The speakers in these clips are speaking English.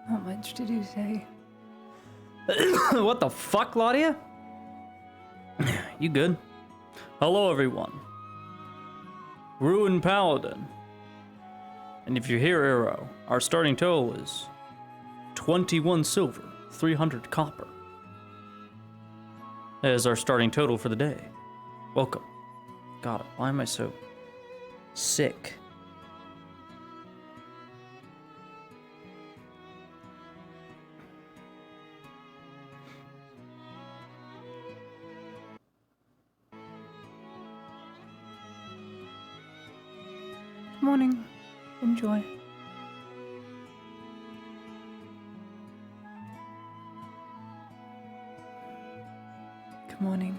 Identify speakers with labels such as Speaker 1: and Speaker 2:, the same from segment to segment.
Speaker 1: Not much to do today.
Speaker 2: What the fuck, Claudia? You good? Hello, everyone. Ruin Paladin. And if you hear arrow, our starting total is 21 silver, 300 copper. That is our starting total for the day. Welcome. God, why am I so sick?
Speaker 1: Morning. Enjoy. Good morning.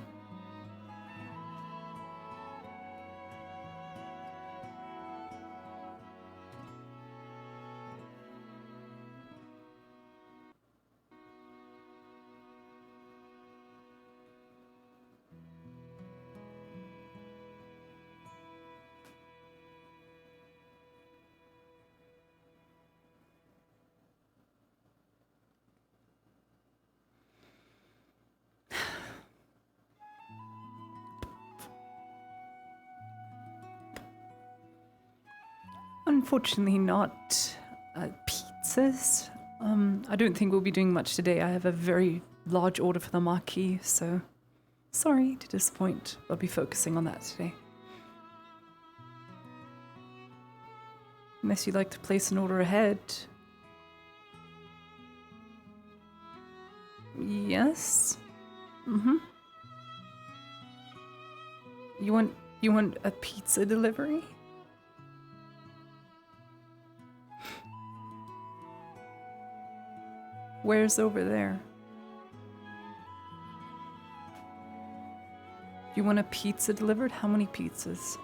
Speaker 1: Unfortunately not pizzas. I don't think we'll be doing much today. I have a very large order for the marquee, so sorry to disappoint. I'll be focusing on that today. Unless you'd like to place an order ahead. Yes? Mm-hmm. You want a pizza delivery? Where's over there? You want a pizza delivered? How many pizzas?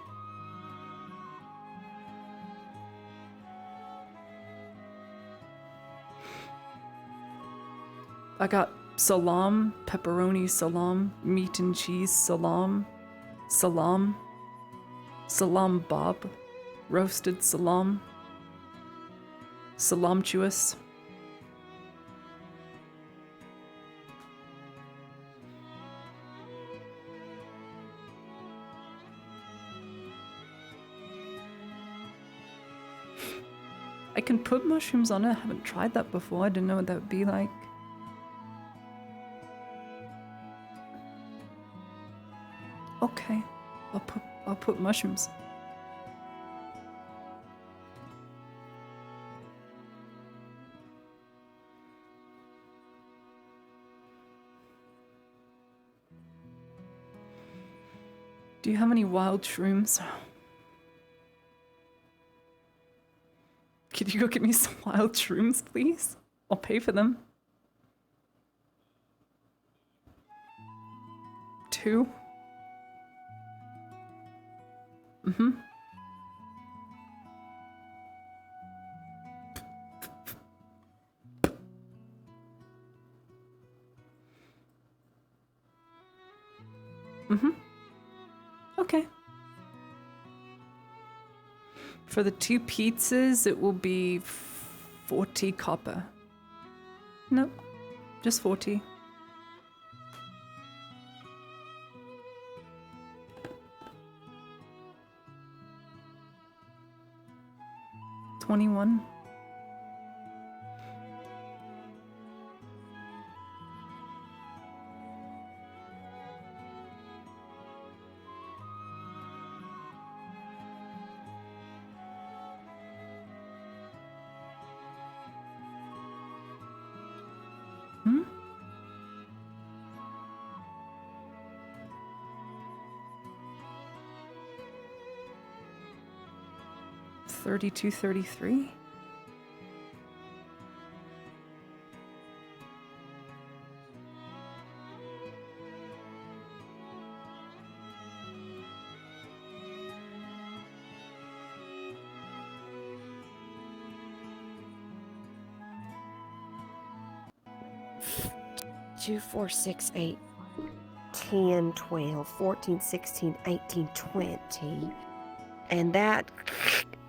Speaker 1: I got salam, pepperoni salam, meat and cheese salam, salam bob, roasted salam, salamtuous. I can put mushrooms on it. I haven't tried that before. I didn't know what that would be like. Okay, I'll put mushrooms. Do you have any wild shrooms? Could you go get me some wild shrooms, please? I'll pay for them. 2. Mm-hmm. Mm-hmm. Okay. For the 2 pizzas, it will be 40 copper. Nope, just 40. $21. Hmm? $32.33.
Speaker 3: Two, 4, 6, 8, 10, 12, 14, 16, 18, 20. And that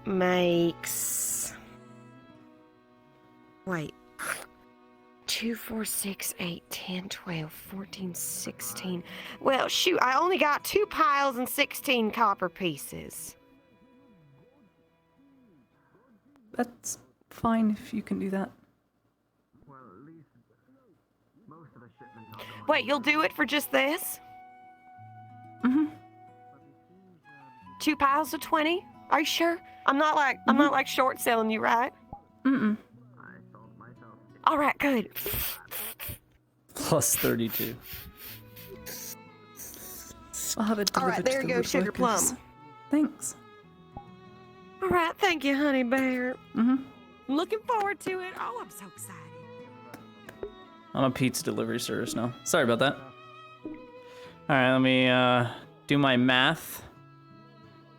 Speaker 3: makes Wait. 2, 4, 6, 8, 10, 12, 14, 16. Well, shoot, I only got 2 piles and 16 copper pieces.
Speaker 1: That's fine if you can do that.
Speaker 3: Wait, you'll do it for just this?
Speaker 1: Mm-hmm.
Speaker 3: 2 piles of 20? Are you sure? I'm not like short selling you, right?
Speaker 1: Mm-mm.
Speaker 3: All right, good.
Speaker 2: Plus 32.
Speaker 1: I'll have it
Speaker 3: All
Speaker 1: delivered
Speaker 3: right, there
Speaker 1: to
Speaker 3: you
Speaker 1: the
Speaker 3: go, Sugar
Speaker 1: woodworkers.
Speaker 3: Plum.
Speaker 1: Thanks.
Speaker 3: All right, thank you, Honey Bear.
Speaker 1: Mm-hmm.
Speaker 3: I'm looking forward to it. Oh, I'm so excited.
Speaker 2: I'm a pizza delivery service now. Sorry about that. Alright, let me do my math.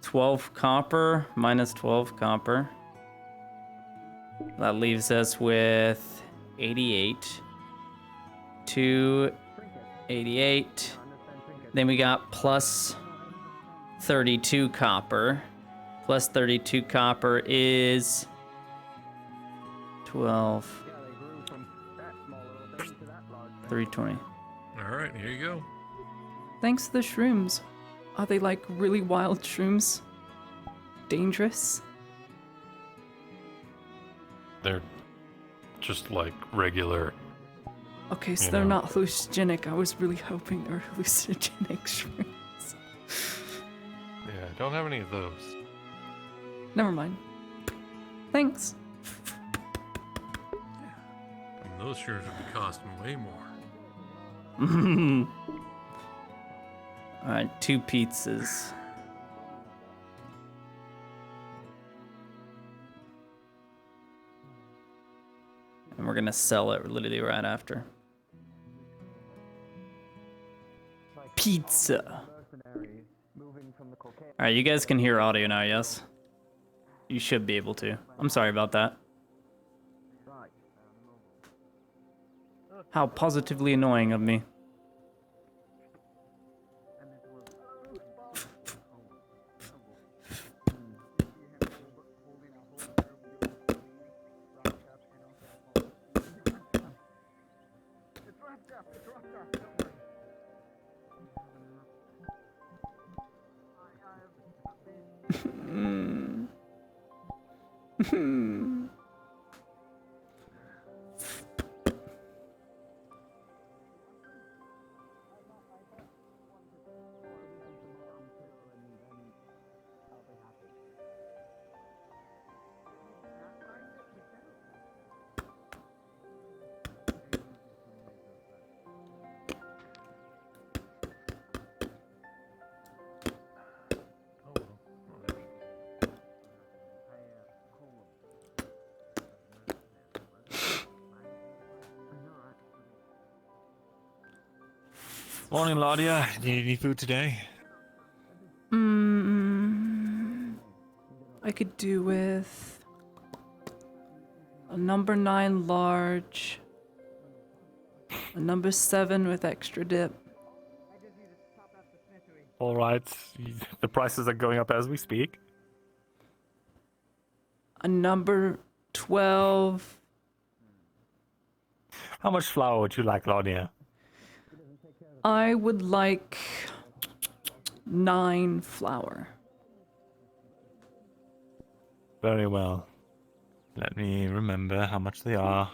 Speaker 2: 12 copper minus 12 copper. That leaves us with 88. 288. Then we got plus 32 copper. Plus 32 copper is 12. 320.
Speaker 4: All right, here you go.
Speaker 1: Thanks for the shrooms. Are they like really wild shrooms? Dangerous?
Speaker 4: They're just like regular.
Speaker 1: Okay, so
Speaker 4: You
Speaker 1: they're
Speaker 4: know.
Speaker 1: not hallucinogenic. I was really hoping they were hallucinogenic shrooms.
Speaker 4: Yeah, I don't have any of those.
Speaker 1: Never mind. Thanks.
Speaker 4: I mean, those shrooms would be costing way more.
Speaker 2: Alright, 2 pizzas. And we're gonna sell it literally right after. Pizza. Alright, you guys can hear audio now, yes? You should be able to. I'm sorry about that. How positively annoying of me.
Speaker 4: Oh, well.
Speaker 5: Morning, Laudia. Need any food today?
Speaker 1: I could do with a number 9 large, a number 7 with extra dip.
Speaker 5: All right. The prices are going up as we speak.
Speaker 1: A number 12.
Speaker 5: How much flour would you like, Laudia?
Speaker 1: I would like 9 flour.
Speaker 5: Very well. Let me remember how much they are.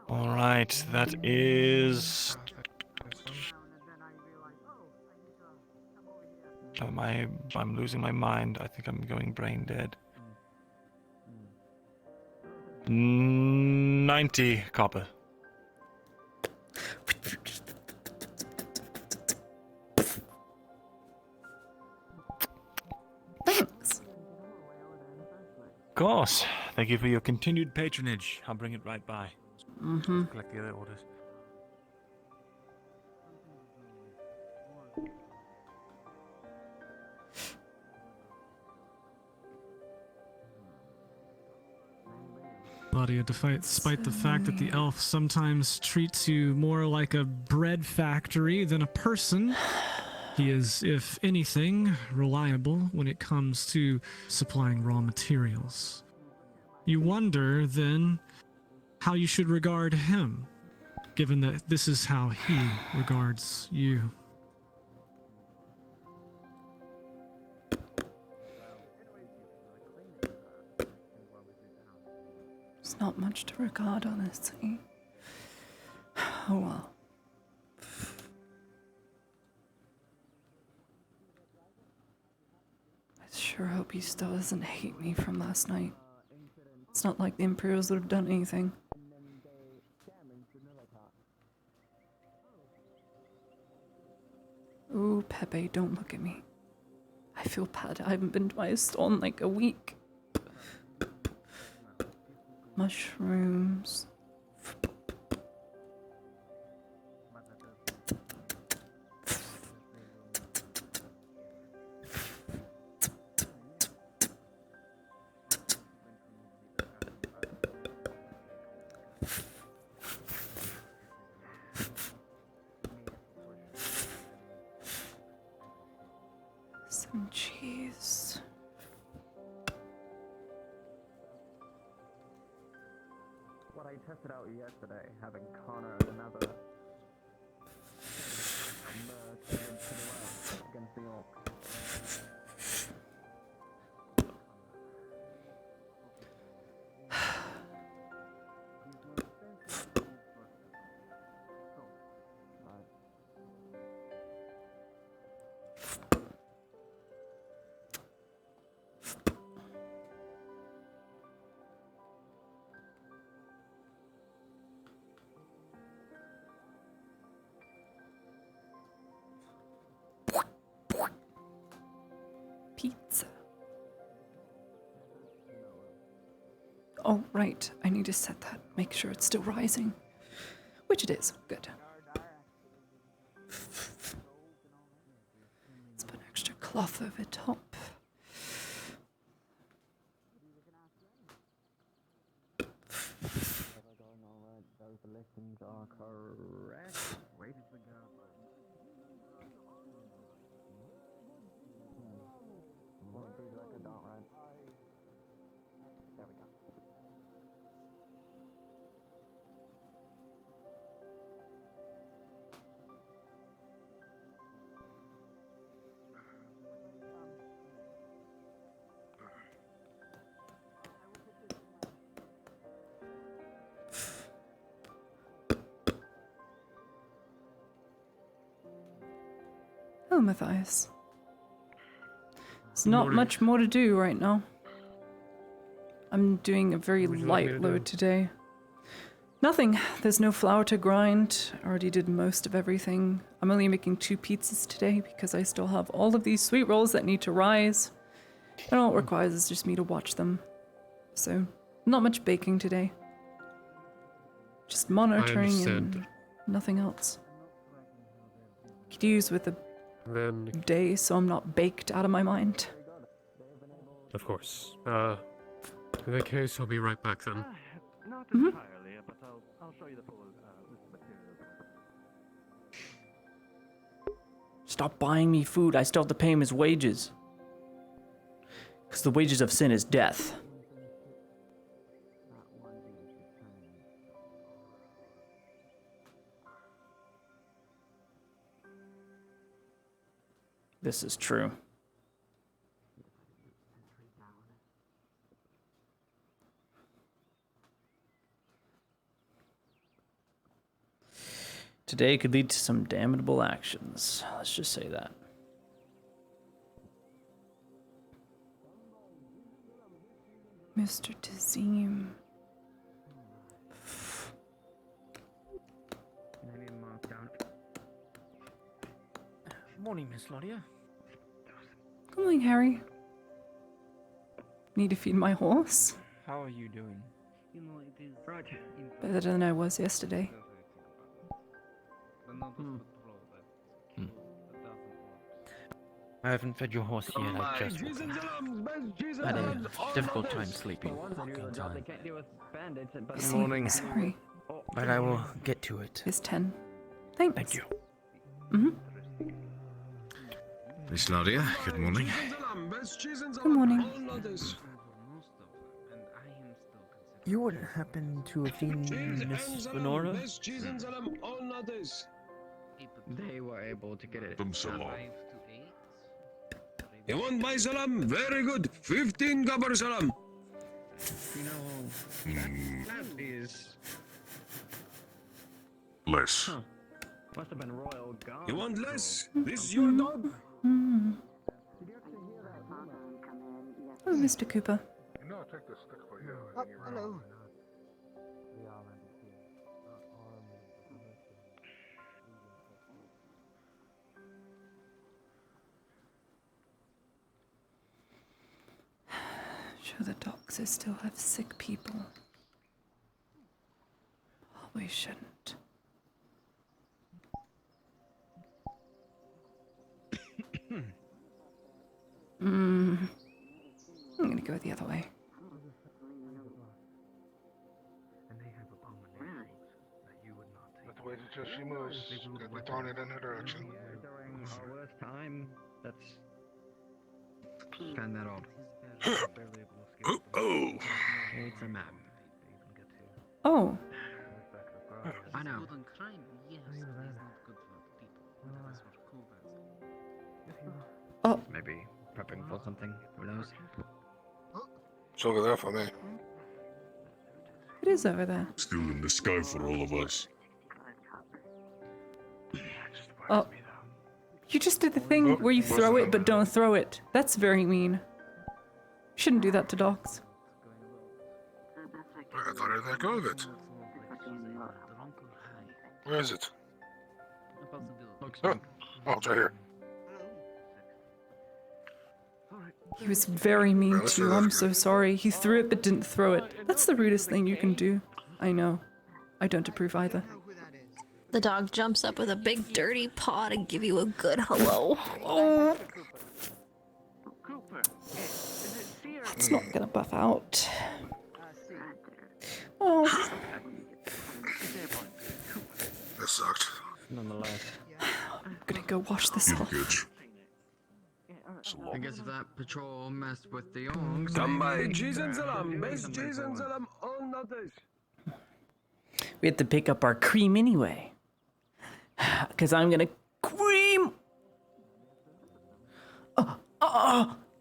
Speaker 5: All right, that is. I'm losing my mind. I think I'm going brain dead. 90 copper.
Speaker 1: Thanks.
Speaker 5: Of course. Thank you for your continued patronage. I'll bring it right by.
Speaker 1: Mm-hmm.
Speaker 5: Collect the other orders.
Speaker 6: Claudia, despite the fact that the elf sometimes treats you more like a bread factory than a person, He is, if anything, reliable when it comes to supplying raw materials. You wonder, then, how you should regard him, given that this is how he regards you.
Speaker 1: It's not much to regard, honestly. Oh well. I sure hope he still doesn't hate me from last night. It's not like the Imperials would have done anything. Ooh, Pepe, don't look at me. I feel bad. I haven't been to my store in like a week. Mushrooms. Some cheese.
Speaker 7: What I tested out yesterday, having Connor and another against the Orcs.
Speaker 1: Pizza. Oh, right. I need to set that. Make sure it's still rising. Which it is. Good. Let's put extra cloth over top.
Speaker 7: Those listings are correct. Wait. There we go.
Speaker 1: Oh, Matthias. There's not much more to do right now. I'm doing a very
Speaker 4: What would you like me
Speaker 1: light
Speaker 4: to
Speaker 1: load
Speaker 4: do?
Speaker 1: today. Nothing. There's no flour to grind. I already did most of everything. I'm only making 2 pizzas today because I still have all of these sweet rolls that need to rise. And all it requires is just me to watch them. So, not much baking today. Just monitoring
Speaker 4: understand.
Speaker 1: and nothing else. Could use with a
Speaker 4: Then,
Speaker 1: day so I'm not baked out of my mind.
Speaker 4: of course. In that case, I'll be right back then.
Speaker 7: Not
Speaker 1: Mhm.
Speaker 7: entirely, but I'll show you the full list of materials.
Speaker 2: Stop buying me food. I still have to pay him his wages. Because the wages of sin is death. This is true. Today could lead to some damnable actions. Let's just say that.
Speaker 1: Mr. Tazim.
Speaker 7: I need to mark down.
Speaker 5: Morning, Miss Claudia.
Speaker 1: Good morning, Harry. Need to feed my horse?
Speaker 5: How are you doing?
Speaker 7: You know, it is right.
Speaker 1: Better than I was yesterday.
Speaker 8: I haven't fed your horse yet. I just woke up. Had a difficult time sleeping.
Speaker 7: They can't deal with bandits, but
Speaker 1: See,
Speaker 8: morning.
Speaker 1: Sorry.
Speaker 8: But I will get to it.
Speaker 1: It's 10. Thanks.
Speaker 8: Thank you.
Speaker 1: Mm-hmm.
Speaker 5: Miss Nadia, good morning.
Speaker 1: Good morning.
Speaker 8: You wouldn't happen to have seen Miss Lenora?
Speaker 7: They were able to get it.
Speaker 5: Salam.
Speaker 9: You want my salam? Very good. 15 gabar salam.
Speaker 7: You know, that is.
Speaker 5: Less.
Speaker 7: Huh. Must have been royal guard.
Speaker 9: You want less? This is your dog?
Speaker 1: Oh, Mr. Cooper.
Speaker 10: Oh, hello.
Speaker 1: Sure, the docks still have sick people. Oh, we shouldn't. I'm gonna go the other way.
Speaker 7: And they have abominations that you would not take.
Speaker 10: Let's wait until she moves. Get me throwing it in her direction.
Speaker 7: During our worst time, that's kind that old.
Speaker 10: Oh.
Speaker 7: It's a map.
Speaker 1: Oh,
Speaker 7: I know.
Speaker 1: oh,
Speaker 7: Maybe prepping for something. Who knows?
Speaker 10: It's over there for me.
Speaker 1: it is over there.
Speaker 10: Still in the sky for all of us.
Speaker 1: Oh, you just did the thing where you throw it but don't throw it. That's very mean. You shouldn't do that to dogs.
Speaker 10: I thought I'd let go of it. Where is it? Oh, it's right here.
Speaker 1: He was very mean
Speaker 10: Yeah, let's
Speaker 1: to
Speaker 10: do
Speaker 1: you.
Speaker 10: that
Speaker 1: I'm
Speaker 10: again.
Speaker 1: so sorry. He threw it but didn't throw it. That's the rudest thing you can do. I know. I don't approve either.
Speaker 11: The dog jumps up with a big dirty paw to give you a good hello.
Speaker 1: Oh, it's not gonna buff out. Oh,
Speaker 10: That sucked.
Speaker 7: Nonetheless,
Speaker 1: I'm gonna go wash this off.
Speaker 7: I guess if that patrol messed with the Yongs.
Speaker 9: Come by. Cheese and salam. Best cheese and salam. All nutters.
Speaker 2: We have to pick up our cream anyway. Because I'm going to cream.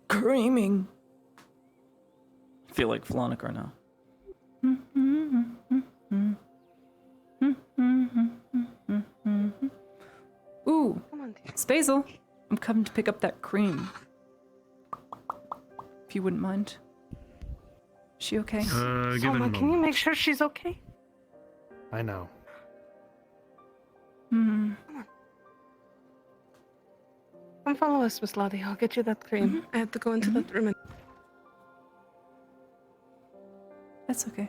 Speaker 2: Creaming. Feel like Flonic now.
Speaker 1: Ooh, it's Basil. I'm coming to pick up that cream. If you wouldn't mind. She okay?
Speaker 4: Give it a
Speaker 3: Selma,
Speaker 4: moment.
Speaker 3: can you make sure she's okay?
Speaker 4: I know.
Speaker 3: Come follow us, Miss Lottie. I'll get you that cream. I have to go into that room.
Speaker 1: That's okay.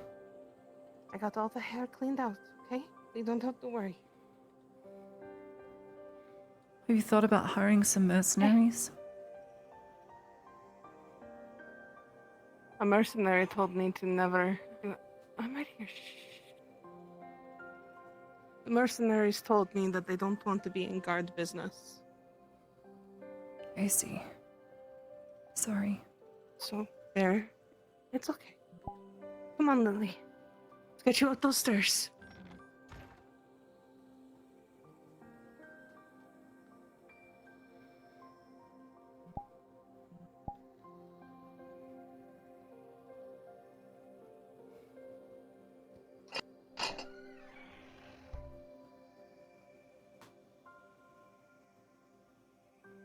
Speaker 3: I got all the hair cleaned out, okay? You don't have to worry.
Speaker 1: Have you thought about hiring some mercenaries?
Speaker 3: A mercenary told me to never do it. I'm right here. Shh. The mercenaries told me that they don't want to be in guard business.
Speaker 1: I see. Sorry.
Speaker 3: So, there. It's okay. Come on, Lily. Let's get you up those stairs.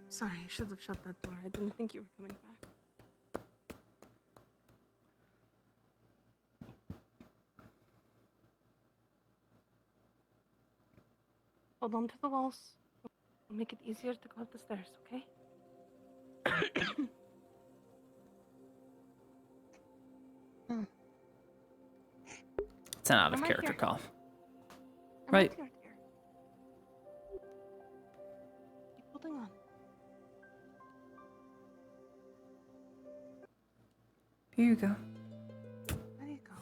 Speaker 3: Sorry, I should have shut that door. I didn't think you were coming back. Hold on to the walls. It'll make it easier to go up the stairs, okay?
Speaker 2: It's an out of
Speaker 3: I'm right
Speaker 2: character
Speaker 3: here.
Speaker 2: cough.
Speaker 3: I'm
Speaker 1: Right.
Speaker 3: here, dear. Keep holding on.
Speaker 1: Here you go.
Speaker 3: There you go.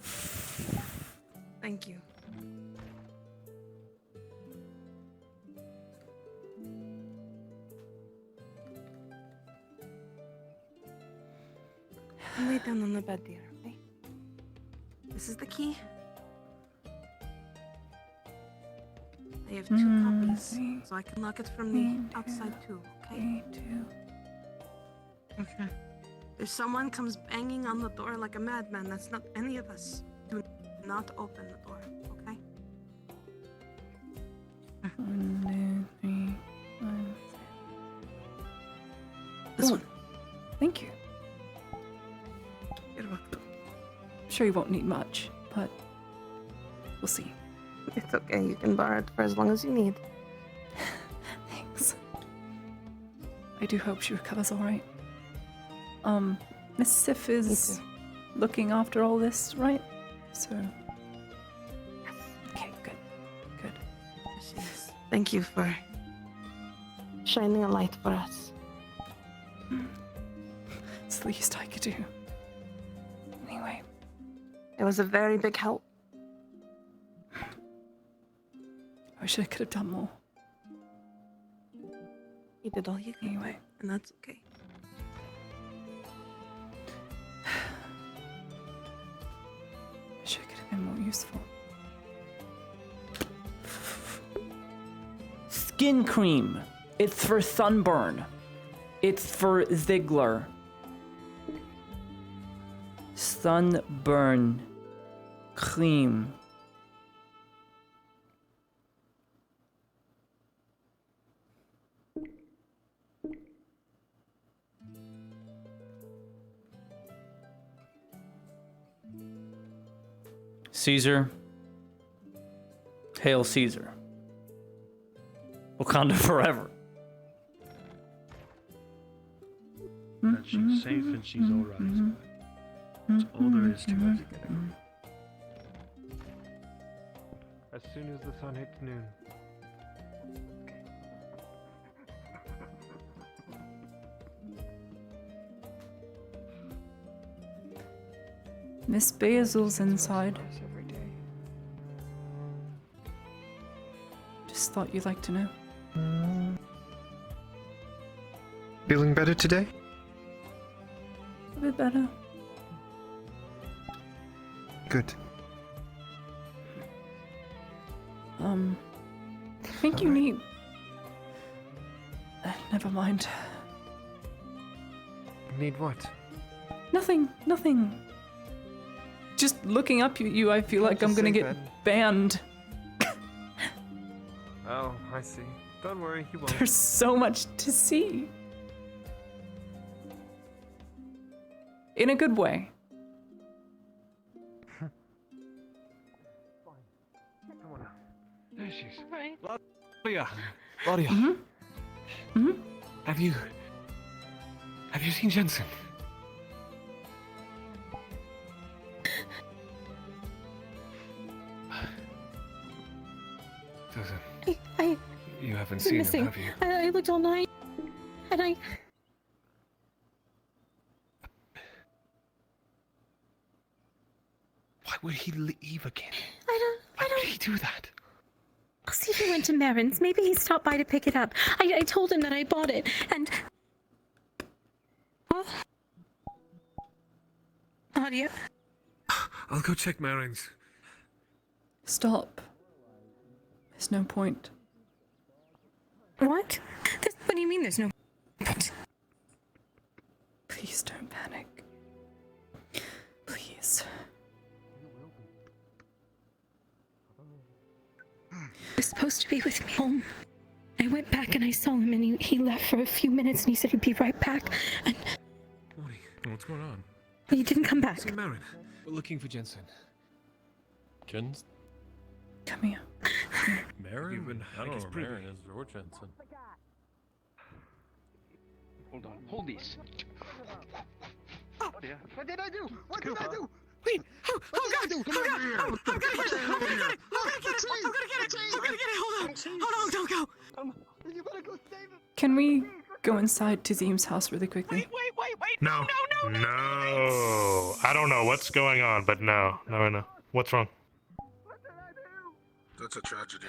Speaker 3: Thank you.
Speaker 12: lay down on the bed, dear, okay? This is the key. I have 2 copies, so I can lock it from the outside too, okay? Okay. If someone comes banging on the door like a madman, that's not any of us. Do not open the door, okay?
Speaker 1: 1, 2, 3, 1.
Speaker 12: This one.
Speaker 1: Thank you.
Speaker 12: You're welcome.
Speaker 1: I'm sure you won't need much, but we'll see.
Speaker 12: It's okay. You can borrow it for as long as you need.
Speaker 1: Thanks. I do hope she recovers all right. Miss Sif is looking after all this, right? So. Okay, good. Good.
Speaker 12: Yes. Thank you for shining a light for us.
Speaker 1: It's the least I could do. Anyway.
Speaker 12: It was a very big help.
Speaker 1: I wish I could have done more.
Speaker 12: You did all you could.
Speaker 1: Anyway.
Speaker 12: And that's okay.
Speaker 1: Wish I could have been more useful.
Speaker 2: Skin cream. It's for sunburn. It's for Ziegler. Sunburn cream. Caesar. Hail Caesar. Wakanda forever.
Speaker 13: That she's safe and she's alright. That's all there is to it.
Speaker 4: As soon as the sun hits noon.
Speaker 1: Miss Basil's inside. Just thought you'd like to know.
Speaker 10: Feeling better today?
Speaker 1: A bit better.
Speaker 10: Good.
Speaker 1: I think you need... never mind.
Speaker 4: Need what?
Speaker 1: Nothing. Just looking up at you, I feel like I'm gonna get banned.
Speaker 4: Oh, I see. Don't worry, you won't.
Speaker 1: There's so much to see. In a good way.
Speaker 4: There she is.
Speaker 11: Right.
Speaker 4: Claudia.
Speaker 5: Have you seen Jensen?
Speaker 12: I
Speaker 5: You haven't
Speaker 12: been
Speaker 5: seen
Speaker 12: missing.
Speaker 5: him, have you?
Speaker 12: I looked all night, and I...
Speaker 5: Why would he leave again?
Speaker 12: Why
Speaker 5: would he do that?
Speaker 12: I'll see if he went to Marin's. Maybe he stopped by to pick it up. I told him that I bought it, and... Huh? Claudia?
Speaker 4: I'll go check Marin's.
Speaker 1: Stop. There's no point.
Speaker 12: What? What do you mean there's no...
Speaker 1: Please don't panic. Please.
Speaker 12: He was supposed to be with me home. I went back and I saw him, and he left for a few minutes, and he said he'd be right back, and...
Speaker 4: What's going on?
Speaker 12: He didn't come back.
Speaker 4: See Marin.
Speaker 5: We're looking for Jensen.
Speaker 13: Jens?
Speaker 1: Come here.
Speaker 13: Marin?
Speaker 5: You've been
Speaker 13: I don't know
Speaker 5: privy.
Speaker 13: Marin is or Jensen.
Speaker 7: Hold on, hold these.
Speaker 9: Oh, yeah. What did I do? What did I do?
Speaker 12: Wait! Oh
Speaker 9: God!
Speaker 12: God!
Speaker 9: Come over here!
Speaker 12: I'm gonna get it! I'm gonna get it! I'm gonna get it! Hold on! Don't go!
Speaker 9: You better go save him!
Speaker 1: Can we go inside to Zeem's house really quickly?
Speaker 9: Wait!
Speaker 4: No. No. I don't know what's going on, but no. What's wrong?
Speaker 10: That's a tragedy.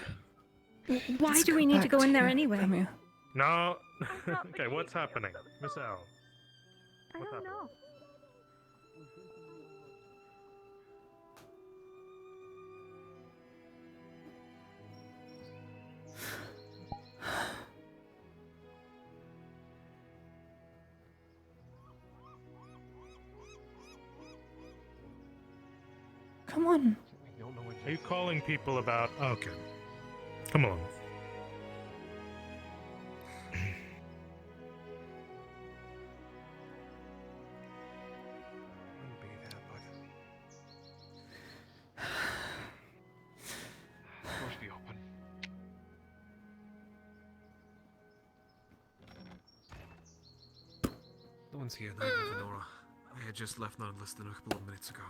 Speaker 12: Why do we need to go in there anyway?
Speaker 1: Come here.
Speaker 4: No. Okay, what's happening? Miss Al.
Speaker 12: I don't know.
Speaker 1: Come on.
Speaker 4: Are you calling people about... Okay. Come on.
Speaker 13: Doors be open.
Speaker 14: No one's here now, Venora. I had just left now less than a couple of minutes ago.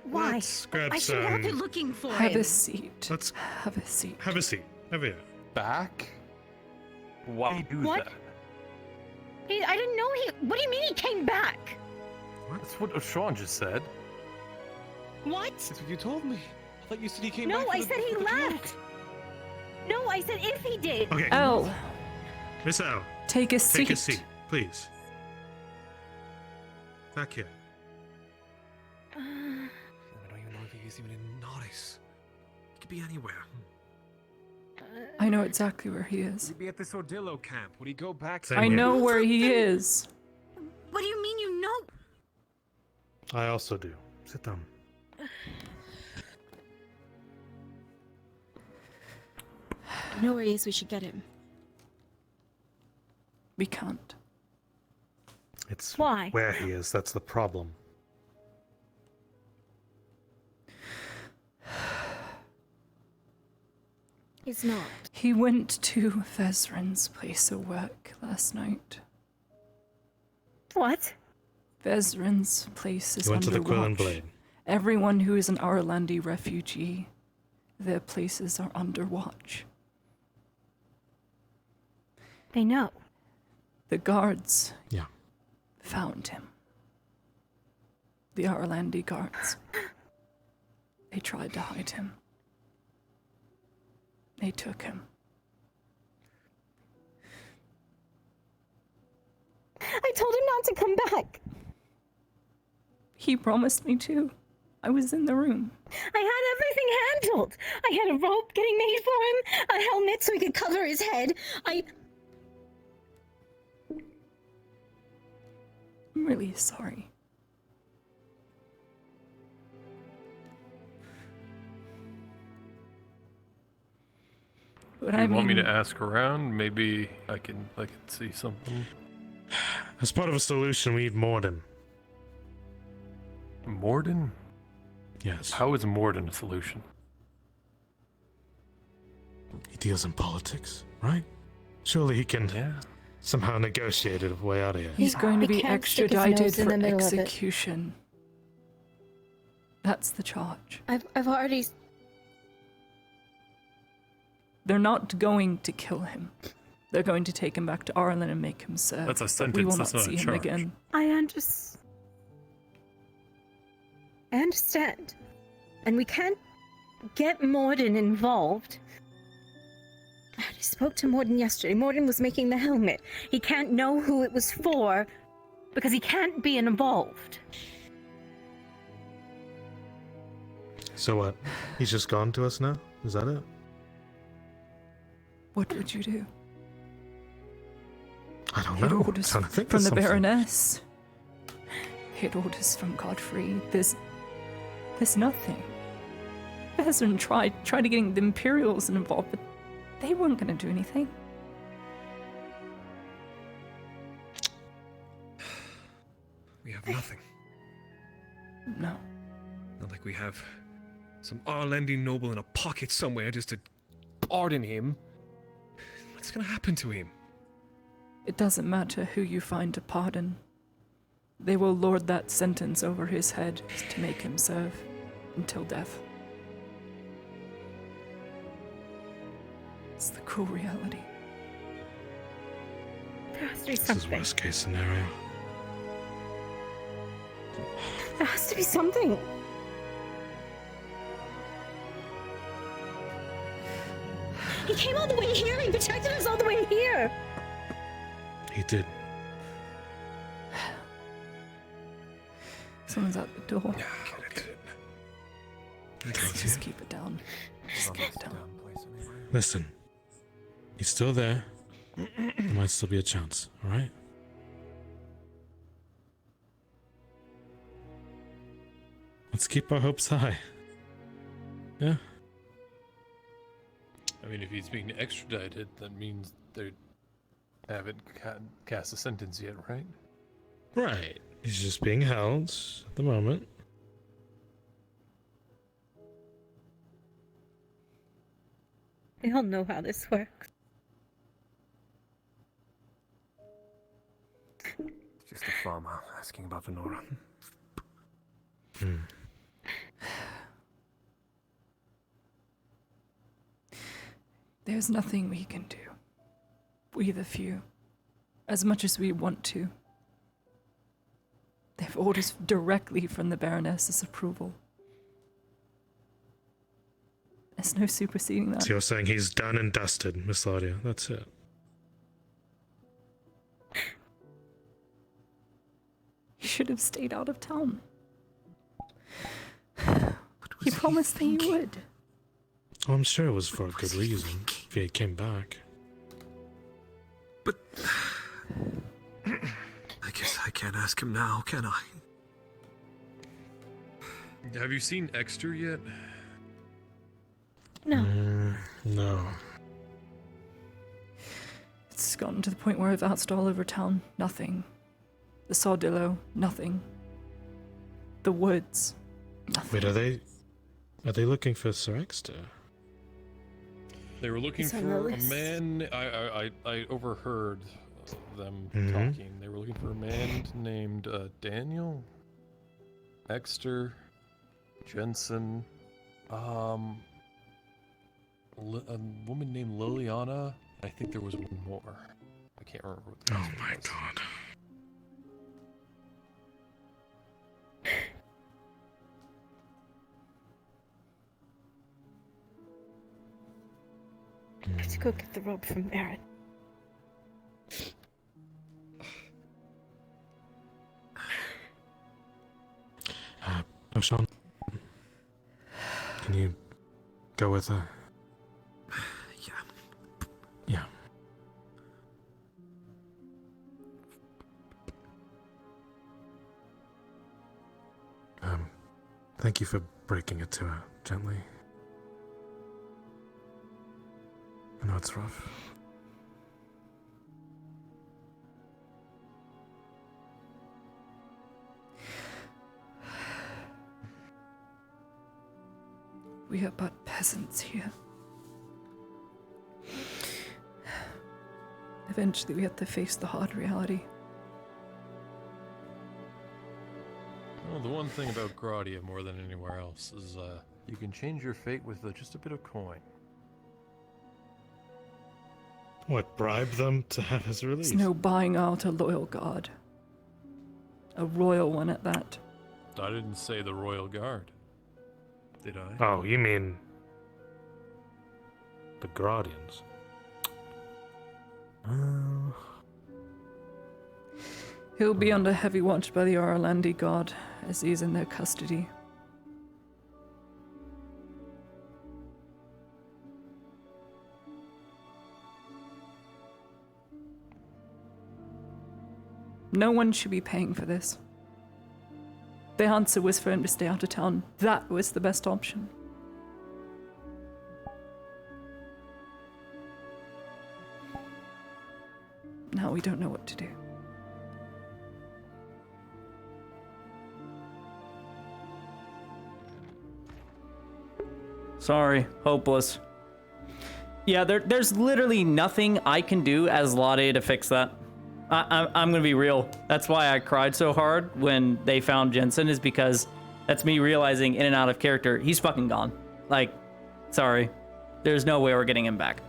Speaker 12: Why?
Speaker 4: Let's grab
Speaker 12: I should be out there
Speaker 4: some...
Speaker 12: looking for
Speaker 1: Have
Speaker 12: him.
Speaker 1: a seat.
Speaker 4: Let's
Speaker 1: have a seat.
Speaker 4: have a seat. Over here.
Speaker 5: Back? Why do
Speaker 12: What?
Speaker 5: that?
Speaker 12: I didn't know he. What do you mean he came back?
Speaker 5: That's what Sean just said.
Speaker 12: What?
Speaker 14: That's what you told me. I thought you said he came
Speaker 12: No,
Speaker 14: back. for
Speaker 12: I
Speaker 14: the-
Speaker 12: said he
Speaker 14: for the
Speaker 12: left.
Speaker 14: cloak.
Speaker 12: No, I said if he did.
Speaker 4: Okay.
Speaker 1: Elle,
Speaker 4: Miss L.
Speaker 1: take a seat.
Speaker 4: Take a seat, please. Back here.
Speaker 14: I don't even know if he's even in Norris. He could be anywhere.
Speaker 1: I know exactly where he is.
Speaker 14: He'd be at this Ordillo camp. Would he go back?
Speaker 4: Same
Speaker 1: I
Speaker 4: here.
Speaker 1: know where he is.
Speaker 12: What do you mean you know?
Speaker 4: I also do. Sit down.
Speaker 12: You know where he is. We should get him.
Speaker 1: We can't.
Speaker 4: It's
Speaker 12: Why?
Speaker 4: where he is. That's the problem.
Speaker 12: He's not.
Speaker 1: He went to Vezrin's place of work last night.
Speaker 12: What?
Speaker 1: Vezrin's place is
Speaker 4: He went to
Speaker 1: under
Speaker 4: the Quill and
Speaker 1: watch.
Speaker 4: Blade.
Speaker 1: Everyone who is an Arlandi refugee, their places are under watch.
Speaker 12: They know.
Speaker 1: The guards
Speaker 4: Yeah.
Speaker 1: found him. The Arlandi guards. They tried to hide him. They took him.
Speaker 12: I told him not to come back.
Speaker 1: He promised me to. I was in the room.
Speaker 12: I had everything handled. I had a rope getting made for him, a helmet so he could cover his head.
Speaker 1: I'm really sorry. But
Speaker 10: Do
Speaker 1: I
Speaker 10: you want me
Speaker 1: mean,
Speaker 10: to ask around? Maybe I can see something.
Speaker 4: As part of a solution, we need Morden.
Speaker 10: Morden?
Speaker 4: Yes.
Speaker 10: How is Morden a solution?
Speaker 4: He deals in politics, right? Surely he can somehow negotiate a way out of here.
Speaker 1: he's going to
Speaker 12: He
Speaker 1: be
Speaker 12: can't stick his
Speaker 1: extradited
Speaker 12: nose in
Speaker 1: for
Speaker 12: the middle of it.
Speaker 1: execution. That's the charge.
Speaker 12: I've already.
Speaker 1: They're not going to kill him. They're going to take him back to Ireland and make him serve.
Speaker 10: That's a
Speaker 1: but
Speaker 10: sentence,
Speaker 1: we will
Speaker 10: that's
Speaker 1: not
Speaker 10: not a
Speaker 1: see him
Speaker 10: charge.
Speaker 1: again.
Speaker 12: I understand. And we can't get Morden involved. I already spoke to Morden yesterday. Morden was making the helmet. He can't know who it was for because he can't be involved.
Speaker 4: So what? He's just gone to us now? Is that it?
Speaker 1: What would you do?
Speaker 4: I don't
Speaker 1: He had
Speaker 4: know.
Speaker 1: orders
Speaker 4: Trying to think
Speaker 1: from
Speaker 4: of
Speaker 1: the
Speaker 4: something.
Speaker 1: Baroness. He had orders from Godfrey. There's nothing. Vezrin tried to get the Imperials involved, but they weren't going to do anything.
Speaker 14: We have nothing.
Speaker 1: No.
Speaker 14: Not like we have some Arlendi noble in a pocket somewhere just to pardon him. What's gonna happen to him?
Speaker 1: It doesn't matter who you find to pardon. They will lord that sentence over his head to make him serve until death. It's the cruel reality.
Speaker 12: There has to be
Speaker 4: This is
Speaker 12: something.
Speaker 4: worst case scenario.
Speaker 12: There has to be something. He came all the way here. He protected us all the way here.
Speaker 4: He did.
Speaker 1: Someone's at the door.
Speaker 14: Get it.
Speaker 1: Just keep it down. Just keep it down.
Speaker 4: Listen. He's still there. There might still be a chance, alright? Let's keep our hopes high. Yeah.
Speaker 14: I mean, if he's being extradited, that means they haven't cast a sentence yet, right?
Speaker 4: Right. He's just being held at the moment.
Speaker 12: We all know how this works.
Speaker 13: Just a farmer asking about Venora.
Speaker 1: There's nothing we can do. We the few. As much as we want to. They have orders directly from the Baroness's approval. There's no superseding that.
Speaker 4: So you're saying he's done and dusted, Miss Laudia. That's it.
Speaker 1: He should have stayed out of town. He promised that he would.
Speaker 4: Oh, I'm sure it was for a good reason, if he came back.
Speaker 13: But I guess I can't ask him now, can I?
Speaker 14: Have you seen Exter yet?
Speaker 12: No.
Speaker 4: No.
Speaker 1: It's gotten to the point where I've asked all over town. Nothing. The Sardillo, nothing. The woods, nothing.
Speaker 4: Wait, are they looking for Sir Exter?
Speaker 14: They were looking
Speaker 12: It's on
Speaker 14: for
Speaker 12: the
Speaker 14: a
Speaker 12: list.
Speaker 14: man. I overheard them
Speaker 4: Mhm.
Speaker 14: talking. They were looking for a man named Daniel, Exter, Jensen, a woman named Liliana. I think there was one more. I can't remember what the
Speaker 4: Oh
Speaker 14: name
Speaker 4: my
Speaker 14: was.
Speaker 4: god.
Speaker 12: Let's go get the robe from Merritt.
Speaker 4: Sean, can you go with her?
Speaker 13: Yeah.
Speaker 4: Yeah. Thank you for breaking it to her gently. I know it's rough.
Speaker 1: We are but peasants here. Eventually we have to face the hard reality.
Speaker 14: Well, the one thing about Gradia more than anywhere else is you can change your fate with just a bit of coin.
Speaker 4: What, bribe them to have his release?
Speaker 1: There's no buying out a loyal guard. A royal one at that.
Speaker 14: I didn't say the Royal Guard. Did I?
Speaker 4: Oh, you mean the Guardians?
Speaker 1: He'll be under heavy watch by the Orlandi guard as he's in their custody. No one should be paying for this. The answer was for him to stay out of town. That was the best option. Now we don't know what to do.
Speaker 2: Sorry, hopeless. Yeah, there's literally nothing I can do as Lade to fix that. I'm gonna be real. That's why I cried so hard when they found Jensen, is because that's me realizing in and out of character, he's fucking gone. Like, sorry. There's no way we're getting him back.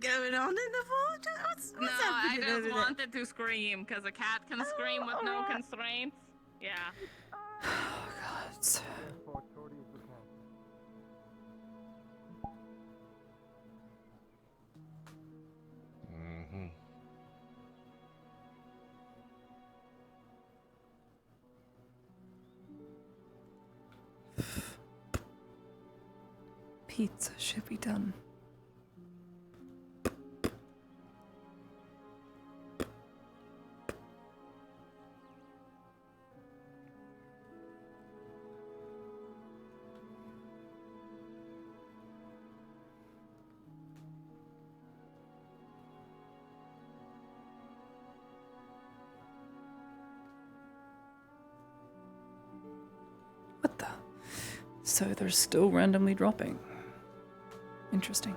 Speaker 15: Going on in the water? What's
Speaker 16: No, I
Speaker 15: happening
Speaker 16: just
Speaker 15: over there?
Speaker 16: wanted to scream because a cat can scream with no constraints. Yeah.
Speaker 1: Oh, God.
Speaker 14: Mm-hmm.
Speaker 1: Pizza should be done. So they're still randomly dropping. Interesting.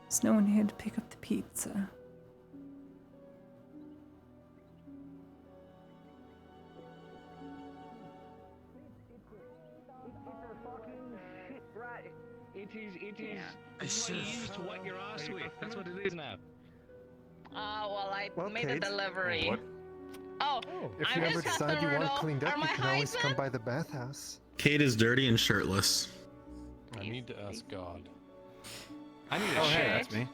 Speaker 1: There's no one here to pick up the pizza.
Speaker 13: It is. It's what you use to wipe your ass with. That's what it is now.
Speaker 16: Well, I made a delivery.
Speaker 13: What?
Speaker 16: Oh,
Speaker 17: If
Speaker 16: I'm
Speaker 17: you
Speaker 16: just
Speaker 17: ever decide you
Speaker 16: customer
Speaker 17: want
Speaker 16: though.
Speaker 17: cleaned up,
Speaker 16: Are
Speaker 17: you
Speaker 16: my
Speaker 17: can always
Speaker 16: highs
Speaker 17: come
Speaker 16: in?
Speaker 17: by the bathhouse.
Speaker 18: Kate is dirty and shirtless.
Speaker 10: I need to ask God.
Speaker 5: I need a
Speaker 10: Oh, hey,
Speaker 5: shirt.
Speaker 10: that's me.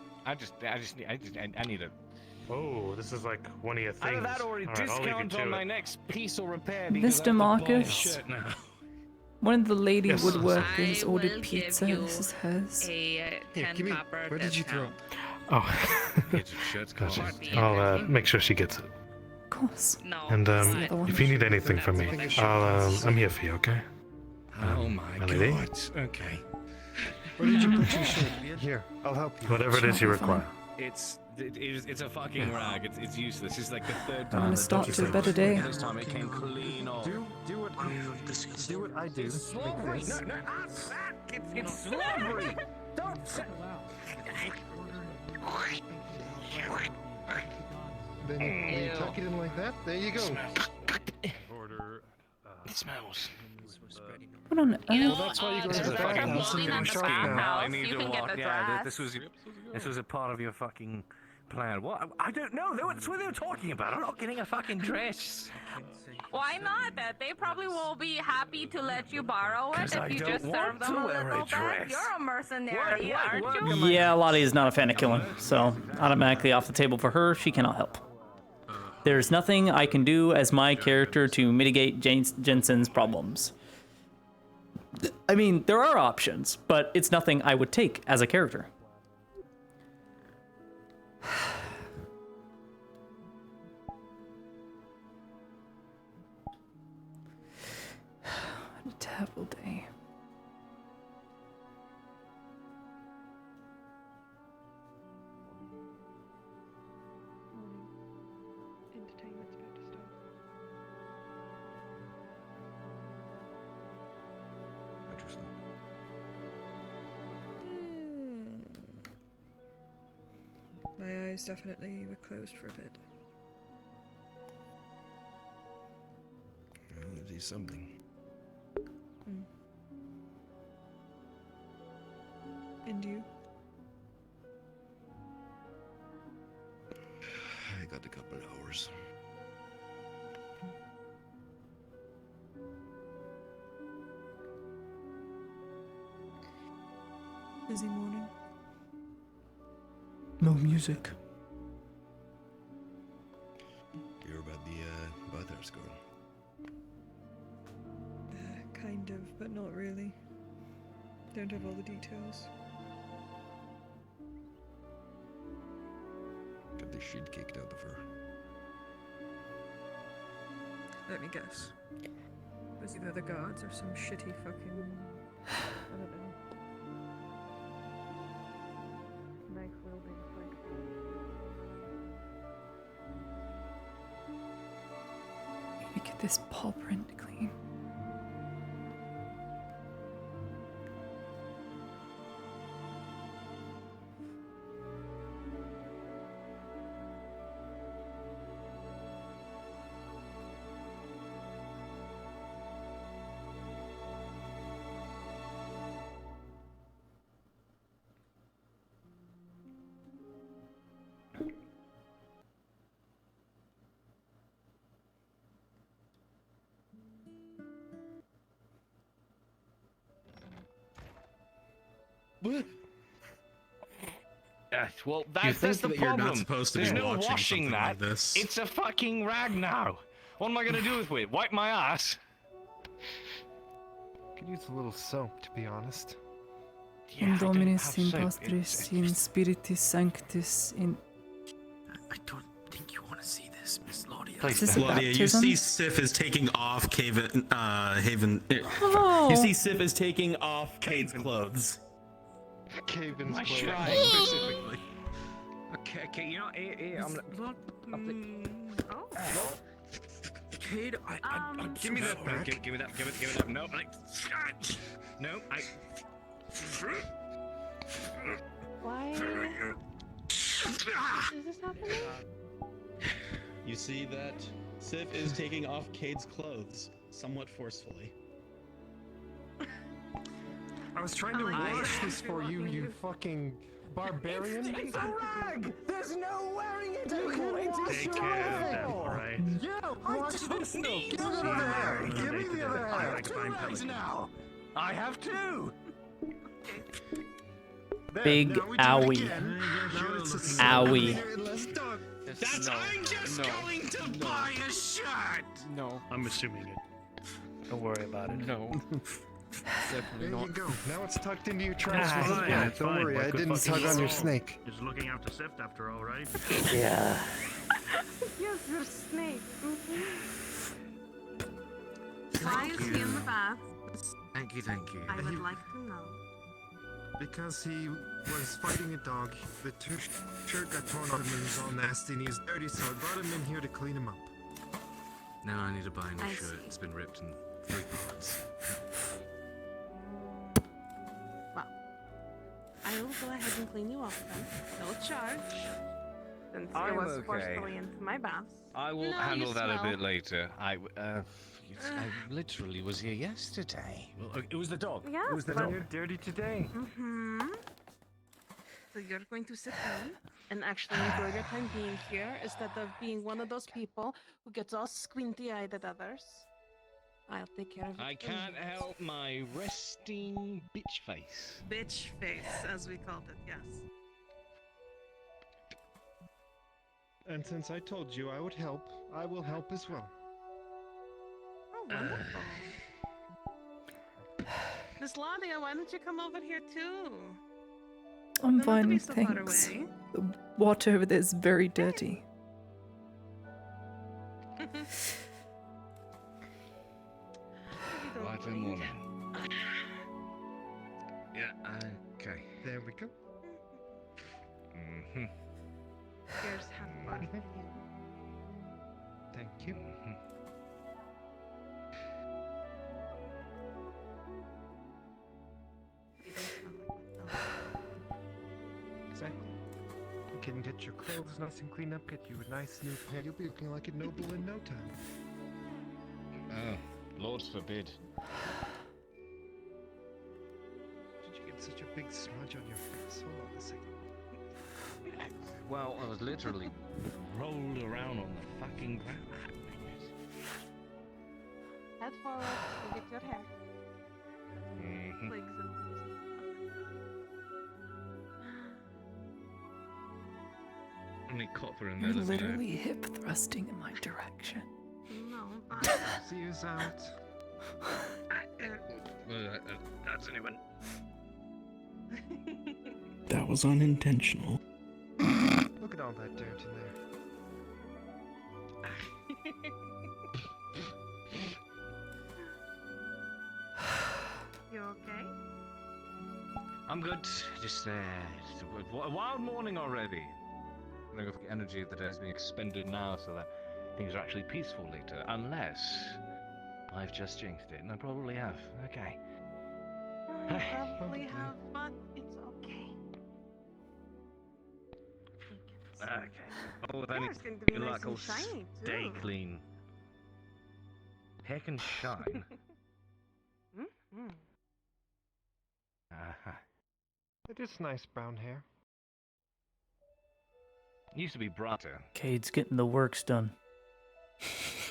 Speaker 5: I need a.
Speaker 4: Oh, this is like one of your things.
Speaker 5: Either that or a
Speaker 4: All right, I'll leave you
Speaker 5: discount
Speaker 4: to
Speaker 5: on
Speaker 4: it.
Speaker 5: my next piece or repair because I
Speaker 1: Mr.
Speaker 5: have to buy a
Speaker 1: Marcus,
Speaker 5: shirt now.
Speaker 1: one of the lady
Speaker 4: Yes.
Speaker 1: woodworkers
Speaker 16: I
Speaker 1: ordered
Speaker 16: will
Speaker 1: pizza.
Speaker 16: give
Speaker 1: This is hers.
Speaker 16: A 10
Speaker 17: give me-
Speaker 16: copper
Speaker 17: where did you throw
Speaker 16: discount.
Speaker 4: Oh,
Speaker 5: Get your shirts
Speaker 4: gotcha.
Speaker 5: covered.
Speaker 4: I'll make sure she gets it.
Speaker 1: Of course.
Speaker 16: No.
Speaker 4: And
Speaker 1: the other one.
Speaker 4: if you need anything from me, I'm here for you. Okay?
Speaker 5: Oh my
Speaker 4: lady?
Speaker 5: god. Okay.
Speaker 17: Where did you put your shirt? Here, I'll help you.
Speaker 4: Whatever it is you require.
Speaker 5: It's a fucking rag. It's useless. It's like the third
Speaker 1: I'm
Speaker 5: time.
Speaker 1: gonna
Speaker 5: that
Speaker 1: start
Speaker 5: Dutch
Speaker 1: to a
Speaker 5: has
Speaker 1: better day.
Speaker 5: This time it came clean off.
Speaker 17: Do what I do.
Speaker 5: Slobbery.
Speaker 17: Like this.
Speaker 5: No, it's slobbery. Don't.
Speaker 17: Then you tuck it in like that. There you go.
Speaker 10: Order.
Speaker 5: It smells.
Speaker 1: What on earth?
Speaker 16: You know,
Speaker 17: that's why you go to
Speaker 16: there's
Speaker 17: the
Speaker 16: a
Speaker 17: bathhouse
Speaker 16: clothing
Speaker 17: and
Speaker 16: at
Speaker 17: you
Speaker 16: the
Speaker 17: shop now.
Speaker 16: bathhouse.
Speaker 5: I need
Speaker 16: You
Speaker 5: to
Speaker 16: can get
Speaker 5: walk.
Speaker 16: the
Speaker 5: Yeah,
Speaker 16: dress.
Speaker 5: this was a part of your fucking plan. What? I don't know. That's what they were talking about. I'm not getting a fucking dress.
Speaker 16: Why not? They probably will be happy to let you borrow it
Speaker 5: 'Cause I
Speaker 16: if you
Speaker 5: don't
Speaker 16: just
Speaker 5: want
Speaker 16: serve them
Speaker 5: to
Speaker 16: a
Speaker 5: wear a
Speaker 16: little bit.
Speaker 5: dress.
Speaker 16: You're a mercenary, aren't
Speaker 5: what
Speaker 16: you?
Speaker 2: Yeah, Lottie is not a fan of killing, so automatically off the table for her. She cannot help. There's nothing I can do as my character to mitigate Jensen's problems. I mean, there are options, but it's nothing I would take as a character. What a terrible day.
Speaker 19: Entertainment's about to start.
Speaker 17: Interesting.
Speaker 19: My eyes definitely were closed for a bit.
Speaker 17: Well, it is something.
Speaker 19: And you?
Speaker 17: I got a couple hours.
Speaker 19: Busy morning.
Speaker 18: No music.
Speaker 17: Hear about the bathhouse girl?
Speaker 19: Kind of, but not really. Don't have all the details.
Speaker 17: Got the shit kicked out of her.
Speaker 19: Let me guess. Was either the guards or some shitty fucking... I don't know. Knife wielding
Speaker 1: Need to get this paw print clean.
Speaker 5: Well,
Speaker 18: You
Speaker 5: that's
Speaker 18: think
Speaker 5: the
Speaker 18: that you're not
Speaker 5: problem.
Speaker 18: supposed to
Speaker 5: There's
Speaker 18: be
Speaker 5: no
Speaker 18: watching
Speaker 5: washing
Speaker 18: something
Speaker 5: that.
Speaker 18: like this.
Speaker 5: It's a fucking rag now. What am I gonna do with it? Wipe my ass?
Speaker 17: Could use a little soap, to be honest.
Speaker 1: In Dominus, in Pastris, in Spiritus Sanctus, in...
Speaker 18: I don't think you want to see this, Miss Laudia.
Speaker 1: Is this a
Speaker 18: Laudia, you
Speaker 1: baptism?
Speaker 18: see Sif is taking off Haven.
Speaker 1: Oh.
Speaker 18: You see Sif is taking off Kate's clothes.
Speaker 17: Caven's
Speaker 5: My
Speaker 17: clothes.
Speaker 5: shrine specifically. Okay, you know, here, I'm
Speaker 13: Kid, I'm
Speaker 5: give me
Speaker 13: so
Speaker 5: that
Speaker 13: sorry.
Speaker 5: back. Give me that. No, no,
Speaker 3: Why is this happening?
Speaker 20: You see that Sif is taking off Cade's clothes somewhat forcefully.
Speaker 17: I was trying to wash this for you, you fucking barbarian.
Speaker 9: It's a rag! There's no wearing it
Speaker 17: You
Speaker 9: anymore!
Speaker 17: can wash
Speaker 9: Take
Speaker 17: your
Speaker 9: care of them,
Speaker 17: own.
Speaker 9: alright?
Speaker 17: Yeah, watch this. Give me the other hand. Give me the other hand. I have 2 rags now.
Speaker 5: I have 2.
Speaker 2: Big owie. Owie.
Speaker 13: That's
Speaker 5: I'm just going to buy a shirt.
Speaker 13: No.
Speaker 14: I'm assuming it.
Speaker 13: Don't worry about it. No.
Speaker 17: There you go. Now it's tucked into your
Speaker 13: It's
Speaker 17: trousers.
Speaker 13: fine,
Speaker 17: Yeah,
Speaker 13: it's
Speaker 17: don't
Speaker 13: fine.
Speaker 17: worry,
Speaker 13: What
Speaker 17: I
Speaker 13: good
Speaker 17: didn't
Speaker 13: fucking
Speaker 17: tug on your
Speaker 13: law.
Speaker 17: snake.
Speaker 13: Just looking after Sift after all, right?
Speaker 2: Yeah.
Speaker 3: Yes, your snake.
Speaker 15: Why is he in the bath?
Speaker 17: Thank you.
Speaker 15: I would like to know.
Speaker 17: Because he was fighting a dog. The shirt got torn off him and he was all nasty and he's dirty, so I brought him in here to clean him up.
Speaker 18: Now I need to buy a
Speaker 15: I
Speaker 18: new shirt.
Speaker 15: see.
Speaker 18: It's been ripped in 3 parts.
Speaker 15: Well, I will go ahead and clean you up then. No charge. Since
Speaker 5: I'm
Speaker 15: it was
Speaker 5: okay.
Speaker 15: forcefully into my bath.
Speaker 5: I will
Speaker 15: No,
Speaker 5: handle
Speaker 15: you
Speaker 5: that a
Speaker 15: smell.
Speaker 5: bit later.
Speaker 18: I literally was here yesterday.
Speaker 5: Well, it was the dog.
Speaker 15: Yeah,
Speaker 5: It was the
Speaker 15: but-
Speaker 5: dog.
Speaker 17: You're dirty today.
Speaker 15: Mm-hmm. So you're going to sit down and actually enjoy your time being here instead of being one of those people who gets all squinty-eyed at others. I'll take care of it.
Speaker 5: I
Speaker 15: for you.
Speaker 5: can't help my resting bitch face.
Speaker 15: Bitch face, as we called it, yes.
Speaker 17: And since I told you I would help, I will help as well.
Speaker 15: Oh, wonderful. Miss Ladia, why don't you come over here too?
Speaker 1: I'm
Speaker 15: Don't have to be
Speaker 1: fine,
Speaker 15: so far
Speaker 1: thanks.
Speaker 15: away.
Speaker 1: The water over there is very dirty.
Speaker 5: Right in the morning. Yeah, okay.
Speaker 17: There we go.
Speaker 5: Mm-hmm.
Speaker 15: Here's half a body for you.
Speaker 17: Thank you. Exactly. You can get your clothes nice and cleaned up, get you a nice new pair. You'll be looking like a noble in no time.
Speaker 5: Oh, Lord forbid.
Speaker 17: Did you get such a big smudge on your face? Hold on a second.
Speaker 5: Well, I was literally rolled around on the fucking ground.
Speaker 15: Head forward and get your hair.
Speaker 5: Mm-hmm.
Speaker 15: Twigs and
Speaker 5: Only copper in
Speaker 1: You're
Speaker 5: there.
Speaker 1: literally hip thrusting in my direction.
Speaker 15: no,
Speaker 17: See you out.
Speaker 5: That's anyone.
Speaker 18: That was unintentional.
Speaker 17: Look at all that dirt in there.
Speaker 15: You okay?
Speaker 5: I'm good. Just it's a wild morning already. I think the energy of the day is being expended now so that things are actually peaceful later. Unless I've just jinxed it, and I probably have. Okay.
Speaker 15: I probably have, but it's okay.
Speaker 5: Okay. Oh, then
Speaker 15: Hair's
Speaker 5: it's
Speaker 15: going to be
Speaker 5: good
Speaker 15: nice
Speaker 5: luck.
Speaker 15: and
Speaker 5: I'll
Speaker 15: shiny,
Speaker 5: stay
Speaker 15: too.
Speaker 5: clean. Hair can shine.
Speaker 15: Mm-hmm.
Speaker 5: Uh-huh.
Speaker 17: It is nice brown hair.
Speaker 5: Used to be brighter.
Speaker 2: Cade's getting the works done.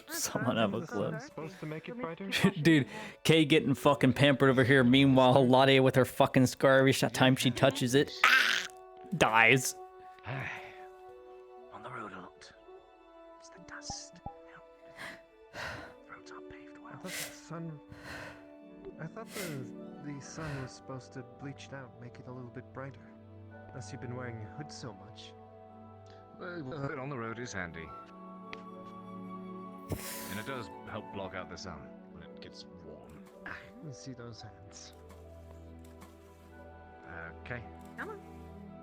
Speaker 2: Someone have a
Speaker 17: The
Speaker 2: clue.
Speaker 17: sun's supposed to make it brighter.
Speaker 2: Dude, Kay getting fucking pampered over here. Meanwhile, Ladia with her fucking scar every time she touches it, dies.
Speaker 5: On the road a lot. It's the dust. Roads aren't paved well.
Speaker 17: I thought the sun was supposed to bleach it out, make it a little bit brighter. Unless you've been wearing your hood so much.
Speaker 5: Well, a bit on the road is handy. And it does help block out the sun when it gets warm.
Speaker 17: You see those hands.
Speaker 5: Okay.
Speaker 15: Come on.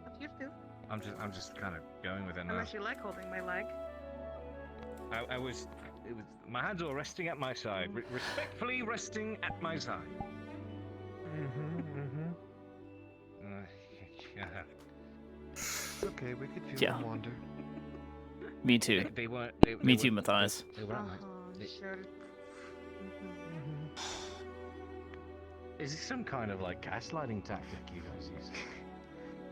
Speaker 15: Up here too.
Speaker 5: I'm just kind of going with it now.
Speaker 15: Unless you like holding my leg.
Speaker 5: It was my hands were resting at my side, respectfully resting at my side. Yeah.
Speaker 17: It's okay, we could feel
Speaker 2: Yeah.
Speaker 17: them wander.
Speaker 2: Me too.
Speaker 5: They weren't.
Speaker 2: Me too, Matthias.
Speaker 5: They weren't.
Speaker 15: Sure.
Speaker 5: Is this some kind of like gaslighting tactic you guys use?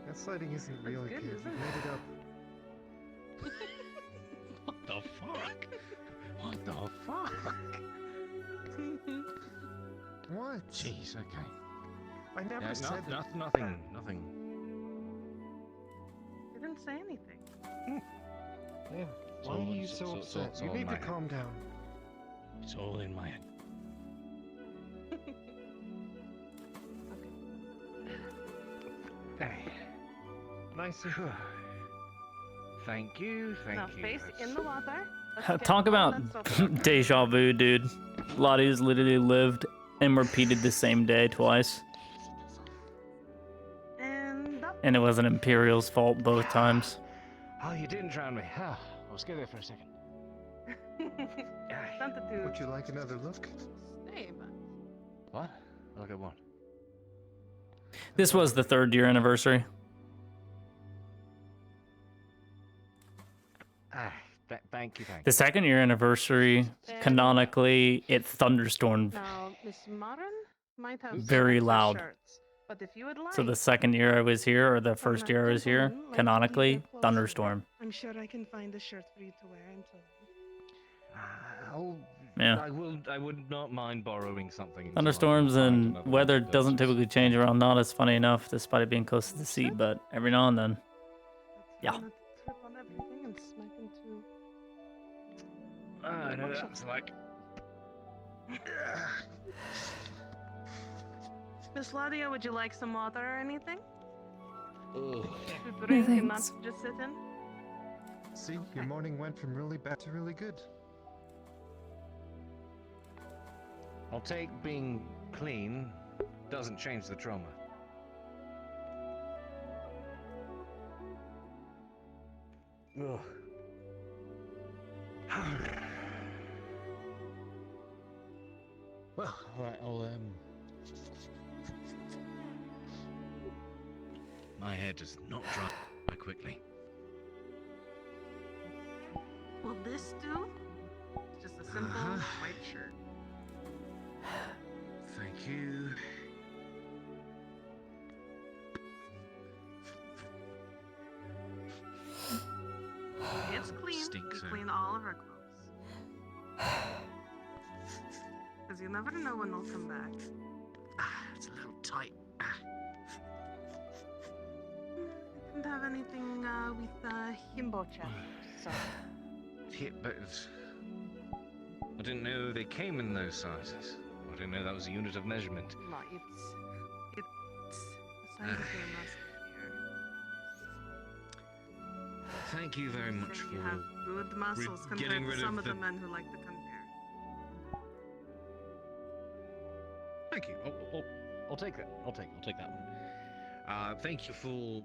Speaker 17: Gaslighting isn't real,
Speaker 15: good,
Speaker 17: kid. You
Speaker 15: isn't
Speaker 17: made it up.
Speaker 5: What the fuck? What the fuck?
Speaker 17: What?
Speaker 5: Jeez. Okay.
Speaker 17: I never
Speaker 5: Yeah,
Speaker 17: said
Speaker 5: nothing.
Speaker 15: You didn't say anything.
Speaker 17: Yeah. Why are you so upset? You need to calm down.
Speaker 5: It's all in my head. Hey.
Speaker 17: Nice and good.
Speaker 5: Thank you.
Speaker 15: Now
Speaker 5: Thank you.
Speaker 15: face in the water.
Speaker 2: Talk about deja vu, dude. Lottie's literally lived and repeated the same day twice. And it was an Imperial's fault both times.
Speaker 5: Oh, you didn't drown me. I was scared there for a second.
Speaker 17: Would you like another look?
Speaker 15: Stay, but
Speaker 5: What? Look at what?
Speaker 2: This was the 3rd year anniversary.
Speaker 5: Thank you.
Speaker 2: The 2nd year anniversary, canonically, it thunderstormed
Speaker 15: now Miss Marin might have
Speaker 2: very
Speaker 15: some extra
Speaker 2: loud.
Speaker 15: shirts, but if you would like,
Speaker 2: So the 2nd year I was here, or the 1st year I was here, canonically, thunderstorm.
Speaker 15: I'm sure I can find a shirt for you to wear until.
Speaker 2: Yeah.
Speaker 5: I would not mind borrowing something. until I
Speaker 2: Thunderstorms
Speaker 5: find
Speaker 2: and
Speaker 5: another
Speaker 2: weather
Speaker 5: one that
Speaker 2: doesn't
Speaker 5: does
Speaker 2: typically change around Nautis, funny enough, despite it being close to the sea, but every now and then. Yeah.
Speaker 15: Trip on everything and smack into.
Speaker 5: I know what that's like.
Speaker 15: Miss Ladia, would you like some water or anything?
Speaker 5: Ugh.
Speaker 15: To drink and not
Speaker 1: thanks.
Speaker 15: just sit in?
Speaker 17: See, your morning went from really bad to really good.
Speaker 5: I'll take being clean. Doesn't change the trauma. Ugh. Well, alright, my hair does not dry quite quickly.
Speaker 15: Will this do? It's just a simple white shirt.
Speaker 5: Thank you.
Speaker 15: It's clean.
Speaker 5: Stinks,
Speaker 15: We
Speaker 5: eh?
Speaker 15: clean all of our clothes. Because you never know when they'll come back.
Speaker 5: It's a little tight.
Speaker 15: Didn't have anything with himbo chat. So.
Speaker 5: Yeah, but I didn't know they came in those sizes. I didn't know that was a unit of measurement.
Speaker 15: No, it's the size of your muscle here.
Speaker 5: Thank you very much
Speaker 15: You
Speaker 5: for
Speaker 15: have good muscles compared
Speaker 5: getting
Speaker 15: to
Speaker 5: rid
Speaker 15: some
Speaker 5: of
Speaker 15: of the
Speaker 5: the-
Speaker 15: men who like to compare.
Speaker 5: Thank you. I'll take that. I'll take that one. Thank you for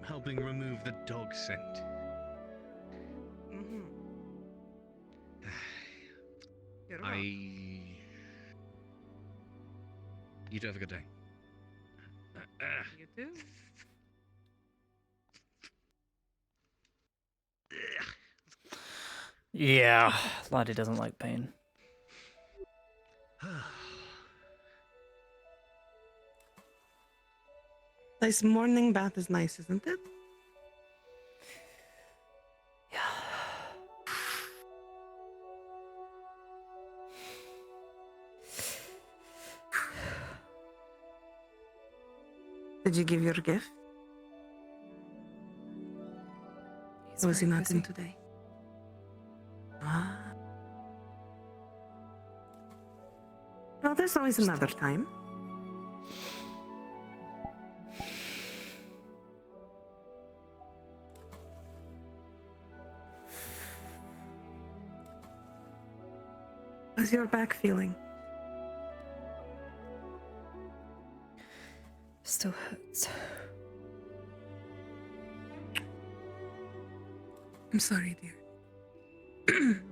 Speaker 5: helping remove the dog scent.
Speaker 15: You're welcome.
Speaker 5: You do have a good day.
Speaker 15: You too.
Speaker 2: Yeah, Lottie doesn't like pain.
Speaker 15: This morning bath is nice, isn't it? Did you give your gift? Or was he not in today? Ah. Well, there's always another time. How's your back feeling?
Speaker 1: Still hurts.
Speaker 15: I'm sorry, dear.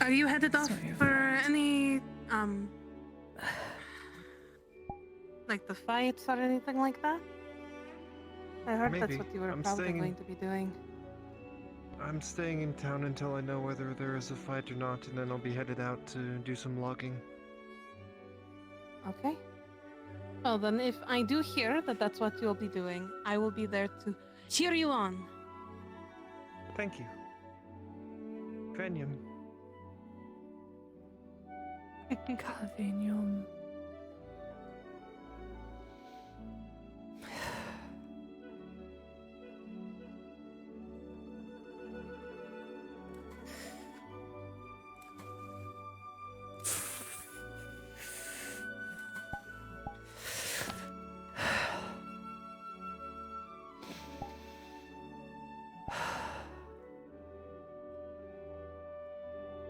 Speaker 15: Are you headed off for any, like the fights or anything like that? I heard that's
Speaker 17: Maybe.
Speaker 15: what you were
Speaker 17: I'm
Speaker 15: probably
Speaker 17: staying
Speaker 15: going to be doing.
Speaker 17: I'm staying in town until I know whether there is a fight or not, and then I'll be headed out to do some logging.
Speaker 15: Okay. Well, then if I do hear that that's what you'll be doing, I will be there to cheer you on.
Speaker 17: Thank you. Venium.
Speaker 1: Calvinium.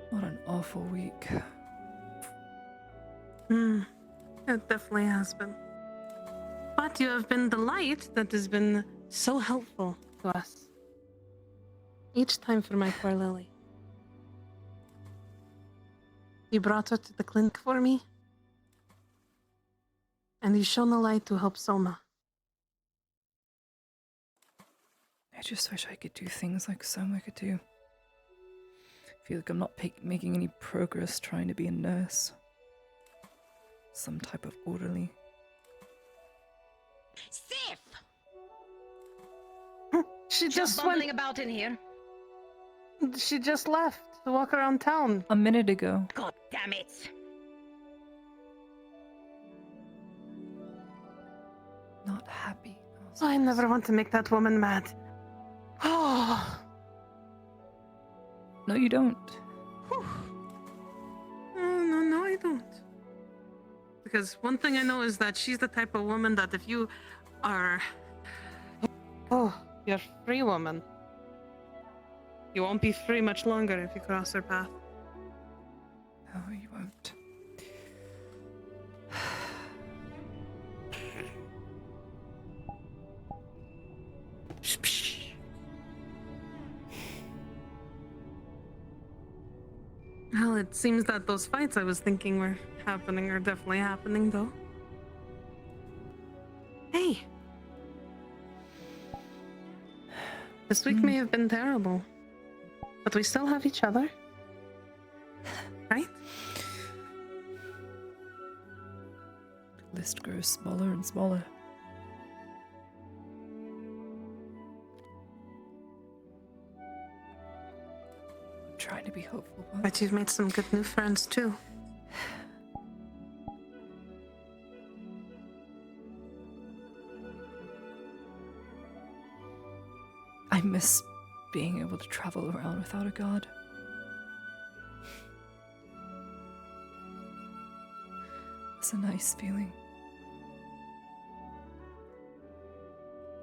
Speaker 1: What an awful week.
Speaker 15: It definitely has been. But you have been the light that has been so helpful to us. Each time for my poor Lily. You brought her to the clinic for me. And you shone the light to help Soma.
Speaker 1: I just wish I could do things like Soma could do. I feel like I'm not making any progress trying to be a nurse. Some type of orderly.
Speaker 21: Sif!
Speaker 15: She just
Speaker 21: bumbling about in here.
Speaker 15: She just left to walk around town.
Speaker 1: A minute ago.
Speaker 21: God damn it!
Speaker 1: Not happy.
Speaker 15: I never want to make that woman mad. Oh.
Speaker 1: No, you don't.
Speaker 15: No, I don't. Because one thing I know is that she's the type of woman that if you are... you're a free woman. You won't be free much longer if you cross her path.
Speaker 1: No, you won't.
Speaker 15: Well, it seems that those fights I was thinking were happening are definitely happening, though. Hey! This week may have been terrible, but we still have each other. Right?
Speaker 1: The list grows smaller and smaller. I'm trying to be hopeful.
Speaker 15: But you've made some good new friends, too.
Speaker 1: I miss being able to travel around without a guard. It's a nice feeling.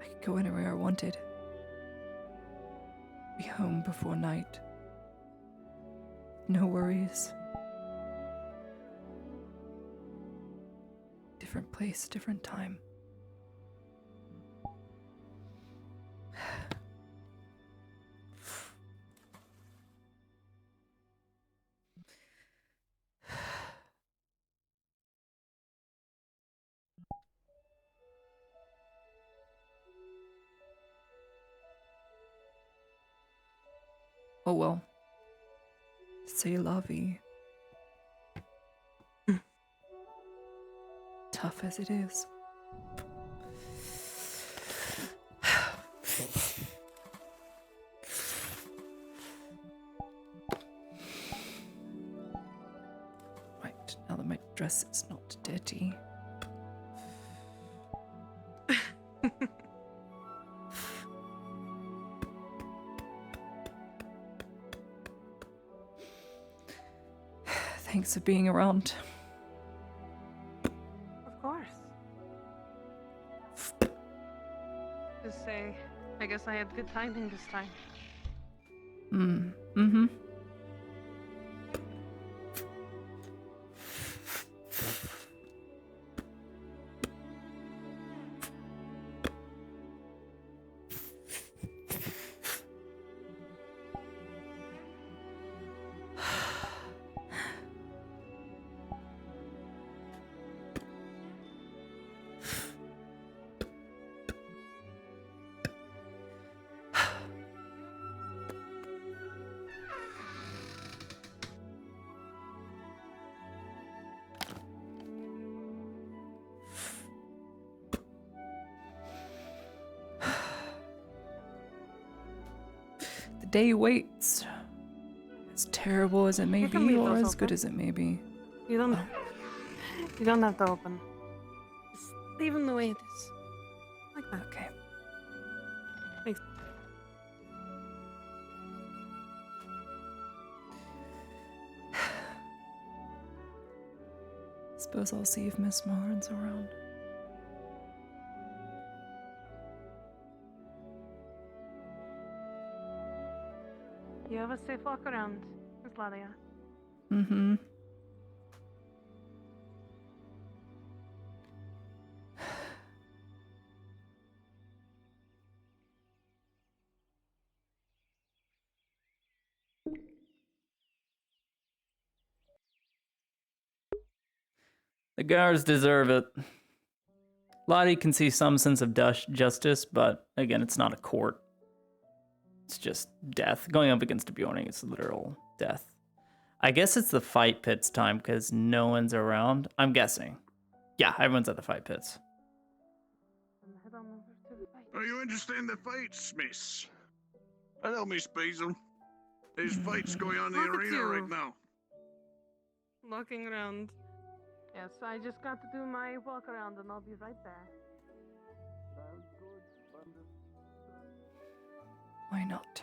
Speaker 1: I could go anywhere I wanted. Be home before night. No worries. Different place, different time. Oh well. C'est la vie. Tough as it is. Right, now that my dress is not dirty. Thanks for being around.
Speaker 15: Of course. Just say, I guess I had good timing this time.
Speaker 1: Mm-hmm. day waits. As terrible as it may
Speaker 15: You can
Speaker 1: be,
Speaker 15: leave
Speaker 1: or
Speaker 15: those
Speaker 1: as good
Speaker 15: open.
Speaker 1: as it may be.
Speaker 15: You don't. You don't have to open. Just leave them the way it is. Like that.
Speaker 1: Okay.
Speaker 15: Thanks.
Speaker 1: Suppose I'll see if Miss Moran's around.
Speaker 15: You have a safe walk around, Miss Ladia.
Speaker 1: Mm-hmm.
Speaker 2: The guards deserve it. Lottie can see some sense of justice, but again, it's not a court. It's just death. Going up against a Bjorning is literal death. I guess it's the fight pits time because no one's around. I'm guessing. Yeah, everyone's at the fight pits.
Speaker 10: Are you interested in the fights, miss? Hello, Miss Basil. There's fights going on in the
Speaker 15: Look at
Speaker 10: arena
Speaker 15: you.
Speaker 10: right now.
Speaker 15: Walking around. Yes, I just got to do my walk around and I'll be right there.
Speaker 1: Why not?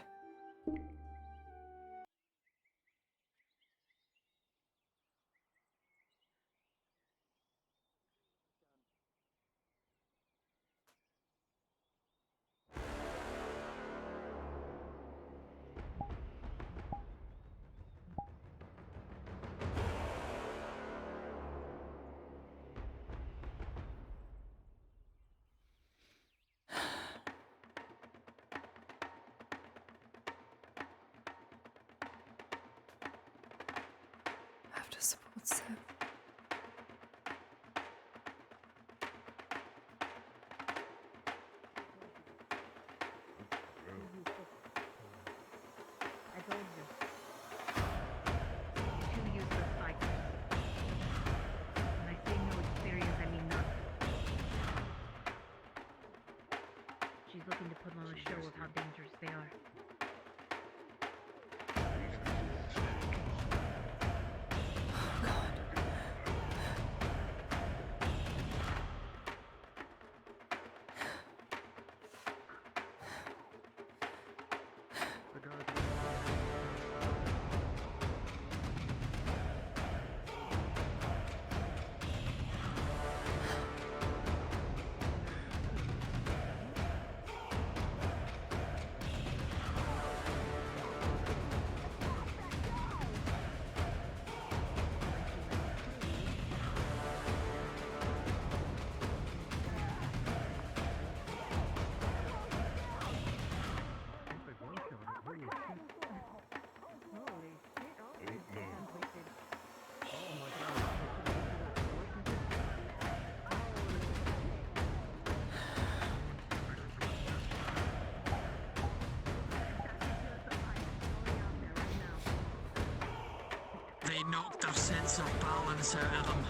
Speaker 1: Have to support Seth.
Speaker 21: I told you. Two useless fighters. When I say no experience, I mean none. She's looking to put on a show of how dangerous they are.
Speaker 18: They knocked their sense of balance out of them.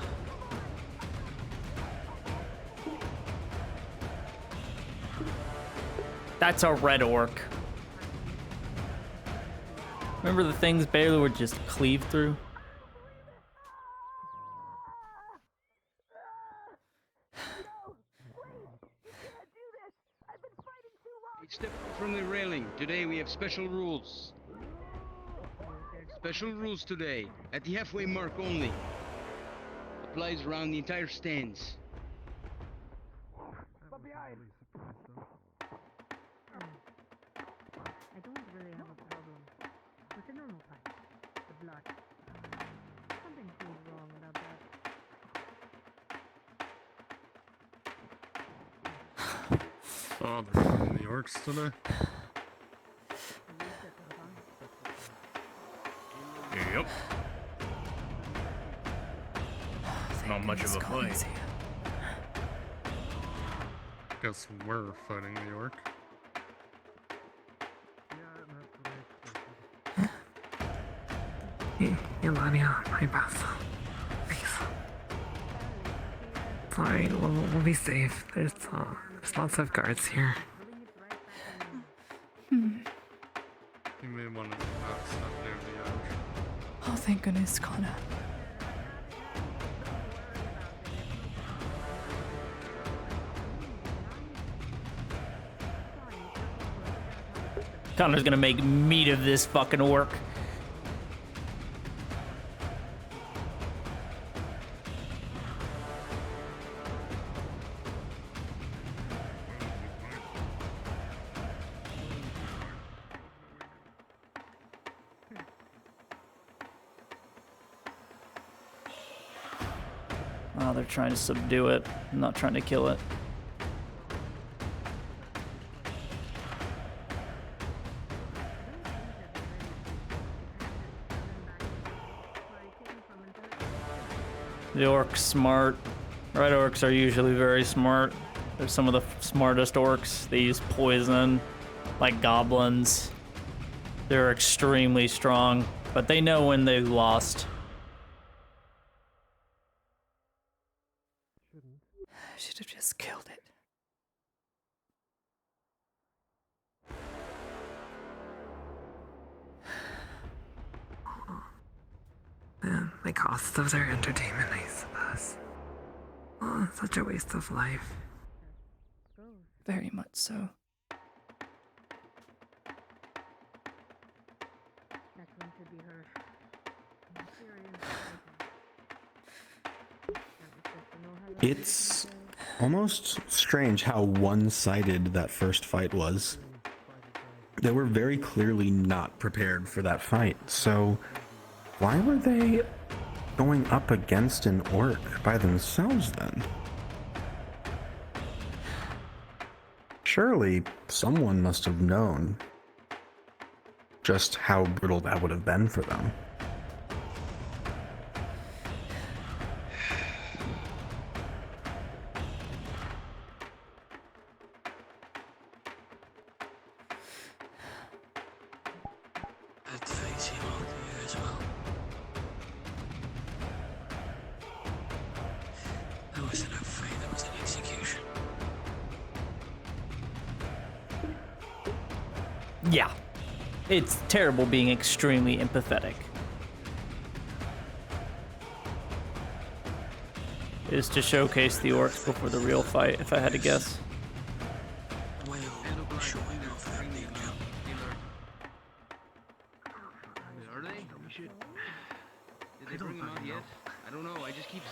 Speaker 2: That's a red orc. Remember the things Baylor would just cleave through?
Speaker 22: Step from the railing. Today we have special rules. Special rules today. At the halfway mark only. Applies around the entire stands.
Speaker 21: I don't really have a problem with the normal fight. The blood. Something feels wrong about that.
Speaker 14: Oh, they're fighting the orcs today.
Speaker 23: Yep. Not much of a fight.
Speaker 14: Guess we're fighting the orc.
Speaker 24: Melania, my best. Sorry, we'll be safe. There's lots of guards here.
Speaker 14: I think
Speaker 1: thank goodness, Connor.
Speaker 2: Connor's gonna make meat of this fucking orc. Oh, they're trying to subdue it, not trying to kill it. The orcs smart. Red orcs are usually very smart. They're some of the smartest orcs. They use poison, like goblins. They're extremely strong, but they know when they've lost.
Speaker 1: I should have just killed it.
Speaker 24: Man, the cost of their entertainment, I suppose. Oh, such a waste of life.
Speaker 1: Very much so.
Speaker 21: That one should be her.
Speaker 6: It's almost strange how one-sided that first fight was. They were very clearly not prepared for that fight, so why were they going up against an orc by themselves then? Surely someone must have known just how brutal that would have been for them.
Speaker 18: Let's face him out here as well. That wasn't a fight, that was an execution.
Speaker 2: Yeah. It's terrible being extremely empathetic. It is to showcase the orcs before the real fight, if I had to guess.
Speaker 18: Well, showing off that ninja.
Speaker 22: Are they? Did they bring him out yet? I don't know. I keep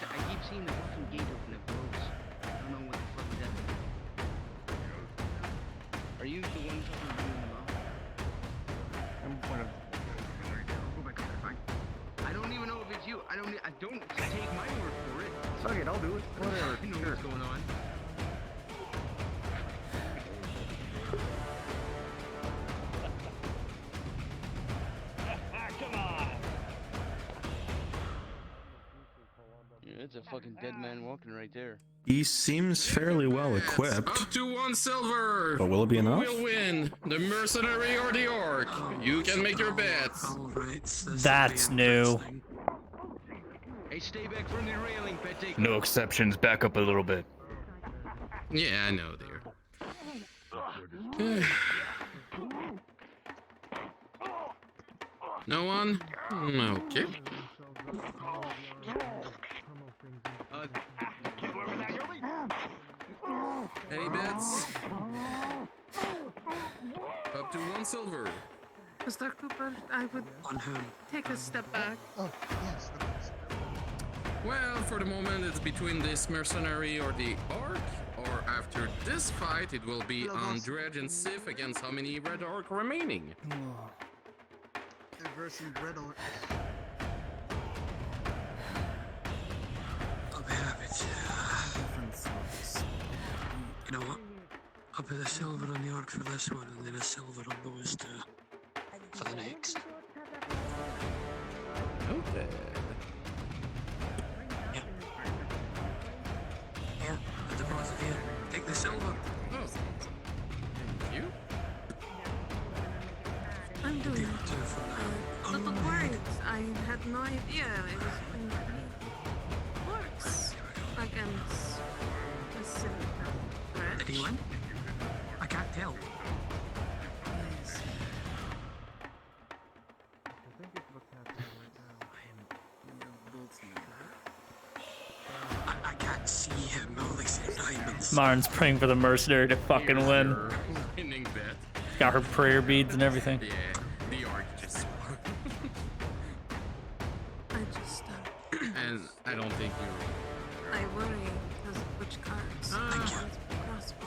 Speaker 22: seeing the fucking gate open at close. I don't know what the fuck is that. Are you the one fucking bringing them out? I'm one of. I don't even know if it's you. I don't take my word for it.
Speaker 7: Fuck it, I'll do it. Whatever.
Speaker 22: I know what's going on.
Speaker 5: Come on!
Speaker 22: Yeah, it's a fucking dead man walking right there.
Speaker 6: He seems fairly well equipped,
Speaker 14: Up to 1 silver.
Speaker 6: but will it be enough?
Speaker 14: Who will win? The mercenary or the orc? You can make your bets.
Speaker 2: That's new.
Speaker 22: Hey, stay back from the railing, Betty.
Speaker 23: No exceptions, back up a little bit.
Speaker 14: Yeah, I know, dear. No one? Okay. Any bets? Up to 1 silver.
Speaker 15: Mr. Cooper, I would take a step back.
Speaker 23: Oh, yes.
Speaker 14: Well, for the moment, it's between this mercenary or the orc, or after this fight, it will be on Dredge and Sif against how many red orc remaining?
Speaker 18: Versus red orc. I'll be happy to. You know what? I'll put a silver on the orc for this one, and then a silver on those two for the next.
Speaker 14: Okay.
Speaker 18: Here, at the both of you, take the silver.
Speaker 14: Oh, thank you.
Speaker 15: I'm doing it. Don't worry, I had no idea it was going to be orcs against a silver.
Speaker 18: Did he win? I can't tell.
Speaker 2: Marin's praying for the mercenary to fucking win.
Speaker 14: Winning that.
Speaker 2: Got her prayer beads and everything.
Speaker 14: Yeah, the arc just.
Speaker 15: I just,
Speaker 14: And I don't think you.
Speaker 15: I worry because of which cards. Crossbows.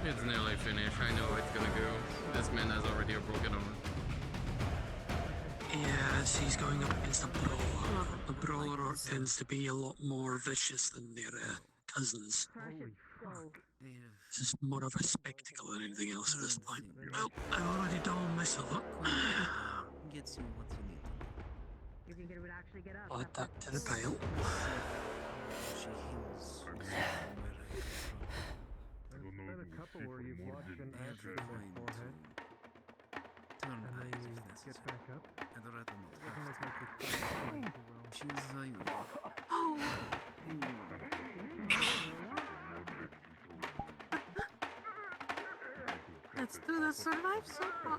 Speaker 14: It's nearly finished. I know it's gonna go. This man has already a broken arm.
Speaker 18: Yes, he's going up against a brawler. The brawler orc tends to be a lot more vicious than their cousins.
Speaker 21: Holy fuck.
Speaker 18: This is more of a spectacle than anything else at this point. Well, I've already done myself up.
Speaker 21: Gets you what you need. You think it would actually get up?
Speaker 18: Add that to the pile.
Speaker 21: She heals.
Speaker 17: I don't know if a couple where you've watched an ash in their forehead. And then you get back up. And the rat doesn't look like it's going too well. She's
Speaker 15: Let's do the survive so far.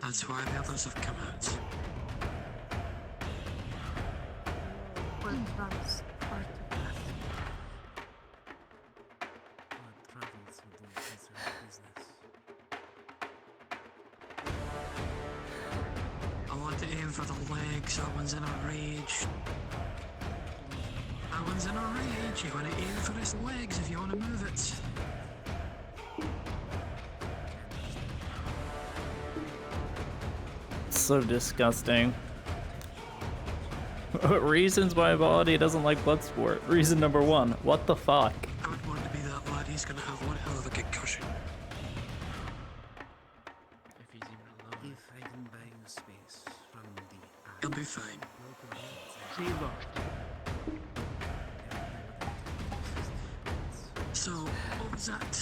Speaker 18: That's why the others have come out.
Speaker 15: What runs part of that?
Speaker 21: travels with the concerned business.
Speaker 18: I want to aim for the legs. That one's in a rage. That one's in a rage. You want to aim for his legs if you want to move it.
Speaker 2: So disgusting. Reasons why body doesn't like blood sport. Reason number 1, what the fuck?
Speaker 18: I would want to be that lad. He's gonna have one hell of a concussion.
Speaker 21: If I can buy you space from the
Speaker 18: He'll be fine. So, what was that?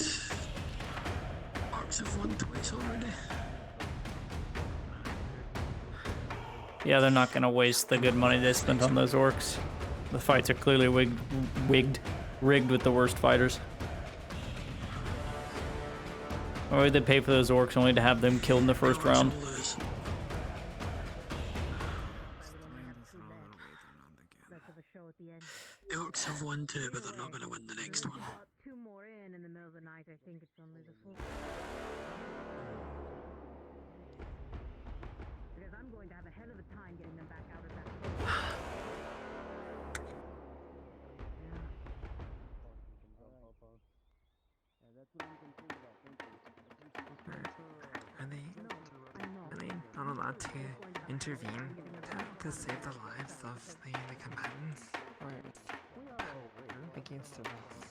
Speaker 18: Arcs have won twice already.
Speaker 2: Yeah, they're not gonna waste the good money they spent on those orcs. The fights are clearly rigged with the worst fighters. Or would they pay for those orcs only to have them killed in the first round?
Speaker 18: The orcs have won two, but they're not going to win the next one.
Speaker 21: Two more in the middle of the night. I think it's only the full. Because I'm going to have a hell of a time getting them back out of that.
Speaker 24: Are they not allowed to intervene to save the lives of the combatants? Or against the rules?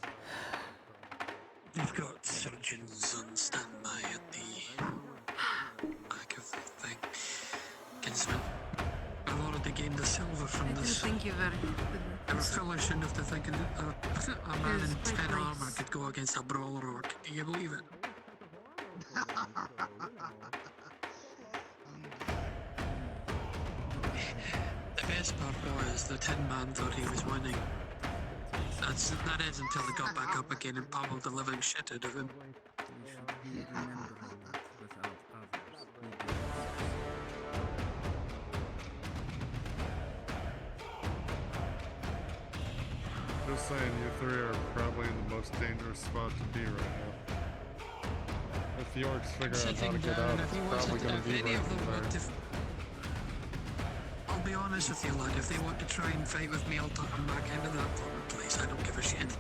Speaker 18: They've got surgeons on standby at the back of the thing. Kinsman, I've already gained the silver from this.
Speaker 15: Thank you very much.
Speaker 18: Our fellow shouldn't have to think a man in 10 armor could go against a brawler orc. Can you believe it? The best part was the Tin Man thought he was winning. That is until he got back up again and pummeled the living shit out of him.
Speaker 17: Just saying, you three are probably in the most dangerous spot to be right now. If the orcs figure out how to get out, it's probably going to be right from there.
Speaker 18: I'll be honest with you, lad. If they want to try and fight with me, I'll tuck them back into that fucking place. I don't give a shit.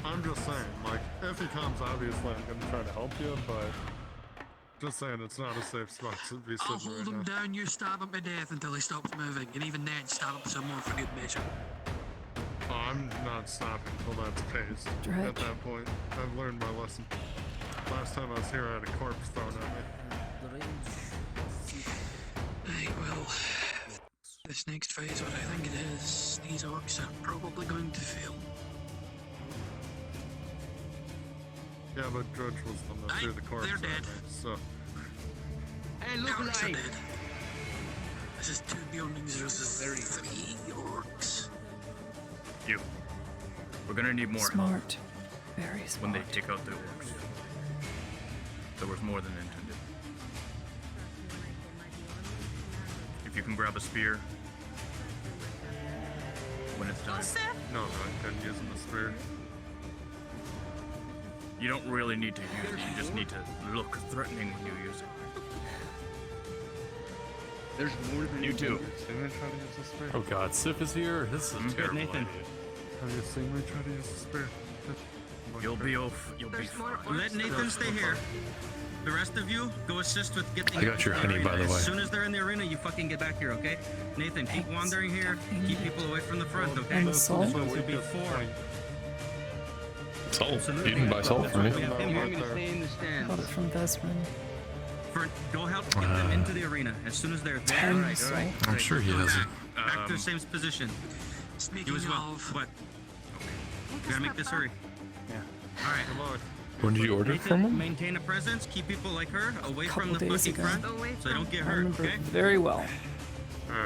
Speaker 17: I'm just saying, like, if he comes, obviously I'm going to try to help you, but just saying, it's not a safe spot to be
Speaker 18: I'll
Speaker 17: sitting
Speaker 18: hold
Speaker 17: right
Speaker 18: him
Speaker 17: now.
Speaker 18: down, you stab him to death until he stops moving, and even then, stab him some more for good measure.
Speaker 17: Oh, I'm not stopping until that's paced.
Speaker 18: Dredge.
Speaker 17: At that point, I've learned my lesson. Last time I was here, I had a corpse thrown at me.
Speaker 18: Right, well, this next phase, what I think it is, these orcs are probably going to fail.
Speaker 17: Yeah, but Dredge was the one that threw the corpse
Speaker 18: they're
Speaker 17: at
Speaker 18: dead.
Speaker 17: me, so...
Speaker 18: Hey, look alive! This is 2 buildings versus 3 orcs.
Speaker 23: You. We're gonna need more help
Speaker 1: Smart. Very
Speaker 23: when
Speaker 1: smart.
Speaker 23: they take out the orcs. There was more than intended. If you can grab a spear when it's time.
Speaker 17: No, I couldn't use the spear.
Speaker 23: You don't really need to use it, you just need to look threatening when you use it.
Speaker 22: There's more than
Speaker 23: You too.
Speaker 17: See me try to use the spear?
Speaker 7: Oh god, Sif is here? This is a terrible
Speaker 23: Nathan.
Speaker 7: idea.
Speaker 17: Have you seen me try to use the spear?
Speaker 23: You'll be off. You'll be fine.
Speaker 20: Let Nathan stay here. The rest of you, go assist with getting.
Speaker 7: I got your
Speaker 20: the
Speaker 7: honey,
Speaker 20: arena.
Speaker 7: by the way.
Speaker 20: As soon as they're in the arena, you fucking get back here, okay? Nathan, keep wandering here. Keep people away from the front, okay?
Speaker 1: And Salt?
Speaker 20: This one's to be 4.
Speaker 7: Salt. You can buy salt for me.
Speaker 20: We have him
Speaker 22: You
Speaker 20: here.
Speaker 22: want me to stay in the stands?
Speaker 1: Got it from Desmond.
Speaker 20: Go help get them into the arena. As soon as they're there,
Speaker 7: I'm sure he has it.
Speaker 20: back to the same position. You as well. What? You gotta make this hurry.
Speaker 23: Yeah.
Speaker 20: All right. Come on.
Speaker 7: When did you order from him?
Speaker 20: Maintain a presence. Keep people like her away from
Speaker 1: Couple
Speaker 20: the
Speaker 1: days
Speaker 20: fucking
Speaker 1: ago.
Speaker 20: front, so they don't get
Speaker 1: I
Speaker 20: hurt.
Speaker 1: remember
Speaker 20: Okay.
Speaker 1: very well.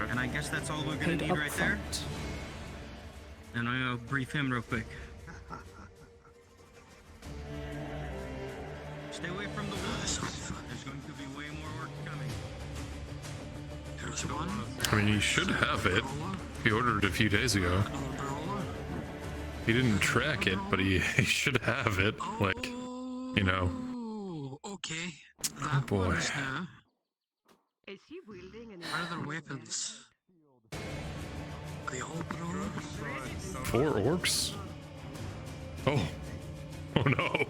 Speaker 20: And I guess that's all we're gonna
Speaker 1: Paid
Speaker 20: need
Speaker 1: up
Speaker 20: right there.
Speaker 1: front.
Speaker 20: And I'm gonna brief him real quick. Stay away from the walls. There's going to be way more work coming.
Speaker 18: There's one.
Speaker 7: I mean, he should have it. He ordered it a few days ago. He didn't track it, but he should have it. Like, you know.
Speaker 18: Okay.
Speaker 7: Oh boy.
Speaker 18: Now.
Speaker 3: Is he wielding an
Speaker 18: What are their weapons? The all brawler?
Speaker 7: 4 orcs? Oh. Oh no.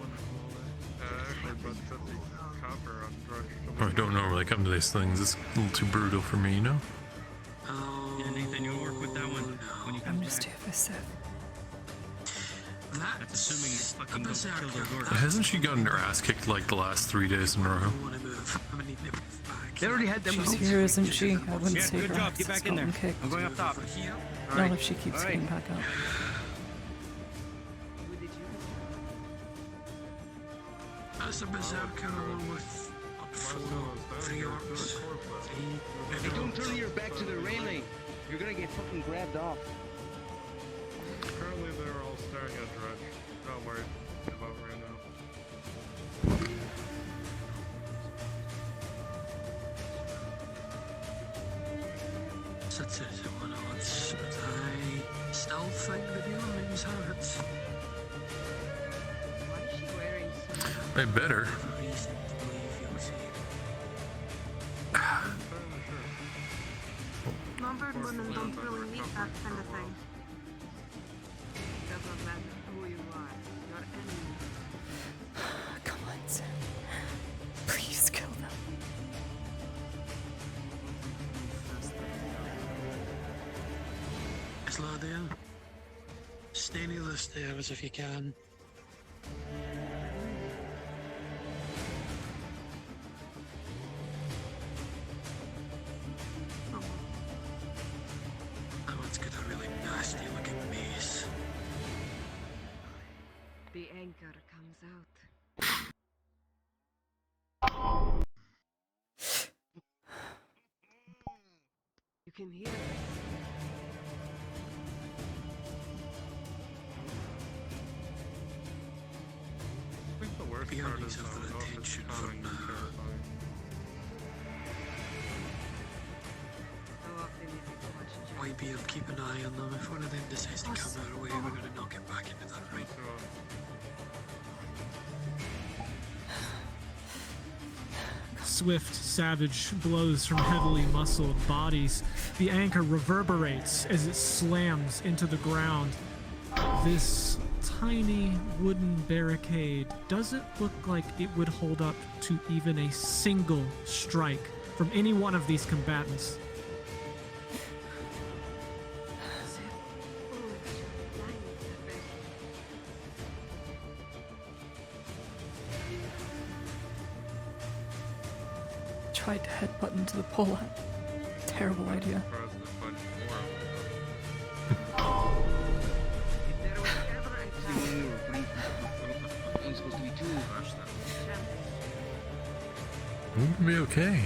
Speaker 7: I don't normally come to these things. It's a little too brutal for me, you know?
Speaker 20: Yeah, Nathan, you'll work with that one when you come
Speaker 1: I'm just here for Sif.
Speaker 20: That's assuming you fucking go kill those orcs.
Speaker 7: Hasn't she gotten her ass kicked like the last 3 days in a row?
Speaker 22: They already had them.
Speaker 1: She's here, isn't she? I wouldn't
Speaker 20: Yeah,
Speaker 1: say
Speaker 20: good
Speaker 1: her
Speaker 20: job.
Speaker 1: ass
Speaker 20: Get
Speaker 1: has
Speaker 20: back in there.
Speaker 1: gotten kicked.
Speaker 20: I'm going up top.
Speaker 1: Not if she keeps getting back up.
Speaker 18: As a berserker along with up 3 orcs.
Speaker 22: Hey, don't turn your back to the railing. You're gonna get fucking grabbed off.
Speaker 17: Currently, they're all staring at Dredge. Don't worry about right now.
Speaker 18: That's it. One odds. But I still think the humans have it.
Speaker 3: Why is she wearing some
Speaker 7: I better.
Speaker 18: Reason to believe you'll see.
Speaker 15: Numbered women don't really need that kind of thing.
Speaker 3: doesn't matter who you are. Your enemy.
Speaker 1: Come on, Sif. Please kill them.
Speaker 18: Slow down. Stay near the stairs if you can. Oh, it's got a really nasty looking maze.
Speaker 3: The anchor comes out. You can hear it.
Speaker 17: I think the worst part is that the attention for now.
Speaker 3: How often is it watching?
Speaker 18: Might be able to keep an eye on them. If one of them decides to come our way, we're gonna knock it back into that right.
Speaker 8: Swift, savage blows from heavily muscled bodies. The anchor reverberates as it slams into the ground. This tiny wooden barricade doesn't look like it would hold up to even a single strike from any one of these combatants.
Speaker 1: Tried to headbutt into the pole. Terrible idea.
Speaker 7: We're gonna be okay.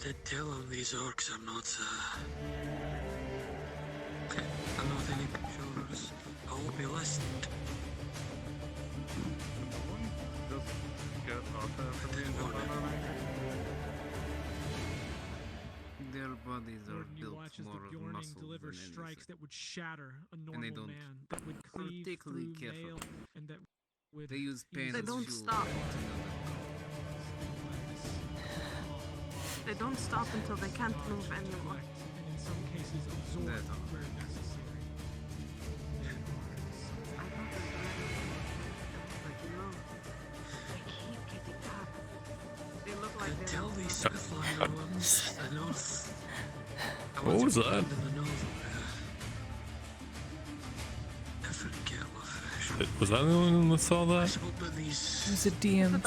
Speaker 18: did tell him these orcs are not, are not any pictures. I hope he listened.
Speaker 17: Get off after
Speaker 4: Their bodies are
Speaker 8: Gordon, you
Speaker 4: built
Speaker 8: watch as
Speaker 4: more
Speaker 8: the
Speaker 4: of
Speaker 8: Bjorning
Speaker 4: muscle
Speaker 8: deliver
Speaker 4: than
Speaker 8: strikes
Speaker 4: anything.
Speaker 8: that would shatter a
Speaker 4: they
Speaker 8: normal
Speaker 4: don't
Speaker 8: man, that would cleave
Speaker 4: particularly
Speaker 8: through
Speaker 4: careful.
Speaker 8: mail, and that would
Speaker 4: They use pain
Speaker 15: They
Speaker 4: as
Speaker 15: don't
Speaker 4: fuel
Speaker 15: stop.
Speaker 4: to another.
Speaker 15: They don't stop until they can't move anymore.
Speaker 8: And in some cases absorb
Speaker 4: That's all.
Speaker 8: where necessary.
Speaker 15: They look like they're
Speaker 18: Tell these Swiftlander ones the north.
Speaker 7: What was that? Was that the only one that saw that?
Speaker 1: It was a DM.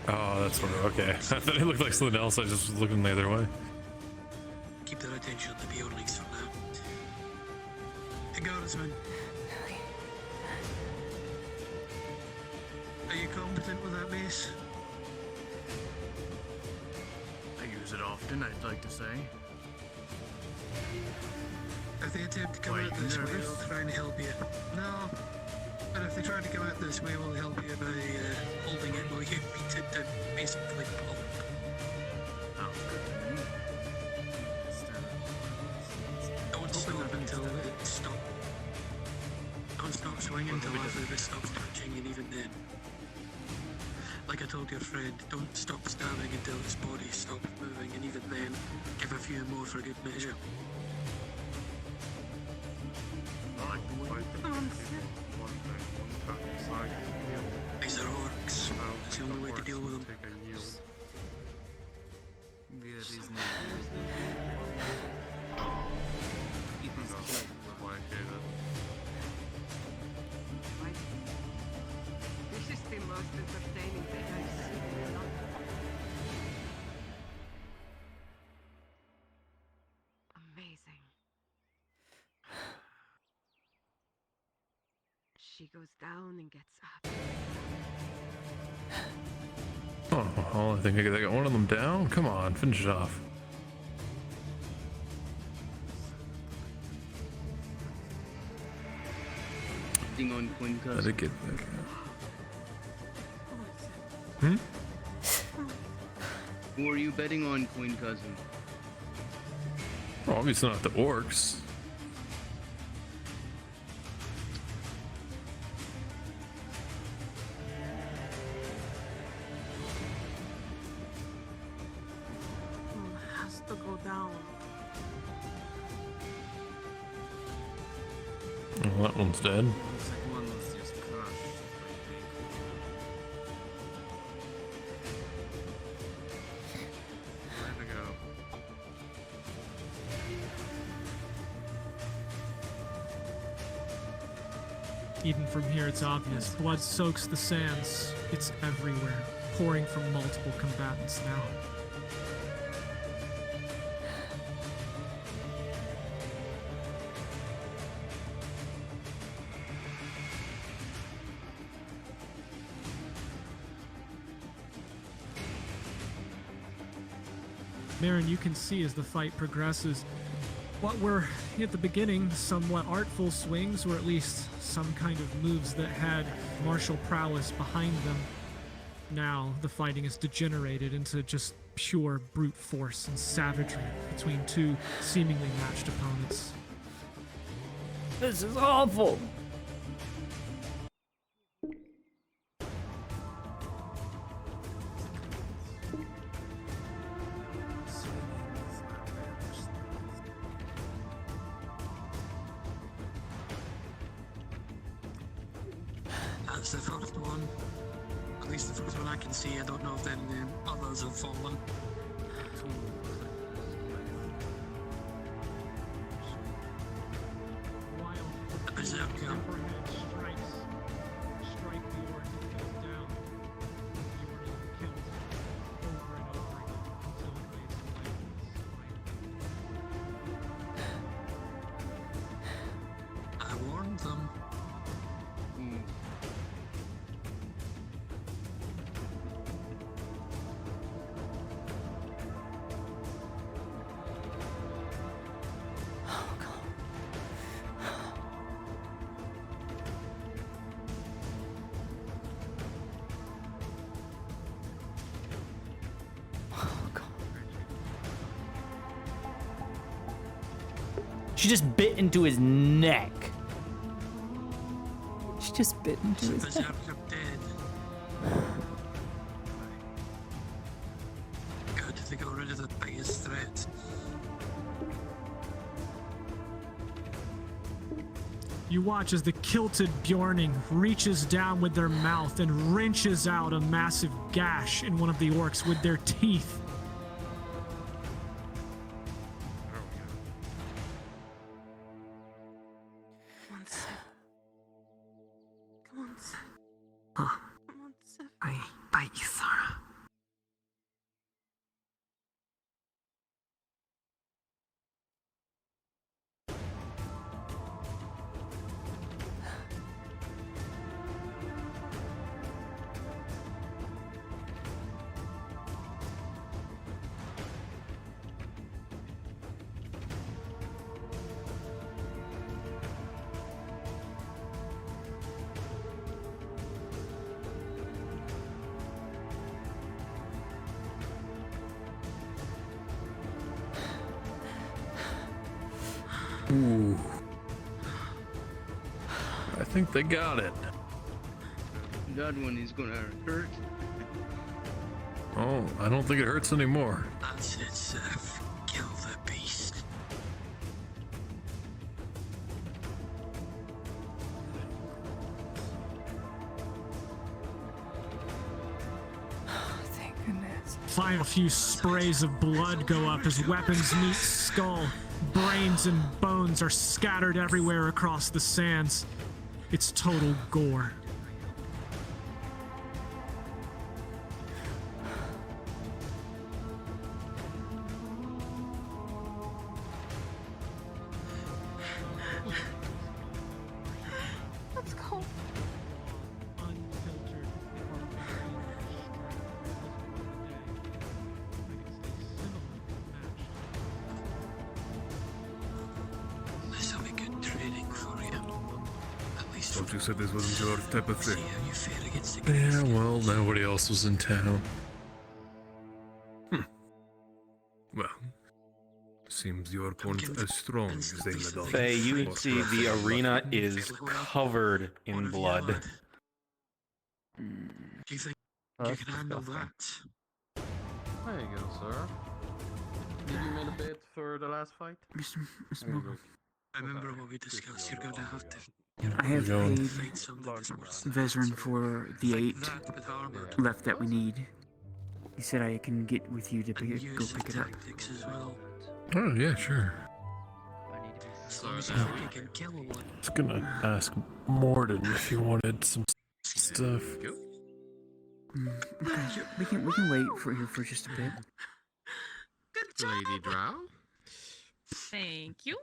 Speaker 7: Oh, that's what. Okay, I thought it looked like something else. I just was looking the other way.
Speaker 18: Keep their attention on the Bjornings for now. Hey, guardsman. Are you competent with that mace?
Speaker 23: I use it often, I'd like to say.
Speaker 18: If they attempt to come out this way, I'll try and help you. No, but if they try to come out this way, we'll help you by holding it while you beat it to basically pulp.
Speaker 23: Sounds good to me.
Speaker 18: Don't stop until it stops. Don't stop swinging until after it stops touching, and even then. Like I told your friend, don't stop stabbing until its body stops moving, and even then, give a few more for good measure. These are orcs. It's the only way to deal with them.
Speaker 4: There is no It is
Speaker 3: This is the most entertaining thing I've seen in a long time. Amazing. She goes down and gets up.
Speaker 7: Oh, well, I think I got one of them down. Come on, finish it off.
Speaker 22: Betting on coin
Speaker 7: Let
Speaker 22: cousin.
Speaker 7: it get back. Hmm?
Speaker 22: Who are you betting on, coin cousin?
Speaker 7: Well, obviously not the orcs.
Speaker 15: Has to go down.
Speaker 7: Well, that one's dead.
Speaker 4: Looks like one was just crushed, I think.
Speaker 17: Way to go.
Speaker 8: Even from here, it's obvious. Blood soaks the sands. It's everywhere, pouring from multiple combatants now. Marin, you can see as the fight progresses, what were, at the beginning, somewhat artful swings, or at least some kind of moves that had martial prowess behind them. Now, the fighting is degenerated into just pure brute force and savagery between two seemingly matched opponents.
Speaker 1: This is awful.
Speaker 18: That's the first one. At least the first one I can see. I don't know if then the others have fallen. The berserker. I warned them.
Speaker 2: She just bit into his neck.
Speaker 1: She just bit into his neck.
Speaker 18: Berserker dead. Good, they got rid of the biggest threat.
Speaker 8: You watch as the kilted Bjorning reaches down with their mouth and wrenches out a massive gash in one of the orcs with their teeth.
Speaker 15: Come on, Sif. Come on, Sif.
Speaker 24: Huh.
Speaker 15: Come on, Sif.
Speaker 24: I bite you, Thara.
Speaker 7: Ooh. I think they got it.
Speaker 22: That one is gonna hurt.
Speaker 7: Oh, I don't think it hurts anymore.
Speaker 18: That's it, Sif. Kill the beast.
Speaker 1: Thank goodness.
Speaker 8: Final few sprays of blood go up as weapons meet skull. Brains and bones are scattered everywhere across the sands. It's total gore.
Speaker 15: Let's go.
Speaker 18: This'll be good training for you. At least
Speaker 7: Thought you said this wasn't your type of
Speaker 18: see
Speaker 7: thing.
Speaker 18: how you fare against the
Speaker 7: Yeah, well, nobody else was in town. Well, seems your opponent as strong as they let on.
Speaker 6: Faye, you see the arena is covered in blood.
Speaker 18: Do you think you can handle that?
Speaker 17: There you go, sir. Did you made a bid for the last fight?
Speaker 24: Mr.
Speaker 17: Morgan.
Speaker 18: Remember what we discussed, you're gonna have to
Speaker 24: I have paid
Speaker 18: fight something that's worse.
Speaker 24: Vezran for the 8
Speaker 18: That with armor.
Speaker 24: left that we need. He said I can get with you to
Speaker 18: And
Speaker 24: go
Speaker 18: use
Speaker 24: pick
Speaker 18: the
Speaker 24: it up.
Speaker 18: tactics as well.
Speaker 7: Oh, yeah, sure.
Speaker 18: As long as you think you can kill one.
Speaker 7: I was gonna ask Morden if you wanted some stuff.
Speaker 24: Okay, we can wait for here for just a bit.
Speaker 15: Good job.
Speaker 14: Lady Drow.
Speaker 15: Thank you.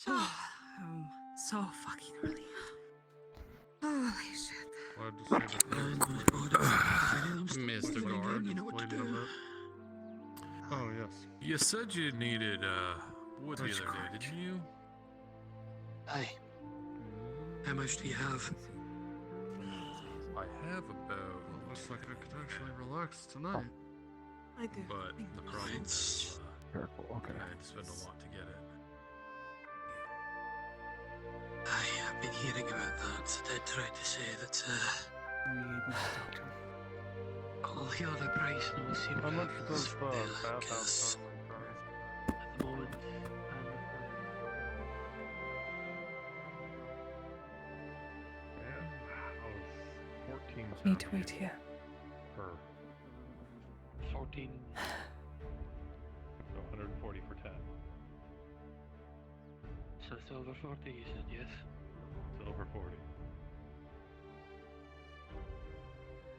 Speaker 24: I'm so fucking relieved.
Speaker 15: Holy shit.
Speaker 17: Glad to see
Speaker 14: Mr. Guard.
Speaker 18: You know what to do.
Speaker 17: Oh, yes.
Speaker 7: You said you needed wood the
Speaker 17: That's
Speaker 7: other day,
Speaker 17: correct.
Speaker 7: didn't you?
Speaker 18: Aye. How much do you have?
Speaker 7: I have about.
Speaker 17: Looks like I could actually relax tonight.
Speaker 15: I do.
Speaker 7: But the problem is,
Speaker 6: Careful, okay.
Speaker 7: I had to spend a lot to get it.
Speaker 18: I've been hearing about that. They tried to say that,
Speaker 24: Were you able to talk to him?
Speaker 18: I'll hear the price and we'll see
Speaker 17: How
Speaker 18: what
Speaker 17: much
Speaker 18: happens
Speaker 17: does
Speaker 18: from there,
Speaker 17: bathhouse
Speaker 18: 'cause
Speaker 17: normally
Speaker 18: at the moment,
Speaker 17: Yeah, I was 14
Speaker 1: Need to wait here.
Speaker 17: for
Speaker 18: 14.
Speaker 17: so 140 for 10.
Speaker 18: So it's over 40, you said, yes?
Speaker 17: It's over 40.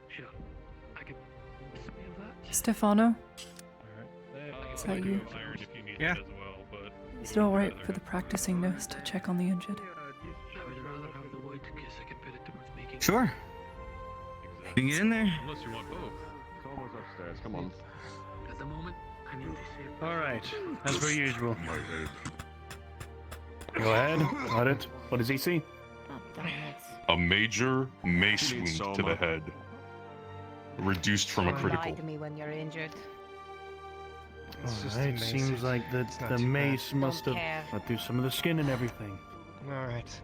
Speaker 18: Sure. I can smell that.
Speaker 1: Stefano,
Speaker 17: Alright.
Speaker 1: Is that you?
Speaker 17: Iron if you need
Speaker 6: Yeah.
Speaker 17: it as well, but
Speaker 1: is it alright for the practicing nurse to check on the injured?
Speaker 18: I would rather have the wood because I can put it towards making.
Speaker 11: Sure. You can get in there.
Speaker 17: unless you want both. It's almost upstairs. Come on.
Speaker 18: At the moment, I need to save.
Speaker 11: All right, as per usual.
Speaker 10: My head.
Speaker 11: Go ahead. Let it. What does he see?
Speaker 12: A major mace
Speaker 17: You need
Speaker 12: wound to
Speaker 17: Soma.
Speaker 12: the head. Reduced from a
Speaker 16: Don't
Speaker 12: critical.
Speaker 16: lie to me when you're injured.
Speaker 11: Alright, seems like the mace must have got through some of the skin and everything.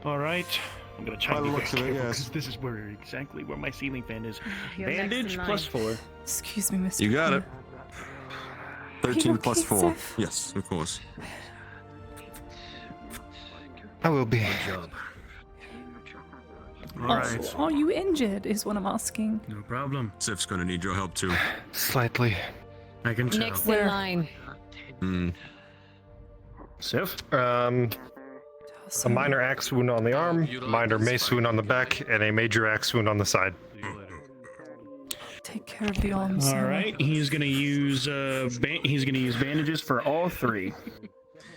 Speaker 11: Alright. I'm gonna try
Speaker 9: By
Speaker 11: to
Speaker 9: the
Speaker 11: be
Speaker 9: looks of it,
Speaker 11: careful
Speaker 9: yes.
Speaker 11: because this is exactly where my ceiling fan is.
Speaker 21: You're next in
Speaker 11: Bandage
Speaker 21: line.
Speaker 11: +4.
Speaker 1: Excuse me, Mr.
Speaker 9: You got it. 13
Speaker 1: okay,
Speaker 9: plus 4.
Speaker 1: Sif?
Speaker 9: Yes, of course.
Speaker 13: I will be.
Speaker 9: Good job.
Speaker 11: Alright.
Speaker 1: Are you injured? Is what I'm asking.
Speaker 11: No problem.
Speaker 9: Sif's gonna need your help too.
Speaker 13: Slightly.
Speaker 11: I can tell.
Speaker 21: Next in line.
Speaker 9: Hmm.
Speaker 11: Sif?
Speaker 16: A minor axe wound on the arm, minor mace wound on the back, and a major axe wound on the side.
Speaker 1: Take care of the arms.
Speaker 11: All right, he's gonna use bandages for all 3.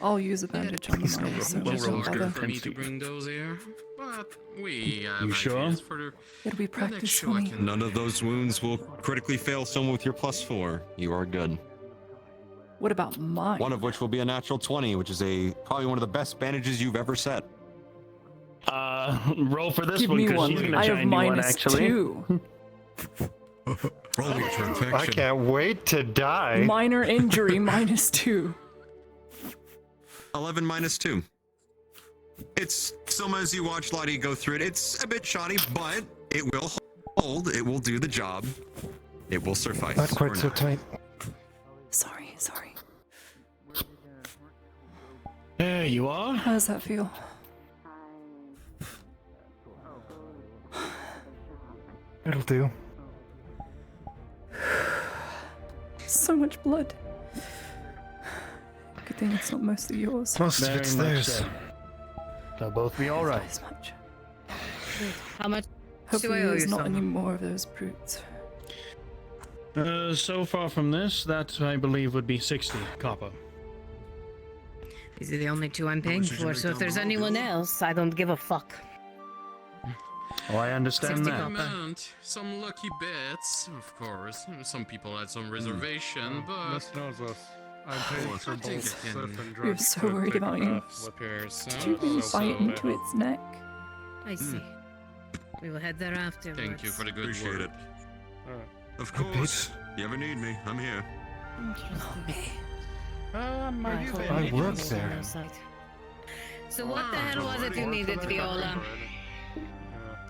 Speaker 1: I'll use a bandage on the
Speaker 11: He's gonna
Speaker 1: arm, so
Speaker 11: roll
Speaker 1: don't
Speaker 11: good
Speaker 1: bother.
Speaker 14: For me to bring those here, but we have
Speaker 9: You sure?
Speaker 14: ideas for the
Speaker 1: It'll be
Speaker 14: next
Speaker 1: practice
Speaker 14: show.
Speaker 1: for
Speaker 14: I
Speaker 1: me.
Speaker 14: can
Speaker 9: None of those wounds will critically fail someone with your +4. You are good.
Speaker 1: What about mine?
Speaker 9: One of which will be a natural 20, which is probably one of the best bandages you've ever set.
Speaker 11: Roll for this
Speaker 1: Give
Speaker 11: one
Speaker 1: me
Speaker 11: because
Speaker 1: one.
Speaker 11: he's gonna
Speaker 1: I have
Speaker 11: shine you one
Speaker 1: -2.
Speaker 11: actually.
Speaker 9: Roll it for infection.
Speaker 16: I can't wait to die.
Speaker 1: Minor injury -2.
Speaker 9: 11 minus 2. It's some as you watch Lottie go through it. It's a bit shoddy, but it will hold. It will do the job. It will suffice.
Speaker 16: Not quite
Speaker 9: for
Speaker 16: so
Speaker 9: now.
Speaker 16: tight.
Speaker 1: Sorry.
Speaker 11: There you are.
Speaker 1: How does that feel?
Speaker 16: It'll do.
Speaker 1: So much blood. Good thing it's not mostly yours.
Speaker 16: Most of
Speaker 11: Very
Speaker 16: it's
Speaker 11: much
Speaker 16: theirs.
Speaker 11: so. They'll both be all right.
Speaker 1: As much.
Speaker 21: How much
Speaker 1: Hopefully
Speaker 21: do I owe
Speaker 1: there's
Speaker 21: you,
Speaker 1: not
Speaker 21: Soma?
Speaker 1: any more of those brutes.
Speaker 11: So far from this, that I believe would be 60 copper.
Speaker 21: These are the only 2 I'm paying for, so if there's anyone else, I don't give a fuck.
Speaker 11: Oh, I understand
Speaker 21: 60
Speaker 11: that.
Speaker 21: copper.
Speaker 14: meant some lucky bets, of course. Some people had some reservation, but
Speaker 17: Miss knows us. I'm paying for
Speaker 14: I think
Speaker 17: both
Speaker 14: I can
Speaker 17: Sif and
Speaker 1: You're
Speaker 17: Dredge
Speaker 1: so
Speaker 17: to
Speaker 1: worried
Speaker 17: take
Speaker 1: about
Speaker 17: a
Speaker 1: you.
Speaker 17: bath with
Speaker 14: spare some.
Speaker 1: Did you really
Speaker 17: so
Speaker 1: bite
Speaker 17: they
Speaker 1: into
Speaker 17: help.
Speaker 1: its neck?
Speaker 21: I see. We will head there afterwards.
Speaker 14: Thank you for the good
Speaker 9: Appreciate
Speaker 14: work.
Speaker 9: it. Of course. You ever need me, I'm here.
Speaker 16: I work there.
Speaker 21: So what the hell was it you needed, Viola?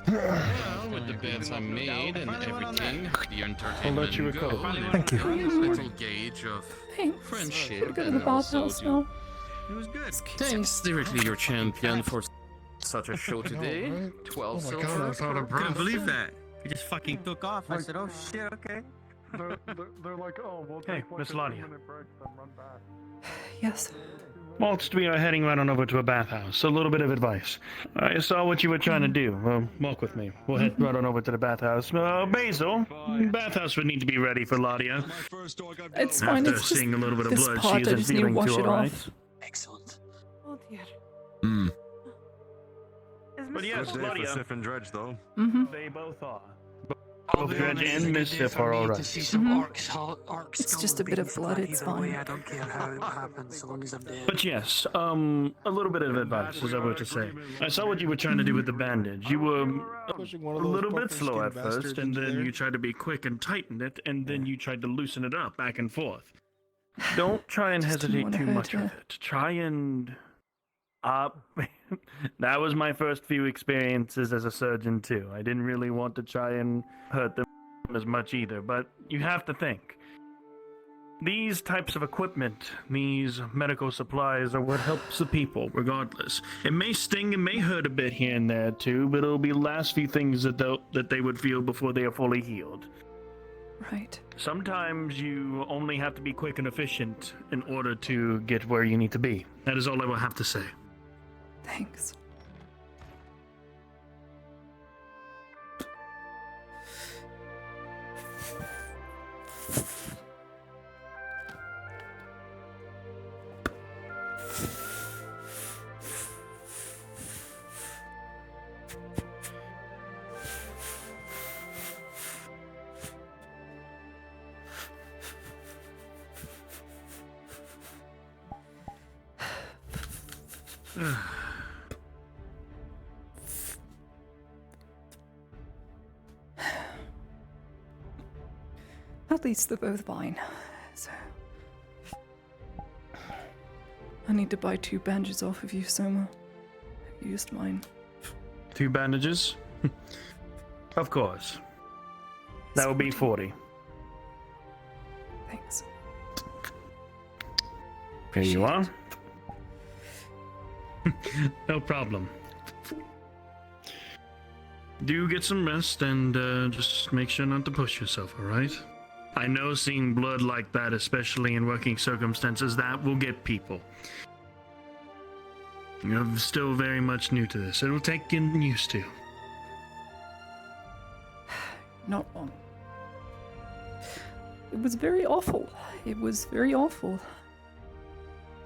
Speaker 14: Well, with the bets I made and everything, the entertainment
Speaker 16: let you recover.
Speaker 14: goes,
Speaker 16: Thank you.
Speaker 14: a little gauge of
Speaker 1: Thanks.
Speaker 14: friendship
Speaker 1: Go to the
Speaker 14: and also
Speaker 1: bathhouse
Speaker 14: the...
Speaker 1: now.
Speaker 14: It was good. Thanks directly your champion for such a show today. 12
Speaker 16: Oh my
Speaker 14: silver.
Speaker 16: God, I thought I
Speaker 20: Couldn't believe that. He just fucking took off. I said, oh shit, okay.
Speaker 17: They're like, oh, we'll
Speaker 11: Hey,
Speaker 17: take like
Speaker 11: Miss
Speaker 17: a
Speaker 11: Ladia.
Speaker 17: 2-minute break, then run back.
Speaker 1: Yes.
Speaker 11: Whilst we are heading right on over to a bathhouse, a little bit of advice. I saw what you were trying to do. Walk with me. We'll head right on over to the bathhouse. Basil, bathhouse would need to be ready for Ladia.
Speaker 1: It's fine.
Speaker 11: After
Speaker 1: It's just
Speaker 11: seeing a little bit of
Speaker 1: this
Speaker 11: blood,
Speaker 1: part,
Speaker 11: she
Speaker 1: I
Speaker 11: isn't
Speaker 1: just need to
Speaker 11: feeling
Speaker 1: wash
Speaker 11: too
Speaker 1: it
Speaker 11: alright.
Speaker 1: off.
Speaker 18: Excellent.
Speaker 15: Oh dear.
Speaker 9: Hmm.
Speaker 11: But yes,
Speaker 9: Good day for
Speaker 11: Ladia.
Speaker 9: Sif and Dredge, though.
Speaker 11: They both are. Both Dredge and Miss Sif are alright.
Speaker 1: It's just a bit of blood. It's fine.
Speaker 18: I don't care how it happens, so long as I'm dead.
Speaker 11: But yes, a little bit of advice, as I were to say. I saw what you were trying to do with the bandage. You were a little bit slow at first, and then you tried to be quick and tighten it, and then you tried to loosen it up back and forth. Don't try and
Speaker 1: Just didn't
Speaker 11: hesitate
Speaker 1: wanna
Speaker 11: too
Speaker 1: hurt
Speaker 11: much with
Speaker 1: her.
Speaker 11: it. Try and... that was my first few experiences as a surgeon, too. I didn't really want to try and hurt them as much either, but you have to think. These types of equipment, these medical supplies are what helps the people, regardless. It may sting, it may hurt a bit here and there too, but it'll be the last few things that they would feel before they are fully healed.
Speaker 1: Right.
Speaker 11: Sometimes you only have to be quick and efficient in order to get where you need to be. That is all I will have to say.
Speaker 1: Thanks. At least they're both fine. So I need to buy 2 bandages off of you, Soma. I used mine.
Speaker 11: 2 bandages? Of course. That will be 40.
Speaker 1: Thanks.
Speaker 11: Here you are. No problem. Do get some rest and just make sure not to push yourself, alright? I know seeing blood like that, especially in working circumstances, that will get people. You're still very much new to this. It'll take getting used to.
Speaker 1: Not wrong. It was very awful. It was very awful.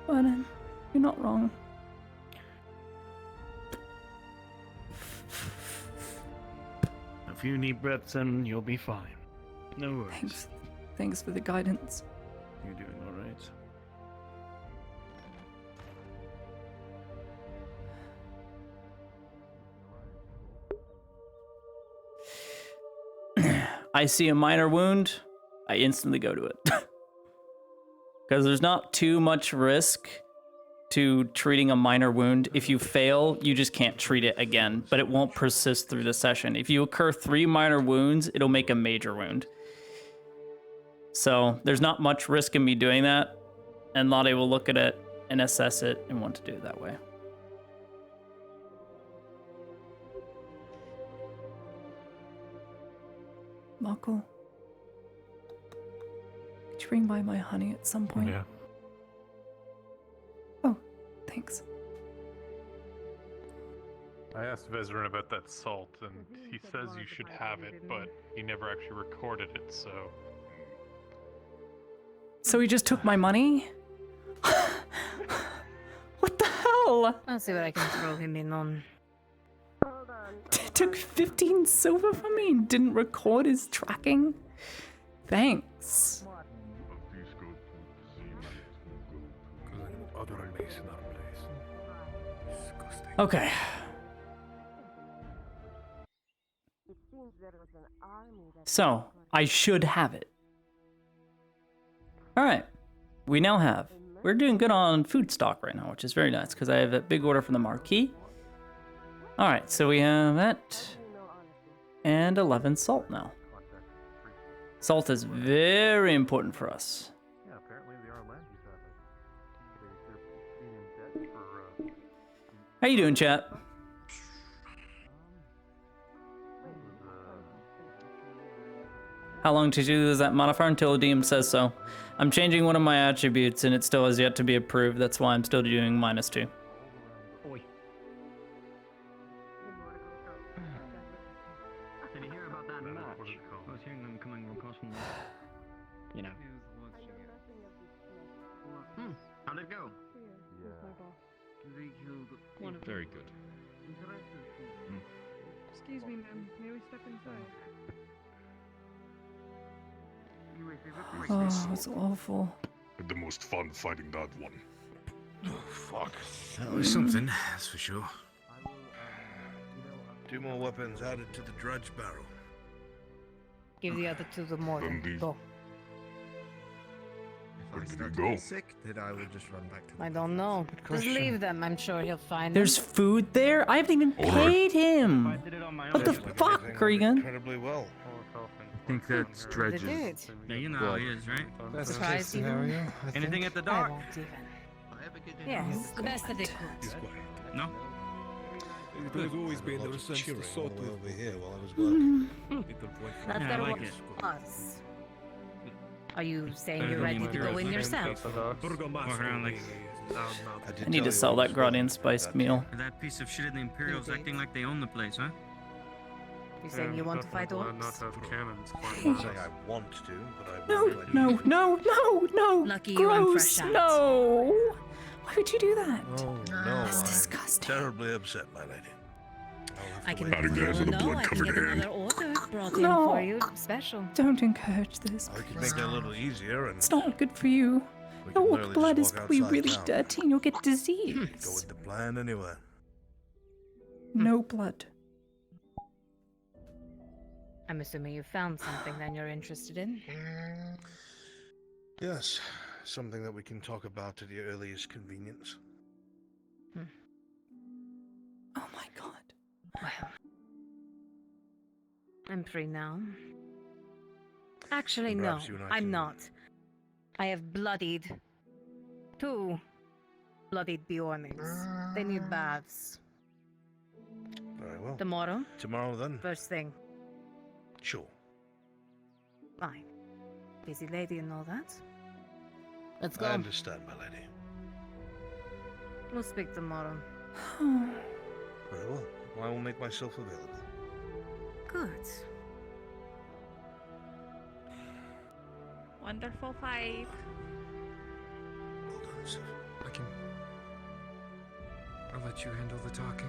Speaker 1: But you're not wrong.
Speaker 11: A few deep breaths and you'll be fine. No worries.
Speaker 1: Thanks for the guidance.
Speaker 11: You're doing alright.
Speaker 2: I see a minor wound, I instantly go to it. Because there's not too much risk to treating a minor wound. If you fail, you just can't treat it again, but it won't persist through the session. If you occur 3 minor wounds, it'll make a major wound. So there's not much risk in me doing that, and Lottie will look at it and assess it and want to do it that way.
Speaker 1: Markle, could you bring by my honey at some point?
Speaker 16: Yeah.
Speaker 1: Oh, thanks.
Speaker 17: I asked Vezran about that salt, and he says you should have it, but he never actually recorded it, so...
Speaker 1: So he just took my money? What the hell?
Speaker 3: I'll see what I can throw him in on.
Speaker 1: Took 15 silver from me and didn't record his tracking? Thanks.
Speaker 2: Okay. So, I should have it. Alright. We now have. We're doing good on food stock right now, which is very nice, because I have a big order from the Marquis. Alright, so we have that. And 11 salt now. Salt is very important for us.
Speaker 17: Yeah, apparently they are land use habits. They're being in debt for,
Speaker 2: How you doing, chat? How long to do that modifier until the DM says so? I'm changing one of my attributes and it still has yet to be approved. That's why I'm still doing -2.
Speaker 22: Oi. Did you hear about that match? I was hearing them coming across from the... You know. How'd it go?
Speaker 12: Very good.
Speaker 21: Excuse me, ma'am. May we step inside?
Speaker 1: Oh, it's awful.
Speaker 12: Had the most fun fighting that one.
Speaker 10: Oh, fuck. That was something, that's for sure. 2 more weapons added to the dredge barrel.
Speaker 3: Give the other 2 the mortar. Go.
Speaker 10: If I start to get sick, then I will just run back to the...
Speaker 3: I don't know. Just leave them. I'm sure he'll find
Speaker 2: There's
Speaker 3: them.
Speaker 2: food there? I haven't even paid him. What the fuck, Regan?
Speaker 10: Incredibly well.
Speaker 4: I think that's Dredge's.
Speaker 22: Yeah, you know how he is, right?
Speaker 3: Best case scenario,
Speaker 22: Anything at the
Speaker 3: I
Speaker 22: dock?
Speaker 3: won't even. Yes, the best that they could.
Speaker 22: No?
Speaker 10: There's always been the sense to sort over here while I was working.
Speaker 3: That's
Speaker 22: Yeah, I
Speaker 3: better
Speaker 22: like
Speaker 3: one
Speaker 22: it.
Speaker 3: us. Are you saying you're ready to go in yourself?
Speaker 22: Walk around like...
Speaker 2: I need to sell that Gradian spiced meal.
Speaker 22: That piece of shit in the Imperial's acting like they own the place, huh?
Speaker 3: You saying you want to fight orcs?
Speaker 17: Not have cannons.
Speaker 10: I'm saying I want to, but I
Speaker 1: No,
Speaker 10: won't.
Speaker 1: no.
Speaker 3: Lucky you and
Speaker 1: Gross,
Speaker 3: fresh out.
Speaker 1: no. Why would you do that?
Speaker 10: Oh, no.
Speaker 1: That's
Speaker 10: I'm
Speaker 1: disgusting.
Speaker 10: terribly upset, my lady.
Speaker 3: I can
Speaker 12: Howdy, guys, with a
Speaker 3: I can
Speaker 12: blood-covered
Speaker 3: get
Speaker 12: hand.
Speaker 3: another order brought in
Speaker 1: No.
Speaker 3: for you. Special.
Speaker 1: Don't encourage this.
Speaker 10: I could make it a little easier and
Speaker 1: It's not good for you.
Speaker 10: we
Speaker 1: Your
Speaker 10: can
Speaker 1: orc
Speaker 10: literally
Speaker 1: blood is
Speaker 10: just walk
Speaker 1: probably
Speaker 10: outside
Speaker 1: really
Speaker 10: town.
Speaker 1: dirty and you'll get
Speaker 10: Go
Speaker 1: disease.
Speaker 10: with the plan anyway.
Speaker 1: No blood.
Speaker 3: I'm assuming you found something then you're interested in.
Speaker 10: Yes,
Speaker 5: something that we can talk about at your earliest convenience.
Speaker 1: Oh my god.
Speaker 3: Well, I'm free now. Actually,
Speaker 5: And
Speaker 3: no,
Speaker 5: perhaps you and I
Speaker 3: I'm
Speaker 5: can-
Speaker 3: not. I have bloodied 2 bloodied Bjornings. They need baths.
Speaker 5: Very well.
Speaker 3: Tomorrow?
Speaker 5: Tomorrow then.
Speaker 3: First thing.
Speaker 5: Sure.
Speaker 3: Fine. Busy lady and all that. Let's
Speaker 5: I
Speaker 3: go.
Speaker 5: understand, my lady.
Speaker 3: We'll speak tomorrow.
Speaker 5: Very well. I will make myself available.
Speaker 3: Good.
Speaker 8: Wonderful fight.
Speaker 5: Well done, sir.
Speaker 13: I'll let you handle the talking.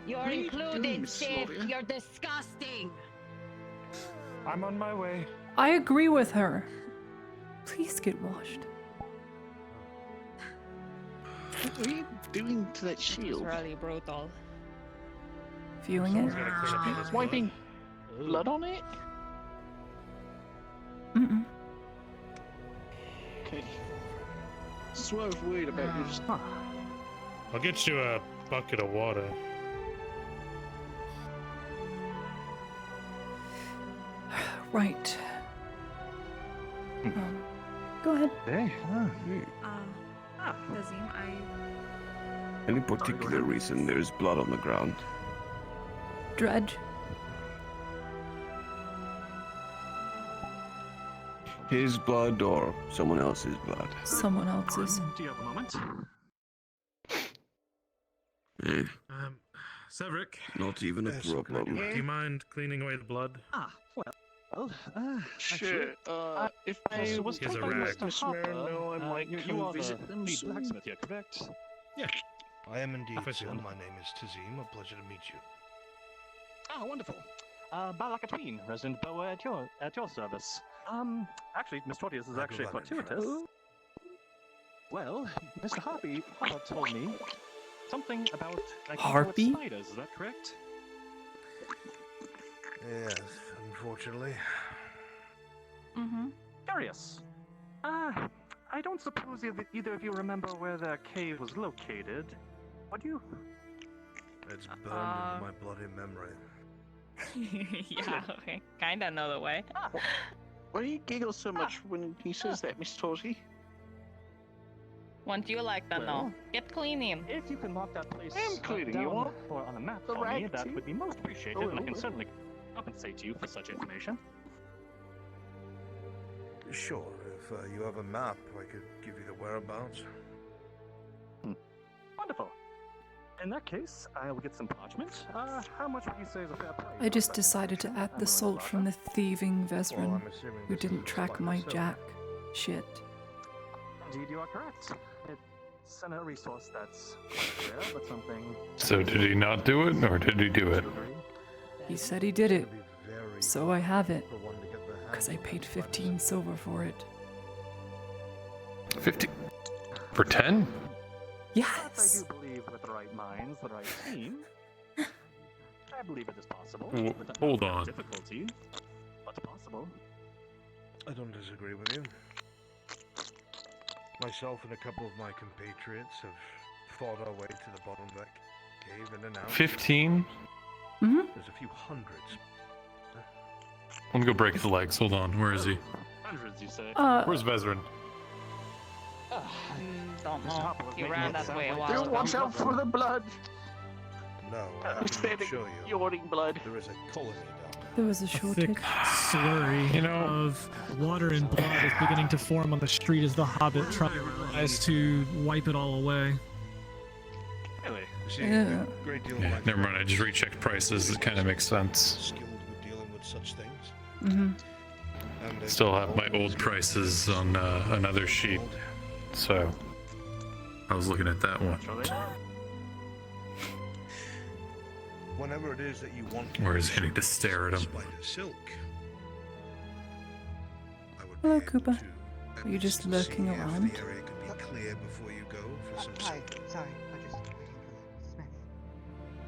Speaker 3: You're
Speaker 13: What are you
Speaker 3: included,
Speaker 13: doing,
Speaker 3: Sif.
Speaker 13: Claudia?
Speaker 3: You're disgusting.
Speaker 16: I'm on my way.
Speaker 1: I agree with her. Please get washed.
Speaker 10: What are you doing to that
Speaker 8: It's
Speaker 10: shield?
Speaker 8: really brutal.
Speaker 1: Feeling it?
Speaker 10: Wiping blood on it?
Speaker 1: Mm-mm.
Speaker 10: Okay. Swerve worried about you.
Speaker 17: I'll get you a bucket of water.
Speaker 1: Right. Go ahead.
Speaker 19: Hey.
Speaker 8: Nazim,
Speaker 19: Any particular reason there's blood on the ground?
Speaker 1: Dredge.
Speaker 19: His blood or someone else's blood?
Speaker 1: Someone else's.
Speaker 11: Do you have a moment?
Speaker 19: Eh,
Speaker 17: Severick.
Speaker 19: not even a
Speaker 17: Yes,
Speaker 19: problem.
Speaker 17: Do you mind cleaning away the blood?
Speaker 10: Sure. If I was
Speaker 17: Here's
Speaker 10: told
Speaker 17: a
Speaker 10: by
Speaker 17: rag.
Speaker 10: Mr. Harper, I might
Speaker 11: you
Speaker 10: come
Speaker 11: are
Speaker 10: visit
Speaker 11: the
Speaker 10: them
Speaker 11: lead
Speaker 10: soon.
Speaker 11: blacksmith here, correct?
Speaker 17: Yeah.
Speaker 5: I am indeed,
Speaker 17: Official.
Speaker 5: sir. My name is Tazim. A pleasure to meet you.
Speaker 11: Ah, wonderful. Balakatween, resident boa at your service. Actually, Miss Tortius is actually fortuitous. Well, Mr. Harpy told me something about
Speaker 2: Harpy?
Speaker 11: spiders. Is that correct?
Speaker 5: Yes, unfortunately.
Speaker 8: Mm-hmm.
Speaker 11: Curious. I don't suppose either of you remember where their cave was located. Would you?
Speaker 5: It's burned into my bloody memory.
Speaker 8: Yeah, okay. Kinda know the way.
Speaker 10: Why do you giggle so much when he says that, Miss Torty?
Speaker 8: Won't you like that
Speaker 11: Well,
Speaker 8: now? Get cleaning.
Speaker 11: If you can mark that place
Speaker 10: I am cleaning, you
Speaker 11: down
Speaker 10: want?
Speaker 11: or on a map
Speaker 10: The
Speaker 11: for me,
Speaker 10: rag
Speaker 11: that
Speaker 10: too?
Speaker 11: would be most appreciated,
Speaker 10: Oh,
Speaker 11: and I can
Speaker 10: oh.
Speaker 11: certainly compensate you for such information.
Speaker 5: Sure, if you have a map, I could give you the whereabouts.
Speaker 11: Wonderful. In that case, I will get some parchment. How much would you say is a fair price?
Speaker 1: I just decided to add the salt from the thieving Vezran,
Speaker 5: I'm assuming
Speaker 1: who
Speaker 5: this is
Speaker 1: didn't
Speaker 5: a
Speaker 1: track
Speaker 5: spider
Speaker 1: my
Speaker 5: silk.
Speaker 1: jack. Shit.
Speaker 11: Indeed, you are correct. It's a resource that's quite rare, but something.
Speaker 7: So did he not do it, or did he do it?
Speaker 1: He said he did it. So I have it. Because I paid 15 silver for it.
Speaker 7: 50 for 10?
Speaker 1: Yes!
Speaker 11: I do believe with the right minds, the right team, I believe it is possible.
Speaker 7: W-
Speaker 11: Without
Speaker 7: hold on.
Speaker 11: difficulty, but possible.
Speaker 5: I don't disagree with you. Myself and a couple of my compatriots have fought our way to the bottom of that cave in and out.
Speaker 7: 15?
Speaker 1: Mm-hmm.
Speaker 5: There's a few hundreds.
Speaker 7: Let me go break his legs. Hold on. Where is he?
Speaker 11: Hundreds, you say?
Speaker 7: Where's Vezran?
Speaker 8: Don't know. You ran that way a while
Speaker 10: Do
Speaker 8: ago.
Speaker 10: watch out for the blood.
Speaker 5: No, I
Speaker 10: I'm
Speaker 5: can
Speaker 10: standing
Speaker 5: show you.
Speaker 10: yawning blood.
Speaker 5: There is a colony down there.
Speaker 1: There was a shortage.
Speaker 23: Slurry of water and blood is beginning to form on the street as the Hobbit tries to wipe it all away.
Speaker 11: Really?
Speaker 5: See,
Speaker 1: Yeah.
Speaker 5: a great deal of
Speaker 7: Yeah,
Speaker 5: my
Speaker 7: never mind. I just rechecked prices. It kind of makes sense.
Speaker 5: skilled with dealing with such things.
Speaker 1: Mm-hmm.
Speaker 5: And they
Speaker 7: Still have my old prices on another sheet. So I was looking at that one.
Speaker 5: Whenever it is that you want
Speaker 7: Or is he need to stare at him?
Speaker 5: spider silk, I would
Speaker 1: Hello,
Speaker 5: be able
Speaker 1: Koopa.
Speaker 5: to
Speaker 1: Were you just
Speaker 5: see
Speaker 1: lurking
Speaker 5: if
Speaker 1: around?
Speaker 5: the area could be clear before you go for some
Speaker 24: Hi,
Speaker 5: silk.
Speaker 24: sorry, I just waiting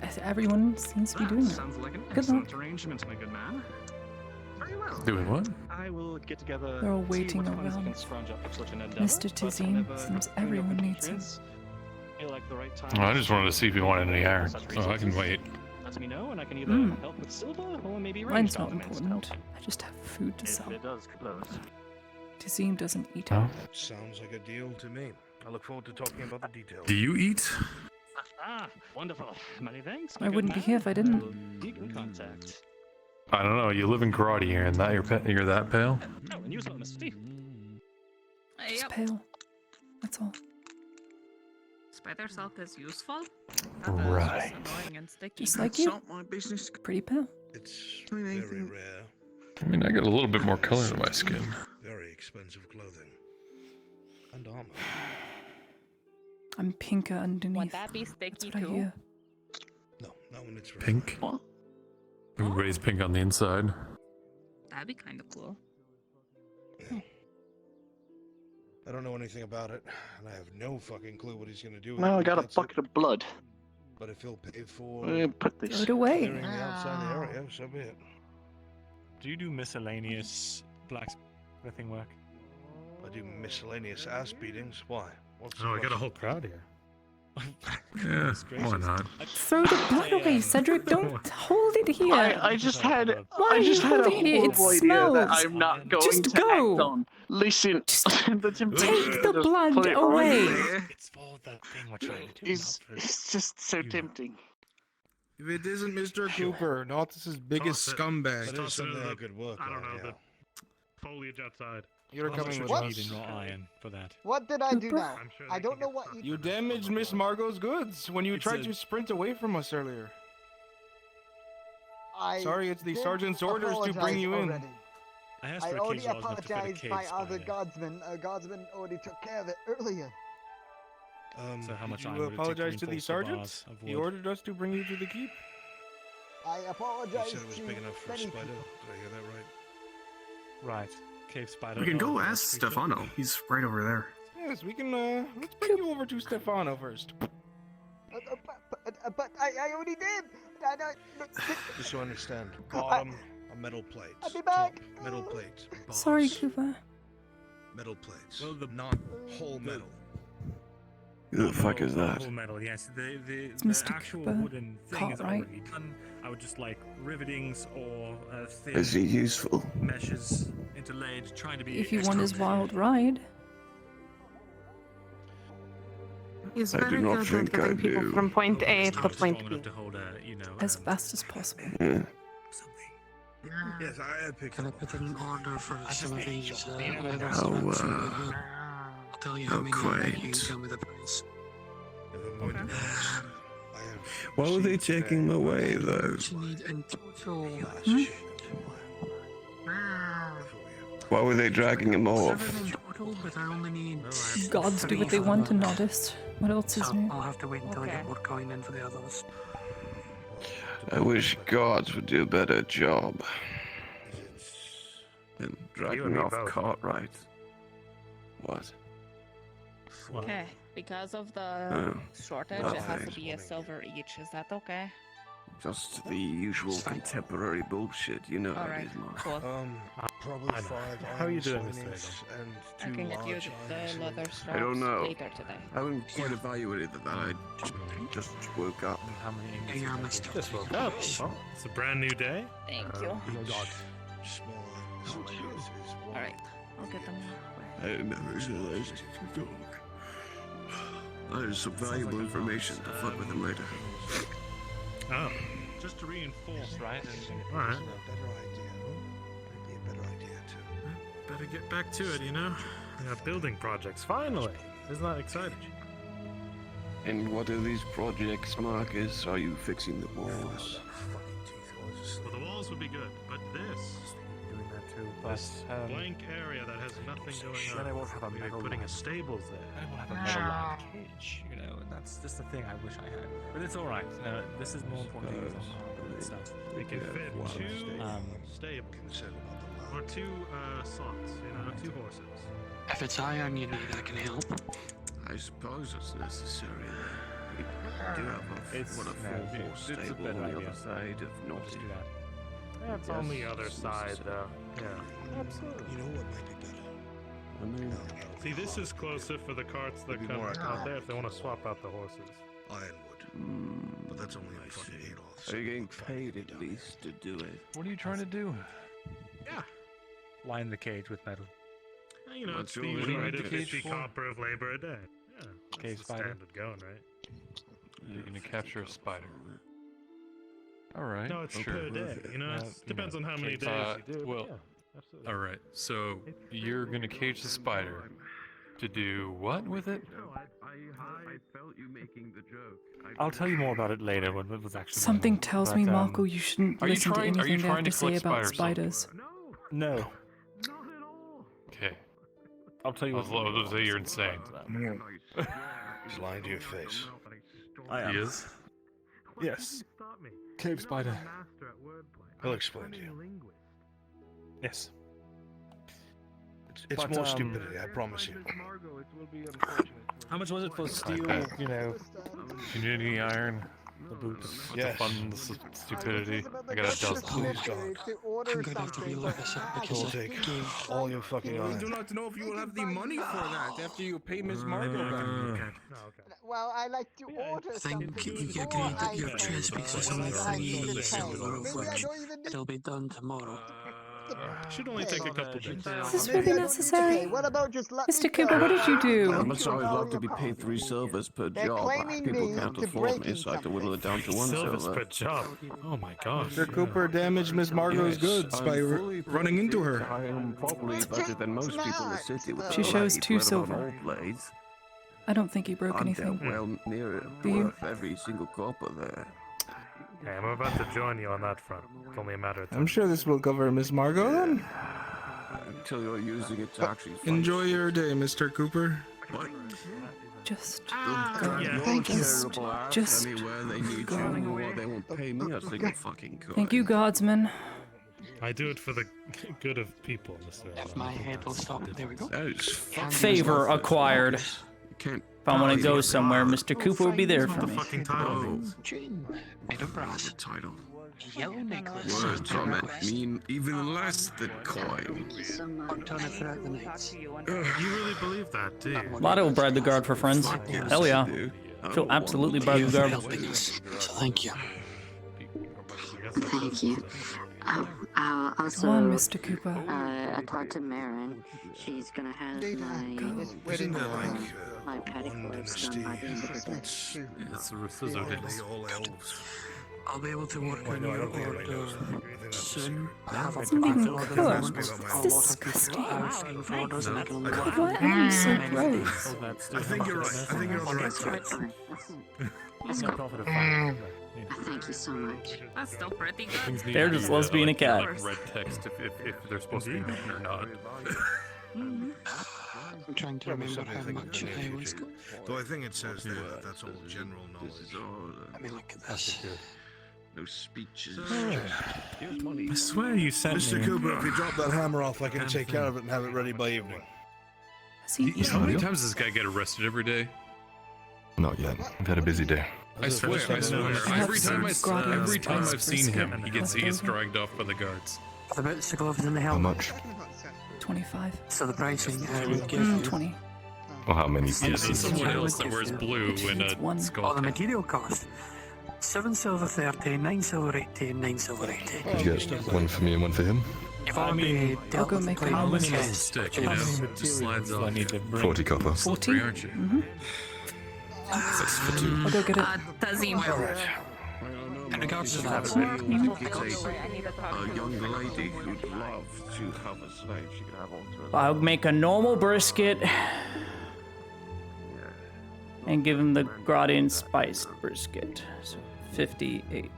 Speaker 24: for Smith.
Speaker 1: Everyone seems to be doing that.
Speaker 11: Sounds like an
Speaker 1: Good
Speaker 11: excellent
Speaker 1: luck.
Speaker 11: arrangement, my good man. Very well.
Speaker 7: Doing what?
Speaker 6: I will get together.
Speaker 1: They're all
Speaker 6: see
Speaker 1: waiting
Speaker 6: what funds I can
Speaker 1: around.
Speaker 6: scrounge up for such an endeavor,
Speaker 1: Mr.
Speaker 6: but
Speaker 1: Tizine
Speaker 6: whenever
Speaker 1: seems
Speaker 6: any
Speaker 1: everyone needs him.
Speaker 6: opportunities feel like the right time.
Speaker 7: Oh, I just wanted to see if you wanted any iron.
Speaker 6: Such
Speaker 7: Oh, I can
Speaker 6: resources,
Speaker 7: wait.
Speaker 6: Let me know, and I can either
Speaker 1: Mm.
Speaker 6: help with silver or maybe
Speaker 1: Mine's
Speaker 6: range
Speaker 1: not
Speaker 6: documents to help.
Speaker 1: important. I just have food to
Speaker 6: If
Speaker 1: sell.
Speaker 6: it does close.
Speaker 1: Tizine doesn't eat
Speaker 7: Oh.
Speaker 1: it.
Speaker 5: Sounds like a deal to me. I look forward to talking about the details.
Speaker 7: Do you eat?
Speaker 6: Ah, wonderful. Many thanks.
Speaker 1: I wouldn't be here if I didn't.
Speaker 6: Keep in contact.
Speaker 7: I don't know. You live in Karate here, and that you're that pale?
Speaker 6: Oh, and you as well, Mr. Steve.
Speaker 1: Just pale. That's all.
Speaker 8: Spider silk is useful.
Speaker 7: Right.
Speaker 8: Annoying and sticky.
Speaker 1: Just like you.
Speaker 10: Not my business.
Speaker 1: Pretty pale.
Speaker 5: It's
Speaker 10: I mean,
Speaker 5: very
Speaker 10: anything-
Speaker 5: rare.
Speaker 7: I mean, I got a little bit more color to my skin.
Speaker 5: Very expensive clothing. And armor.
Speaker 1: I'm pinker
Speaker 8: Would
Speaker 1: underneath.
Speaker 8: that be sticky
Speaker 1: That's what I
Speaker 8: too?
Speaker 1: hear.
Speaker 5: No, not when it's
Speaker 7: Pink? Everybody's pink on the inside.
Speaker 8: That'd be kind of cool.
Speaker 5: I don't know anything about it, and I have no fucking clue what he's gonna do.
Speaker 22: Well, I got a
Speaker 5: That's
Speaker 22: bucket of blood.
Speaker 5: But if he'll pay for
Speaker 22: Put this.
Speaker 1: Throw it away.
Speaker 5: clearing the outside area, so be it.
Speaker 17: Do you do miscellaneous blacksmithing work?
Speaker 5: I do miscellaneous ass beatings. Why? What's
Speaker 7: Oh, I got a whole crowd here. Yeah, why not?
Speaker 1: Throw the blood away, Cedric. Don't hold it here.
Speaker 22: I just had
Speaker 1: Why are
Speaker 22: I just
Speaker 1: you
Speaker 22: had a
Speaker 1: holding it? It
Speaker 22: horrible idea
Speaker 1: smells.
Speaker 22: that I'm not going
Speaker 1: Just
Speaker 22: to
Speaker 1: go.
Speaker 22: act on. Listen, the temptation
Speaker 1: Take
Speaker 22: to
Speaker 1: the
Speaker 22: just
Speaker 1: blood
Speaker 22: put it right
Speaker 1: away.
Speaker 22: there
Speaker 17: It's for that thing we're trying to do.
Speaker 22: It's just so tempting.
Speaker 14: If it isn't Mr. Cooper, Nautis's biggest scumbag.
Speaker 5: That is something I could work
Speaker 17: I don't
Speaker 5: on,
Speaker 17: know,
Speaker 5: yeah.
Speaker 17: the foliage outside.
Speaker 14: You're
Speaker 17: How much
Speaker 14: coming
Speaker 17: would
Speaker 14: with
Speaker 17: you
Speaker 14: us.
Speaker 17: need in raw iron for that?
Speaker 15: What did I do
Speaker 1: Cooper?
Speaker 15: now? I don't know what you.
Speaker 14: You damaged Miss Margot's goods when you
Speaker 17: It's
Speaker 14: tried
Speaker 17: a-
Speaker 14: to sprint away from us earlier.
Speaker 15: I
Speaker 14: Sorry, it's the
Speaker 15: did
Speaker 14: sergeant's orders to bring you in.
Speaker 15: already.
Speaker 17: I asked
Speaker 15: I
Speaker 17: for a
Speaker 15: already
Speaker 17: cage large enough to fit a
Speaker 15: apologized
Speaker 17: cave
Speaker 15: by other
Speaker 17: spider.
Speaker 15: guardsmen. A guardsman already took care of it earlier.
Speaker 17: So how much
Speaker 14: Did
Speaker 17: iron
Speaker 14: you
Speaker 17: would it take to
Speaker 14: apologize to the
Speaker 17: reinforce
Speaker 14: sergeant?
Speaker 17: bars of
Speaker 14: He
Speaker 17: wood?
Speaker 14: ordered us to bring you to the keep.
Speaker 15: I
Speaker 5: You
Speaker 15: apologize
Speaker 5: said it was
Speaker 15: to
Speaker 5: big enough for a
Speaker 15: many
Speaker 5: spider.
Speaker 15: people.
Speaker 5: Did I hear that right?
Speaker 17: Right. Cave spider.
Speaker 20: We can go
Speaker 17: large
Speaker 20: ask
Speaker 17: creature.
Speaker 20: Stefano. He's right over there.
Speaker 14: Yes, we can. Let's bring you over to Stefano first.
Speaker 15: But I already did.
Speaker 5: Just so I understand. Bottom are metal plates.
Speaker 15: I'll be back.
Speaker 5: Top, metal plates. Bars,
Speaker 1: Sorry, Cooper.
Speaker 5: metal plates.
Speaker 17: Well,
Speaker 5: not whole metal.
Speaker 20: Who the fuck is that?
Speaker 17: Whole metal, yes. The
Speaker 1: Mr.
Speaker 17: actual
Speaker 1: Cooper.
Speaker 17: wooden thing is
Speaker 1: Cartwright.
Speaker 17: already done. I would just like rivetings or thin
Speaker 20: Is he useful?
Speaker 17: meshes interlaid, trying to be.
Speaker 1: If you want his
Speaker 17: extra-
Speaker 1: wild ride.
Speaker 25: He's
Speaker 20: I do
Speaker 25: very
Speaker 20: not
Speaker 25: good at
Speaker 20: think I
Speaker 25: getting people
Speaker 20: do.
Speaker 25: from point A to
Speaker 17: Strong
Speaker 25: point
Speaker 17: enough
Speaker 25: B.
Speaker 17: to hold a, you know,
Speaker 1: As fast as possible.
Speaker 20: Yeah.
Speaker 5: Yes, I picked
Speaker 18: Can I
Speaker 5: up.
Speaker 18: put in an order for some of these leather
Speaker 20: How,
Speaker 18: straps from the hood? I'll tell you how
Speaker 20: how
Speaker 18: many you want, you
Speaker 20: quaint.
Speaker 18: tell me the price.
Speaker 5: If I'm going to be honest, I have
Speaker 20: Why were they
Speaker 5: received
Speaker 20: taking them away, though?
Speaker 18: You need in total.
Speaker 20: Why were they dragging him off?
Speaker 18: Seven in total, but I only need.
Speaker 1: Gods do what they want to notice. What else is
Speaker 18: So
Speaker 1: new?
Speaker 18: I'll have to wait until I get more coin in for the others.
Speaker 20: I wish gods would do a better job than dragging
Speaker 14: me
Speaker 20: off
Speaker 14: both.
Speaker 20: Cartwright. What?
Speaker 8: Okay, because of the
Speaker 20: Oh,
Speaker 8: shortage, it has to
Speaker 20: nothing.
Speaker 8: be a silver each. Is that okay?
Speaker 20: Just the usual contemporary bullshit, you know how it
Speaker 8: Alright,
Speaker 20: is, Mark.
Speaker 8: cool.
Speaker 5: probably
Speaker 17: I know.
Speaker 5: 5
Speaker 17: How are you
Speaker 5: iron
Speaker 17: doing, Mr.
Speaker 5: slings and
Speaker 8: I
Speaker 5: 2
Speaker 8: can get you
Speaker 5: large
Speaker 8: the
Speaker 5: iron
Speaker 8: leather
Speaker 5: slings.
Speaker 8: straps
Speaker 20: I don't know.
Speaker 8: later today.
Speaker 20: I haven't quite evaluated that. I just woke up.
Speaker 17: How many ingots
Speaker 18: Hey,
Speaker 17: you
Speaker 18: you're
Speaker 17: got
Speaker 18: Mr.
Speaker 17: here? Just woke up. Oh, it's a brand new day.
Speaker 8: Thank you.
Speaker 5: Small iron slings is one.
Speaker 8: Alright, I'll get them.
Speaker 20: I never realized it was dark. There's some valuable information to fuck with him later.
Speaker 17: Oh, just to reinforce, right?
Speaker 5: All right. Better idea. Maybe a better idea too.
Speaker 17: Better get back to it, you know? We have building projects, finally! Isn't that exciting?
Speaker 20: And what are these projects, Marcus? Are you fixing the walls?
Speaker 17: Well, the walls would be good, but this...
Speaker 11: Doing that too,
Speaker 17: This blank area that has nothing going on.
Speaker 11: Then I won't have a
Speaker 17: We'd be
Speaker 11: metal
Speaker 17: putting a
Speaker 11: line.
Speaker 17: stables there.
Speaker 11: I will have a metal line cage, you know, and that's just the thing I wish I had. But it's all right. No, this is more important thing is on stuff.
Speaker 17: We can fit two stables. Or two slots, you know, 2 horses.
Speaker 18: If it's iron you need, I can help.
Speaker 20: I suppose it's necessary. We do have a,
Speaker 11: It's-
Speaker 20: what, a
Speaker 11: no,
Speaker 20: 4-horse
Speaker 11: it's a
Speaker 20: stable
Speaker 11: better
Speaker 20: on the
Speaker 11: idea.
Speaker 20: other side of
Speaker 11: We'll just
Speaker 20: Naughty.
Speaker 11: do that. That's on the other side, though. Yeah. Absolutely.
Speaker 20: You know what might be better?
Speaker 19: I mean,
Speaker 11: See, this is closer for the carts that
Speaker 20: Maybe
Speaker 11: come
Speaker 20: more
Speaker 11: out there if they want to swap out the horses.
Speaker 20: Ironwood. But that's only in fucking Adolf.
Speaker 19: are you getting paid at least to do it?
Speaker 4: What are you trying to do?
Speaker 11: Yeah.
Speaker 4: Line the cage with metal.
Speaker 11: You know,
Speaker 19: What's
Speaker 11: it's the
Speaker 19: your
Speaker 11: usual
Speaker 19: rate
Speaker 11: rate
Speaker 19: of
Speaker 11: of
Speaker 19: cage
Speaker 11: 50
Speaker 19: for?
Speaker 11: copper of labor a day. Yeah.
Speaker 4: Okay,
Speaker 11: That's the
Speaker 4: spider.
Speaker 11: standard going, right?
Speaker 4: You're gonna capture a spider. All right.
Speaker 11: No, it's
Speaker 4: sure.
Speaker 11: per day. You know, it depends on how many days you do.
Speaker 4: Well,
Speaker 11: yeah, absolutely.
Speaker 4: all right. So you're gonna cage the spider to do what with it?
Speaker 19: I felt you making the joke.
Speaker 4: I'll tell you more about it later when it was actually.
Speaker 1: Something tells me, Marco, you shouldn't
Speaker 4: are you
Speaker 1: listen
Speaker 4: trying-
Speaker 1: to
Speaker 4: are you
Speaker 1: anything they have
Speaker 4: trying
Speaker 1: to
Speaker 4: to
Speaker 1: say
Speaker 4: collect
Speaker 1: about
Speaker 4: spiders?
Speaker 1: spiders.
Speaker 4: No. Okay. I'll tell you what. I'll say you're insane.
Speaker 5: He's lying to your face.
Speaker 4: I am. He is. Yes. Cave spider.
Speaker 5: He'll explain to you.
Speaker 4: Yes.
Speaker 5: It's
Speaker 4: But,
Speaker 5: more stupidity, I promise you.
Speaker 4: How much was it for steel? You know, community iron, the boot to
Speaker 5: Yes.
Speaker 4: fund the stupidity. I got a dozen.
Speaker 5: Please, God.
Speaker 15: To order
Speaker 19: I'm gonna have to
Speaker 15: something.
Speaker 19: relook this up because
Speaker 5: We'll
Speaker 19: I
Speaker 5: take
Speaker 19: gave
Speaker 5: all your fucking
Speaker 14: We
Speaker 5: iron.
Speaker 14: do not know if you will have the money for that after you pay Miss Margot back.
Speaker 15: Well, I like to order
Speaker 19: I think
Speaker 15: something
Speaker 19: you
Speaker 15: before
Speaker 19: agreed that
Speaker 15: I
Speaker 19: your
Speaker 15: pay.
Speaker 19: chess piece is only
Speaker 15: I need
Speaker 19: 3
Speaker 15: to
Speaker 19: years
Speaker 15: pay.
Speaker 19: of
Speaker 15: Maybe I
Speaker 19: which
Speaker 15: don't even need
Speaker 19: it'll be done tomorrow.
Speaker 11: Should only take a couple days.
Speaker 1: Is this
Speaker 15: Maybe
Speaker 1: really
Speaker 15: I don't need to
Speaker 1: necessary?
Speaker 15: pay. What about just let me
Speaker 1: Mr. Cooper,
Speaker 15: go?
Speaker 1: what did you do?
Speaker 19: How much I would love to be paid 3 silvers per
Speaker 15: They're
Speaker 19: job.
Speaker 15: claiming
Speaker 19: People
Speaker 15: me
Speaker 19: can't
Speaker 15: to
Speaker 19: afford me,
Speaker 15: breaking
Speaker 19: so I have to whittle it down to 1
Speaker 11: Silvers
Speaker 19: silver.
Speaker 11: per job. Oh my gosh.
Speaker 14: Mr. Cooper damaged Miss Margot's
Speaker 19: Yes,
Speaker 14: goods
Speaker 19: I'm
Speaker 14: by
Speaker 19: fully
Speaker 14: running into her.
Speaker 19: I am probably better than most people in the city with
Speaker 1: She
Speaker 19: the
Speaker 1: shows
Speaker 19: blade,
Speaker 1: 2
Speaker 19: let alone
Speaker 1: silver.
Speaker 19: all blades.
Speaker 1: I don't think he broke
Speaker 19: I'm
Speaker 1: anything.
Speaker 19: dealt well near it,
Speaker 1: Do you?
Speaker 19: worth every single copper there.
Speaker 11: Okay, I'm about to join you on that front. It's only a matter of time.
Speaker 14: I'm sure this will cover Miss Margot then.
Speaker 19: Until you're using it to actually fight.
Speaker 14: Enjoy your day, Mr. Cooper.
Speaker 19: What?
Speaker 1: Just
Speaker 19: They'll
Speaker 1: go.
Speaker 19: drag your
Speaker 1: Thank you.
Speaker 19: terrible ass
Speaker 1: Just
Speaker 19: anywhere they need
Speaker 1: go.
Speaker 19: you, or they won't pay me a single fucking coin.
Speaker 1: Thank you, Guardsman.
Speaker 11: I do it for the good of people, Mr.
Speaker 19: If my head will stop, there we go.
Speaker 20: That is fucking
Speaker 2: Favor acquired.
Speaker 20: can't.
Speaker 2: If I want to go somewhere, Mr. Cooper will be there for me.
Speaker 11: fucking title.
Speaker 19: Gin, made of brass.
Speaker 20: Title.
Speaker 19: Yellow necklace.
Speaker 20: Words on it mean even less than coin.
Speaker 19: I'll turn it throughout the night.
Speaker 11: You really believe that, do you?
Speaker 2: Lotto will bribe the guard for friends. Hell yeah. She'll absolutely bribe the guard.
Speaker 19: Helping us, so thank you.
Speaker 9: Thank you. Also,
Speaker 1: Come on, Mr. Cooper.
Speaker 9: I talked to Marin. She's gonna have
Speaker 5: Isn't there like
Speaker 9: my paddock
Speaker 5: one
Speaker 9: works done by the end of the day.
Speaker 4: It's a scissor
Speaker 5: they all elves?
Speaker 19: I'll be able to work on your order soon. I have a
Speaker 1: Something
Speaker 19: order
Speaker 1: cooked.
Speaker 19: for
Speaker 1: It's
Speaker 19: a lot of
Speaker 1: disgusting.
Speaker 19: people asking for orders and I don't know
Speaker 1: Why are you so gross?
Speaker 5: I think you're right. I think you're on the right track.
Speaker 9: That's
Speaker 4: No
Speaker 9: cool.
Speaker 4: profit of fire.
Speaker 9: Thank you so much.
Speaker 8: That's still pretty good.
Speaker 2: They're just lesbian a cat.
Speaker 4: Red text if they're supposed to be men or not.
Speaker 19: I'm trying to remember how much I was going.
Speaker 5: Though I think it says there that that's all general knowledge.
Speaker 19: I mean, look at this.
Speaker 20: No speeches.
Speaker 4: I swear you sent
Speaker 5: Mr.
Speaker 4: me.
Speaker 5: Cooper, if you drop that hammer off, I can take care of it and have it ready by evening.
Speaker 1: Has he
Speaker 4: How many
Speaker 1: eaten?
Speaker 4: times does this guy get arrested every day?
Speaker 16: Not yet. I've had a busy day.
Speaker 4: I swear. Every time I've seen him, he gets dragged off by the guards.
Speaker 19: The boots, the gloves, and the
Speaker 16: How
Speaker 19: helmet.
Speaker 16: much?
Speaker 1: 25.
Speaker 19: So the pricing I would give you.
Speaker 1: 20.
Speaker 16: Or how many
Speaker 4: Yeah, there's
Speaker 16: pieces?
Speaker 4: someone else that wears blue in
Speaker 1: It's one.
Speaker 4: a skull
Speaker 19: All the
Speaker 4: cap.
Speaker 19: material cost. 7 silver 30, 9 silver 80, and 9 silver 80.
Speaker 16: Did you get one for me and one for him?
Speaker 19: You've already
Speaker 1: I'll
Speaker 19: dealt
Speaker 1: go
Speaker 19: with the
Speaker 1: make
Speaker 19: claim
Speaker 1: one.
Speaker 19: on the
Speaker 4: How many
Speaker 19: chest.
Speaker 4: stick, you know? It just slides off.
Speaker 16: 40 copper.
Speaker 1: 40?
Speaker 4: Free, aren't you?
Speaker 16: That's for two.
Speaker 1: I'll go get it.
Speaker 8: Tazim.
Speaker 19: In regards to
Speaker 20: That
Speaker 19: that,
Speaker 20: would mean if you take a young lady who'd love to have a slave, she could have one to her.
Speaker 2: I'll make a normal brisket and give him the Gradin spiced brisket. So 58.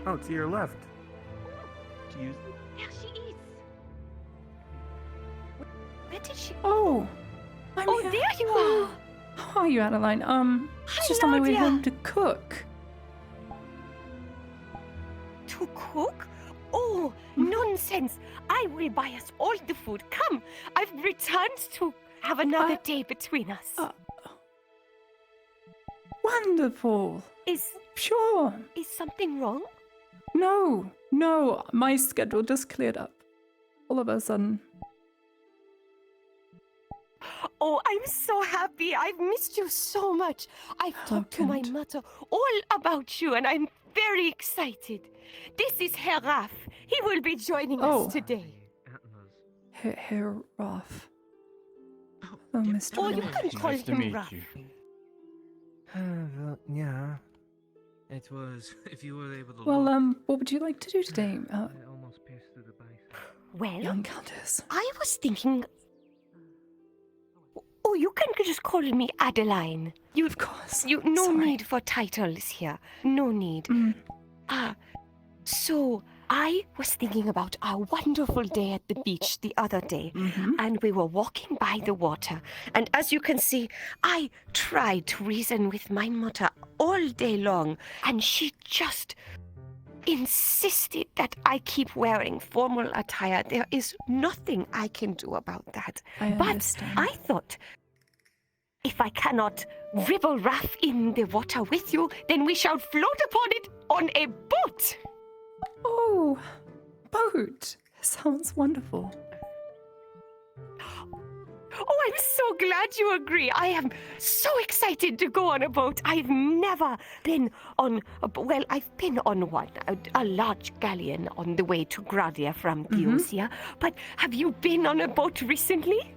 Speaker 11: Oh, to your left.
Speaker 3: There she is. Where did she?
Speaker 1: Oh! I'm
Speaker 3: Oh,
Speaker 1: here.
Speaker 3: there you are.
Speaker 1: How are you, Adeline? Just on my way
Speaker 3: Hello,
Speaker 1: home to
Speaker 3: dear.
Speaker 1: cook.
Speaker 3: To cook? Oh, nonsense. I will buy us all the food. Come, I've returned to
Speaker 12: have another day between us.
Speaker 1: Wonderful. Sure.
Speaker 12: Is something wrong?
Speaker 1: No, my schedule just cleared up. All of a sudden.
Speaker 12: Oh, I'm so happy. I've missed you so much. I've talked to my mother all about you, and I'm very excited. This is Herr Raff. He will be joining us today.
Speaker 1: Herr Raff. Oh, Mr.
Speaker 12: Oh, you
Speaker 1: Raff.
Speaker 12: can call
Speaker 13: Nice to
Speaker 12: him
Speaker 13: meet
Speaker 12: Raff.
Speaker 13: you.
Speaker 22: Well, yeah. It was, if you were able to
Speaker 1: Well,
Speaker 22: look,
Speaker 1: what would you like to do today,
Speaker 22: I almost passed through the base.
Speaker 12: Well,
Speaker 1: young countess?
Speaker 12: I was thinking... Oh, you can just call me Adeline. You,
Speaker 1: of course.
Speaker 12: No need for titles here. No need. So I was thinking about our wonderful day at the beach the other day, and we were walking by the water, and as you can see, I tried to reason with my mother all day long, and she just insisted that I keep wearing formal attire. There is nothing I can do about that. But I thought, if I cannot ribble Raff in the water with you, then we shall float upon it on a boat.
Speaker 1: Oh, boat. Sounds wonderful.
Speaker 12: Oh, I'm so glad you agree. I am so excited to go on a boat. I've never been on well, I've been on one, a large galleon on the way to Gradia from Diosia. But have you been on a boat recently?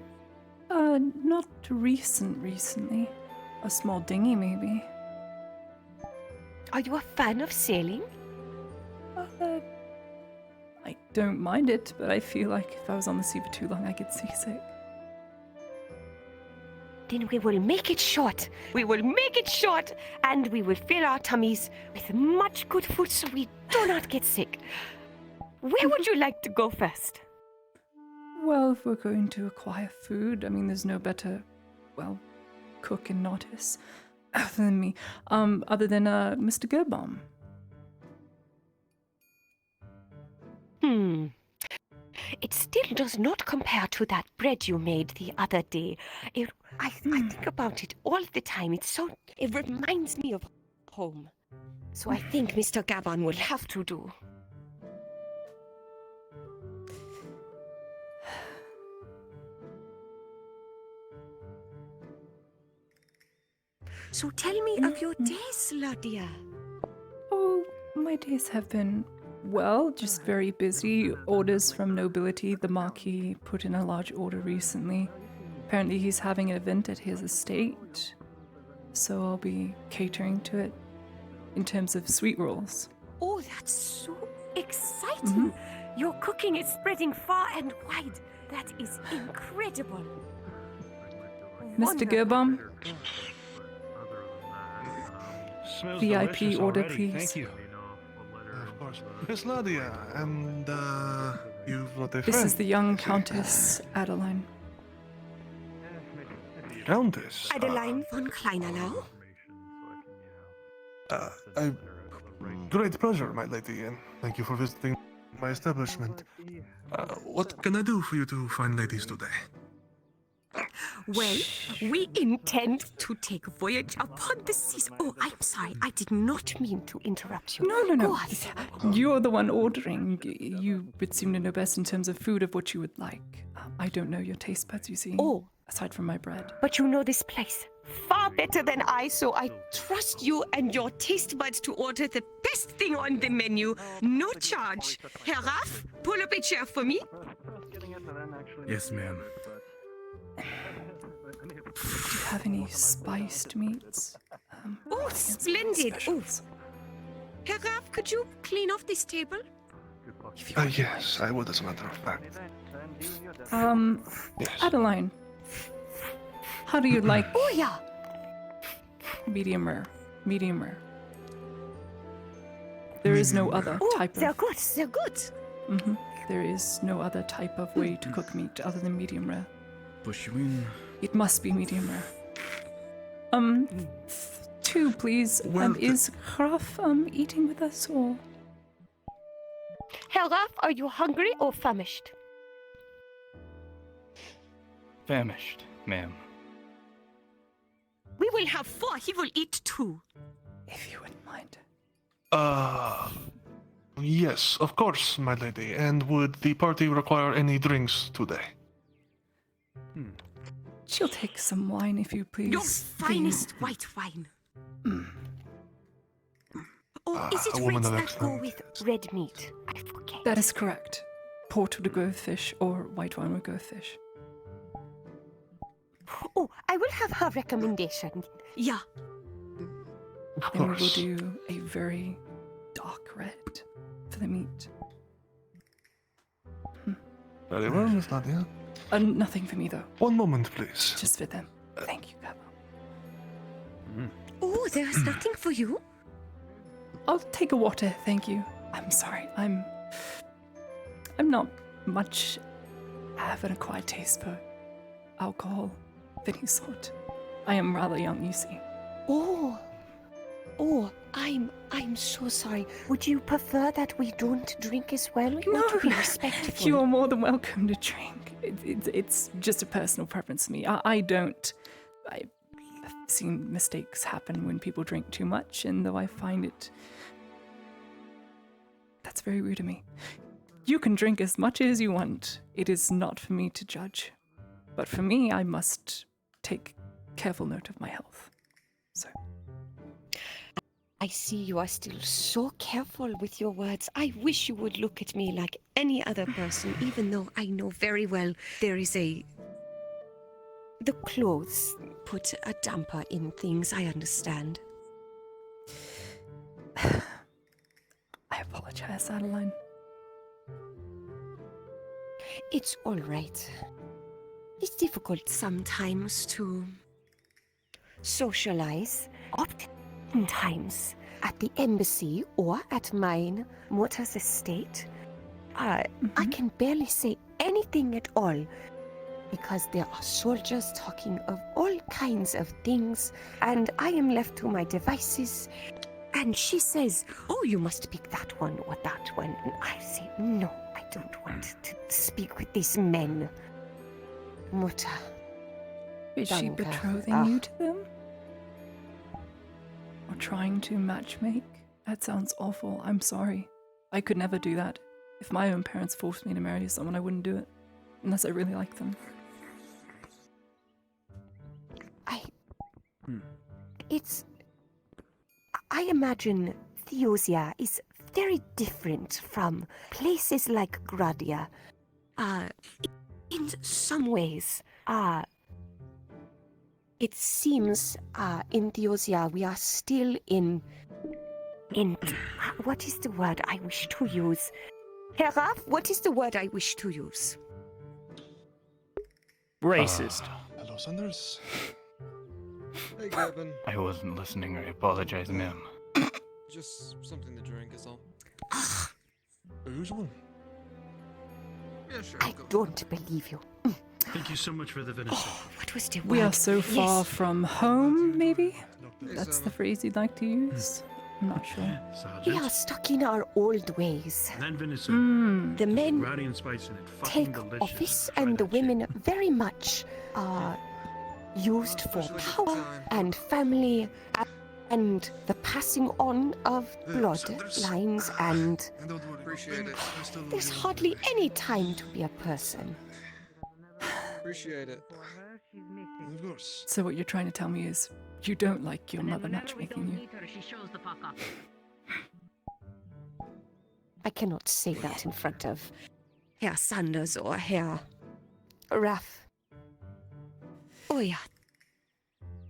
Speaker 1: Not recently. A small dinghy, maybe.
Speaker 12: Are you a fan of sailing?
Speaker 1: I don't mind it, but I feel like if I was on the sea for too long, I get seasick.
Speaker 12: Then we will make it short. We will make it short, and we will fill our tummies with much good food so we do not get sick. Where would you like to go first?
Speaker 1: Well, if we're going to acquire food, I mean, there's no better, cook in Nautis than me, other than Mr. Gerbaum.
Speaker 12: It still does not compare to that bread you made the other day. I think about it all the time. It reminds me of home. So I think Mr. Gabon will have to do. So tell me of your days, Ladia.
Speaker 1: Oh, my days have been, just very busy. Orders from nobility. The Marquis put in a large order recently. Apparently he's having an event at his estate, so I'll be catering to it in terms of sweet rolls.
Speaker 12: Oh, that's so exciting. Your cooking is spreading far and wide. That is incredible.
Speaker 1: Mr. Gerbaum?
Speaker 4: Smells
Speaker 1: VIP
Speaker 4: delicious
Speaker 1: order,
Speaker 4: already.
Speaker 1: please.
Speaker 4: Thank you.
Speaker 17: Of course. Miss Nadia, and you've got a friend.
Speaker 1: This is the young Countess Adeline.
Speaker 17: Countess?
Speaker 12: Adeline von Kleinerlau?
Speaker 17: Great pleasure, my lady, and thank you for visiting my establishment. What can I do for you two fine ladies today?
Speaker 12: Well, we intend to take a voyage upon the seas. Oh, I'm sorry. I did not mean to interrupt you.
Speaker 1: No.
Speaker 12: Go on.
Speaker 1: You're the one ordering. You would seem to know best in terms of food of what you would like. I don't know your taste buds, you see.
Speaker 12: Oh.
Speaker 1: Aside from my bread.
Speaker 12: But you know this place far better than I, so I trust you and your taste buds to order the best thing on the menu. No charge. Herr Raff, pull up a chair for me.
Speaker 17: Yes, ma'am.
Speaker 1: Do you have any spiced meats?
Speaker 12: Oh, splendid. Oh. Herr Raff, could you clean off this table?
Speaker 17: Yes, I would, as a matter of fact.
Speaker 1: Yes. Adeline, how do you like?
Speaker 12: Oh, yeah.
Speaker 1: Medium rare. Medium rare. There is no other type of...
Speaker 12: They're good. They're good.
Speaker 1: There is no other type of way to cook meat other than medium rare.
Speaker 17: Push you in.
Speaker 1: It must be medium rare. 2, please. Is Graf eating with us or?
Speaker 12: Herr Raff, are you hungry or famished?
Speaker 13: Famished.
Speaker 6: ma'am.
Speaker 12: We will have 4. He will eat 2.
Speaker 1: If you wouldn't mind.
Speaker 17: Yes, of course, my lady. And would the party require any drinks today?
Speaker 1: She'll take some wine if you please.
Speaker 12: Your finest white wine. Or is it
Speaker 17: a woman
Speaker 12: reds
Speaker 17: of
Speaker 12: that
Speaker 17: excellent
Speaker 12: go with red meat? I forget.
Speaker 1: That is correct. Port would go with fish, or white wine would go with fish.
Speaker 12: Oh, I will have her recommendation. Yeah.
Speaker 17: Of
Speaker 1: And we will
Speaker 17: course.
Speaker 1: do a very dark red for the meat.
Speaker 17: Very well, Miss Nadia.
Speaker 1: Nothing for me, though.
Speaker 17: One moment, please.
Speaker 1: Just for them. Thank you, Gabo.
Speaker 12: Oh, there's nothing for you?
Speaker 1: I'll take a water, thank you. I'm sorry, I'm not much. I have an acquired taste for alcohol of any sort. I am rather young, you see.
Speaker 12: Oh, I'm so sorry. Would you prefer that we don't drink as well? We want to be respectful.
Speaker 1: You are more than welcome to drink. It's just a personal preference for me. I've seen mistakes happen when people drink too much, and though I find it... That's very rude of me. You can drink as much as you want. It is not for me to judge. But for me, I must take careful note of my health. So...
Speaker 12: I see you are still so careful with your words. I wish you would look at me like any other person, even though I know very well there is the clothes put a damper in things, I understand.
Speaker 1: I apologize, Adeline.
Speaker 12: It's all right. It's difficult sometimes to socialize. Oftentimes at the embassy or at mine mother's estate, I can barely say anything at all because there are soldiers talking of all kinds of things, and I am left to my devices. And she says, "Oh, you must pick that one or that one." And I say, "No, I don't want to speak with these men." Mutter.
Speaker 1: Is she
Speaker 12: Danke.
Speaker 1: betrothing you to them? Or trying to matchmake? That sounds awful. I'm sorry. I could never do that. If my own parents forced me to marry someone, I wouldn't do it. Unless I really like them.
Speaker 12: I imagine Theosia is very different from places like Gradia. In some ways, it seems in Theosia we are still in what is the word I wish to use? Heraf, what is the word I wish to use?
Speaker 6: Racist.
Speaker 17: Hello, Sanders.
Speaker 14: Hey, Gavin.
Speaker 6: I wasn't listening. I apologize, ma'am.
Speaker 14: Just something to drink is all.
Speaker 17: Usual.
Speaker 14: Yeah, sure.
Speaker 12: I don't believe you.
Speaker 6: Thank you so much for the venison.
Speaker 12: What was the word?
Speaker 1: We are so far
Speaker 12: Yes.
Speaker 1: from home, maybe?
Speaker 14: Hey,
Speaker 1: That's
Speaker 14: Sam.
Speaker 1: the phrase you'd like to use? I'm not sure.
Speaker 12: We are stuck in our old ways.
Speaker 6: Then venison.
Speaker 12: The men
Speaker 6: Rowdy and spicy and fucking
Speaker 12: take
Speaker 6: delicious.
Speaker 12: office and the women very much are used for power and family and the passing on of bloodlines, and
Speaker 14: Appreciate it.
Speaker 12: there's hardly any time to be a person.
Speaker 14: Appreciate it.
Speaker 17: Of course.
Speaker 1: So what you're trying to tell me is you don't like your mother matchmaking you?
Speaker 3: She shows the fuck up.
Speaker 12: I cannot say that in front of Herr Sanders or Herr Raff. Oh yeah.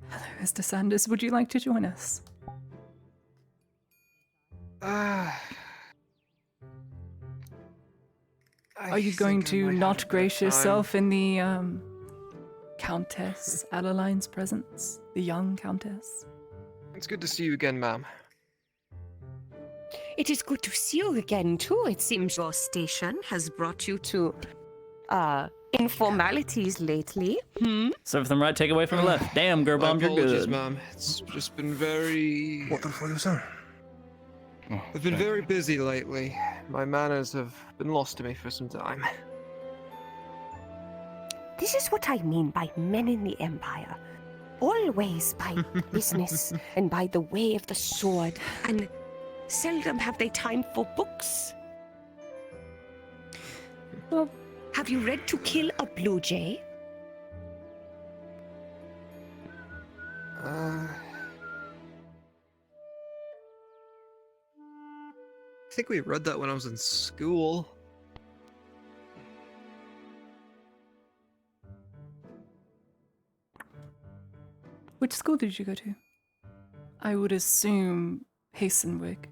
Speaker 1: Hello, Mr. Sanders. Would you like to join us? Are you going to not grace yourself in the Countess Adeline's presence? The young Countess?
Speaker 14: It's good to see you again, ma'am.
Speaker 12: It is good to see you again too. It seems your station has brought you to informalities lately.
Speaker 2: Serve them right, take away from the left. Damn,
Speaker 14: My
Speaker 2: Gerbomb, you're
Speaker 14: apologies,
Speaker 2: good.
Speaker 14: ma'am. It's just been very...
Speaker 17: Water for you, sir.
Speaker 14: I've been very busy lately. My manners have been lost to me for some time.
Speaker 12: This is what I mean by men in the Empire. Always by business and by the way of the sword, and seldom have they time for books.
Speaker 1: Well,
Speaker 12: have you read To Kill a Blue Jay?
Speaker 10: I think we read that when I was in school.
Speaker 1: Which school did you go to? I would assume Hastenwick.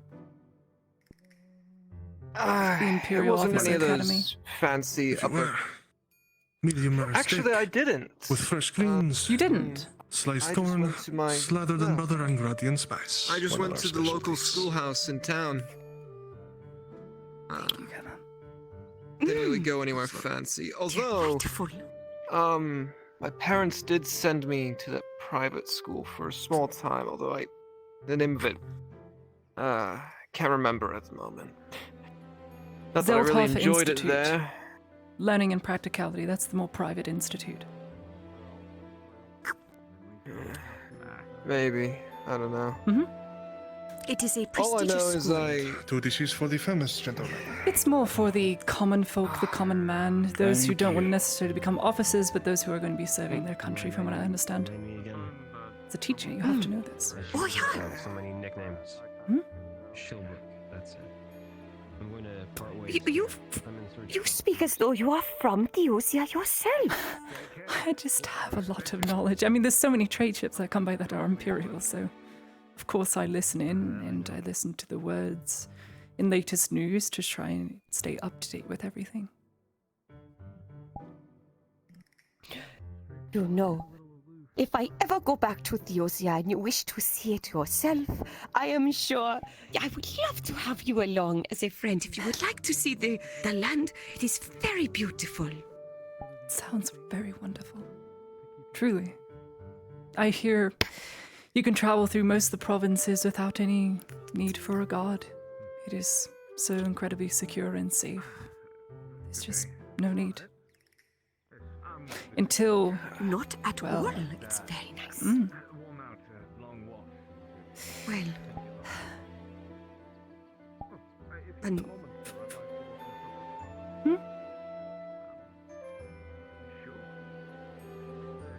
Speaker 1: The
Speaker 10: It
Speaker 1: Imperial
Speaker 10: wasn't
Speaker 1: Officer
Speaker 10: any of
Speaker 1: Academy.
Speaker 10: those fancy upper...
Speaker 5: Medium rare
Speaker 10: Actually,
Speaker 5: steak
Speaker 10: I didn't.
Speaker 5: with fresh greens.
Speaker 1: You didn't?
Speaker 5: Sliced
Speaker 10: I just
Speaker 5: corn,
Speaker 10: went to my-
Speaker 5: slathered in
Speaker 10: no.
Speaker 5: butter and gradient spice.
Speaker 10: I just
Speaker 5: One of
Speaker 10: went
Speaker 5: our
Speaker 10: to the local
Speaker 5: specialties.
Speaker 10: schoolhouse in town.
Speaker 1: Thank you, Kevin.
Speaker 10: Didn't really go anywhere fancy. Although, my parents did send me to that private school for a small time, although the name of it, can't remember at the moment. Not that I really
Speaker 1: Zelthoff
Speaker 10: enjoyed
Speaker 1: Institute.
Speaker 10: it there.
Speaker 1: Learning and Practicality, that's the more private institute.
Speaker 10: Maybe. I don't know.
Speaker 12: It is a
Speaker 10: All I
Speaker 12: prestigious
Speaker 10: know is
Speaker 12: school.
Speaker 5: Two dishes for the famous gentleman.
Speaker 1: It's more for the common folk, the common man, those who
Speaker 5: Thank
Speaker 1: don't want
Speaker 5: you.
Speaker 1: necessarily become officers, but those who are going to be serving their country, from what I understand. As a teacher, you have to know this.
Speaker 12: Oh, yeah.
Speaker 13: So many nicknames.
Speaker 1: Hmm?
Speaker 13: Shilbrook, that's it. I'm going to part ways.
Speaker 12: You speak as though you are from Theosia yourself.
Speaker 1: I just have a lot of knowledge. I mean, there's so many trade ships that come by that are Imperial, so of course I listen in and I listen to the words in latest news to try and stay up to date with everything.
Speaker 12: You know, if I ever go back to Theosia and you wish to see it yourself, I am sure I would love to have you along as a friend. If you would like to see the land, it is very beautiful.
Speaker 1: Sounds very wonderful. Truly. I hear you can travel through most of the provinces without any need for a guard. It is so incredibly secure and safe. There's just no need. Until...
Speaker 12: Not at
Speaker 1: well,
Speaker 12: all. It's very nice. Well... And...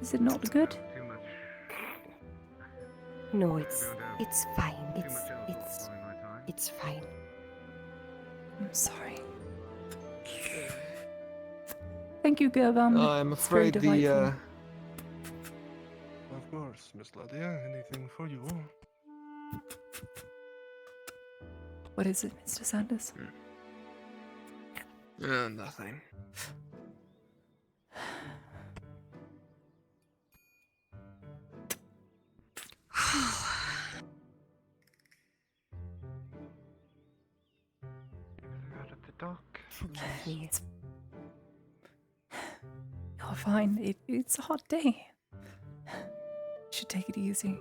Speaker 1: Is it not good?
Speaker 12: No, it's fine. It's fine.
Speaker 1: I'm sorry. Thank you, Gervam.
Speaker 10: I'm
Speaker 1: It's very
Speaker 10: afraid the,
Speaker 1: delightful.
Speaker 5: Of course, Miss Ladia. Anything for you?
Speaker 1: What is it, Mr. Sanders?
Speaker 10: Nothing.
Speaker 13: Out at the dock.
Speaker 1: Forgive me. You're fine. It's a hot day. You should take it easy.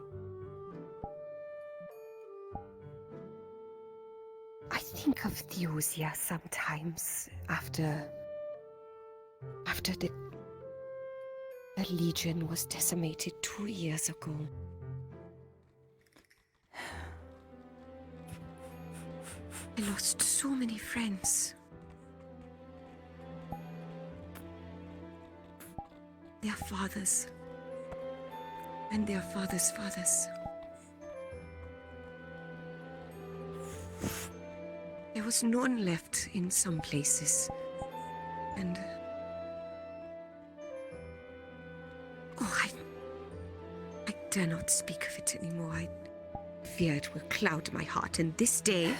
Speaker 12: I think of Theosia sometimes after the Legion was decimated 2 years ago. I lost so many friends. Their fathers. And their fathers' fathers. There was none left in some places. And... Oh, I dare not speak of it anymore. I fear it will cloud my heart, and this day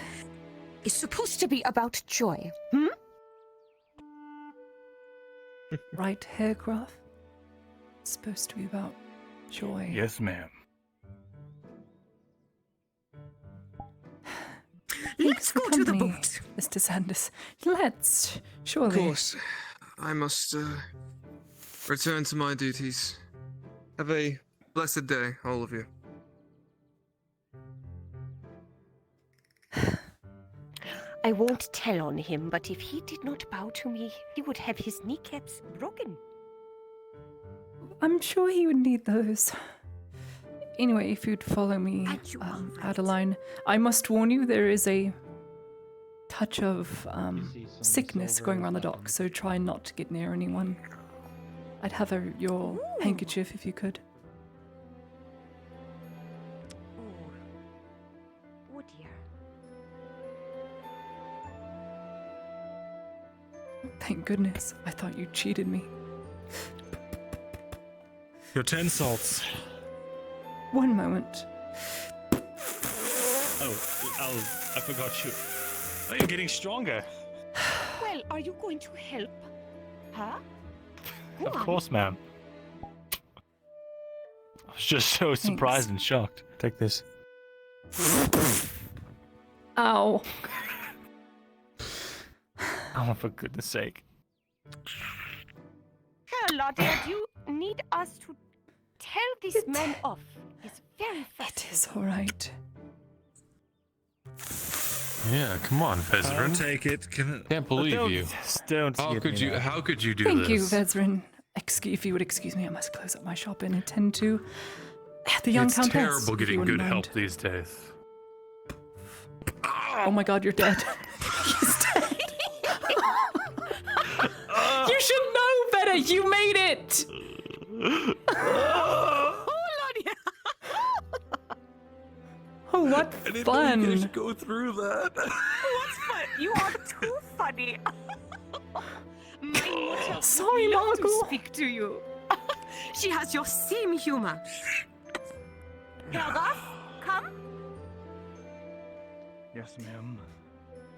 Speaker 12: is supposed to be about joy.
Speaker 1: Right, Haircraft? It's supposed to be about joy.
Speaker 6: Yes, ma'am.
Speaker 12: Let's go to the
Speaker 1: company,
Speaker 12: boat.
Speaker 1: Mr. Sanders. Let's, surely.
Speaker 10: Of course. I must return to my duties. Have a blessed day, all of you.
Speaker 12: I won't tell on him, but if he did not bow to me, he would have his kneecaps broken.
Speaker 1: I'm sure he would need those. Anyway, if you'd follow me, Adeline, I must warn you there is a touch of sickness going around the dock, so try not to get near anyone. I'd have your handkerchief if you could.
Speaker 12: Oh dear.
Speaker 1: Thank goodness. I thought you cheated me.
Speaker 4: Your 10 salts.
Speaker 1: One moment.
Speaker 4: Oh, I forgot you. Oh, you're getting stronger.
Speaker 12: Well, are you going to help? Huh? Go
Speaker 6: Of
Speaker 12: on.
Speaker 6: course, ma'am. I was just so surprised and shocked.
Speaker 4: Take this.
Speaker 1: Ow.
Speaker 6: Oh, for goodness sake.
Speaker 12: Carla, dear, do you need us to tell this man off? He's very
Speaker 1: It is alright.
Speaker 17: Yeah, come on, Vezrin.
Speaker 4: I'll take it.
Speaker 17: Can't believe you.
Speaker 11: Don't
Speaker 17: How could you? How could you do
Speaker 1: Thank
Speaker 17: this?
Speaker 1: you, Vezrin. If you would excuse me, I must close up my shop and attend to the young
Speaker 17: It's
Speaker 1: countess.
Speaker 17: terrible
Speaker 1: if you
Speaker 17: getting
Speaker 1: wouldn't
Speaker 17: good
Speaker 1: mind.
Speaker 17: help these days.
Speaker 1: Oh my god, you're dead. He's dead. You should know better. You made it. Oh, what fun.
Speaker 17: Go through that.
Speaker 12: What's fun? You are too funny. My mother
Speaker 1: Sorry,
Speaker 12: would love
Speaker 1: Margot.
Speaker 12: to speak to you. She has your same humor. Helga, come.
Speaker 6: Yes, ma'am.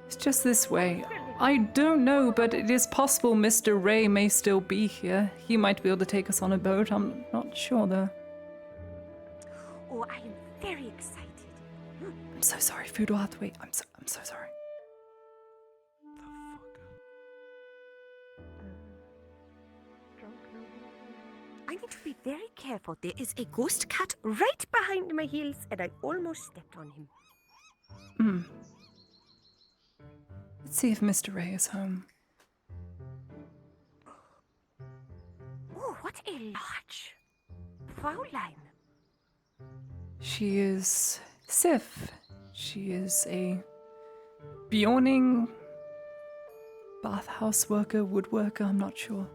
Speaker 1: It's just this way. I don't know, but it is possible Mr. Ray may still be here. He might be able to take us on a boat. I'm not sure, though.
Speaker 12: Oh, I am very excited.
Speaker 1: I'm so sorry. Food will have to wait. I'm so sorry.
Speaker 12: I need to be very careful. There is a ghost cat right behind my heels, and I almost stepped on him.
Speaker 1: Hmm. Let's see if Mr. Ray is home.
Speaker 12: Oh, what a large Fraulein.
Speaker 1: She is Sif. She is a Bjorning bathhouse worker, woodworker, I'm not sure.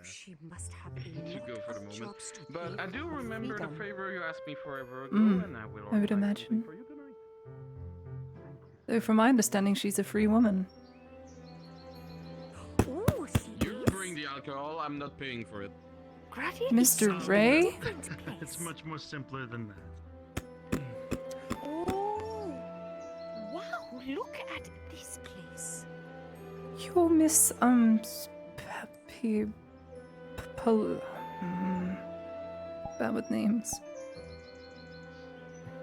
Speaker 12: She must have a
Speaker 22: To
Speaker 12: lot
Speaker 22: go for the
Speaker 12: of
Speaker 22: moment.
Speaker 12: jobs to
Speaker 22: But
Speaker 12: pay
Speaker 22: I do
Speaker 12: for
Speaker 22: remember the
Speaker 12: freedom.
Speaker 22: favor you asked me forever ago,
Speaker 1: Mm,
Speaker 22: and I will
Speaker 1: I would
Speaker 22: organize
Speaker 1: imagine.
Speaker 22: something for you tonight.
Speaker 1: Though from my understanding, she's a free woman.
Speaker 12: Oh,
Speaker 22: You bring the alcohol, I'm not paying for it.
Speaker 1: Mr. Ray?
Speaker 6: It's much more simpler than that.
Speaker 12: Oh, wow, look at this place.
Speaker 1: You're Miss, bad with names.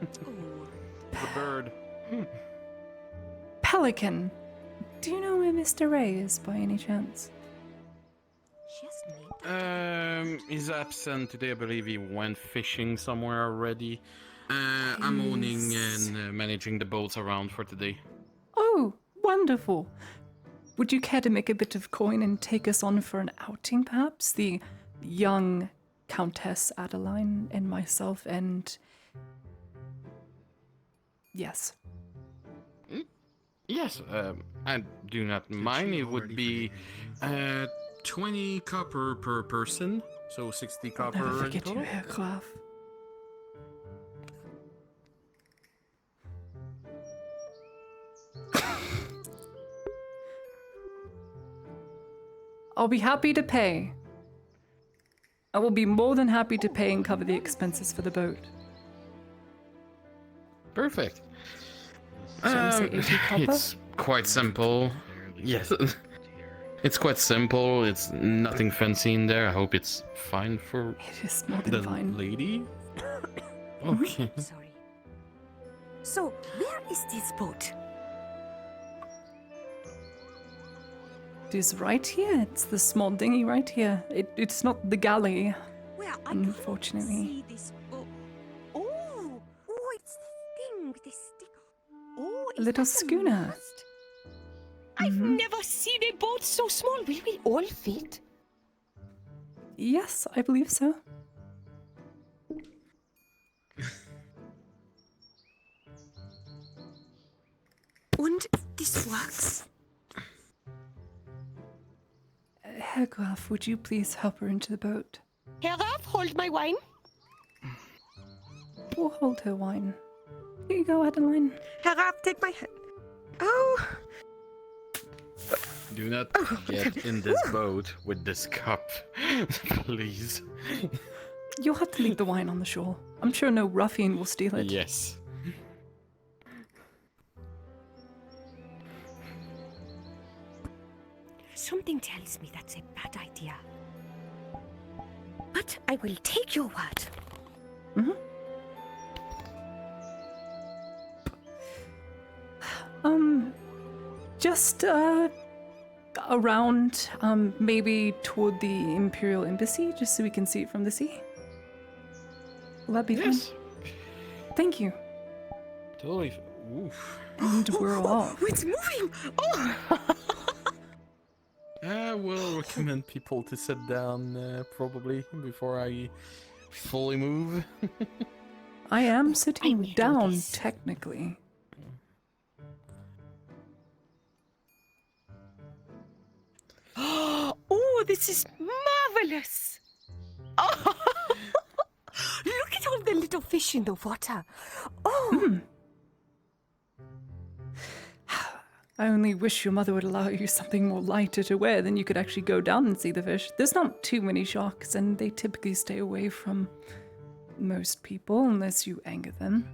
Speaker 22: The bird.
Speaker 1: Pelican. Do you know where Mr. Ray is by any chance?
Speaker 22: He's absent today. I believe he went fishing somewhere already. I'm owning and managing the boats around for today.
Speaker 1: Oh, wonderful. Would you care to make a bit of coin and take us on for an outing, perhaps? The young Countess Adeline and myself and... Yes.
Speaker 22: Yes, I do not mind. It would be 20 copper per person, so 60 copper.
Speaker 1: Never
Speaker 22: in
Speaker 1: forget you,
Speaker 22: total.
Speaker 1: Herr Graf. I'll be happy to pay. I will be more than happy to pay and cover the expenses for the boat.
Speaker 22: Perfect.
Speaker 1: Shall we say 80 copper?
Speaker 22: It's quite simple. Yes. It's quite simple. It's nothing fancy in there. I hope it's fine for
Speaker 1: It is more than
Speaker 22: the
Speaker 1: fine.
Speaker 22: lady. Okay.
Speaker 12: Sorry. So, where is this boat?
Speaker 1: It is right here. It's the small dinghy right here. It's not the galley,
Speaker 12: Where I
Speaker 1: unfortunately.
Speaker 12: see this boat. Oh, it's the thing with the stick. Oh,
Speaker 1: A little
Speaker 12: is that
Speaker 1: schooner.
Speaker 12: mast? I've never seen a boat so small. Will we all fit?
Speaker 1: Yes, I believe so.
Speaker 12: And this works.
Speaker 1: Herr Graf, would you please help her into the boat?
Speaker 12: Herr Graf, hold my wine.
Speaker 1: We'll hold her wine. Here you go, Adeline.
Speaker 12: Herr Graf, take my hand. Oh.
Speaker 7: Do not get in this boat with this cup, please.
Speaker 1: You'll have to leave the wine on the shore. I'm sure no ruffian will steal it.
Speaker 7: Yes.
Speaker 12: Something tells me that's a bad idea. But I will take your word.
Speaker 1: Mm-hmm. Just around, maybe toward the Imperial Embassy, just so we can see it from the sea. Will that be fine? Thank you.
Speaker 7: Totally. Oof.
Speaker 1: And we're off.
Speaker 12: It's moving! Oh!
Speaker 7: I will recommend people to sit down probably before I fully move.
Speaker 1: I am sitting down, technically.
Speaker 12: Oh, this is marvelous! Oh. Look at all the little fish in the water. Oh!
Speaker 1: I only wish your mother would allow you something more lighter to wear, then you could actually go down and see the fish. There's not too many sharks, and they typically stay away from most people unless you anger them.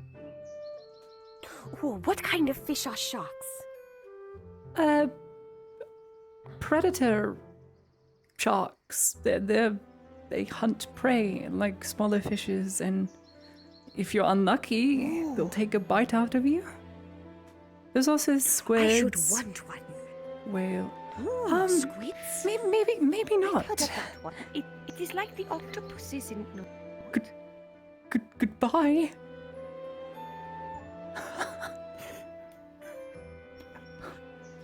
Speaker 12: Oh, what kind of fish are sharks?
Speaker 1: Predator sharks. They hunt prey like smaller fishes, and if you're unlucky, they'll take a bite out of you. There's also squids.
Speaker 12: I should want one.
Speaker 1: Whale.
Speaker 12: Ooh, squids?
Speaker 1: Maybe not.
Speaker 12: I've heard of that one. It is like the octopuses in... No.
Speaker 1: Goodbye.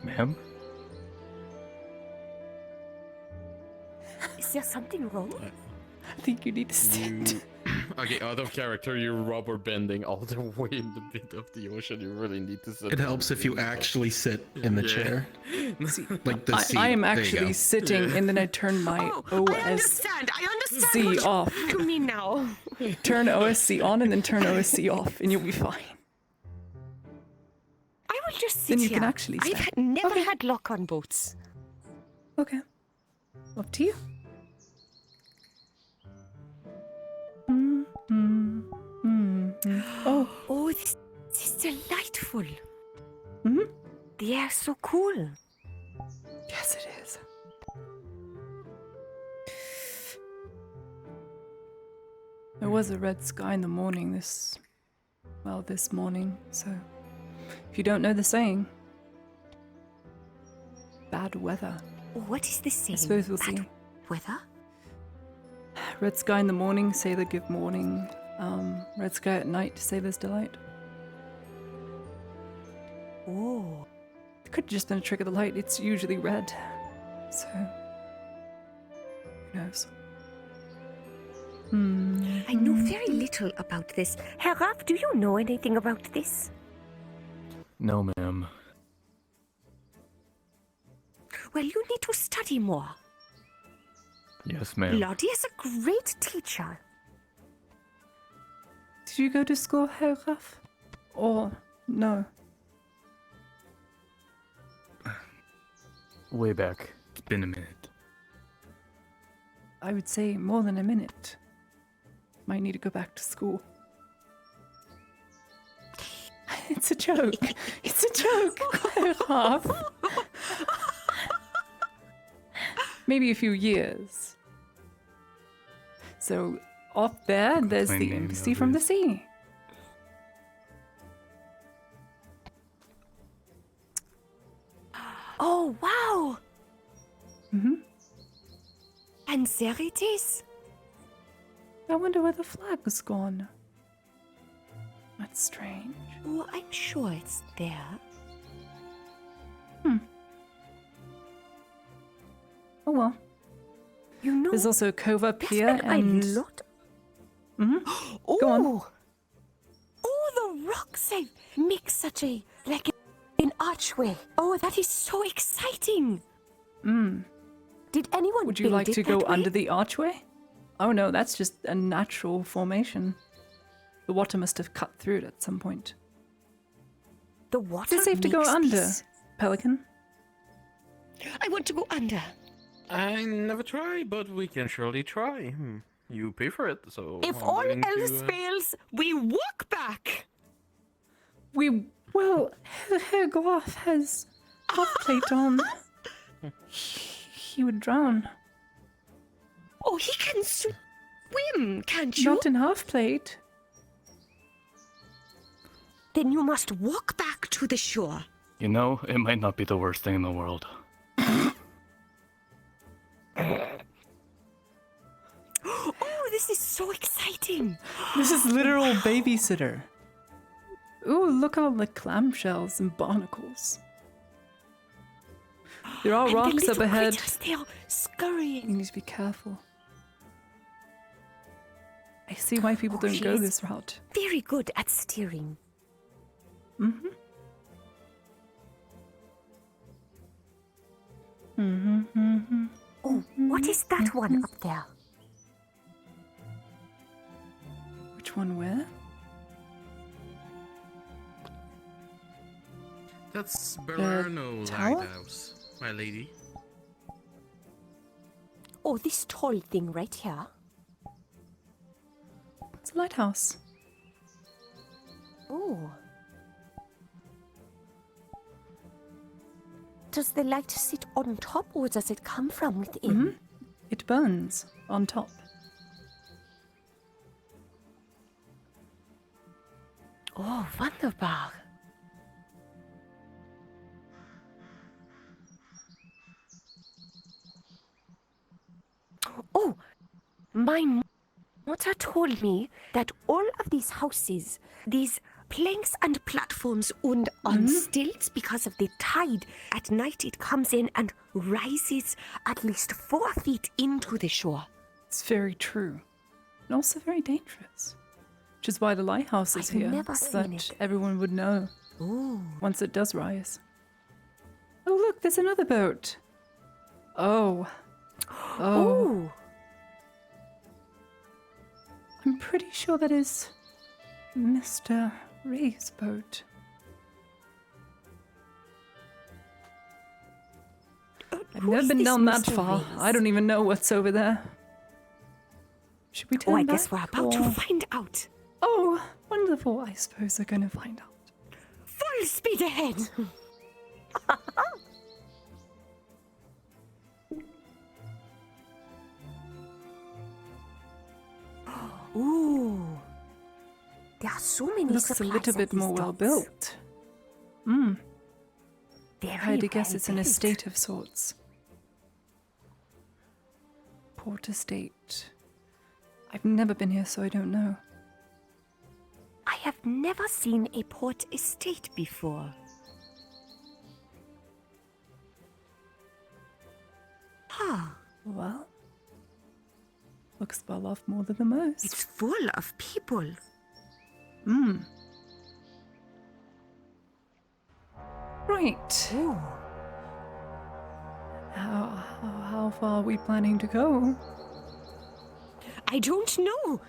Speaker 11: Ma'am?
Speaker 12: Is there something wrong?
Speaker 1: I think you need to sit.
Speaker 7: Okay, out of character, you're rubber bending all the way in the bit of the ocean. You really need to sit.
Speaker 21: It helps if you actually sit in the chair. Like the seat.
Speaker 1: I am
Speaker 21: There you
Speaker 1: actually
Speaker 21: go.
Speaker 1: sitting, and then I turn my
Speaker 12: I understand
Speaker 1: OSC
Speaker 12: what
Speaker 1: off.
Speaker 12: you mean now.
Speaker 1: Turn OSC on, and then turn OSC off, and you'll be fine.
Speaker 12: I will just sit
Speaker 1: Then you
Speaker 12: here.
Speaker 1: can actually
Speaker 12: I've
Speaker 1: stand.
Speaker 12: never had luck on boats.
Speaker 1: Okay. Up to you. Oh.
Speaker 12: Oh, this is delightful.
Speaker 1: Mm-hmm.
Speaker 12: The air's so cool.
Speaker 1: Yes, it is. There was a red sky in the morning this morning, so if you don't know the saying, bad weather.
Speaker 12: What is this saying?
Speaker 1: I suppose we'll see.
Speaker 12: Weather?
Speaker 1: Red sky in the morning, sailor give morning. Red sky at night, sailor's delight.
Speaker 12: Oh.
Speaker 1: It could have just been a trick of the light. It's usually red. So, who knows?
Speaker 12: I know very little about this. Herr Raff, do you know anything about this?
Speaker 11: No, ma'am.
Speaker 12: Well, you need to study more.
Speaker 11: Yes, ma'am.
Speaker 12: Lottie is a great teacher.
Speaker 1: Did you go to school, Herr Raff? Or no?
Speaker 11: Way back. It's been a minute.
Speaker 1: I would say more than a minute. Might need to go back to school. It's a joke. It's a joke. Herr Raff. Maybe a few years. So off there's
Speaker 11: Plain
Speaker 1: the
Speaker 11: name,
Speaker 1: embassy from the sea.
Speaker 12: Oh, wow!
Speaker 1: Mm-hmm.
Speaker 12: And there it is.
Speaker 1: I wonder where the flag was gone. That's strange.
Speaker 12: Oh, I'm sure it's there.
Speaker 1: Oh well.
Speaker 12: You know,
Speaker 1: There's also a cove up here,
Speaker 12: been
Speaker 1: and
Speaker 12: a lot.
Speaker 1: Mm-hmm. Go on.
Speaker 12: Oh, the rocks have make such a an archway. Oh, that is so exciting. Did anyone
Speaker 1: Would you
Speaker 12: build
Speaker 1: like
Speaker 12: it
Speaker 1: to go
Speaker 12: that way?
Speaker 1: under the archway? Oh no, that's just a natural formation. The water must have cut through it at some point.
Speaker 12: The water
Speaker 1: Is it safe to go
Speaker 12: makes
Speaker 1: under,
Speaker 12: this-
Speaker 1: Pelican?
Speaker 12: I want to go under.
Speaker 7: I never try, but we can surely try. You pay for it, so.
Speaker 12: If
Speaker 7: I'm
Speaker 12: all
Speaker 7: willing to,
Speaker 12: else fails, we walk back.
Speaker 1: Well, her glove has half plate on. He would drown.
Speaker 12: Oh, he can swim, can't you?
Speaker 1: Not in half plate.
Speaker 12: Then you must walk back to the shore.
Speaker 11: You know, it might not be the worst thing in the world.
Speaker 12: Oh, this is so exciting.
Speaker 1: This is literal babysitter. Ooh, look at all the clamshells and barnacles. There are
Speaker 12: And the
Speaker 1: rocks up
Speaker 12: little
Speaker 1: ahead.
Speaker 12: critters, they are scurrying.
Speaker 1: You need to be careful. I see why people don't go
Speaker 12: she's
Speaker 1: this route.
Speaker 12: Very good at steering.
Speaker 1: Mm-hmm. Mm-hmm.
Speaker 12: Oh, what is that one up there?
Speaker 1: Which one where?
Speaker 7: That's Berano
Speaker 1: tower?
Speaker 7: Lighthouse, my lady.
Speaker 12: Oh, this tall thing right here.
Speaker 1: It's a lighthouse.
Speaker 12: Oh. Does the light sit on top or does it come from within?
Speaker 1: Mm-hmm. It burns on top.
Speaker 12: Oh, wunderbar. Oh, my mother told me that all of these houses, these planks and platforms and on stilts because of the tide, at night it comes in and rises at least 4 feet into the shore.
Speaker 1: It's very true. And also very dangerous. Which is why the lighthouse is
Speaker 12: I've
Speaker 1: here.
Speaker 12: never
Speaker 1: So
Speaker 12: seen
Speaker 1: that
Speaker 12: it.
Speaker 1: everyone would know
Speaker 12: Ooh.
Speaker 1: once it does rise. Oh, look, there's another boat. Oh. Oh.
Speaker 12: Ooh.
Speaker 1: I'm pretty sure that is Mr. Ray's boat. I've never
Speaker 12: who's
Speaker 1: been
Speaker 12: this
Speaker 1: down that
Speaker 12: Mr.
Speaker 1: far.
Speaker 12: Ray's?
Speaker 1: I don't even know what's over there. Should we turn
Speaker 12: Oh, I
Speaker 1: back?
Speaker 12: guess we're about to
Speaker 1: or-
Speaker 12: find out.
Speaker 1: Oh, wonderful. I suppose they're going to find out.
Speaker 12: Full speed ahead. Ooh. There are so many
Speaker 1: Looks a
Speaker 12: supplies
Speaker 1: little
Speaker 12: at
Speaker 1: bit
Speaker 12: these
Speaker 1: more well
Speaker 12: docks.
Speaker 1: built. Hmm.
Speaker 12: Very
Speaker 1: I'd guess
Speaker 12: well
Speaker 1: it's an
Speaker 12: built.
Speaker 1: estate of sorts. Port estate. I've never been here, so I don't know.
Speaker 12: I have never seen a port estate before. Ah,
Speaker 1: Well, looks well off more than the most.
Speaker 12: it's full of people.
Speaker 1: Hmm. Right.
Speaker 12: Ooh.
Speaker 1: How far are we planning to go?
Speaker 12: I don't know.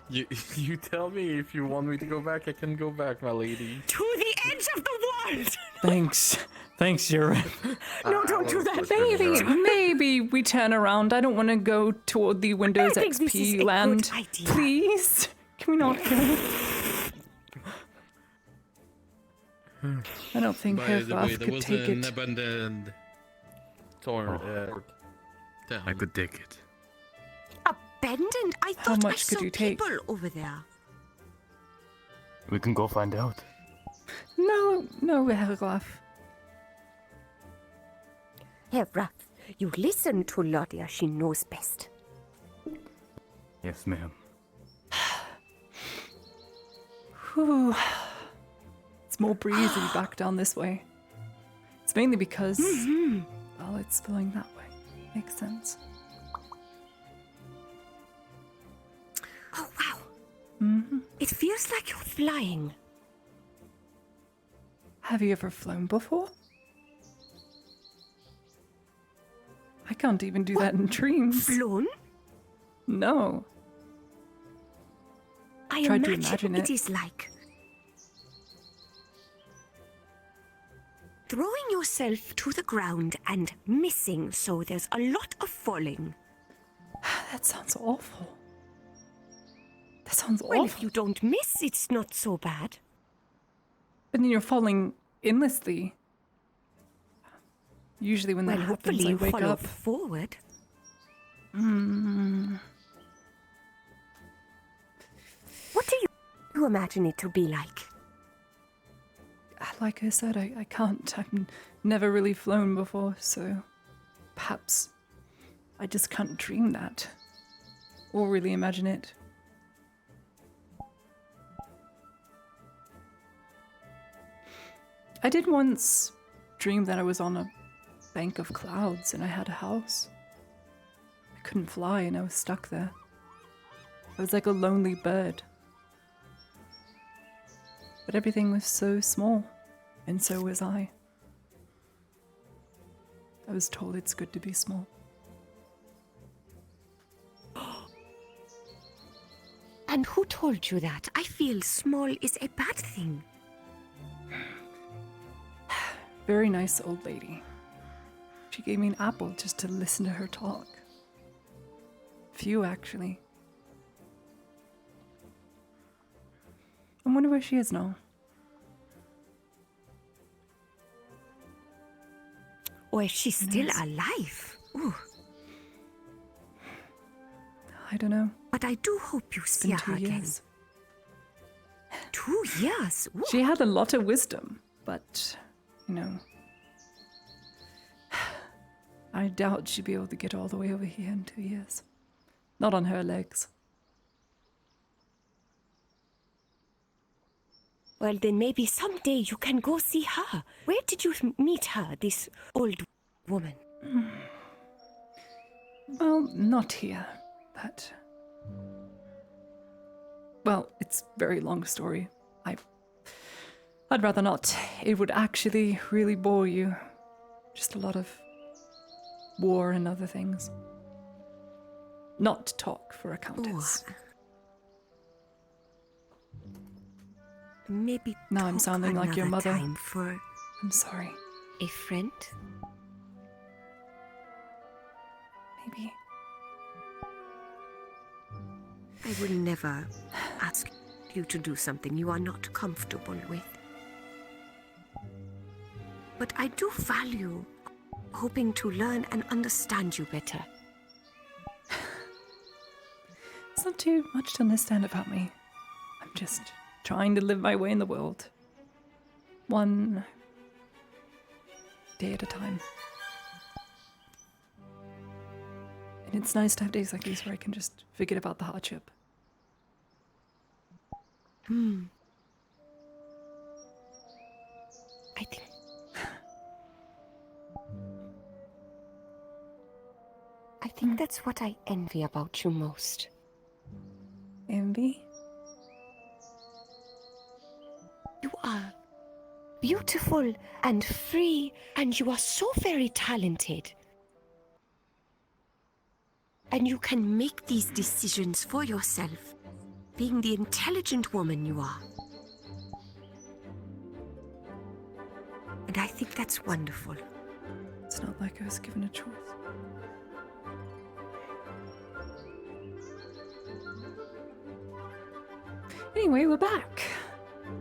Speaker 7: You tell me if you want me to go back. I can go back, my lady.
Speaker 12: To the edge of the world.
Speaker 2: Thanks. Thanks, Sharon.
Speaker 12: No, don't do that.
Speaker 1: Maybe we turn around. I don't want to go toward the Windows
Speaker 12: I think this is a
Speaker 1: XP
Speaker 12: good
Speaker 1: land.
Speaker 12: idea.
Speaker 1: Please, can we not go? I don't think
Speaker 7: By the way,
Speaker 1: Herfaf
Speaker 7: there
Speaker 1: could
Speaker 7: was
Speaker 1: take
Speaker 7: an
Speaker 1: it.
Speaker 7: abandoned town.
Speaker 21: I could take it.
Speaker 12: Abandoned? I
Speaker 1: How
Speaker 12: thought I
Speaker 1: much could
Speaker 12: saw
Speaker 1: you take?
Speaker 12: people over there.
Speaker 11: We can go find out.
Speaker 1: No, Herglaf.
Speaker 12: Herra, you listen to Lodia. She knows best.
Speaker 11: Yes, ma'am.
Speaker 1: Whew. It's more breezy back down this way. It's mainly because, well, it's flowing that way. Makes sense.
Speaker 12: Oh, wow.
Speaker 1: Mm-hmm.
Speaker 12: It feels like you're flying.
Speaker 1: Have you ever flown before? I can't even do that in dreams.
Speaker 12: Flown?
Speaker 1: No.
Speaker 12: I
Speaker 1: Tried to
Speaker 12: imagine
Speaker 1: imagine it.
Speaker 12: it is like throwing yourself to the ground and missing, so there's a lot of falling.
Speaker 1: That sounds awful. That sounds
Speaker 12: Well,
Speaker 1: awful.
Speaker 12: if you don't miss, it's not so bad.
Speaker 1: But then you're falling endlessly. Usually when that happens,
Speaker 12: hopefully
Speaker 1: I
Speaker 12: you
Speaker 1: wake
Speaker 12: follow
Speaker 1: up.
Speaker 12: forward. What do you imagine it to be like?
Speaker 1: Like I said, I can't. I've never really flown before, so perhaps I just can't dream that. Or really imagine it. I did once dream that I was on a bank of clouds and I had a house. I couldn't fly and I was stuck there. I was like a lonely bird. But everything was so small, and so was I. I was told it's good to be small.
Speaker 12: And who told you that? I feel small is a bad thing.
Speaker 1: Very nice old lady. She gave me an apple just to listen to her talk. Few, actually. I wonder where she is now.
Speaker 12: Or is she still alive? Ooh.
Speaker 1: I don't know.
Speaker 12: But I do hope you see
Speaker 1: been
Speaker 12: her
Speaker 1: 2
Speaker 12: again.
Speaker 1: years.
Speaker 12: 2 years? Ooh.
Speaker 1: She had a lot of wisdom, but, you know, I doubt she'd be able to get all the way over here in 2 years. Not on her legs.
Speaker 12: Well, then maybe someday you can go see her. Where did you meet her, this old woman?
Speaker 1: Well, not here, but... Well, it's a very long story. I'd rather not. It would actually really bore you. Just a lot of war and other things. Not talk for a countess.
Speaker 12: Ooh. Maybe
Speaker 1: Now I'm sounding like your
Speaker 12: another
Speaker 1: mother.
Speaker 12: time for
Speaker 1: I'm sorry.
Speaker 12: a friend.
Speaker 1: Maybe.
Speaker 12: I will never ask you to do something you are not comfortable with. But I do value hoping to learn and understand you better.
Speaker 1: It's not too much to understand about me. I'm just trying to live my way in the world. One day at a time. And it's nice to have days like these where I can just forget about the hardship.
Speaker 12: I think that's what I envy about you most.
Speaker 1: Envy?
Speaker 12: You are beautiful and free, and you are so very talented. And you can make these decisions for yourself, being the intelligent woman you are. And I think that's wonderful.
Speaker 1: It's not like I was given a choice. Anyway, we're back.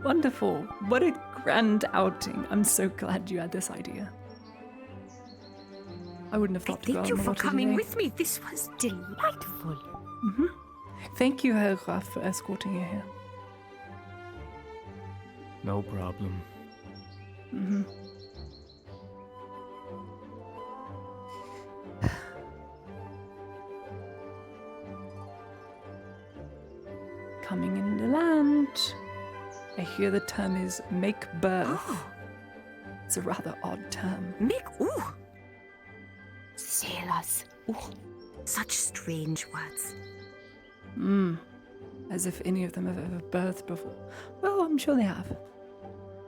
Speaker 1: Wonderful. What a grand outing. I'm so glad you had this idea. I wouldn't have thought to go
Speaker 12: Thank
Speaker 1: on
Speaker 12: you
Speaker 1: the
Speaker 12: for
Speaker 1: water
Speaker 12: coming
Speaker 1: today.
Speaker 12: with me. This was delightful.
Speaker 1: Thank you, Herr Graf, for escorting you here.
Speaker 11: No problem.
Speaker 1: Coming into land. I hear the term is make birth. It's a rather odd term.
Speaker 12: Ooh. sailors. Oh, such strange words.
Speaker 1: As if any of them have ever birthed before. Well, I'm sure they have.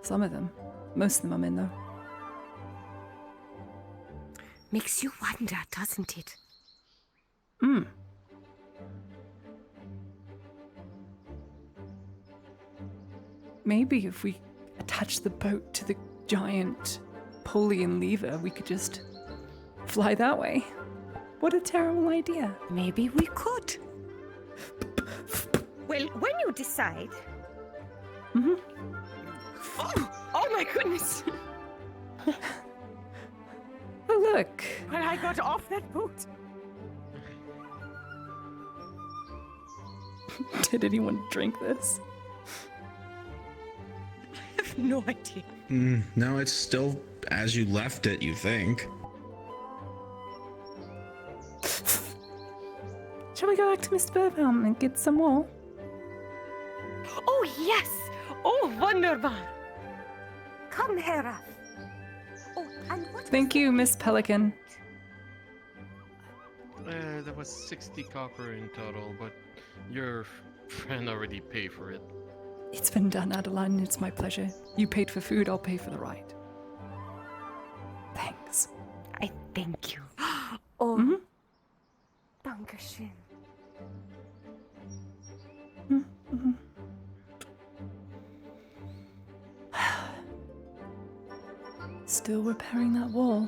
Speaker 1: Some of them. Most of them are men, though.
Speaker 12: Makes you wonder, doesn't it?
Speaker 1: Maybe if we attach the boat to the giant pulley and lever, we could just fly that way. What a terrible idea.
Speaker 12: Maybe we could. Well, when you decide... Oh my goodness!
Speaker 1: Oh, look.
Speaker 12: When I got off that boat.
Speaker 1: Did anyone drink this?
Speaker 12: I have no idea.
Speaker 21: No, it's still as you left it, you think.
Speaker 1: Shall we go back to Mr. Burbaum and get some more?
Speaker 12: Oh, yes! Oh, wunderbar! Come, Hera. Oh, and what...
Speaker 1: Thank you, Miss Pelican.
Speaker 13: There was 60 copper in total, but your friend already paid for it.
Speaker 1: It's been done, Adeline. It's my pleasure. You paid for food, I'll pay for the ride. Thanks.
Speaker 12: I thank you. Oh, Dankeschön.
Speaker 1: Still repairing that wall.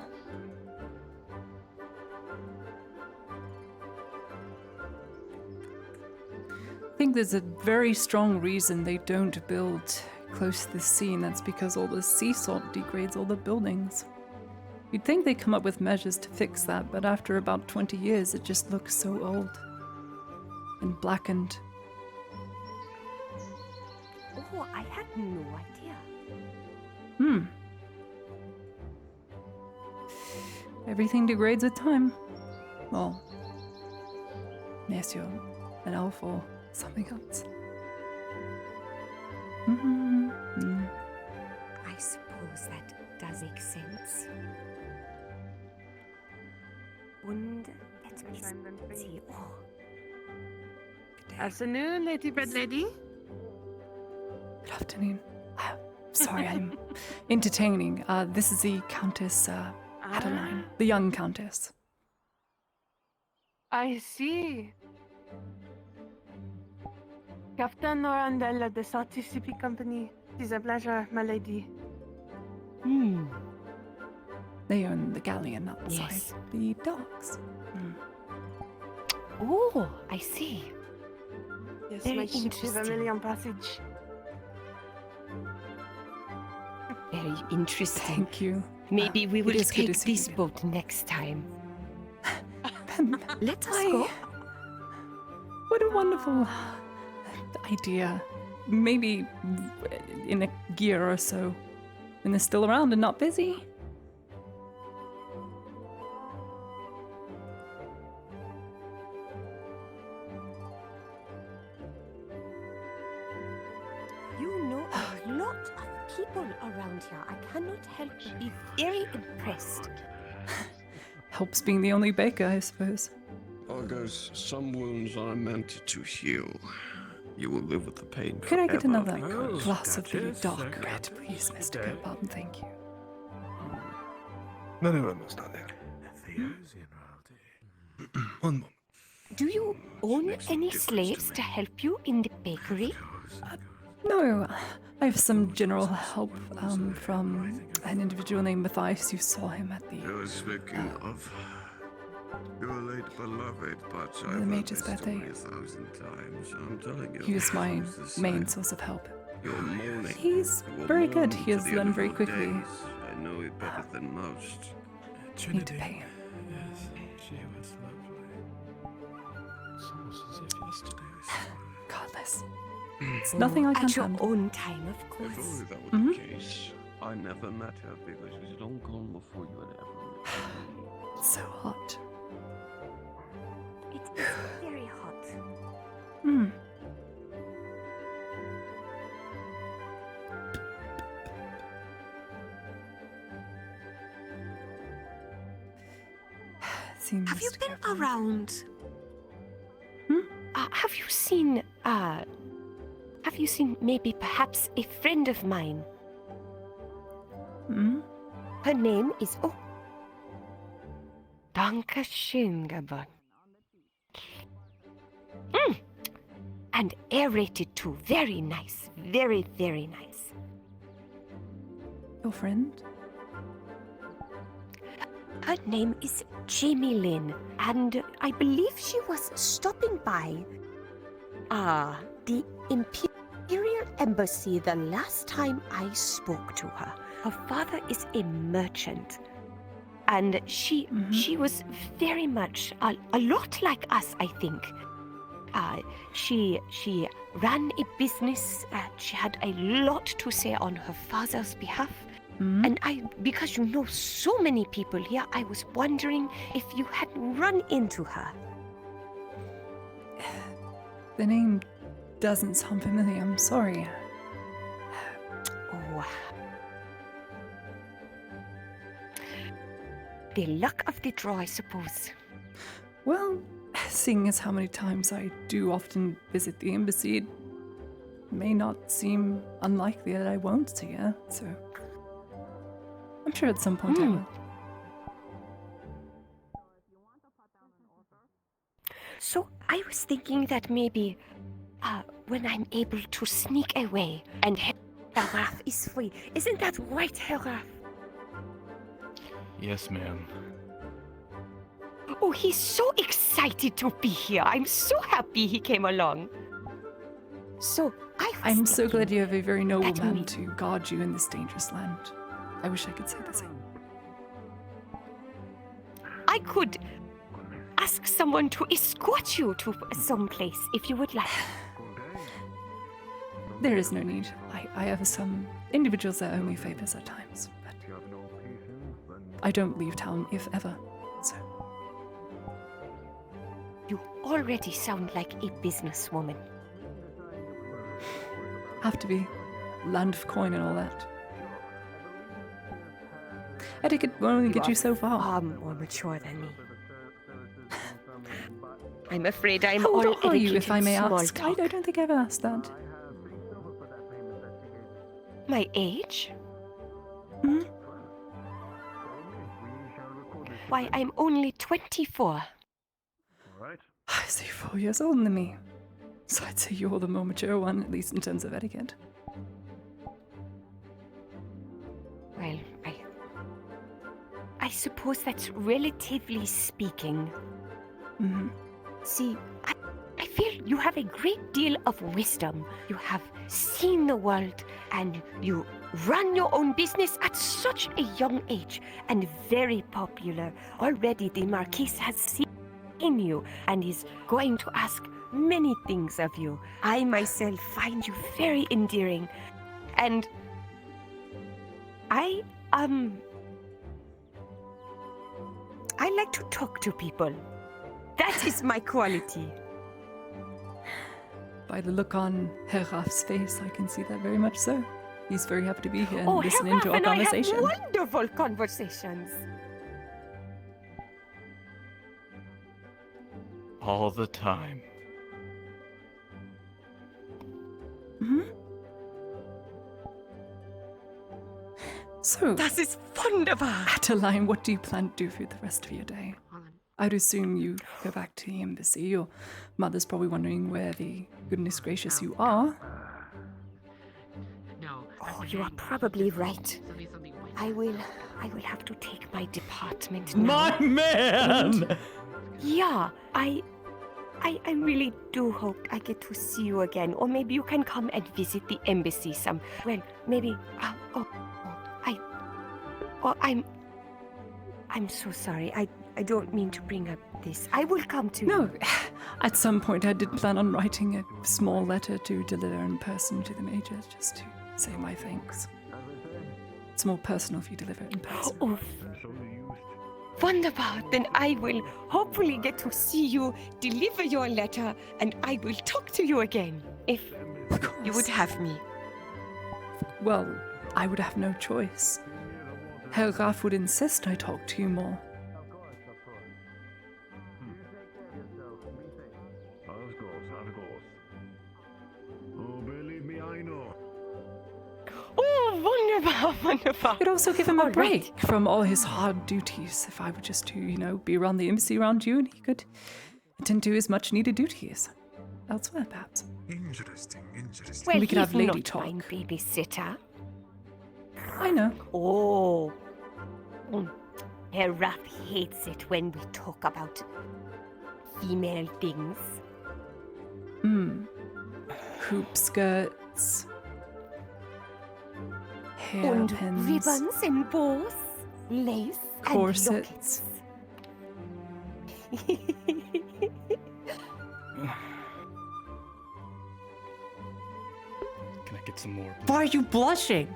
Speaker 1: I think there's a very strong reason they don't build close to the sea, and that's because all the sea salt degrades all the buildings. You'd think they'd come up with measures to fix that, but after about 20 years, it just looks so old and blackened.
Speaker 12: Oh, I had no idea.
Speaker 1: Everything degrades with time. Well, unless you're an elf or something else.
Speaker 12: I suppose that does make sense. And let me see. Oh.
Speaker 15: Afternoon, Lady Red Lady.
Speaker 1: Good afternoon. Sorry, I'm entertaining. This is the Countess Adeline, the young Countess.
Speaker 15: I see. Captain Norandel of the South Pacific Company. It is a pleasure, my lady.
Speaker 1: They own the galleon outside
Speaker 12: Yes.
Speaker 1: the docks.
Speaker 12: Oh, I see.
Speaker 15: Yes,
Speaker 12: Very
Speaker 15: my ship, the
Speaker 12: interesting.
Speaker 15: Vermilion Passage.
Speaker 12: Very interesting.
Speaker 1: Thank you.
Speaker 12: Maybe we
Speaker 1: It
Speaker 12: will
Speaker 1: is good to
Speaker 12: take
Speaker 1: see
Speaker 12: this
Speaker 1: you.
Speaker 12: boat next time. Let us go.
Speaker 1: What a wonderful idea. Maybe in a year or so, when they're still around and not busy.
Speaker 12: You know a lot of people around here. I cannot help but be very impressed.
Speaker 1: Helps being the only baker, I suppose.
Speaker 20: August, some wounds are meant to heal. You will live with the pain
Speaker 1: Could I get
Speaker 20: forever
Speaker 1: another
Speaker 20: because-
Speaker 1: glass of the dark red, please, Mr. Burbaum? Thank you.
Speaker 5: No, almost not there. One moment.
Speaker 12: Do you own any slaves to help you in the bakery?
Speaker 1: No, I have some general help from an individual named Matthias. You saw him at the
Speaker 20: Speaking of your late beloved, but
Speaker 1: the
Speaker 20: I've heard
Speaker 1: mage's
Speaker 20: this story
Speaker 1: birthday.
Speaker 20: 1,000 times. I'm telling you.
Speaker 1: He was my
Speaker 20: it's the
Speaker 1: main
Speaker 20: same.
Speaker 1: source of help.
Speaker 20: You're mourning.
Speaker 1: He's
Speaker 20: You will
Speaker 1: very good.
Speaker 20: mourn
Speaker 1: He
Speaker 20: to
Speaker 1: has
Speaker 20: the
Speaker 1: learned
Speaker 20: end of
Speaker 1: very
Speaker 20: your
Speaker 1: quickly.
Speaker 20: days. I know it better than most.
Speaker 1: Need to pay him.
Speaker 7: Yes, she was lovely. It's almost as if yesterday we saw her.
Speaker 1: Godless. It's nothing I
Speaker 12: At
Speaker 1: can't
Speaker 12: your
Speaker 1: handle.
Speaker 12: own time, of
Speaker 20: If
Speaker 12: course.
Speaker 20: only that were the case. I never met her because it don't come before you had ever met me.
Speaker 1: It's so hot.
Speaker 12: It is very hot.
Speaker 1: seems
Speaker 12: Have you
Speaker 1: to
Speaker 12: been
Speaker 1: go fine.
Speaker 12: around? Have you seen maybe perhaps a friend of mine? Her name is Danke schön, Gabon. And aerated too. Very nice. Very, very nice.
Speaker 1: Your friend?
Speaker 12: Her name is Jamie Lynn, and I believe she was stopping by the Imperial Embassy the last time I spoke to her. Her father is a merchant, and she was very much a lot like us, I think. She ran a business. She had a lot to say on her father's behalf. And because you know so many people here, I was wondering if you had run into her.
Speaker 1: The name doesn't sound familiar, I'm sorry.
Speaker 12: Oh. The luck of the draw, I suppose.
Speaker 1: Well, seeing as how many times I do often visit the embassy, it may not seem unlikely that I won't see her, so I'm sure at some point I will.
Speaker 12: So I was thinking that maybe when I'm able to sneak away and Heraf is free. Isn't that right, Heraf?
Speaker 9: Yes, ma'am.
Speaker 12: Oh, he's so excited to be here. I'm so happy he came along. So
Speaker 1: I'm so glad you have a very noble man to guard you in this dangerous land. I wish I could say the same.
Speaker 12: I could ask someone to escort you to some place if you would like.
Speaker 1: There is no need. I have some individuals that owe me favors at times, but I don't leave town if ever, so.
Speaker 12: You already sound like a businesswoman.
Speaker 1: Have to be. Land of coin and all that. Etiquette will only get you so far.
Speaker 12: Far more mature than me. I'm afraid I'm
Speaker 1: How
Speaker 12: all
Speaker 1: old are you, if I may
Speaker 12: small
Speaker 1: ask? I don't think I've asked that.
Speaker 12: My age? Why, I'm only 24.
Speaker 1: I see, 4 years older than me. So I'd say you're the more mature one, at least in terms of etiquette.
Speaker 12: Well, I suppose that's relatively speaking. See, I feel you have a great deal of wisdom. You have seen the world, and you run your own business at such a young age, and very popular. Already the Marquise has seen you, and is going to ask many things of you. I myself find you very endearing, and I like to talk to people. That is my quality.
Speaker 1: By the look on Herr Raff's face, I can see that very much so. He's very happy to be here and
Speaker 12: Oh,
Speaker 1: listening
Speaker 12: Herr
Speaker 1: to
Speaker 12: Raff
Speaker 1: our
Speaker 12: and I have
Speaker 1: conversation.
Speaker 12: wonderful conversations.
Speaker 9: All the time.
Speaker 1: So,
Speaker 12: das ist wunderbar.
Speaker 1: Adeline, what do you plan to do for the rest of your day? I'd assume you go back to the embassy. Your mother's probably wondering where the goodness gracious you are.
Speaker 12: Oh, you are probably right. I will have to take my department now.
Speaker 2: My man!
Speaker 12: And yeah, I really do hope I get to see you again, or maybe you can come and visit the embassy some. Well, maybe. I'm so sorry. I don't mean to bring up this. I will come to you.
Speaker 1: No, at some point I did plan on writing a small letter to deliver in person to the Major, just to say my thanks. It's more personal if you deliver it in person.
Speaker 12: Oh, wonderful. Then I will hopefully get to see you deliver your letter, and I will talk to you again, if you would have me.
Speaker 1: Well, I would have no choice. Herr Raff would insist I talk to you more.
Speaker 12: Wonderful.
Speaker 1: It'd also give him a
Speaker 12: All right.
Speaker 1: break from all his hard duties if I were just to, be around the embassy around you, and he could attend to his much needed duties elsewhere, perhaps.
Speaker 17: Interesting.
Speaker 12: Well,
Speaker 1: We could have
Speaker 12: he's
Speaker 1: lady
Speaker 12: not
Speaker 1: talk.
Speaker 12: my babysitter.
Speaker 1: I know.
Speaker 12: Oh. Herr Raff hates it when we talk about female things.
Speaker 1: Hoop skirts.
Speaker 12: And
Speaker 1: Hairpins.
Speaker 12: ribbons and bows, lace
Speaker 1: Corsets.
Speaker 12: and lockets.
Speaker 9: Can I get some more?
Speaker 2: Why are you blushing?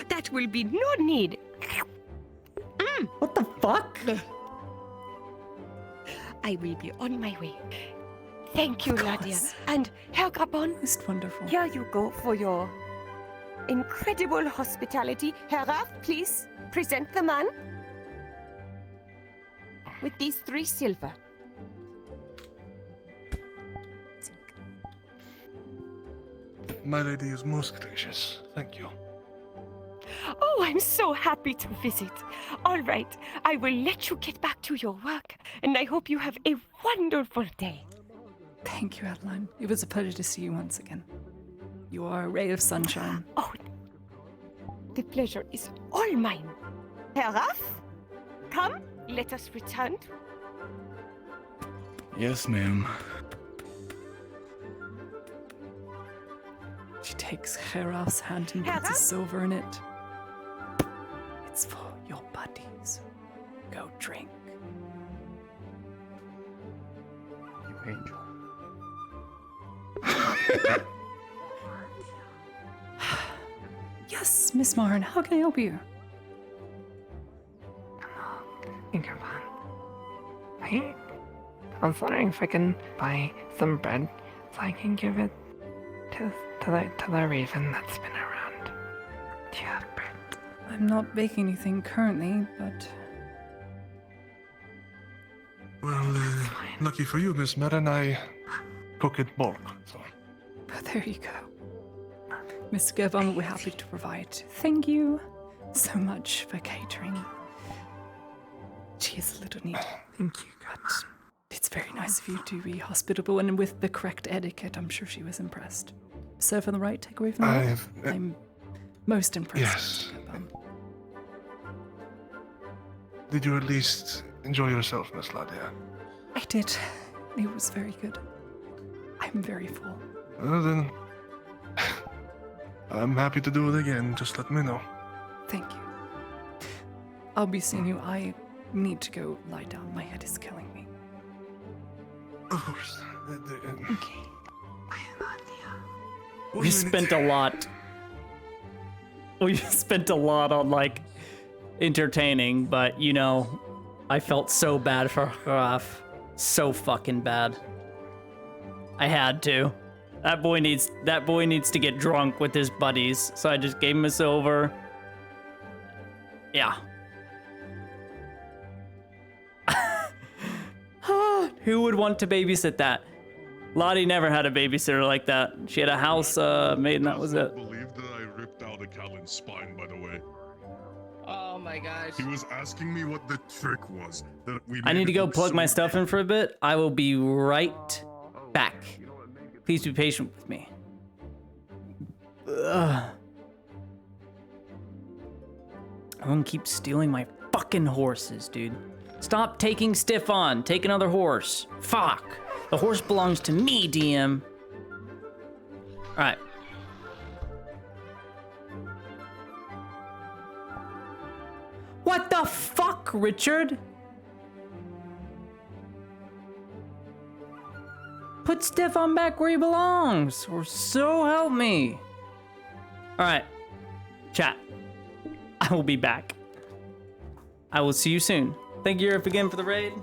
Speaker 12: That will be no need.
Speaker 2: What the fuck?
Speaker 12: I will be on my way. Thank you,
Speaker 1: Of
Speaker 12: Nadia.
Speaker 1: course.
Speaker 12: And Herr Gabon,
Speaker 1: Most wonderful.
Speaker 12: here you go for your incredible hospitality. Herr Raff, please present the man with these 3 silver.
Speaker 17: My lady is most gracious. Thank you.
Speaker 12: Oh, I'm so happy to visit. All right, I will let you get back to your work, and I hope you have a wonderful day.
Speaker 1: Thank you, Adeline. It was a pleasure to see you once again. You are a ray of sunshine.
Speaker 12: Oh, the pleasure is all mine. Herr Raff, come, let us return.
Speaker 9: Yes, ma'am.
Speaker 1: She takes Heraf's hand and puts a silver in it. It's for your buddies. Go drink.
Speaker 9: You angel.
Speaker 1: Yes, Miss Marin, how can I help you?
Speaker 10: I was wondering if I can buy some bread so I can give it to the raven that's been around. Do you have bread?
Speaker 1: I'm not baking anything currently, but
Speaker 17: Well, lucky for you, Miss Marin, I cook it bulk. So.
Speaker 1: there you go. Miss Gavon will be happy to provide. Thank you so much for catering. She is a little needy.
Speaker 10: Thank you.
Speaker 1: But it's very nice of you to be hospitable, and with the correct etiquette, I'm sure she was impressed. Serve on the right, take away from the left. I'm most impressed.
Speaker 17: Yes. Did you at least enjoy yourself, Miss Ladia?
Speaker 1: I did. It was very good. I'm very full.
Speaker 17: Well, then, I'm happy to do it again. Just let me know.
Speaker 1: Thank you. I'll be seeing you. I need to go lie down. My head is killing me.
Speaker 17: Of course.
Speaker 1: Okay.
Speaker 2: We spent a lot. We spent a lot on, like, entertaining, but, I felt so bad for Graf. So fucking bad. I had to. That boy needs to get drunk with his buddies, so I just gave him a silver. Yeah. Who would want to babysit that? Lottie never had a babysitter like that. She had a house maid, and that was it.
Speaker 17: Believe that I ripped out a Callan's spine, by the way.
Speaker 22: Oh my gosh.
Speaker 17: He was asking me what the trick was. That we
Speaker 2: I
Speaker 17: made
Speaker 2: need to
Speaker 17: it
Speaker 2: go
Speaker 17: look
Speaker 2: plug
Speaker 17: so
Speaker 2: my stuff in for a bit. I will be right back. Please be patient with me. Ugh. Everyone keeps stealing my fucking horses, dude. Stop taking Stiff on. Take another horse. Fuck. The horse belongs to me, DM. Alright. What the fuck, Richard? Put Stefan back where he belongs, or so help me. Alright. Chat. I will be back. I will see you soon. Thank you, Eric, again for the raid.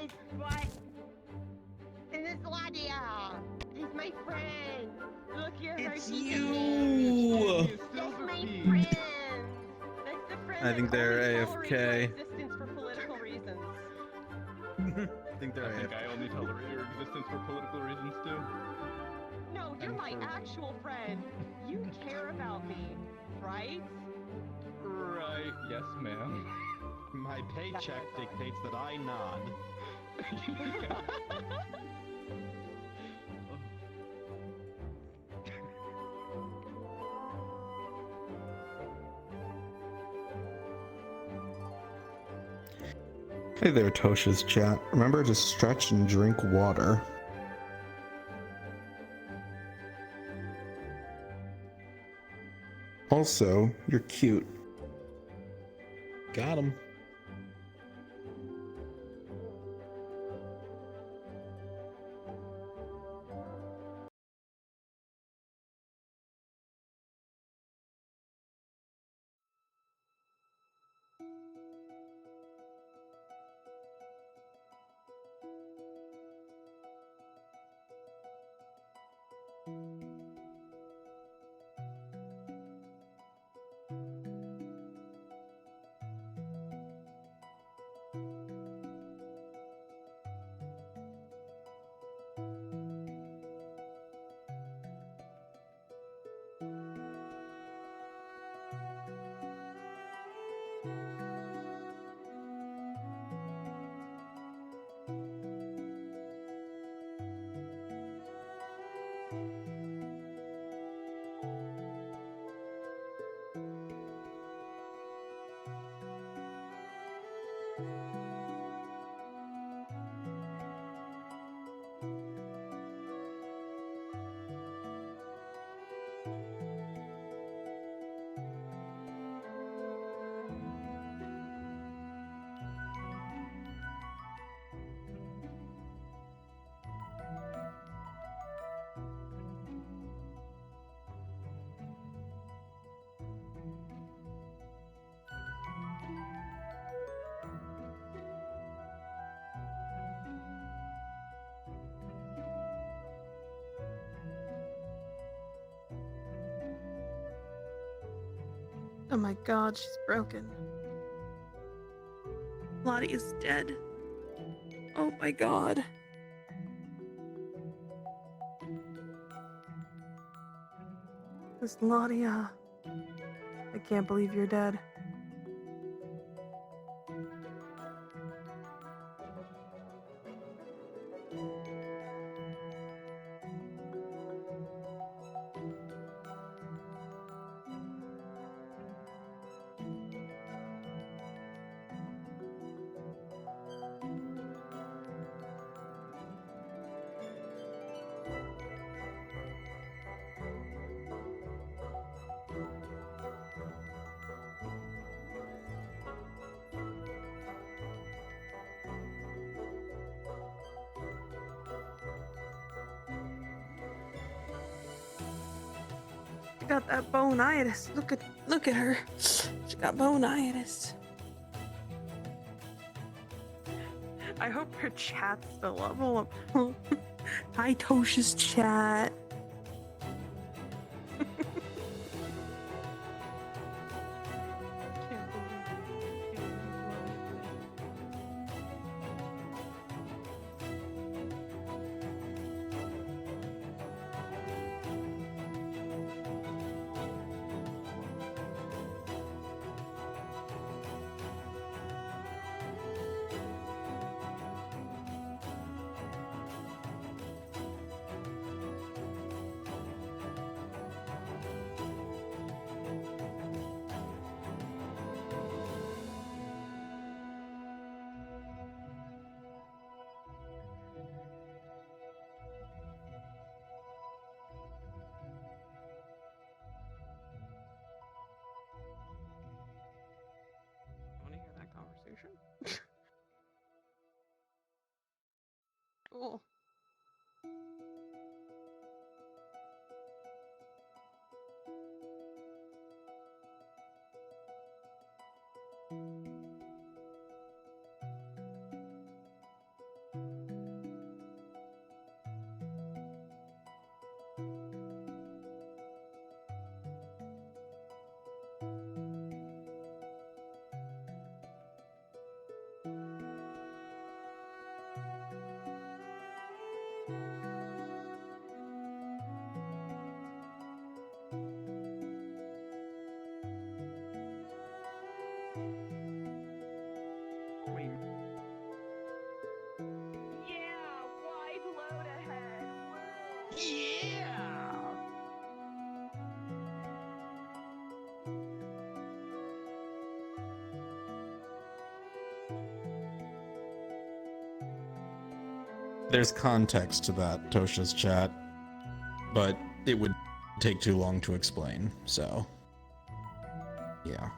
Speaker 16: guys, what? And it's Ladia. He's my friend. Look, you're her.
Speaker 21: It's
Speaker 16: she's
Speaker 21: you!
Speaker 16: That's my friend. That's the friend
Speaker 21: I think
Speaker 16: that
Speaker 21: they're
Speaker 16: only tolerates my
Speaker 21: AFK.
Speaker 16: existence for political reasons.
Speaker 21: I think they're AFK.
Speaker 9: I only tolerate your existence for political reasons too.
Speaker 16: No, you're my actual friend. You care about me, right?
Speaker 9: Right, yes, ma'am.
Speaker 18: My paycheck dictates that I nod.
Speaker 21: Hey there, Tosha's chat. Remember to stretch and drink water. Also, you're cute. Got him.
Speaker 15: Oh my god, she's broken. Lottie is dead. Oh my god. Miss Ladia. I can't believe you're dead. She got that bone-itis. Look at her. She got bone-itis. I hope her chat's still level up. Hi, Tosha's chat.
Speaker 21: there's context to that, Tosha's chat, but it would take too long to explain, so yeah.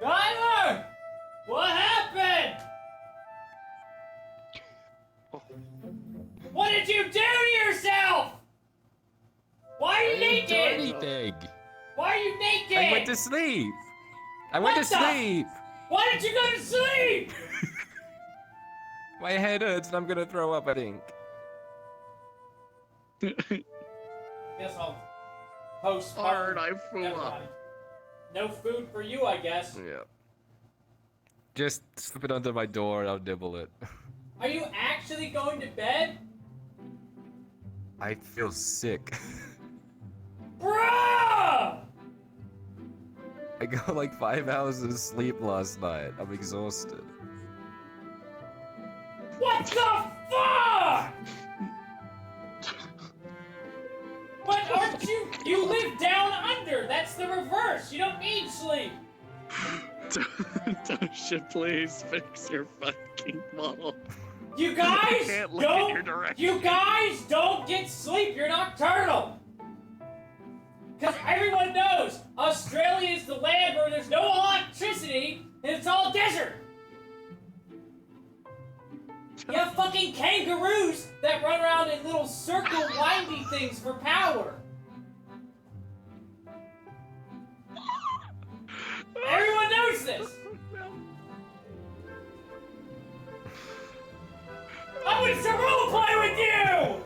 Speaker 2: Tyler! What happened? What did you do to yourself? Why are you naked?
Speaker 8: Anything.
Speaker 2: Why are you naked?
Speaker 8: I went to sleep. I went to sleep.
Speaker 2: Why did you go to sleep?
Speaker 8: My head hurts and I'm gonna throw up, I think.
Speaker 2: Guess I'll post.
Speaker 8: Hard, I flew up.
Speaker 2: No food for you, I guess.
Speaker 8: Yeah. Just slip it under my door and I'll nibble it.
Speaker 2: Are you actually going to bed?
Speaker 8: I feel sick.
Speaker 2: Bruh!
Speaker 8: I got like 5 hours of sleep last night. I'm exhausted.
Speaker 2: What the fuck? But aren't you? You live down under. That's the reverse. You don't need sleep.
Speaker 19: Tosha, please fix your fucking model.
Speaker 2: You guys
Speaker 19: can't look at your direction.
Speaker 2: You guys don't get sleep. You're nocturnal. Because everyone knows Australia is the land where there's no electricity and it's all desert. You have fucking kangaroos that run around in little circle windy things for power. Everyone knows this. I want to roleplay with you.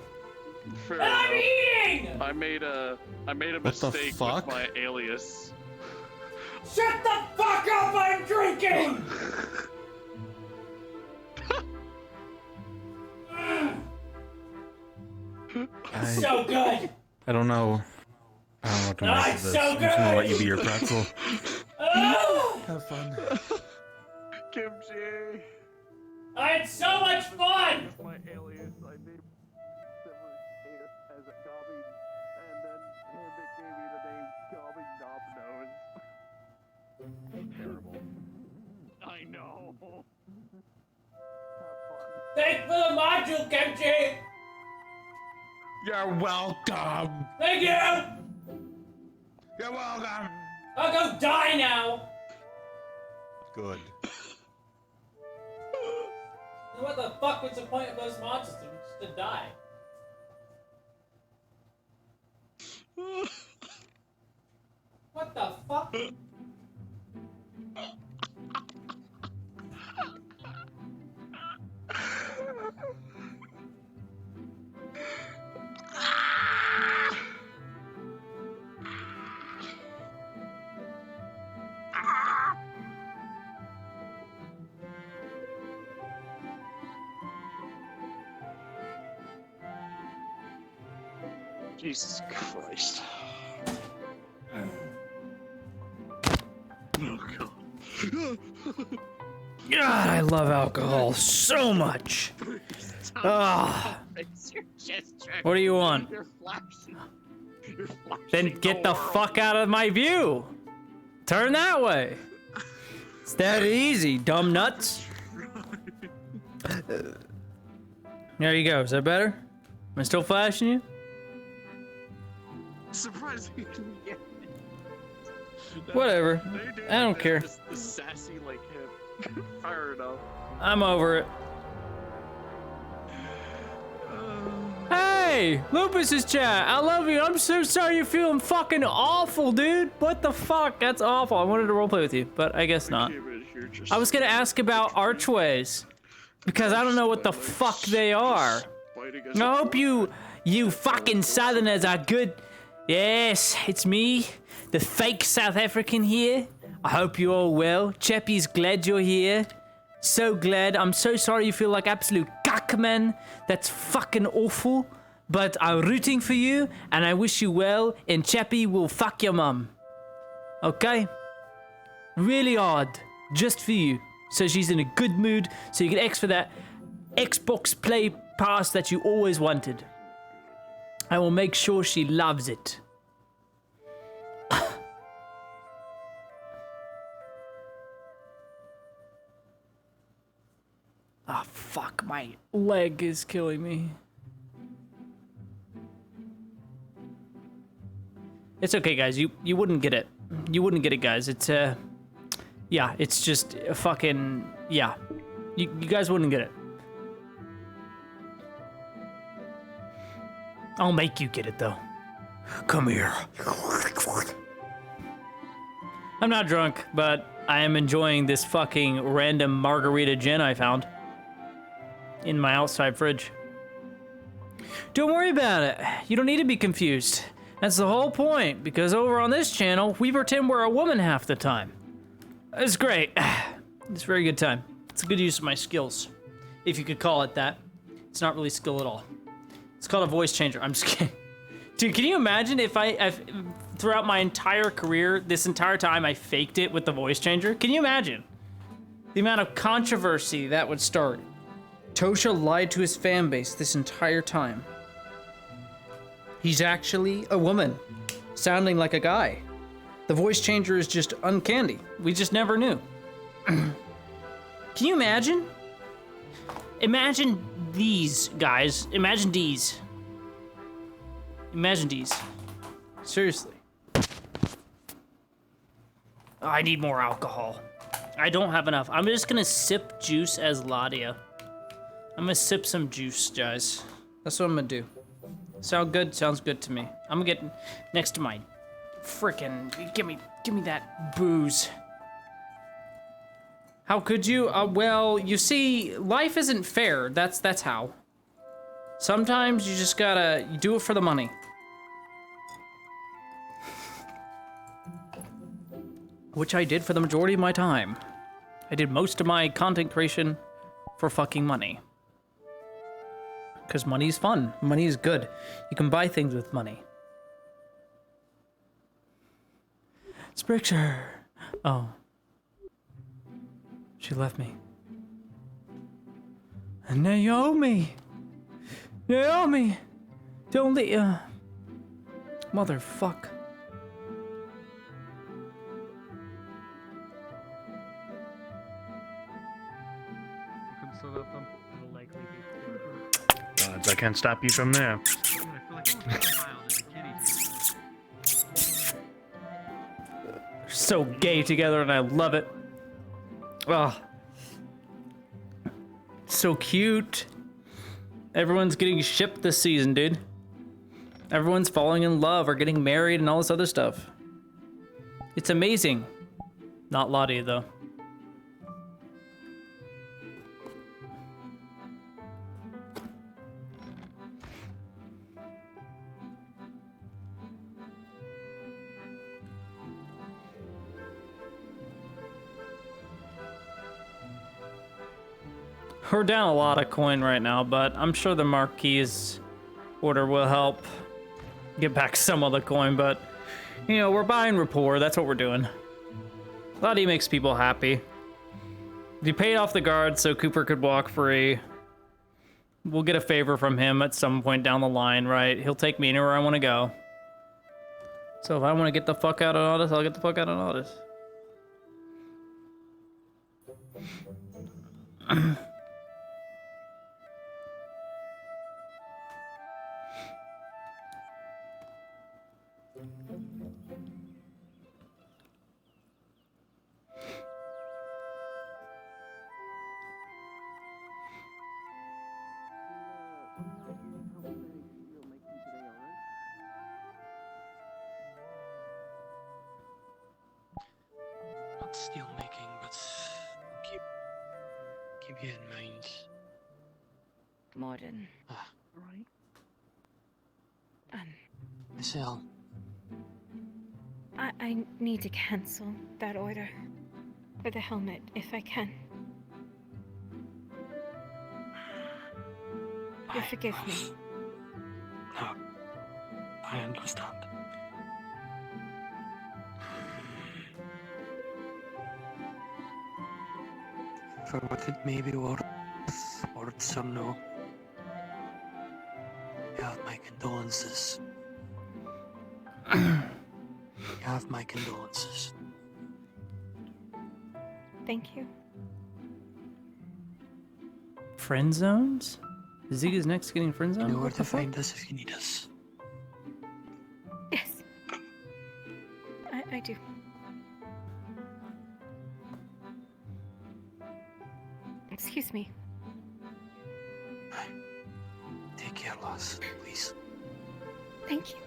Speaker 19: Fair
Speaker 2: And I'm
Speaker 19: enough.
Speaker 2: eating.
Speaker 19: I made a
Speaker 21: the
Speaker 19: mistake
Speaker 21: fuck?
Speaker 19: with my alias.
Speaker 2: Shut the fuck up! I'm drinking. So good.
Speaker 21: I don't know. I don't know what to make
Speaker 2: It's
Speaker 21: of this.
Speaker 2: so
Speaker 21: I'm just gonna let
Speaker 2: good.
Speaker 21: you be your pretzel.
Speaker 2: Oh,
Speaker 21: Have fun.
Speaker 19: Kimchi.
Speaker 2: I had so much fun.
Speaker 19: My alias, I named Severus as a Gobby, and then Hambic gave me the name Gobby Knob Nose. Terrible. I know.
Speaker 2: Thanks for the module, Kimchi.
Speaker 21: You're welcome.
Speaker 2: Thank you.
Speaker 21: You're welcome.
Speaker 2: I'll go die now.
Speaker 8: Good.
Speaker 2: What the fuck was the point of those monsters? Just to die. What the fuck?
Speaker 19: Jesus Christ. Oh god.
Speaker 2: God, I love alcohol so much. Ah. What do you want?
Speaker 19: You're flashing. You're flashing.
Speaker 2: Then get the fuck out of my view. Turn that way. It's that easy, dumb nuts. There you go. Is that better? Am I still flashing you?
Speaker 19: Surprisingly, yeah.
Speaker 2: Whatever. I don't care.
Speaker 19: The sassy like him. Fire enough.
Speaker 2: I'm over it. Hey, Lupus's chat. I love you. I'm so sorry you're feeling fucking awful, dude. What the fuck? That's awful. I wanted to roleplay with you, but I guess not. I was gonna ask about archways because I don't know what the fuck they are. I hope you fucking Southerners are good. Yes, it's me, the fake South African here. I hope you're all well. Chappie's glad you're here. So glad. I'm so sorry you feel like absolute cuck, man. That's fucking awful. But I'm rooting for you, and I wish you well, and Chappie will fuck your mum. Okay? Really hard. Just for you. So she's in a good mood, so you get X for that Xbox Play Pass that you always wanted. I will make sure she loves it. Ah, fuck, my leg is killing me. It's okay, guys. You wouldn't get it. You wouldn't get it, guys. It's yeah. It's just a fucking yeah. You guys wouldn't get it. I'll make you get it though. Come here. I'm not drunk, but I am enjoying this fucking random margarita gin I found in my outside fridge. Don't worry about it. You don't need to be confused. That's the whole point, because over on this channel, we pretend we're a woman half the time. It's great. It's a very good time. It's a good use of my skills, if you could call it that. It's not really skill at all. It's called a voice changer. I'm just kidding. Dude, can you imagine if throughout my entire career, this entire time, I faked it with the voice changer? Can you imagine the amount of controversy that would start? Tosha lied to his fan base this entire time. He's actually a woman, sounding like a guy. The voice changer is just uncanny. We just never knew. Can you imagine? Imagine these, guys. Imagine these. Imagine these. Seriously. I need more alcohol. I don't have enough. I'm just gonna sip juice as Ladia. I'm gonna sip some juice, guys. That's what I'm gonna do. Sound good? Sounds good to me. I'm gonna get next to my frickin' give me that booze. How could you? Well, you see, life isn't fair. That's how. Sometimes you just gotta do it for the money. Which I did for the majority of my time. I did most of my content creation for fucking money. Because money's fun. Money is good. You can buy things with money. Sprixer. Oh. She left me. And Naomi! Naomi! Don't leave. Motherfuck.
Speaker 11: Odds I can't stop you from there.
Speaker 2: So gay together and I love it. Oh. So cute. Everyone's getting shipped this season, dude. Everyone's falling in love or getting married and all this other stuff. It's amazing. Not Lottie, though. We're down a lot of coin right now, but I'm sure the Marquis order will help get back some of the coin, but, you know, we're buying rapport. That's what we're doing. Lottie makes people happy. He paid off the guard so Cooper could walk free. We'll get a favor from him at some point down the line, right? He'll take me anywhere I want to go. So if I want to get the fuck out of Audis, I'll get the fuck out of Audis.
Speaker 3: Not steel making, but keep you in mind.
Speaker 12: Morden.
Speaker 3: Right.
Speaker 12: Um,
Speaker 3: Michelle.
Speaker 12: I need to cancel that order for the helmet if I can. You forgive me.
Speaker 3: No, I understand. For what it may be worth or no, you have my condolences. You have my condolences.
Speaker 12: Thank you.
Speaker 2: Friend zones? Ziggy's next getting friend zoned?
Speaker 3: You know where to find us if you need us.
Speaker 12: Yes. I do. Excuse me.
Speaker 3: Take care, Lars, please.
Speaker 12: Thank you.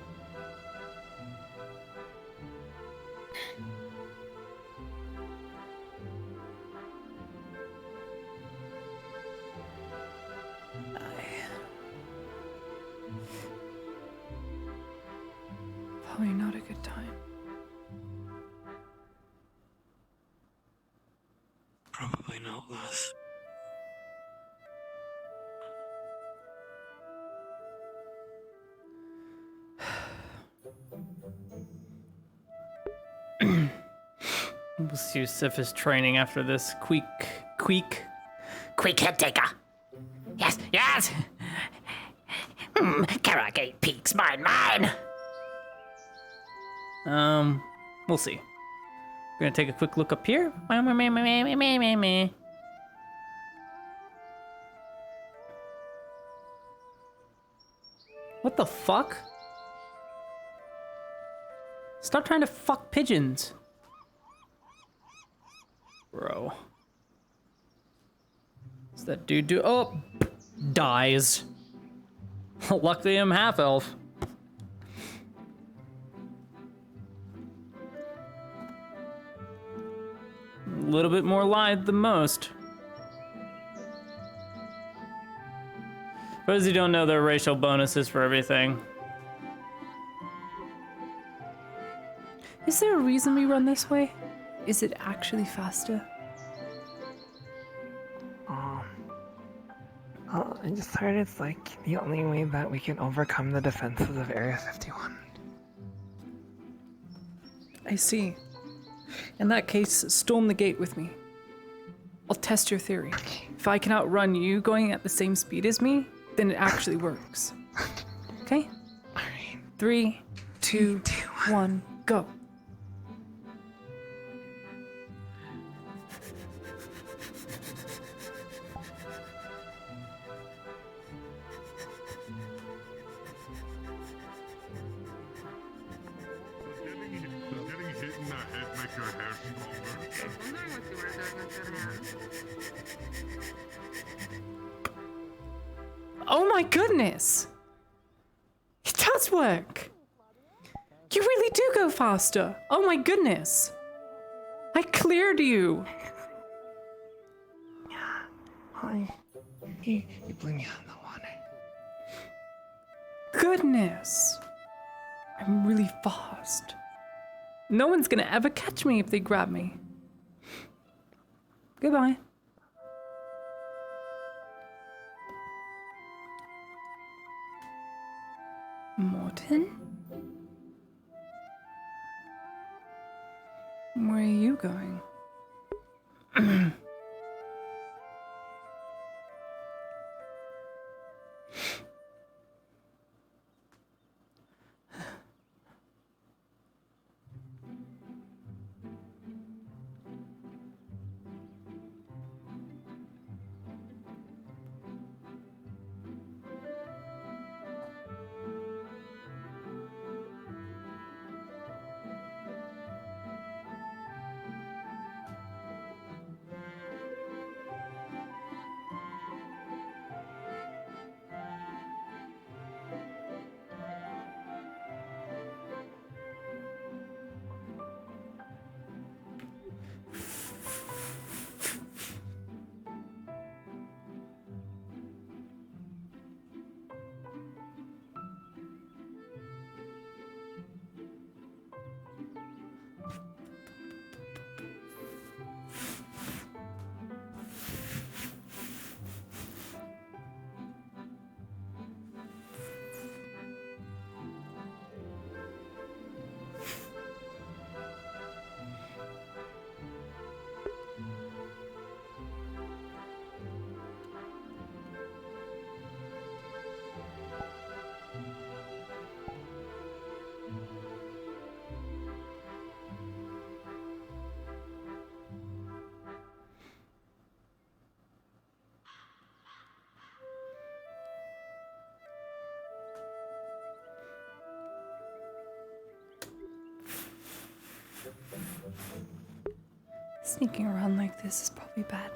Speaker 1: Probably not a good time.
Speaker 3: Probably not, Lars.
Speaker 2: We'll see Sif is training after this. Quick head taker.
Speaker 4: Yes, yes! Carragate Peaks, mine!
Speaker 2: We'll see. We're gonna take a quick look up here. What the fuck? Stop trying to fuck pigeons. Bro. What's that dude do? Oh! Dies. Luckily I'm half elf. A little bit more lithe than most. For those who don't know, there are racial bonuses for everything.
Speaker 1: Is there a reason we run this way? Is it actually faster?
Speaker 10: I just heard it's like the only way that we can overcome the defenses of Area 51.
Speaker 1: I see. In that case, storm the gate with me. I'll test your theory. If I can outrun you going at the same speed as me, then it actually works. Okay? 3, 2, 1, go.
Speaker 17: Does getting hit in the head make your hair
Speaker 1: Oh my goodness! It does work! You really do go faster! Oh my goodness! I cleared you!
Speaker 10: You blew me out in the water.
Speaker 1: Goodness! I'm really fast. No one's gonna ever catch me if they grab me. Goodbye. Morton? Where are you going? Sneaking around like this is probably bad.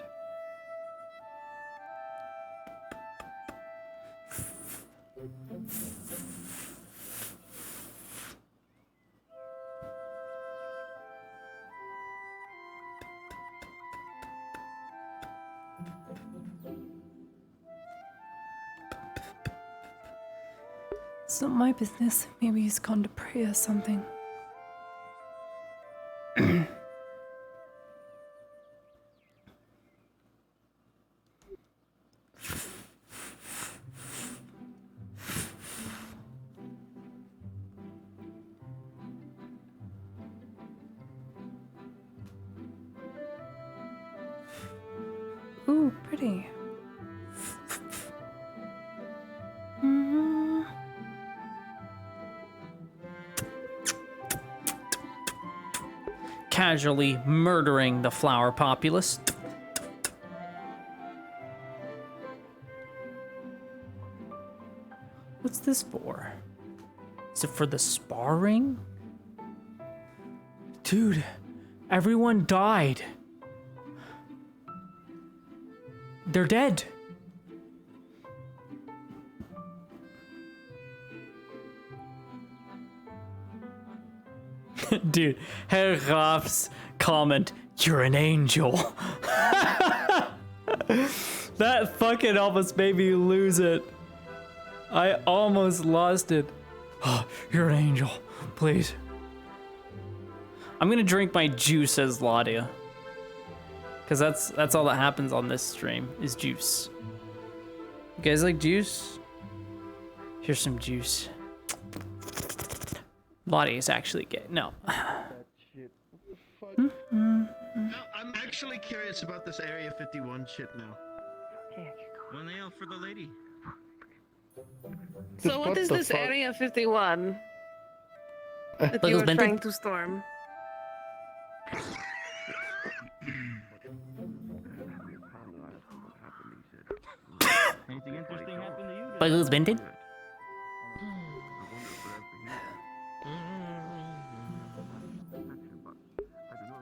Speaker 1: It's not my business. Maybe he's gone to pray or something. Ooh, pretty.
Speaker 2: Casually murdering the flower populace. What's this for? Is it for the sparring? Dude, everyone died. They're dead. Dude, Herr Graf's comment, "You're an angel." That fucking almost made me lose it. I almost lost it. Oh, you're an angel, please. I'm gonna drink my juice as Ladia. Cause that's all that happens on this stream is juice. You guys like juice? Here's some juice. Lottie is actually gay. No.
Speaker 6: I'm actually curious about this Area 51 shit now. When they for the lady.
Speaker 15: So what is this Area 51 that you were trying to storm?
Speaker 22: Anything interesting happened to you?
Speaker 2: Buggles Benton?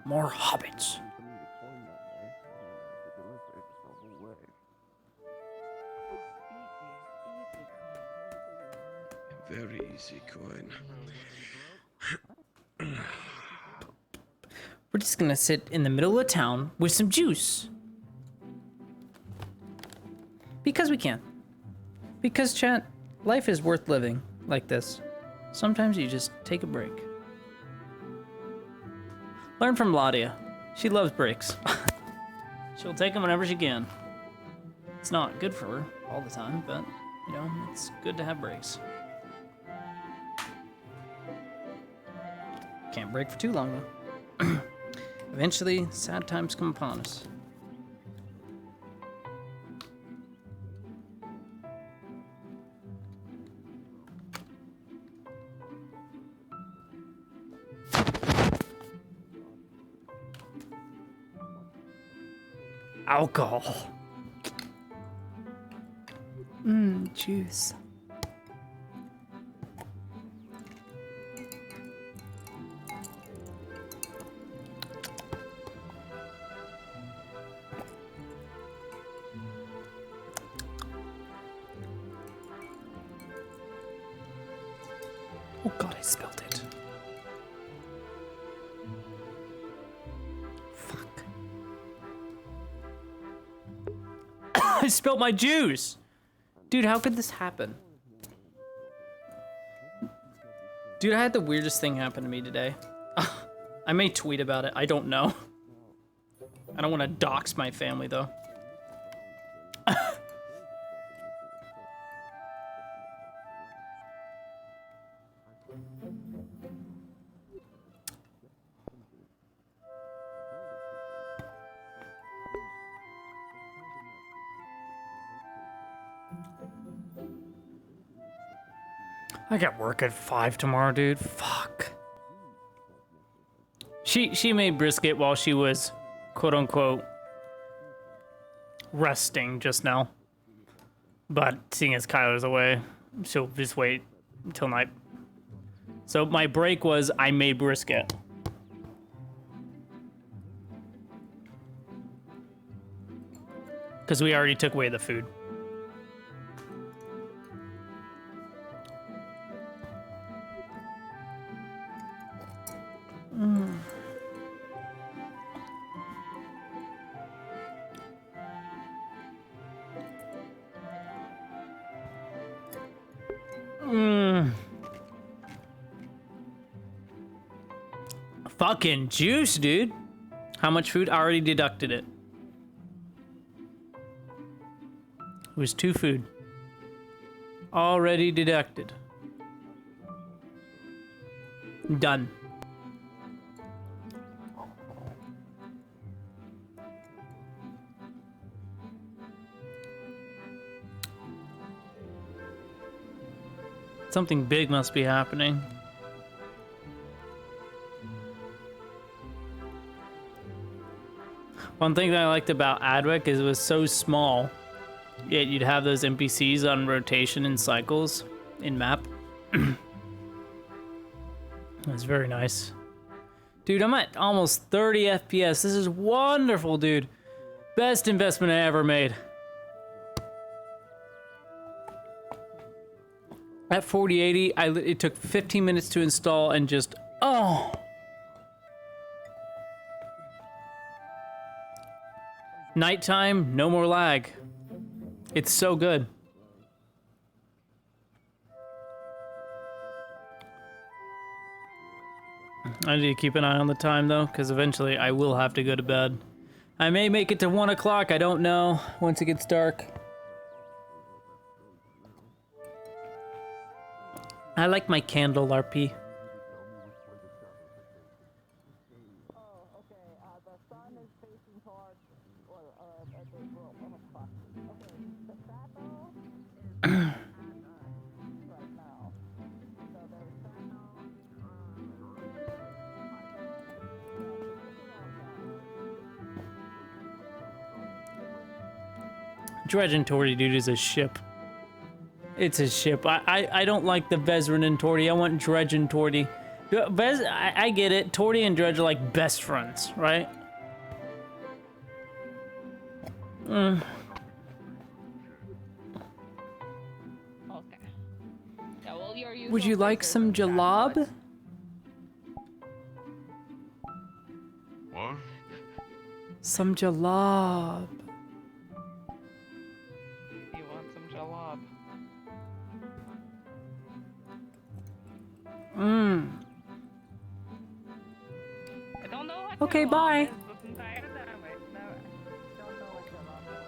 Speaker 2: More hobbits.
Speaker 20: Very easy coin.
Speaker 2: We're just gonna sit in the middle of town with some juice. Because we can. Because, chat, life is worth living like this. Sometimes you just take a break. Learn from Ladia. She loves breaks. She'll take them whenever she can. It's not good for her all the time, but, you know, it's good to have breaks. Can't break for too long, though. Eventually, sad times come upon us. Alcohol.
Speaker 1: Juice. Oh god, I spilled it.
Speaker 2: I spilled my juice! Dude, how could this happen? Dude, I had the weirdest thing happen to me today. I may tweet about it, I don't know. I don't want to dox my family, though. I got work at 5 tomorrow, dude. Fuck. She made brisket while she was, quote unquote, resting just now. But seeing as Kyler's away, she'll just wait until night. So my break was I made brisket. Because we already took away the food.
Speaker 1: Mm.
Speaker 2: Mm. Fucking juice, dude. How much food? I already deducted it. It was 2 food. Already deducted. Done. Something big must be happening. One thing that I liked about Adwick is it was so small, yet you'd have those NPCs on rotation in cycles in map. That's very nice. Dude, I'm at almost 30 FPS. This is wonderful, dude. Best investment I ever made. At 4080, it took 15 minutes to install and just, oh. Nighttime, no more lag. It's so good. I need to keep an eye on the time though, because eventually I will have to go to bed. I may make it to 1 o'clock, I don't know, once it gets dark. I like my candle, RP. Dredge and Torty, dude, is a ship. It's a ship. I don't like the Vezran and Torty. I want Dredge and Torty. I get it. Torty and Dredge are like best friends, right? Mm.
Speaker 1: Would you like some jalab?
Speaker 20: What?
Speaker 1: Some jalab.
Speaker 13: You want some jalab?
Speaker 1: Mmm.
Speaker 13: I don't know what
Speaker 1: Okay,
Speaker 13: jalab
Speaker 1: bye.
Speaker 13: is this entire time. I don't know what jalab is.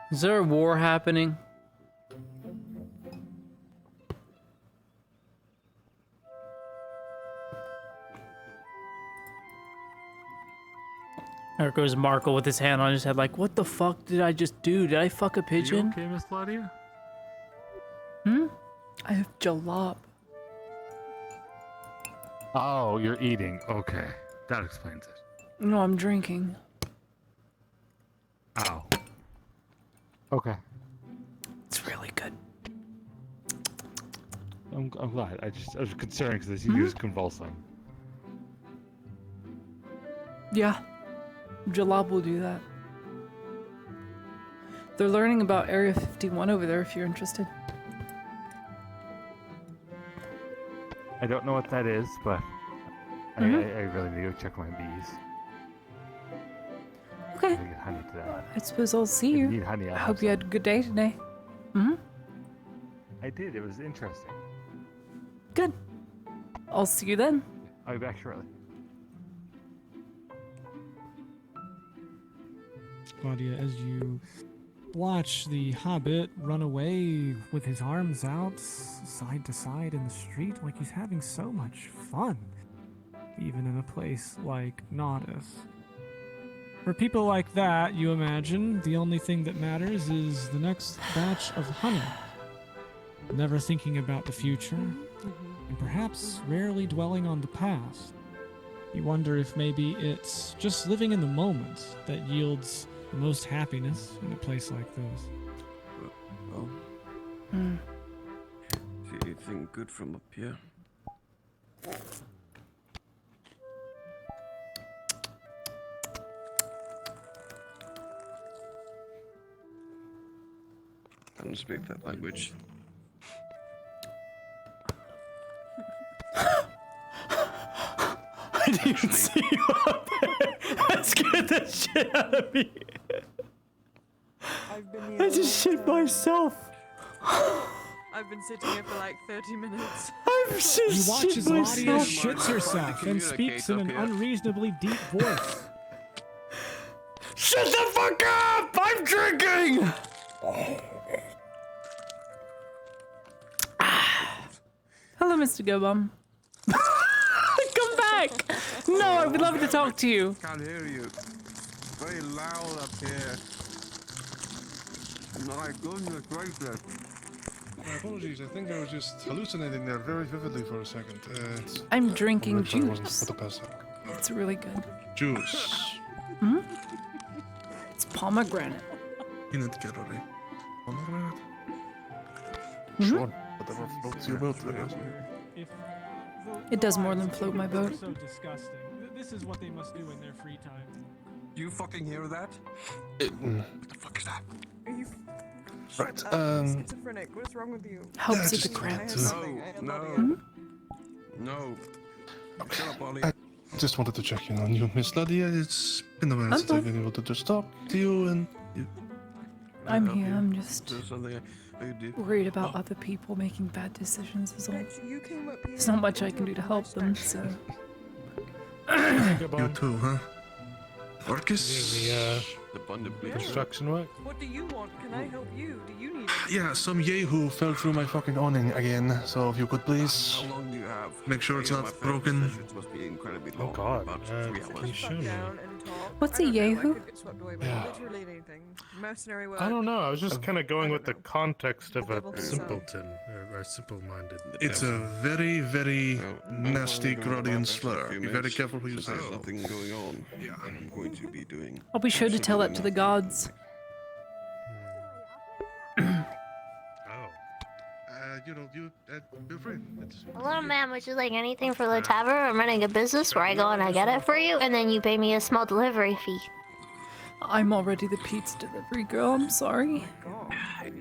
Speaker 2: Is there a war happening? There goes Marco with his hand on his head like, what the fuck did I just do? Did I fuck a pigeon?
Speaker 17: You okay, Miss Ladia?
Speaker 1: Hmm? I have jalab.
Speaker 17: Oh, you're eating. Okay. That explains it.
Speaker 1: No, I'm drinking.
Speaker 17: Ow. Okay.
Speaker 1: It's really good.
Speaker 17: I'm glad. I was concerned because I see you just convulsing.
Speaker 1: Yeah. Jalab will do that. They're learning about Area 51 over there if you're interested.
Speaker 17: I don't know what that is, but I really need to go check my bees.
Speaker 1: Okay.
Speaker 17: I get honey to that.
Speaker 1: I suppose I'll see
Speaker 17: If
Speaker 1: you.
Speaker 17: need honey, I'll
Speaker 1: I
Speaker 17: have
Speaker 1: hope you had a good day today. Hmm?
Speaker 17: I did. It was interesting.
Speaker 1: Good. I'll see you then.
Speaker 17: I'll be back shortly.
Speaker 14: Claudia, as you watch the hobbit run away with his arms out side to side in the street like he's having so much fun. even in a place like Nodus. For people like that, you imagine, the only thing that matters is the next batch of honey. Never thinking about the future, and perhaps rarely dwelling on the past. You wonder if maybe it's just living in the moment that yields the most happiness in a place like this.
Speaker 20: Well,
Speaker 1: Hmm.
Speaker 20: see anything good from up here? I don't speak that language.
Speaker 2: I didn't even see you up there. That scared the shit out of me.
Speaker 13: I've been here
Speaker 2: I
Speaker 13: a
Speaker 2: just
Speaker 13: long
Speaker 2: shit
Speaker 13: time.
Speaker 2: myself.
Speaker 13: I've been sitting here for like 30 minutes.
Speaker 2: I've just
Speaker 14: You watch
Speaker 2: shit
Speaker 14: as Ladia
Speaker 2: myself.
Speaker 14: shits herself and speaks in an unreasonably deep voice.
Speaker 2: Shut the fuck up! I'm drinking!
Speaker 1: Hello, Mr. Gobum.
Speaker 2: Come back! No, I would love to talk to you.
Speaker 20: Can't hear you. Very loud up here. My goodness gracious.
Speaker 17: My apologies, I think I was just hallucinating there very vividly for a second.
Speaker 1: I'm drinking
Speaker 17: If I wasn't
Speaker 1: juice.
Speaker 17: for the past second.
Speaker 1: It's really good.
Speaker 17: Juice.
Speaker 1: Hmm? It's pomegranate.
Speaker 17: Peanut gallery. Pomegranate?
Speaker 1: Mhm.
Speaker 17: Sure, whatever floats your boat, I guess.
Speaker 1: It does more than float my boat.
Speaker 14: So disgusting. This is what they must do in their free time.
Speaker 20: Do you fucking hear that?
Speaker 17: What
Speaker 20: the fuck is that?
Speaker 13: Are you
Speaker 17: Right,
Speaker 13: schizophrenic? What's wrong with you?
Speaker 1: Helps with the
Speaker 17: just
Speaker 1: cramps.
Speaker 20: No. Shut up, Ollie.
Speaker 17: I just wanted to check in on you, Miss Ladia. It's been a while since I've been able to just talk to you and...
Speaker 1: I'm here. I'm just
Speaker 20: There's something I could do.
Speaker 1: worried about other people making bad decisions is all.
Speaker 13: You came up here.
Speaker 1: There's not much I can do to help them, so.
Speaker 17: You too, huh? Orcus?
Speaker 20: The abundantly
Speaker 17: construction work?
Speaker 13: What do you want? Can I help you? Do you need?
Speaker 17: Yeah, some yahoo fell through my fucking awning again, so if you could please...
Speaker 20: How long do you have?
Speaker 17: Make sure it's not broken.
Speaker 20: It must be incredibly long.
Speaker 17: Oh god,
Speaker 20: About 3 hours.
Speaker 17: show me.
Speaker 1: What's a yahoo?
Speaker 17: Yeah.
Speaker 13: Literally anything. Mercenary work.
Speaker 17: I don't know, I was just
Speaker 19: kind of going with the context of a
Speaker 13: Devil himself.
Speaker 19: simpleton or simple-minded.
Speaker 17: It's a very, very nasty Grodian slur. Be very careful who you say.
Speaker 20: There's nothing going on. Yeah. I'm going to be doing.
Speaker 1: I'll be sure to tell that to the gods.
Speaker 17: You know, you feel free. It's...
Speaker 5: Hello, ma'am. Would you like anything for the tavern? I'm running a business where I go and I get it for you, and then you pay me a small delivery fee.
Speaker 1: I'm already the pizza delivery girl. I'm sorry.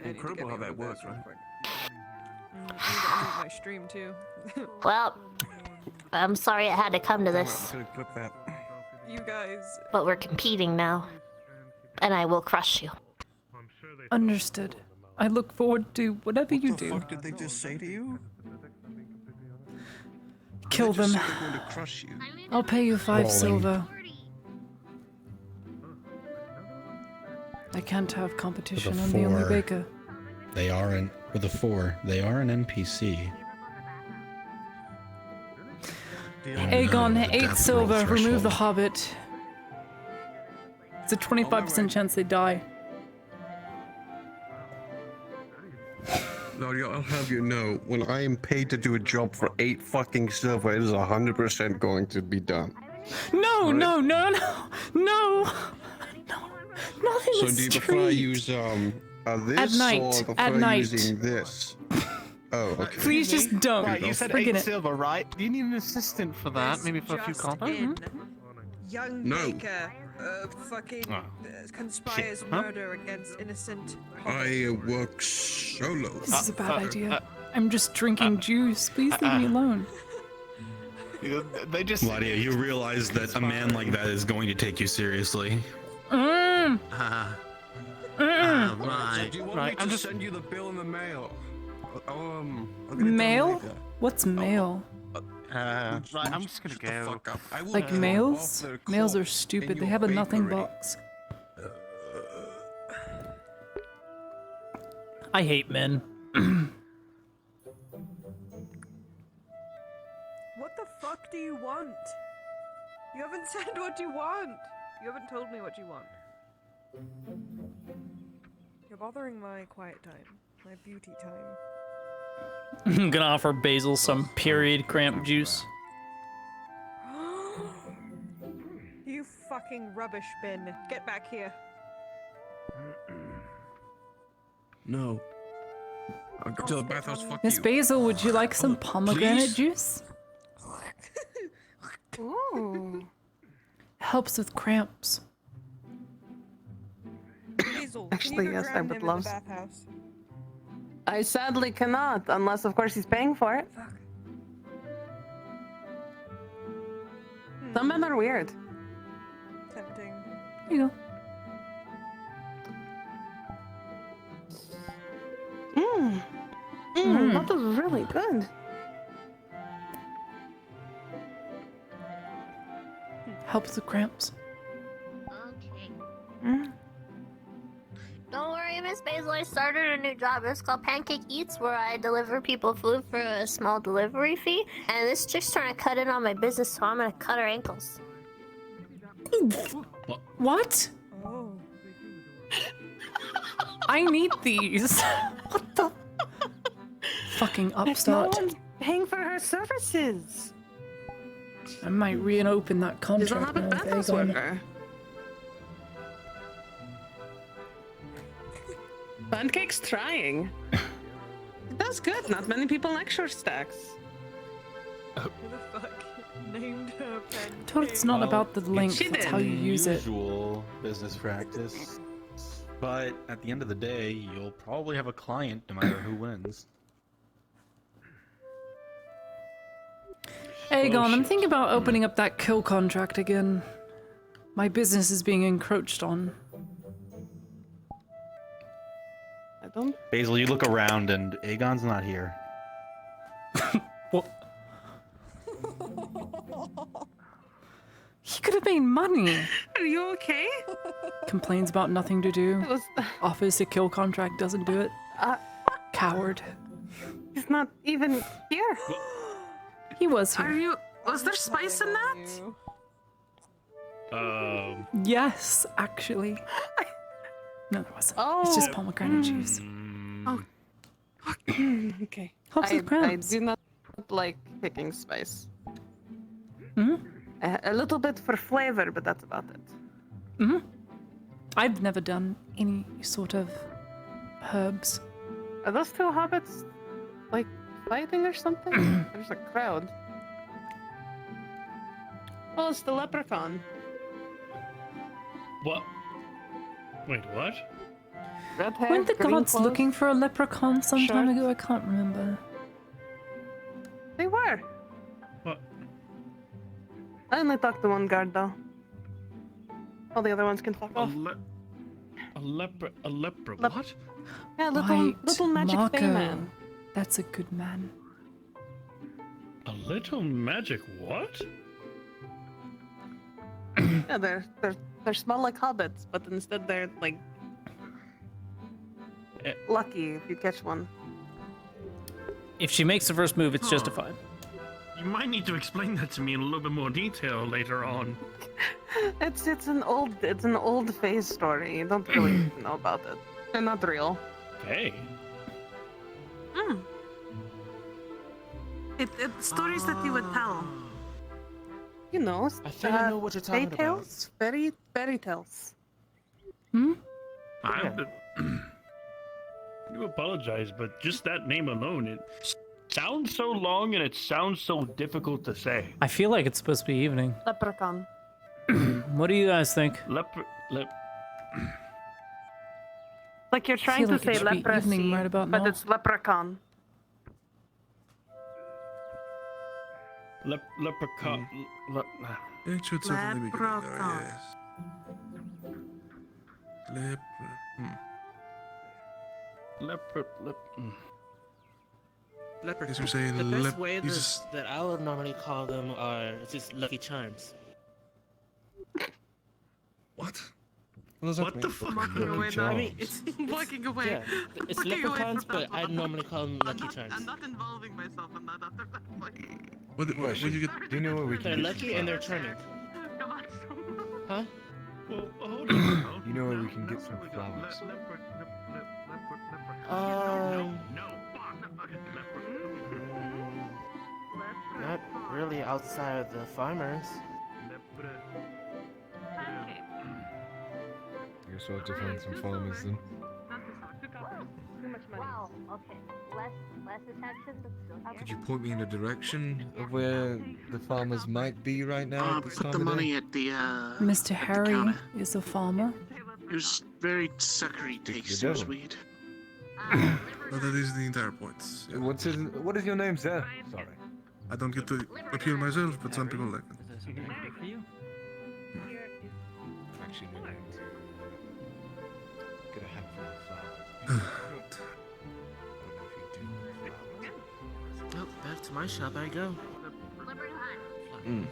Speaker 20: Incredible how that works, right?
Speaker 13: I need to unmute my stream too.
Speaker 5: Well, I'm sorry it had to come to this,
Speaker 20: I'm gonna clip that.
Speaker 13: You guys.
Speaker 5: but we're competing now, and I will crush you.
Speaker 1: Understood. I look forward to whatever you
Speaker 20: What the
Speaker 1: do.
Speaker 20: fuck did they just say to you?
Speaker 1: Kill
Speaker 20: They just
Speaker 1: them.
Speaker 20: said they're going to crush you.
Speaker 1: I'll pay you 5
Speaker 21: Rolling.
Speaker 1: silver. I can't have competition.
Speaker 21: For the
Speaker 1: I'm the only
Speaker 21: 4.
Speaker 1: baker.
Speaker 21: They are an for the 4. They are an NPC.
Speaker 1: Aegon, 8
Speaker 21: Death
Speaker 1: silver.
Speaker 21: roll
Speaker 1: Remove the
Speaker 21: threshold.
Speaker 1: hobbit. It's a 25% chance they die.
Speaker 20: Nadia, I'll have you know, when I am paid to do a job for 8 fucking silver, it is 100% going to be done.
Speaker 1: No, no, no, no, no, no. Nothing
Speaker 20: So
Speaker 1: is
Speaker 20: do you prefer I
Speaker 1: street.
Speaker 20: use this
Speaker 1: At night,
Speaker 20: or prefer
Speaker 1: at night.
Speaker 20: using this? Oh, okay.
Speaker 1: Please just don't.
Speaker 6: Right, you said
Speaker 1: Forget
Speaker 6: 8
Speaker 1: it.
Speaker 6: silver, right? Do you need an assistant for that? Maybe for a few
Speaker 13: Just
Speaker 6: copper?
Speaker 13: in. Young
Speaker 20: No.
Speaker 13: baker fucking
Speaker 6: Oh.
Speaker 13: conspires
Speaker 6: Shit, huh?
Speaker 13: murder against innocent.
Speaker 20: I work solo.
Speaker 1: This is a bad idea. I'm just drinking juice. Please leave me alone.
Speaker 6: They just.
Speaker 21: Ladia, you realize that a man like that is going to take you seriously.
Speaker 1: Mm.
Speaker 20: Right. Do you want
Speaker 6: Right,
Speaker 20: me to
Speaker 6: I'm just-
Speaker 20: send you the bill in the mail? I'm gonna tell you
Speaker 1: Mail?
Speaker 20: later.
Speaker 1: What's mail?
Speaker 6: Right, I'm just gonna go.
Speaker 20: Fuck up. I will
Speaker 1: Like
Speaker 20: go
Speaker 1: mails?
Speaker 20: off their
Speaker 1: Mails
Speaker 20: clock
Speaker 1: are stupid.
Speaker 20: in
Speaker 1: They
Speaker 20: your
Speaker 1: have a nothing
Speaker 20: bakery.
Speaker 1: box.
Speaker 2: I hate men.
Speaker 13: What the fuck do you want?
Speaker 15: You haven't said what you want. You haven't told me what you want. You're bothering my quiet time, my beauty time.
Speaker 2: I'm gonna offer Basil some period cramp juice.
Speaker 15: You fucking rubbish bin. Get back here.
Speaker 20: No. I'll go to the bathhouse, fuck
Speaker 1: Miss
Speaker 20: you.
Speaker 1: Basil, would you like some pomegranate juice?
Speaker 15: Ooh.
Speaker 1: Helps with cramps.
Speaker 15: Basil,
Speaker 7: Actually, yes, I would
Speaker 15: in
Speaker 7: love.
Speaker 15: the bathhouse.
Speaker 7: I sadly cannot, unless of course he's paying for it. Some men are weird.
Speaker 15: Tempting.
Speaker 1: Here you go.
Speaker 7: That was really good.
Speaker 1: Helps with cramps.
Speaker 5: Okay. Don't worry, Miss Basil. I started a new job. It's called Pancake Eats, where I deliver people food for a small delivery fee. And this chick's trying to cut in on my business, so I'm gonna cut her ankles.
Speaker 1: What?
Speaker 15: Oh.
Speaker 1: I need these. What the? Fucking upstart.
Speaker 7: No one's paying for her services.
Speaker 1: I might reopen that
Speaker 7: She's a
Speaker 1: contract
Speaker 7: habit
Speaker 1: now.
Speaker 7: bathhouse worker. Pancake's trying. That's good. Not many people like short stacks.
Speaker 15: Who the fuck named her pen?
Speaker 1: Told it's not about the length,
Speaker 7: She
Speaker 1: it's
Speaker 7: did.
Speaker 1: how you use it.
Speaker 21: Usual business practice. But at the end of the day, you'll probably have a client no matter who wins.
Speaker 1: Aegon, I'm thinking about opening up that kill contract again. My business is being encroached on.
Speaker 7: I don't.
Speaker 21: Basil, you look around and Aegon's not here.
Speaker 1: What? He could have made money.
Speaker 7: Are you okay?
Speaker 1: Complains about nothing to do.
Speaker 7: It was.
Speaker 1: Offers to kill contract, doesn't do it. Coward.
Speaker 7: He's not even here.
Speaker 1: He was here.
Speaker 7: Are you? Was there spice in that?
Speaker 1: Yes, actually. No, there wasn't.
Speaker 7: Oh.
Speaker 1: It's just pomegranate juice.
Speaker 7: Oh. Okay.
Speaker 1: Helps with
Speaker 7: I
Speaker 1: cramps.
Speaker 7: do not like picking spice.
Speaker 1: Hmm?
Speaker 7: A little bit for flavor, but that's about it.
Speaker 1: Hmm? I've never done any sort of herbs.
Speaker 7: Are those two hobbits like fighting or something? There's a crowd. Oh, it's the leprechaun.
Speaker 11: What? Wait, what?
Speaker 7: Red hair,
Speaker 1: Weren't the
Speaker 7: green
Speaker 1: gods
Speaker 7: clothes.
Speaker 1: looking for a leprechaun some time
Speaker 7: Shirt.
Speaker 1: ago? I can't remember.
Speaker 7: They were.
Speaker 11: What?
Speaker 7: I only talked to one guard though. All the other ones can fuck off.
Speaker 11: A lepra? What?
Speaker 7: Yeah, little magic
Speaker 1: Marco.
Speaker 7: fey man.
Speaker 1: That's a good man.
Speaker 11: A little magic what?
Speaker 7: Yeah, they're small like hobbits, but instead they're like lucky if you catch one.
Speaker 2: If she makes the first move, it's justified.
Speaker 11: You might need to explain that to me in a little bit more detail later on.
Speaker 7: It's an old phase story. You don't really know about it. They're not real.
Speaker 11: Okay.
Speaker 7: It's stories that you would tell. You know,
Speaker 20: I think I know what you're talking
Speaker 7: fairy tales, fairy tales.
Speaker 1: Hmm?
Speaker 11: I do apologize, but just that name alone, it sounds so long and it sounds so difficult to say.
Speaker 2: I feel like it's supposed to be evening.
Speaker 7: Leprechaun.
Speaker 2: What do you guys think?
Speaker 7: Like you're trying to
Speaker 1: like it
Speaker 7: say
Speaker 1: should be
Speaker 7: leprosy,
Speaker 1: evening right about
Speaker 7: but
Speaker 1: now.
Speaker 7: it's leprechaun.
Speaker 11: Leprechaun.
Speaker 20: It should certainly be getting there,
Speaker 7: Leprechaun.
Speaker 20: yes. As you say,
Speaker 3: The best way that I would normally call them are just Lucky Charms.
Speaker 20: What?
Speaker 11: What the fuck?
Speaker 7: Walking away now.
Speaker 3: I mean, it's
Speaker 7: Walking away.
Speaker 3: yeah, it's
Speaker 7: Walking away
Speaker 3: leprechauns,
Speaker 7: from
Speaker 3: but
Speaker 7: that
Speaker 3: I
Speaker 7: one.
Speaker 3: normally call them Lucky Charms.
Speaker 7: I'm not involving myself in that after that point.
Speaker 20: What did you get?
Speaker 17: Do you know what we
Speaker 3: They're
Speaker 17: can
Speaker 3: lucky and they're charming. Huh?
Speaker 6: Well, hold on now.
Speaker 3: You know where we can get some flowers?
Speaker 9: Not really outside of the farmers.
Speaker 3: I guess we'll have to find some farmers then.
Speaker 13: Too much money.
Speaker 5: Wow, okay. Less attention, but still here.
Speaker 3: Could you point me in a direction of where the farmers might be right now at this
Speaker 16: Put
Speaker 3: time
Speaker 16: the
Speaker 3: of
Speaker 16: money
Speaker 3: day?
Speaker 16: at the
Speaker 1: Mr. Harry is a farmer.
Speaker 16: He was very suckery, takes to his weed.
Speaker 6: Well, that is the entire point. Yeah.
Speaker 3: What is your name, sir? Sorry.
Speaker 6: I don't get to appeal myself, but some people like it.
Speaker 3: Actually, no. Get a handful of flowers.
Speaker 9: Well, back to my shop I go.
Speaker 3: Mm.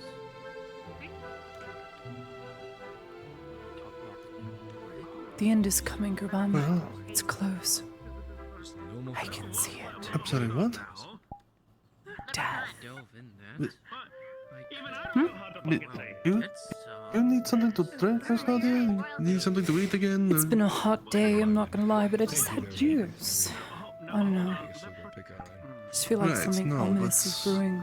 Speaker 1: The end is coming, Gurban. It's close. I can see it.
Speaker 6: I'm sorry, what?
Speaker 1: Death.
Speaker 6: You need something to drink or something? You need something to eat again?
Speaker 1: It's been a hot day, I'm not gonna lie, but I just had juice. I don't know. I just feel like
Speaker 6: Right,
Speaker 1: something
Speaker 6: no,
Speaker 1: ominous is brewing.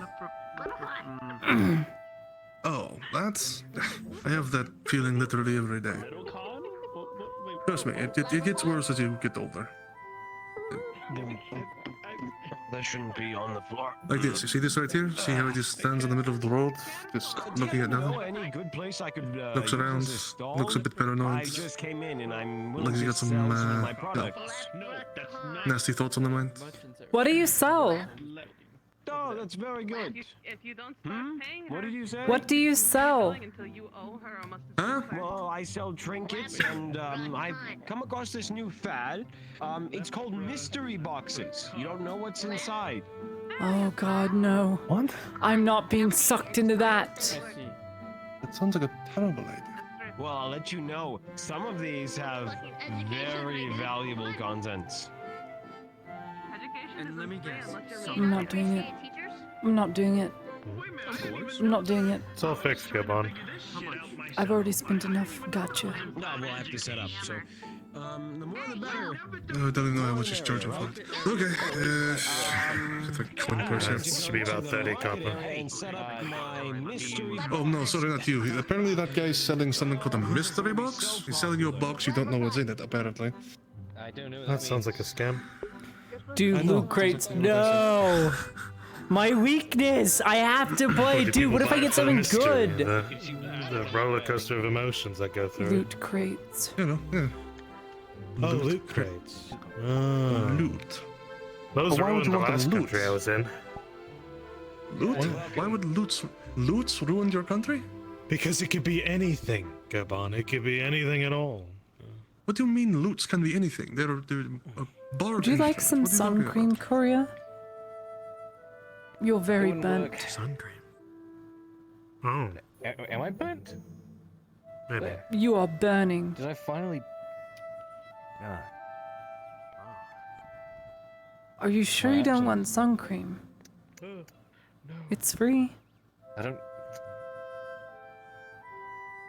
Speaker 6: Oh, that's... I have that feeling literally every day. Trust me, it gets worse as you get older.
Speaker 3: That shouldn't be on the floor.
Speaker 6: Like this, you see this right here? See how he just stands in the middle of the road, just looking at nothing?
Speaker 23: Any good place I could,
Speaker 6: Looks around, looks a bit paranoid.
Speaker 23: I just came in and I'm
Speaker 6: Like he's got some
Speaker 23: my products.
Speaker 6: nasty thoughts on the mind.
Speaker 1: What do you sell?
Speaker 23: Oh, that's very good.
Speaker 13: If you don't start paying her,
Speaker 23: What did you say?
Speaker 1: What do you sell?
Speaker 13: until you owe her or must
Speaker 6: Huh?
Speaker 23: Well, I sell trinkets and I've come across this new fad. It's called mystery boxes. You don't know what's inside.
Speaker 1: Oh god, no.
Speaker 6: What?
Speaker 1: I'm not being sucked into that.
Speaker 6: That sounds like a terrible idea.
Speaker 23: Well, I'll let you know. Some of these have very valuable contents.
Speaker 13: And let me guess.
Speaker 1: I'm not doing it. I'm not doing it. I'm not doing it.
Speaker 11: It's all fixed, Gabon.
Speaker 1: I've already spent enough. Gotcha.
Speaker 23: No, we'll have to set up. So, the more the better.
Speaker 6: Oh, I don't know how much he's charging for it. Okay, it's like 20%.
Speaker 11: Should be about 30 copper.
Speaker 23: And set up my mystery.
Speaker 6: Oh no, sorry, not you. Apparently that guy's selling something called a mystery box. He's selling you a box, you don't know what's in it, apparently.
Speaker 3: I don't know.
Speaker 11: That sounds like a scam.
Speaker 2: Dude, loot crates. No! My weakness! I have to play! Dude, what if I get something good?
Speaker 11: The roller coaster of emotions that go through.
Speaker 1: Loot crates.
Speaker 6: You know, yeah.
Speaker 11: Oh, loot crates. Oh.
Speaker 6: Loot.
Speaker 11: Those
Speaker 6: But why would
Speaker 11: ruined
Speaker 6: you
Speaker 11: the
Speaker 6: want
Speaker 11: last
Speaker 6: the loot?
Speaker 11: country I was in.
Speaker 6: Loot? Why would loots ruin your country?
Speaker 11: Because it could be anything, Gabon. It could be anything at all.
Speaker 6: What do you mean loots can be anything? They're a bar.
Speaker 1: Would you like some sun cream, Courier? You're very burnt.
Speaker 6: Sun cream.
Speaker 11: Oh.
Speaker 3: Am I burnt?
Speaker 11: Maybe.
Speaker 1: You are burning.
Speaker 3: Did I finally? Ah.
Speaker 1: Are you sure you don't want sun cream?
Speaker 3: No.
Speaker 1: It's free.
Speaker 3: I don't.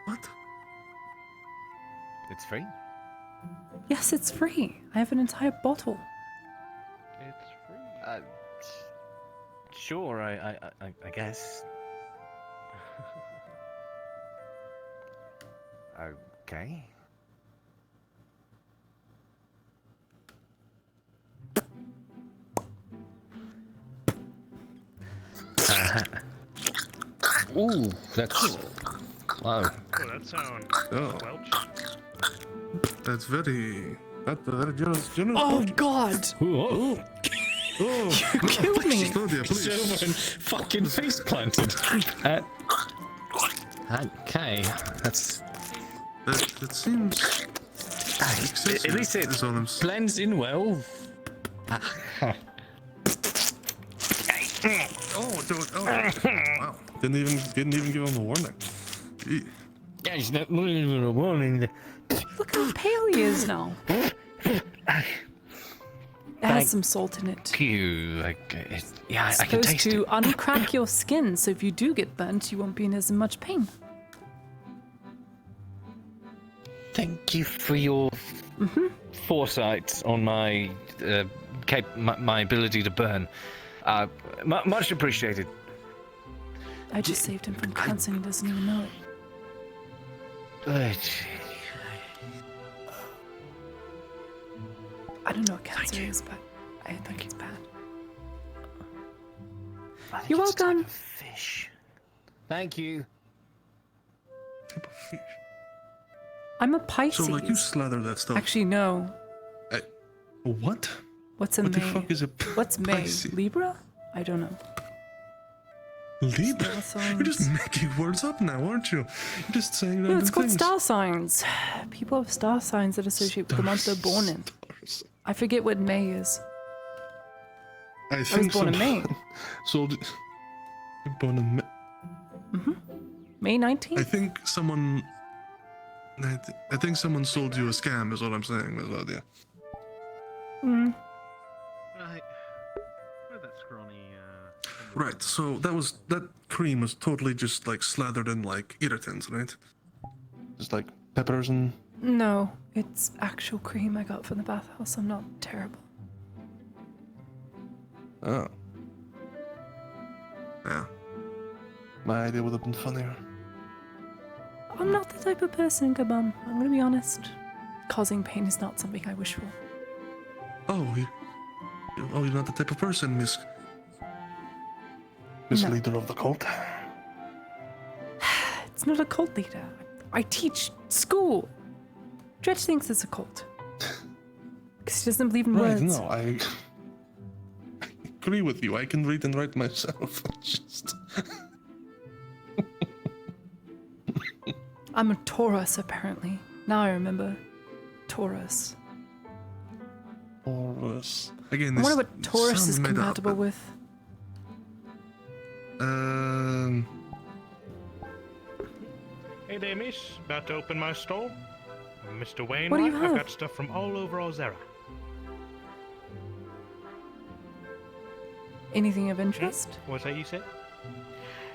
Speaker 6: What?
Speaker 3: It's free.
Speaker 1: Yes, it's free. I have an entire bottle.
Speaker 3: It's free. Sure. I guess. Okay. Ooh, that's. Wow.
Speaker 11: Oh, that sound.
Speaker 6: Oh.
Speaker 11: Welch.
Speaker 6: That's very generous.
Speaker 1: Oh God!
Speaker 6: Oh.
Speaker 1: You killed me.
Speaker 6: Claudia, please.
Speaker 3: Gentleman fucking face planted. Okay, that's.
Speaker 6: That seems.
Speaker 3: At least it blends in well.
Speaker 6: Oh, dude! Oh, wow! Didn't even give him a warning. Gee.
Speaker 3: Yeah, he's not even a warning.
Speaker 1: Look how pale he is now. It has some salt in it.
Speaker 3: Yeah,
Speaker 1: It's
Speaker 3: I can
Speaker 1: supposed
Speaker 3: taste
Speaker 1: to
Speaker 3: it.
Speaker 1: uncrack your skin, so if you do get burnt, you won't be in as much pain.
Speaker 8: Thank you for your foresight on my my ability to burn. Much appreciated.
Speaker 1: I just saved him from cancer and he doesn't even know it. I don't know what cancer is, but I think it's bad. You're welcome.
Speaker 8: Fish. Thank you.
Speaker 1: I'm a Pisces.
Speaker 6: So, like, you slather that stuff.
Speaker 1: Actually, no.
Speaker 6: What?
Speaker 1: What's a
Speaker 6: What
Speaker 1: May?
Speaker 6: the fuck is a
Speaker 1: What's May?
Speaker 6: Pisces?
Speaker 1: Libra? I don't know.
Speaker 6: Libra?
Speaker 1: Star
Speaker 6: You're just
Speaker 1: signs.
Speaker 6: making words up now, aren't you? You're just saying random
Speaker 1: No, it's called
Speaker 6: things.
Speaker 1: star signs. People have star signs that associate with the month they're born in. I forget what May is.
Speaker 6: I
Speaker 1: was
Speaker 6: think
Speaker 1: born in May.
Speaker 6: sold. You're born in May.
Speaker 1: May 19th?
Speaker 6: I think someone. I think someone sold you a scam. Is what I'm saying, Miss Claudia.
Speaker 1: Mm.
Speaker 11: Right. Where's that scrawny,
Speaker 6: Right. So that cream was totally just like slathered in like irritants, right? Just like peppers and.
Speaker 1: No, it's actual cream I got from the bathhouse. I'm not terrible.
Speaker 6: Oh. Yeah. My idea would have been funnier.
Speaker 1: I'm not the type of person, Kabam. I'm gonna be honest. Causing pain is not something I wish for.
Speaker 6: Oh, you're not the type of person, Miss
Speaker 1: No.
Speaker 6: Leader of the cult.
Speaker 1: It's not a cult leader. I teach school. Dredge thinks it's a cult. Because he doesn't believe in
Speaker 6: Right?
Speaker 1: words.
Speaker 6: No, I agree with you. I can read and write myself. Just.
Speaker 1: I'm a Taurus, apparently. Now I remember. Taurus.
Speaker 6: Taurus. Again,
Speaker 1: I
Speaker 6: this
Speaker 1: wonder what Taurus
Speaker 6: sounds
Speaker 1: is
Speaker 6: made up,
Speaker 1: compatible
Speaker 6: but-
Speaker 1: with.
Speaker 12: Hey there, miss. About to open my store. Mr. Wayne,
Speaker 1: What do you
Speaker 12: I've
Speaker 1: have?
Speaker 12: got stuff from all over Ozera.
Speaker 1: Anything of interest?
Speaker 12: What's that you said?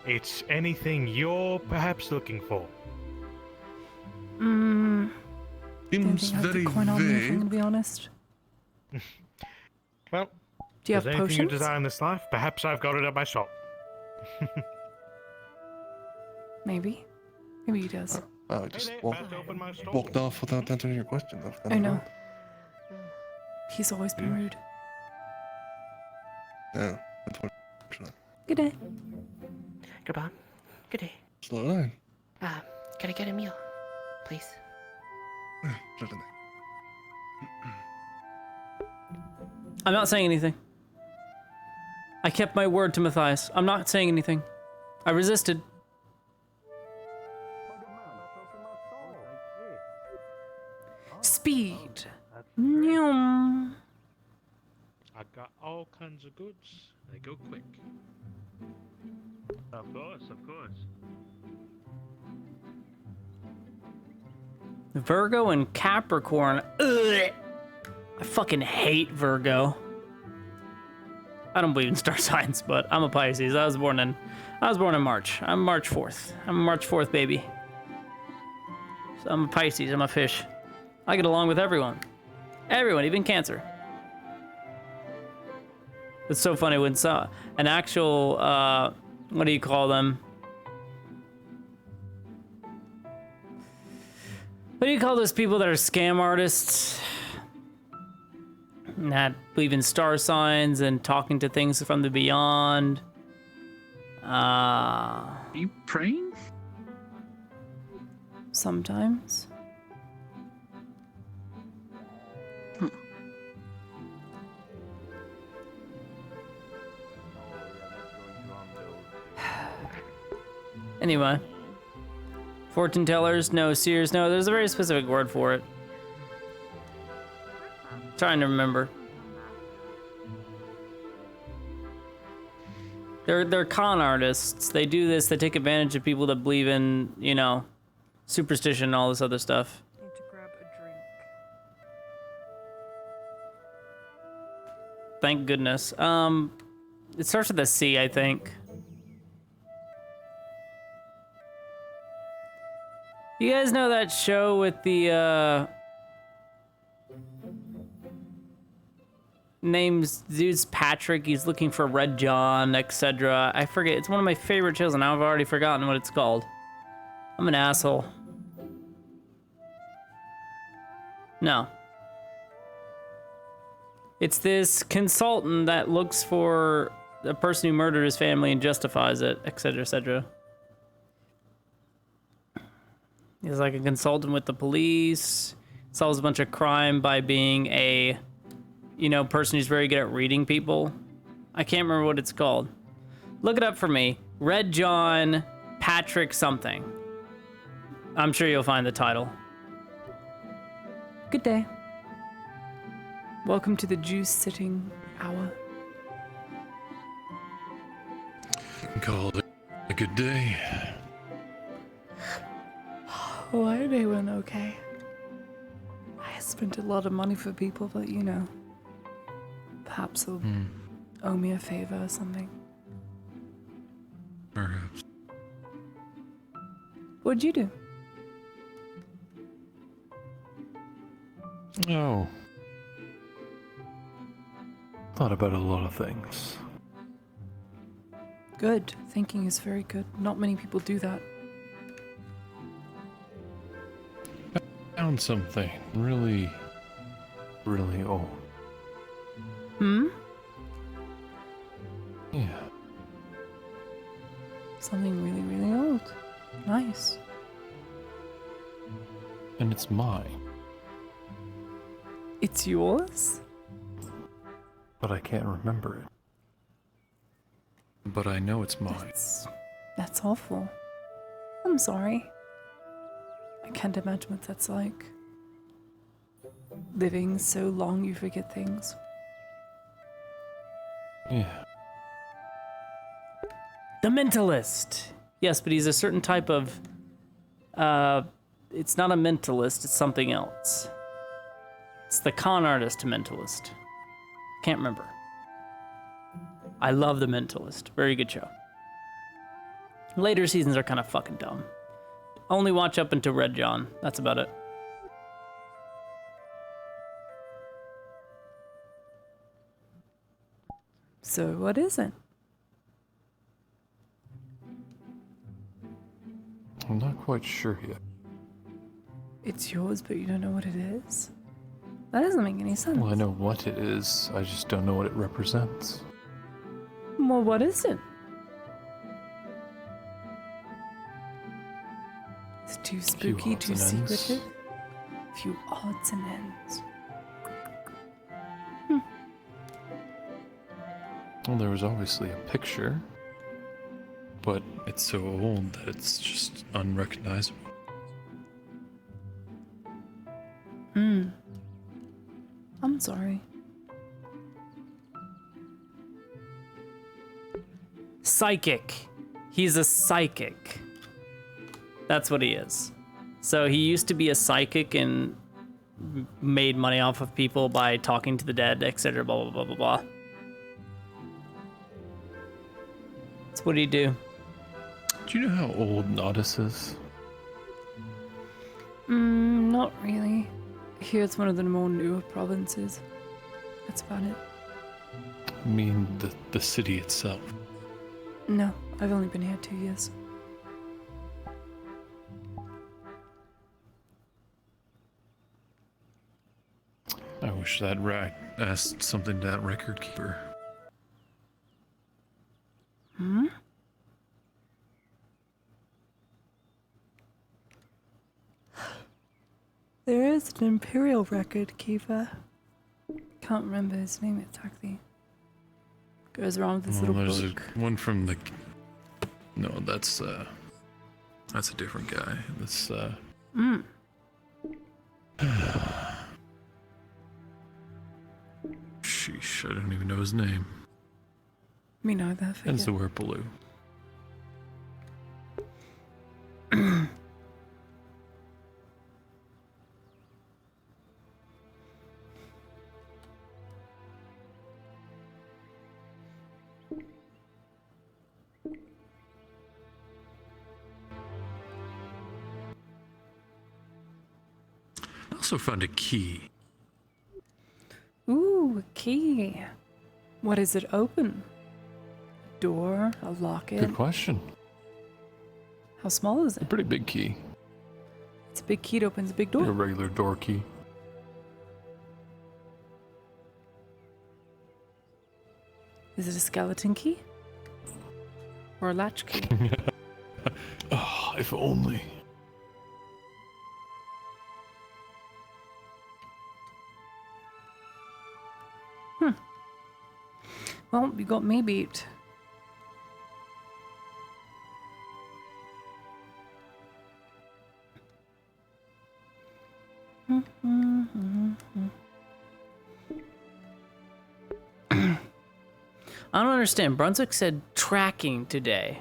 Speaker 12: It's anything you're perhaps looking for.
Speaker 1: Don't
Speaker 6: Seems
Speaker 1: think I have
Speaker 6: very
Speaker 1: the coin on me, if I'm
Speaker 6: vague.
Speaker 1: gonna be honest.
Speaker 12: Well,
Speaker 1: Do you have
Speaker 12: if there's anything you
Speaker 1: potions?
Speaker 12: desire in this life, perhaps I've got it at my shop.
Speaker 1: Maybe. Maybe he does.
Speaker 6: Oh, I just walked off without answering your question. That's kind
Speaker 1: I
Speaker 6: of
Speaker 1: know.
Speaker 6: rude.
Speaker 1: He's always been rude.
Speaker 6: Yeah, unfortunately.
Speaker 1: Good day.
Speaker 9: Goodbye. Good day.
Speaker 6: Slow down.
Speaker 9: Can I get a meal, please?
Speaker 6: Certainly.
Speaker 2: I'm not saying anything. I kept my word to Matthias. I'm not saying anything. I resisted.
Speaker 1: Speed. Nyum.
Speaker 12: I got all kinds of goods. They go quick.
Speaker 11: Of course, of course.
Speaker 2: Virgo and Capricorn. Ugh. I fucking hate Virgo. I don't believe in star signs, but I'm a Pisces. I was born in March. I'm March 4th. I'm a March 4th baby. So I'm a Pisces. I'm a fish. I get along with everyone. Everyone, even Cancer. It's so funny when an actual what do you call them? What do you call those people that are scam artists? That believe in star signs and talking to things from the beyond.
Speaker 16: Are you praying?
Speaker 1: Sometimes.
Speaker 2: Anyway. Fortune tellers, no. Seers, no. There's a very specific word for it. Trying to remember. They're con artists. They do this. They take advantage of people that believe in, you know, superstition and all this other stuff.
Speaker 13: Need to grab a drink.
Speaker 2: Thank goodness. It starts with a C, I think. You guys know that show with the name's dude's Patrick, he's looking for Red John, etc. I forget, it's one of my favorite shows and I've already forgotten what it's called. I'm an asshole. No. It's this consultant that looks for the person who murdered his family and justifies it, etc., etc. He's like a consultant with the police, solves a bunch of crime by being a, you know, person who's very good at reading people. I can't remember what it's called. Look it up for me. Red John, Patrick something. I'm sure you'll find the title.
Speaker 1: Good day. Welcome to the juice sitting hour.
Speaker 4: Call it a good day.
Speaker 1: Oh, I day went okay. I spent a lot of money for people, but you know, perhaps they'll owe me a favor or something.
Speaker 4: Perhaps.
Speaker 1: What'd you do?
Speaker 4: Oh. Thought about a lot of things.
Speaker 1: Good. Thinking is very good. Not many people do that.
Speaker 4: Found something really, really old.
Speaker 1: Hmm?
Speaker 4: Yeah.
Speaker 1: Something really, really old. Nice.
Speaker 4: And it's mine.
Speaker 1: It's yours?
Speaker 4: But I can't remember it. But I know it's mine.
Speaker 1: That's awful. I'm sorry. I can't imagine what that's like. Living so long you forget things.
Speaker 4: Yeah.
Speaker 2: The Mentalist. Yes, but he's a certain type of, it's not a mentalist, it's something else. It's the con artist mentalist. Can't remember. I love The Mentalist. Very good show. Later seasons are kind of fucking dumb. Only watch up until Red John. That's about it.
Speaker 1: So what is it?
Speaker 4: I'm not quite sure yet.
Speaker 1: It's yours, but you don't know what it is? That doesn't make any sense.
Speaker 4: Well, I know what it is. I just don't know what it represents.
Speaker 1: Well, what is it? It's too spooky, too secretive. Few odds and ends.
Speaker 4: Well, there was obviously a picture, but it's so old that it's just unrecognizable.
Speaker 1: I'm sorry.
Speaker 2: Psychic. He's a psychic. That's what he is. So he used to be a psychic and made money off of people by talking to the dead, etc. Blah, blah, blah, blah, blah. So what do you do?
Speaker 4: Do you know how old Nodus is?
Speaker 1: Not really. Here it's one of the more newer provinces. That's about it.
Speaker 4: I mean, the city itself.
Speaker 1: No, I've only been here 2 years.
Speaker 4: I wish that rat asked something to that record keeper.
Speaker 1: There is an imperial record keeper. Can't remember his name exactly. Goes around with this little
Speaker 4: There's
Speaker 1: book.
Speaker 4: one from the... No, that's a different guy. This, Sheesh, I don't even know his name.
Speaker 1: Me neither.
Speaker 4: Ends the word blue. also found a key.
Speaker 1: Ooh, a key. What is it open? A door? A locket?
Speaker 4: Good question.
Speaker 1: How small is
Speaker 4: A
Speaker 1: it?
Speaker 4: pretty big key.
Speaker 1: It's a big key that opens a big
Speaker 4: Like
Speaker 1: door.
Speaker 4: a regular door key.
Speaker 1: Is it a skeleton key? Or a latch key?
Speaker 4: Oh, if only.
Speaker 1: Well, you got me beat.
Speaker 2: I don't understand. Brunswick said tracking today.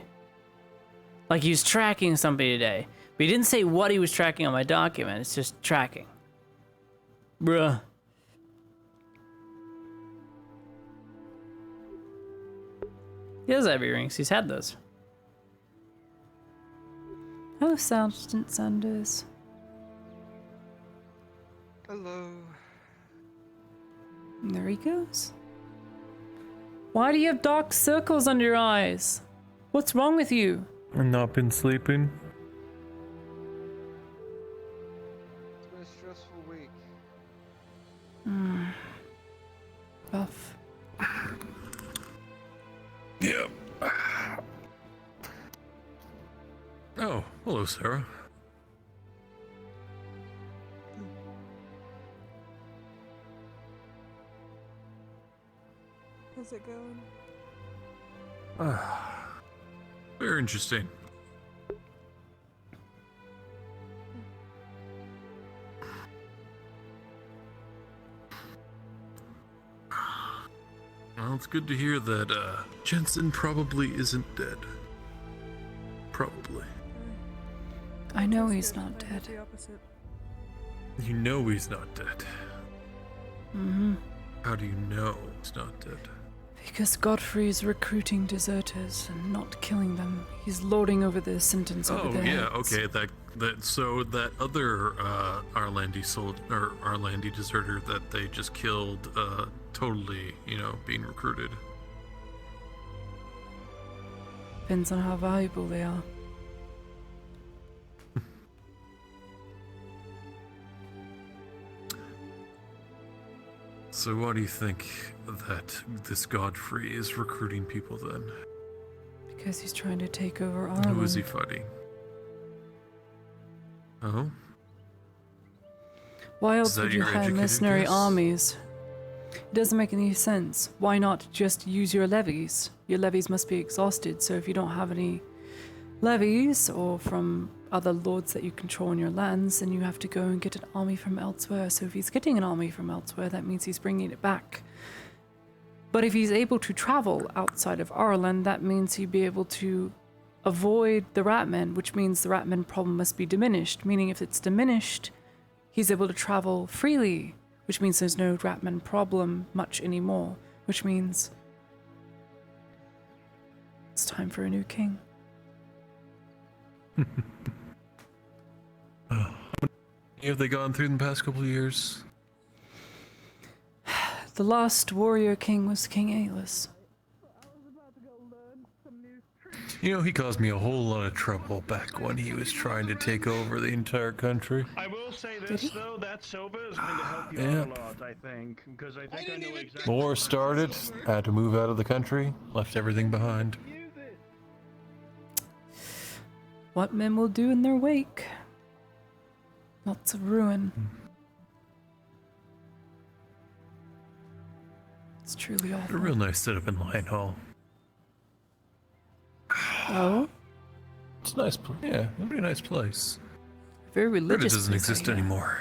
Speaker 2: Like he was tracking somebody today. But he didn't say what he was tracking on my document. It's just tracking. Bruh. He does have earrings. He's had those.
Speaker 1: Oh, Sergeant Sanders.
Speaker 3: Hello.
Speaker 1: And there he goes. Why do you have dark circles under your eyes? What's wrong with you?
Speaker 17: I've not been sleeping.
Speaker 3: It's been a stressful week.
Speaker 1: Rough.
Speaker 4: Yeah. Oh, hello, Sarah.
Speaker 15: How's it going?
Speaker 4: Very interesting. Well, it's good to hear that Jensen probably isn't dead. Probably.
Speaker 1: I know he's not dead.
Speaker 15: The opposite.
Speaker 4: You know he's not dead.
Speaker 1: Mm-hmm.
Speaker 4: How do you know he's not dead?
Speaker 1: Because Godfrey is recruiting deserters and not killing them. He's lording over their sentence over
Speaker 4: Oh
Speaker 1: their
Speaker 4: yeah,
Speaker 1: heads.
Speaker 4: okay. So that other Arlandi deserter that they just killed, totally, being recruited.
Speaker 1: Depends on how valuable they are.
Speaker 4: So why do you think that this Godfrey is recruiting people then?
Speaker 1: Because he's trying to take over
Speaker 4: Who
Speaker 1: Ireland.
Speaker 4: is he fighting? Oh?
Speaker 1: Why
Speaker 4: Is
Speaker 1: else
Speaker 4: that
Speaker 1: would you
Speaker 4: your
Speaker 1: have
Speaker 4: educated
Speaker 1: mercenary
Speaker 4: guess?
Speaker 1: armies? It doesn't make any sense. Why not just use your levies? Your levies must be exhausted, so if you don't have any levies or from other lords that you control in your lands, then you have to go and get an army from elsewhere. So if he's getting an army from elsewhere, that means he's bringing it back. But if he's able to travel outside of Ireland, that means he'd be able to avoid the Ratmen, which means the Ratmen problem must be diminished. Meaning if it's diminished, he's able to travel freely, which means there's no Ratman problem much anymore, which means it's time for a new king.
Speaker 4: How many have they gone through in the past couple of years?
Speaker 1: The last warrior king was King Aelus.
Speaker 4: He caused me a whole lot of trouble back when he was trying to take over the entire country.
Speaker 11: I will say this though, that Silva is going to help you
Speaker 4: Yeah.
Speaker 11: out a lot, I think, because I think I know exactly.
Speaker 4: War started, had to move out of the country, left everything behind.
Speaker 1: What men will do in their wake. Lots of ruin. It's truly
Speaker 4: A
Speaker 1: awful.
Speaker 4: real nice setup in Lion Hall.
Speaker 1: Oh?
Speaker 4: It's a nice, yeah, a pretty nice place.
Speaker 1: Very
Speaker 4: But it
Speaker 1: religious.
Speaker 4: doesn't
Speaker 1: place, I
Speaker 4: exist
Speaker 1: hear.
Speaker 4: anymore.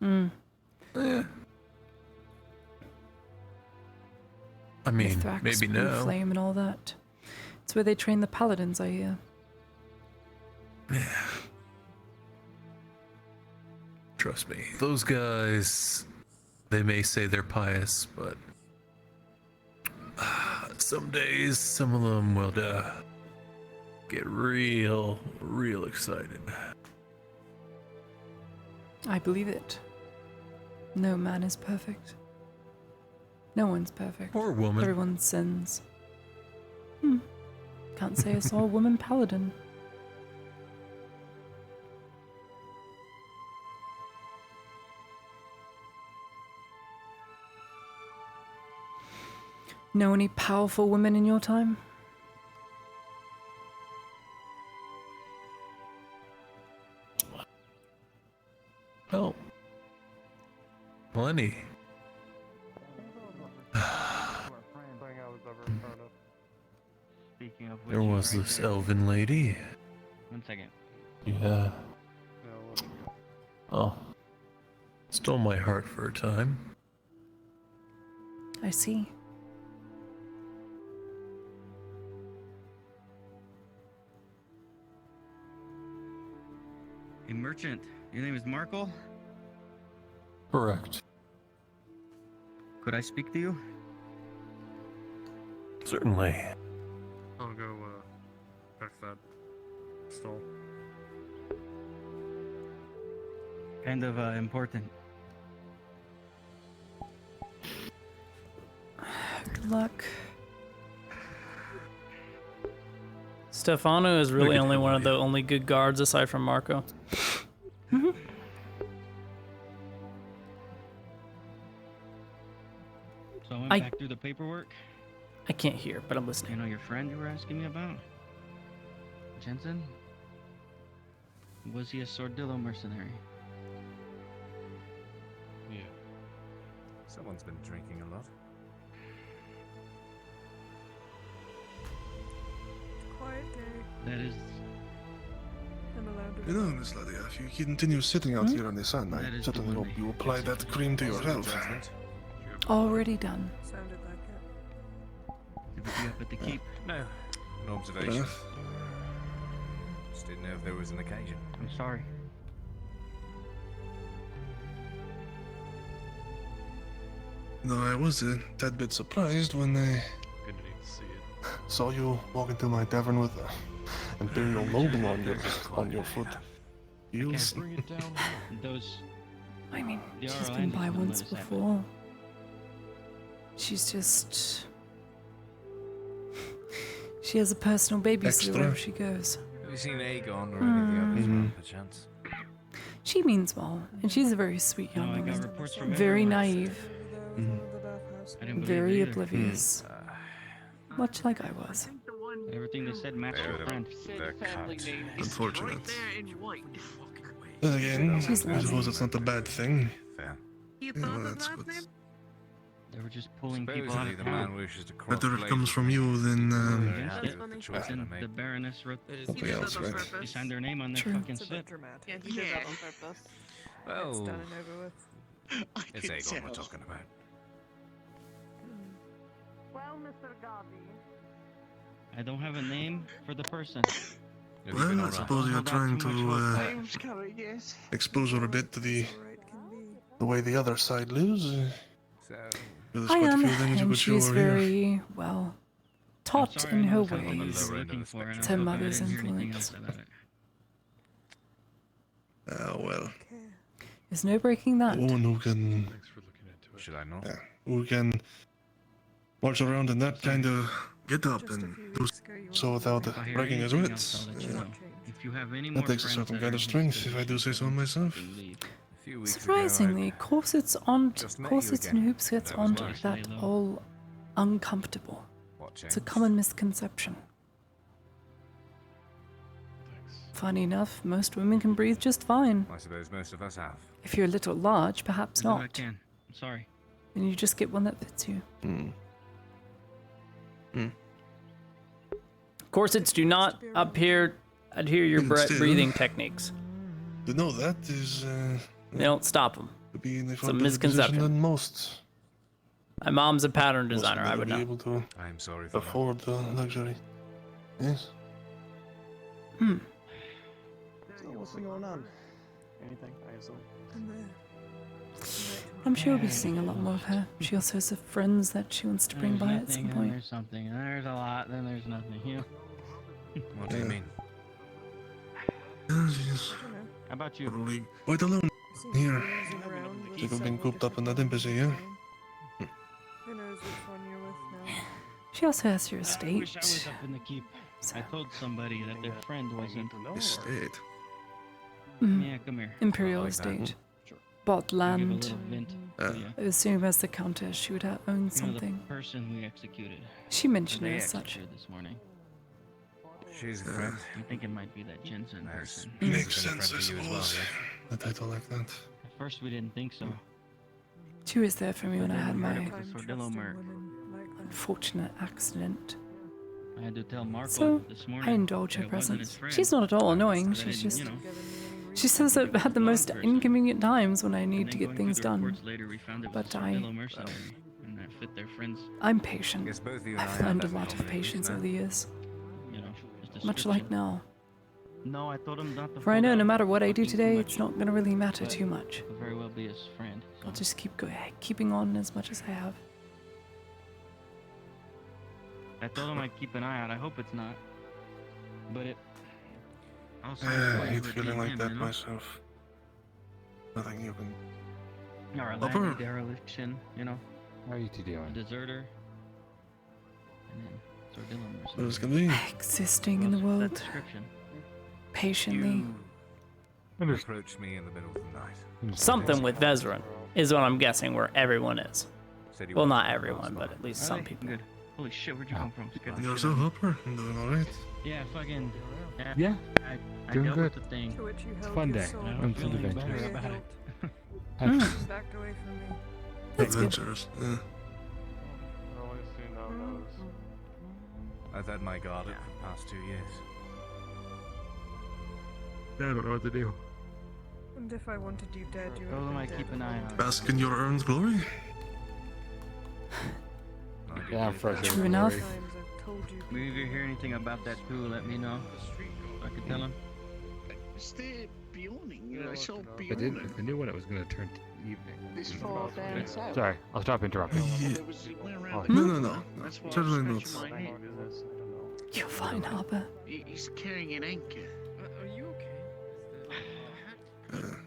Speaker 1: Mm.
Speaker 4: Eh. I mean,
Speaker 1: Mithrax,
Speaker 4: maybe
Speaker 1: Blue
Speaker 4: now.
Speaker 1: Flame and all that. It's where they train the paladins, I hear.
Speaker 4: Yeah. Trust me, those guys, they may say they're pious, but some days, some of them will get real excited.
Speaker 1: I believe it. No man is perfect. No one's perfect.
Speaker 4: Or woman.
Speaker 1: Everyone sins. Can't say I saw a woman paladin. Know any powerful women in your time?
Speaker 4: Oh. Plenty.
Speaker 10: Speaking of which,
Speaker 4: There was
Speaker 10: right
Speaker 4: this
Speaker 10: there.
Speaker 4: elven lady.
Speaker 10: 1 second.
Speaker 4: Yeah. Oh. Stole my heart for a time.
Speaker 1: I see.
Speaker 10: A merchant. Your name is Markle?
Speaker 4: Correct.
Speaker 10: Could I speak to you?
Speaker 4: Certainly.
Speaker 17: I'll go check that stall.
Speaker 10: Kind of important.
Speaker 1: Good luck.
Speaker 2: Stefano is really only one of the only good guards aside from Marco.
Speaker 10: So I went back through the paperwork.
Speaker 2: I can't hear, but I'm listening.
Speaker 10: You know your friend you were asking me about? Jensen? Was he a Sordillo mercenary?
Speaker 18: Yeah. Someone's been drinking a lot.
Speaker 13: Quiet day.
Speaker 10: That is...
Speaker 13: I'm allowed to.
Speaker 6: You know, Miss Lydia, if you continue sitting out here in the sun,
Speaker 10: That
Speaker 6: I
Speaker 10: is
Speaker 6: certainly
Speaker 10: the
Speaker 6: hope
Speaker 10: one
Speaker 6: you apply that cream to yourself.
Speaker 1: Already done.
Speaker 13: Sounded like it.
Speaker 10: Did we be up at the keep?
Speaker 18: No, an observation. Just didn't know if there was an occasion.
Speaker 10: I'm sorry.
Speaker 6: No, I was a tad bit surprised when I
Speaker 17: Good to see it.
Speaker 6: saw you walk into my tavern with an imperial noble on your foot. Heels.
Speaker 10: Bring it down here. Those...
Speaker 1: I mean,
Speaker 10: The
Speaker 1: she's
Speaker 10: RLN
Speaker 1: been by
Speaker 10: doesn't
Speaker 1: once
Speaker 10: let us have it.
Speaker 1: before. She's just... She has a personal babysitter
Speaker 6: Extra.
Speaker 1: wherever she goes.
Speaker 18: Have you seen Aegon or anything of his
Speaker 6: Mm.
Speaker 18: one, perchance?
Speaker 1: She means well, and she's a very sweet young
Speaker 10: No, I got
Speaker 1: woman.
Speaker 10: reports from
Speaker 1: Very
Speaker 10: everywhere.
Speaker 1: naive,
Speaker 10: I didn't believe
Speaker 1: very
Speaker 10: it either.
Speaker 1: oblivious. Much like I was.
Speaker 10: Everything they said matched your friend.
Speaker 6: Unfortunate. Then again, I suppose it's not a bad thing.
Speaker 18: Fair.
Speaker 6: Yeah, well, that's good.
Speaker 10: They were just pulling people out
Speaker 18: Supposedly
Speaker 10: of
Speaker 18: the man
Speaker 10: town.
Speaker 18: wishes to cross
Speaker 6: Better it comes from you than
Speaker 18: Very happy
Speaker 10: Against
Speaker 18: with the
Speaker 10: it.
Speaker 18: choice that I
Speaker 10: And
Speaker 18: made.
Speaker 10: the Baroness wrote
Speaker 6: something else, right?
Speaker 10: They signed their name on their
Speaker 1: True.
Speaker 10: fucking
Speaker 13: It's a bit
Speaker 10: slip.
Speaker 13: dramatic.
Speaker 7: Yeah, he did that on purpose.
Speaker 13: It's
Speaker 18: Well,
Speaker 13: done and over with.
Speaker 18: it's Aegon we're talking about.
Speaker 7: Well, Mr. Gabi.
Speaker 10: I don't have a name for the person.
Speaker 18: Have you been
Speaker 6: Well, I
Speaker 18: alright?
Speaker 6: suppose you're trying to
Speaker 7: I'm sorry, yes.
Speaker 6: expose her a bit to the way the other side lives.
Speaker 18: So,
Speaker 6: There's
Speaker 1: I
Speaker 6: quite a
Speaker 1: am,
Speaker 6: few things you
Speaker 1: and
Speaker 6: could show
Speaker 1: she's
Speaker 6: her here.
Speaker 1: very, well, taught
Speaker 10: Sorry,
Speaker 1: in
Speaker 10: I
Speaker 1: her
Speaker 10: know it's not on the
Speaker 1: ways.
Speaker 10: lower end of the spectrum.
Speaker 1: to
Speaker 10: I hope I
Speaker 1: mother's
Speaker 10: didn't hear anything
Speaker 1: influence.
Speaker 10: else about it.
Speaker 6: Ah, well.
Speaker 1: There's no breaking that.
Speaker 6: A woman who can,
Speaker 18: should I not?
Speaker 6: who can march around in that kind of get up and do so without
Speaker 10: If I hear
Speaker 6: breaking his
Speaker 10: anything
Speaker 6: wits.
Speaker 10: else, I'll let you know. If you have any more
Speaker 6: That takes a
Speaker 10: friends
Speaker 6: certain
Speaker 10: that
Speaker 6: kind
Speaker 10: are
Speaker 6: of
Speaker 10: in
Speaker 6: strength,
Speaker 10: this
Speaker 6: if I do say so
Speaker 10: position,
Speaker 6: myself.
Speaker 10: you leave.
Speaker 18: A few weeks
Speaker 1: Surprisingly, corsets aren't
Speaker 18: just met you
Speaker 1: corsets and
Speaker 18: again.
Speaker 1: hoops gets
Speaker 18: That was
Speaker 1: aren't
Speaker 18: nice.
Speaker 1: that all uncomfortable.
Speaker 18: What
Speaker 1: It's a
Speaker 18: changed?
Speaker 1: common misconception. Funny enough, most women can breathe just fine.
Speaker 18: I suppose most of us have.
Speaker 1: If you're a little large, perhaps
Speaker 10: I'll do what I
Speaker 1: not.
Speaker 10: can. I'm sorry.
Speaker 1: Then you just get one that fits you.
Speaker 2: Corsets do not adhere your
Speaker 6: Still.
Speaker 2: breathing techniques.
Speaker 6: To know that is
Speaker 2: They don't stop them.
Speaker 6: to be in a
Speaker 2: It's a
Speaker 6: far better position
Speaker 2: misconception.
Speaker 6: than most.
Speaker 2: My mom's a pattern
Speaker 6: Most
Speaker 2: designer. I
Speaker 6: would
Speaker 2: would
Speaker 6: be
Speaker 2: know.
Speaker 6: able to
Speaker 18: I'm sorry for that.
Speaker 6: afford the luxury. Yes.
Speaker 9: So what's going on? Anything, I assume.
Speaker 1: I'm sure we'll be seeing a lot more of her. She also has friends that she wants to bring
Speaker 10: There's
Speaker 1: by at
Speaker 10: nothing,
Speaker 1: some
Speaker 10: and
Speaker 1: point.
Speaker 10: there's something, and there's a lot, then there's nothing. You know?
Speaker 18: What do you mean?
Speaker 6: She's
Speaker 10: How about you?
Speaker 6: probably quite alone. Here. You've been cooped up and not busy, yeah?
Speaker 13: Who knows which one you're with now?
Speaker 1: She also has your
Speaker 10: I
Speaker 1: estate.
Speaker 10: wish I was up in the keep. I told somebody that their friend wasn't.
Speaker 6: Estate?
Speaker 10: Yeah, come here.
Speaker 1: Imperial
Speaker 10: I like that.
Speaker 1: estate.
Speaker 10: Sure.
Speaker 1: Bought
Speaker 10: I'll give a
Speaker 1: land.
Speaker 10: little vent to ya.
Speaker 1: I assume as the countess she would own
Speaker 10: You know,
Speaker 1: something.
Speaker 10: the person we executed.
Speaker 1: She mentioned
Speaker 10: Or
Speaker 1: it
Speaker 10: they
Speaker 1: as such.
Speaker 10: executed this morning.
Speaker 18: She's a friend.
Speaker 10: I think it might be that Jensen person.
Speaker 6: Makes sense, I suppose. A title like that.
Speaker 10: At first we didn't think so.
Speaker 1: She was there for me when I had my
Speaker 10: The Sordillo merc.
Speaker 1: unfortunate accident.
Speaker 10: I had to tell Marco
Speaker 1: So,
Speaker 10: this morning.
Speaker 1: I indulge her
Speaker 10: that it wasn't his
Speaker 1: presence.
Speaker 10: friend.
Speaker 1: She's not at all annoying,
Speaker 10: That I
Speaker 1: she's
Speaker 10: didn't,
Speaker 1: just...
Speaker 10: you know,
Speaker 1: She says I've had the most inconvenient times when I
Speaker 10: and
Speaker 1: need
Speaker 10: then
Speaker 1: to get
Speaker 10: going
Speaker 1: things
Speaker 10: through the
Speaker 1: done.
Speaker 10: reports later, we found it was
Speaker 1: But
Speaker 10: a
Speaker 1: I...
Speaker 10: Sordillo mercenary, and that fit their friends.
Speaker 1: I'm patient.
Speaker 18: Guess both you and I
Speaker 1: I've
Speaker 18: have
Speaker 1: learned a
Speaker 18: that
Speaker 1: lot of
Speaker 18: common
Speaker 1: patience
Speaker 18: interest
Speaker 1: over the years.
Speaker 10: You know, just
Speaker 1: Much like now.
Speaker 10: No, I told him not to.
Speaker 1: For I know no matter what I do
Speaker 10: fucking too
Speaker 1: today,
Speaker 10: much,
Speaker 1: it's not gonna really matter
Speaker 10: but
Speaker 1: too much.
Speaker 10: could very well be his friend.
Speaker 1: I'll just keeping on as much as I have.
Speaker 10: I told him I'd keep an eye out. I hope it's not. But it. Also,
Speaker 6: I hate feeling like that myself. Nothing you can...
Speaker 10: Or a
Speaker 6: Upper.
Speaker 10: land dereliction, you know.
Speaker 8: How are you two doing?
Speaker 10: A deserter. And then Sordillo mercenary.
Speaker 6: What is it gonna be?
Speaker 1: Existing in the
Speaker 10: That
Speaker 1: world.
Speaker 10: description.
Speaker 1: Patiently.
Speaker 18: You approached me in the middle of the night.
Speaker 2: Something with Vezran is what I'm guessing where everyone is.
Speaker 18: Said you
Speaker 2: Well,
Speaker 18: wanted
Speaker 2: not
Speaker 18: to
Speaker 2: everyone,
Speaker 18: cross
Speaker 2: but at least
Speaker 10: Are
Speaker 2: some
Speaker 10: they?
Speaker 2: people.
Speaker 10: Good. Holy shit, where'd you come from? Scared the
Speaker 6: You're
Speaker 10: shit
Speaker 6: so
Speaker 10: out of me.
Speaker 6: Hopper. I'm doing alright.
Speaker 10: Yeah, fucking.
Speaker 8: Yeah,
Speaker 10: I
Speaker 8: doing
Speaker 10: dealt
Speaker 8: good.
Speaker 10: with the thing.
Speaker 13: To which you
Speaker 8: It's a
Speaker 13: held
Speaker 8: fun
Speaker 13: your
Speaker 8: day.
Speaker 13: sword
Speaker 8: I'm full of
Speaker 13: feeling
Speaker 8: adventures.
Speaker 13: very
Speaker 10: About it.
Speaker 13: hilt. Backed away from me.
Speaker 1: That's good.
Speaker 6: Adventures. Yeah.
Speaker 18: I've had my guard up for the past 2 years.
Speaker 6: I don't know what to do.
Speaker 13: And if I wanted you dead, you would
Speaker 10: Told him
Speaker 13: have
Speaker 10: I'd
Speaker 13: been
Speaker 10: keep
Speaker 13: dead
Speaker 10: an
Speaker 13: a
Speaker 10: eye
Speaker 13: long
Speaker 10: on
Speaker 13: time.
Speaker 6: Bask in your earned glory?
Speaker 8: Yeah, I'm fresh.
Speaker 1: True enough.
Speaker 13: Times I've told you
Speaker 10: Maybe if you hear anything about that too, let me know. I could tell him.
Speaker 16: Is there yawning? I saw
Speaker 8: I did. I knew when it was going to turn to evening.
Speaker 16: This fall down south.
Speaker 8: Sorry, I'll stop interrupting.
Speaker 16: There was it went around
Speaker 6: No,
Speaker 16: the
Speaker 6: no, no.
Speaker 16: corner. That's why I
Speaker 6: Certainly not.
Speaker 16: scratched my head.
Speaker 1: You're fine, Harper.
Speaker 16: He's carrying an anchor.
Speaker 9: Are you okay?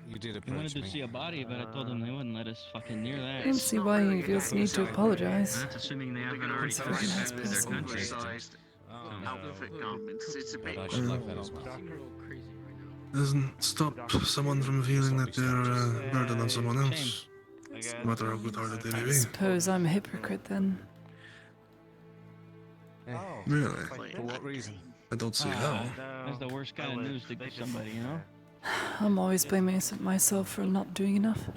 Speaker 18: You did
Speaker 10: He
Speaker 18: approach
Speaker 10: wanted to
Speaker 18: me.
Speaker 10: see a body, but I told him they wouldn't let us fucking near that.
Speaker 1: I don't see why he feels the need to apologize.
Speaker 10: That's assuming they haven't already
Speaker 1: It's
Speaker 10: traced
Speaker 1: fucking
Speaker 10: back to their
Speaker 1: personal.
Speaker 10: country.
Speaker 16: Oversized outfit garments. It's a bit.
Speaker 18: But I should like that as well.
Speaker 6: Doesn't stop someone from feeling that they're a burden on someone else. No matter how good-hearted they may be.
Speaker 1: Suppose I'm a hypocrite then.
Speaker 6: Really?
Speaker 18: For what reason?
Speaker 6: I don't see how.
Speaker 10: That's the worst kind of news to give somebody, you know?
Speaker 1: I'm always blaming myself for not doing enough.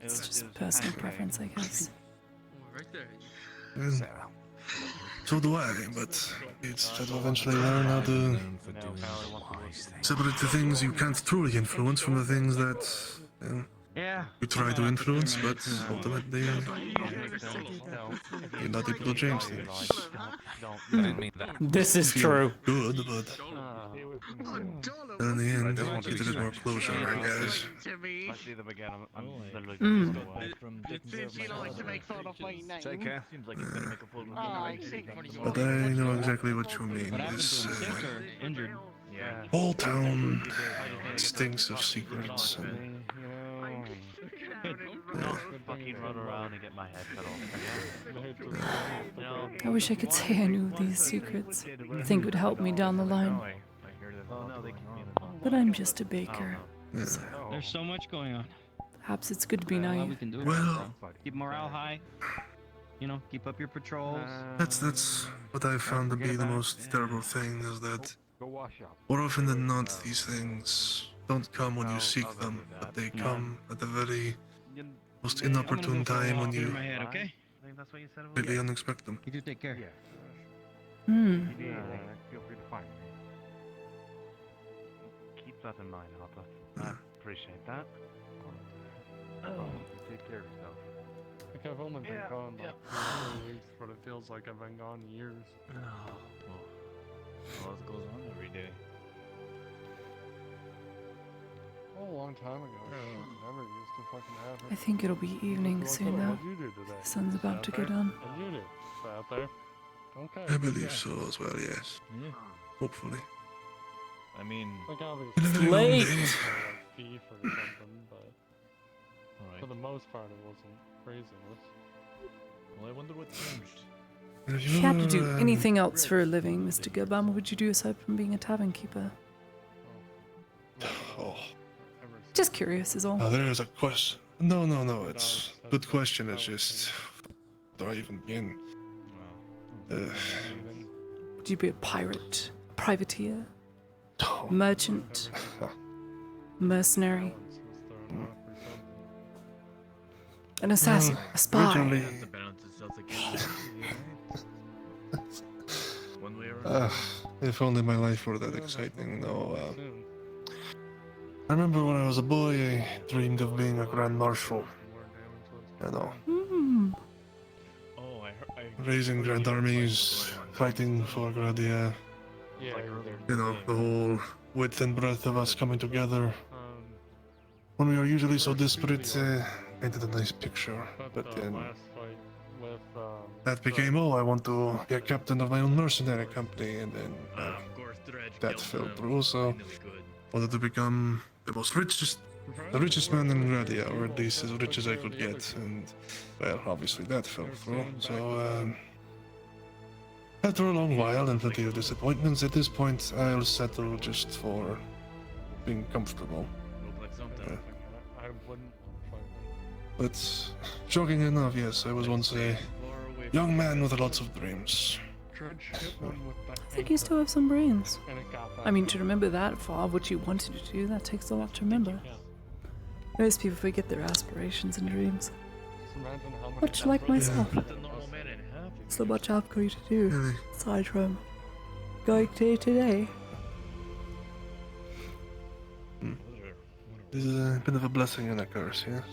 Speaker 1: It's just personal preference, I guess.
Speaker 6: And so do I, but it's try to eventually learn how to separate the things you can't truly influence from the things that
Speaker 10: Yeah.
Speaker 6: you try to influence, but ultimately you're not able to change things.
Speaker 18: I didn't mean that.
Speaker 2: This is true.
Speaker 6: Good, but in the end, you did it more closure, I guess.
Speaker 16: Timmy.
Speaker 1: Mm.
Speaker 16: You like to make fun of my name?
Speaker 18: Take care.
Speaker 6: But I know exactly what you mean.
Speaker 10: What happened
Speaker 6: This
Speaker 10: to him? Sick or injured?
Speaker 6: whole town stinks of secrets. And,
Speaker 9: Run around and get my head cut off.
Speaker 1: I wish I could say I knew these secrets. I think it would help me down the line. But I'm just a baker. So
Speaker 10: There's so much going on.
Speaker 1: perhaps it's good to be
Speaker 10: All we
Speaker 1: naive.
Speaker 10: can do
Speaker 6: Well-
Speaker 10: keep morale high. You know, keep up your patrols.
Speaker 6: that's what I've found to be the most terrible thing is that more often than not these things don't come when you seek them, but they come at the very most inopportune time when
Speaker 10: Clear
Speaker 6: you
Speaker 10: my head, okay?
Speaker 6: really unexpect them.
Speaker 10: You do take care.
Speaker 1: Hmm.
Speaker 9: Feel free to find me. Keep that in mind, Harper. I appreciate that. Take care of yourself.
Speaker 17: Like I've only been gone like 3 weeks, but it feels like I've been gone years.
Speaker 9: A lot goes on every day.
Speaker 17: Oh, a long time ago. Never used to fucking have it.
Speaker 1: I think it'll be evening soon though.
Speaker 17: What'd you do today?
Speaker 1: The sun's about to go
Speaker 17: Sat there?
Speaker 1: down.
Speaker 17: What'd you do? Sat there? Okay.
Speaker 6: I believe so as well, yes.
Speaker 9: Yeah.
Speaker 6: Hopefully.
Speaker 9: I mean,
Speaker 17: Like obviously.
Speaker 6: Been a very long
Speaker 2: Late.
Speaker 6: day.
Speaker 17: thief or something, but for the most part, it wasn't craziness.
Speaker 18: Well, I wonder what changed.
Speaker 1: If you had to do anything else for a living, Mr. Gilbam, what would you do aside from being a tavern keeper?
Speaker 6: Oh.
Speaker 1: Just curious is all.
Speaker 6: There is a question. No, it's good question. It's just, do I even begin?
Speaker 1: Would you be a pirate, a privateer, merchant, mercenary, an assassin, a spy?
Speaker 6: Originally, if only my life were that exciting. No, I remember when I was a boy, I dreamed of being a Grand Marshal. You know, raising grand armies, fighting for Gradia. You know, the whole width and breadth of us coming together. When we are usually so disparate, painted a nice picture. But then that became, I want to be a captain of my own mercenary company, and then that fell through. So wanted to become the richest man in Gradia, or at least as rich as I could get. And well, obviously that fell through. So after a long while and plenty of disappointments, at this point I'll settle just for being comfortable. But shocking enough, yes, I was once a young man with lots of dreams.
Speaker 1: I think you still have some brains. I mean, to remember that far, what you wanted to do, that takes a lot to remember. Most people forget their aspirations and dreams. Much like myself. So much I've got to do, aside from going day to day.
Speaker 6: This is a bit of a blessing and a curse, yes?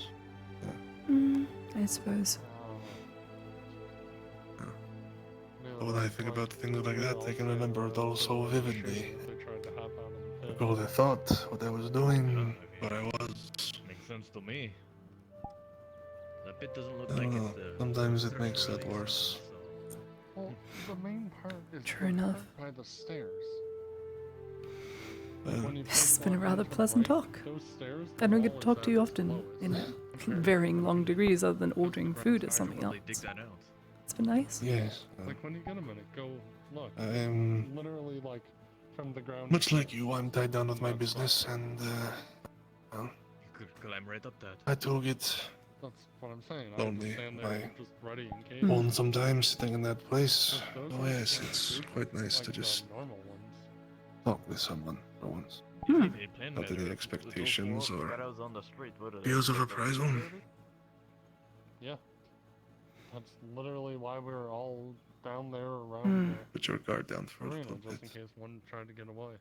Speaker 1: I suppose.
Speaker 6: When I think about things like that, I can remember it all so vividly. Recall the thought, what I was doing, where I was.
Speaker 18: Makes sense to me. That bit doesn't look
Speaker 6: I
Speaker 18: like
Speaker 6: don't know.
Speaker 18: it's the
Speaker 6: Sometimes it makes that worse.
Speaker 17: Well, the main part is
Speaker 1: True enough.
Speaker 17: by the stairs.
Speaker 1: This has been a rather pleasant talk. I don't get to talk to you often in varying long degrees other than ordering food or something else. It's been nice.
Speaker 6: Yes.
Speaker 17: Like when you get a minute, go look.
Speaker 6: I'm
Speaker 17: Literally like from the ground.
Speaker 6: much like you, I'm tied down with my business, and well,
Speaker 18: You could climb right up that.
Speaker 6: I do get
Speaker 17: That's what I'm saying.
Speaker 6: lonely.
Speaker 17: Stand there
Speaker 6: I
Speaker 17: just ready in case.
Speaker 6: alone sometimes sitting in that place. Oh yes, it's quite nice to just
Speaker 17: normal ones.
Speaker 6: talk with someone for once. Not any expectations or fears of reprisal.
Speaker 17: Yeah. That's literally why we were all down there around
Speaker 6: Put your guard down for a
Speaker 17: the
Speaker 6: little
Speaker 17: arena, just in
Speaker 6: bit.
Speaker 17: case one tried to get away.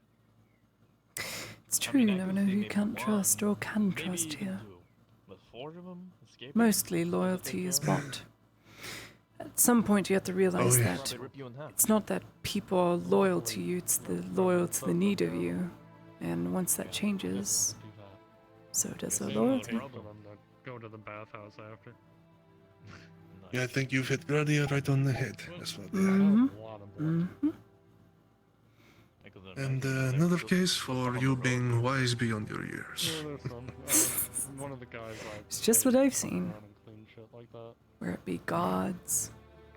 Speaker 1: It's true, you never know who you can't trust or can trust here. Mostly loyalty is bought. At some point you have to realize that it's not that people are loyal to you, it's the loyal to the need of you. And once that changes, so does their loyalty.
Speaker 17: Go to the bathhouse after.
Speaker 6: Yeah, I think you've hit Gradia right on the head. That's what. And another case for you being wise beyond your years.
Speaker 17: One of the guys
Speaker 1: It's just what I've seen.
Speaker 17: around and clean shit like that.
Speaker 1: Where it be gods,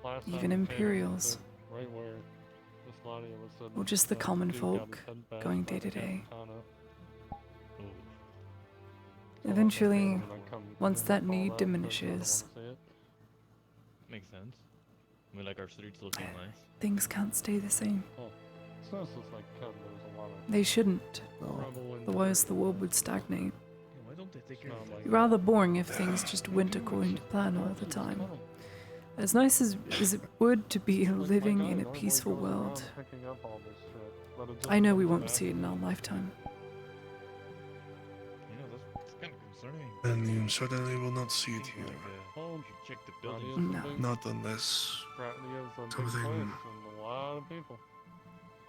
Speaker 17: Last
Speaker 1: even
Speaker 17: time we came,
Speaker 1: Imperials,
Speaker 17: right where Miss Claudia was sitting,
Speaker 1: or just the common
Speaker 17: dude got
Speaker 1: folk
Speaker 17: his head bashed
Speaker 1: going
Speaker 17: by
Speaker 1: day
Speaker 17: the
Speaker 1: to day.
Speaker 17: katana.
Speaker 1: Eventually, once that need diminishes,
Speaker 18: Makes sense. I mean, like our streets looking nice.
Speaker 1: things can't stay the same.
Speaker 17: So it's just like Kevin, there's a lot of
Speaker 1: They shouldn't.
Speaker 17: trouble in
Speaker 1: Otherwise, the world would stagnate.
Speaker 18: Why don't they take care of
Speaker 1: It'd be rather boring if things just went according to plan all the time. As nice as it would to be living in a peaceful world,
Speaker 17: picking up all this shit, but it just
Speaker 1: I know we
Speaker 17: comes
Speaker 1: won't
Speaker 17: back
Speaker 1: see it in our lifetime.
Speaker 18: You know, that's kind of concerning.
Speaker 6: And you certainly will not see it here.
Speaker 17: Oh,
Speaker 18: Check the
Speaker 17: Gradia's
Speaker 18: building.
Speaker 17: a big-
Speaker 6: Not unless
Speaker 17: Gradia's a big
Speaker 6: something
Speaker 17: place and a lot of people.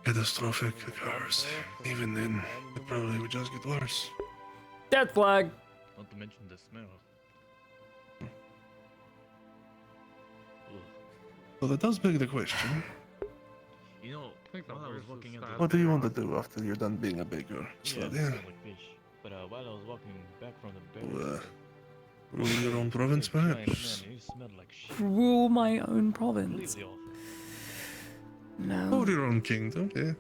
Speaker 6: catastrophic occurs. Even then, it probably would just get worse.
Speaker 1: Death flag!
Speaker 18: Not to mention the smell.
Speaker 6: So that does beg the question.
Speaker 18: You know, while I was looking at the
Speaker 6: What do you want to do after you're done being a baker?
Speaker 18: Yeah,
Speaker 6: Sladia?
Speaker 18: sound like fish.
Speaker 10: But while I was walking back from the barracks,
Speaker 6: Rule your own province, perhaps?
Speaker 10: man, he smelled like shit.
Speaker 1: Rule my own province.
Speaker 10: Completely awful.
Speaker 1: No.
Speaker 6: Or your own kingdom, yeah.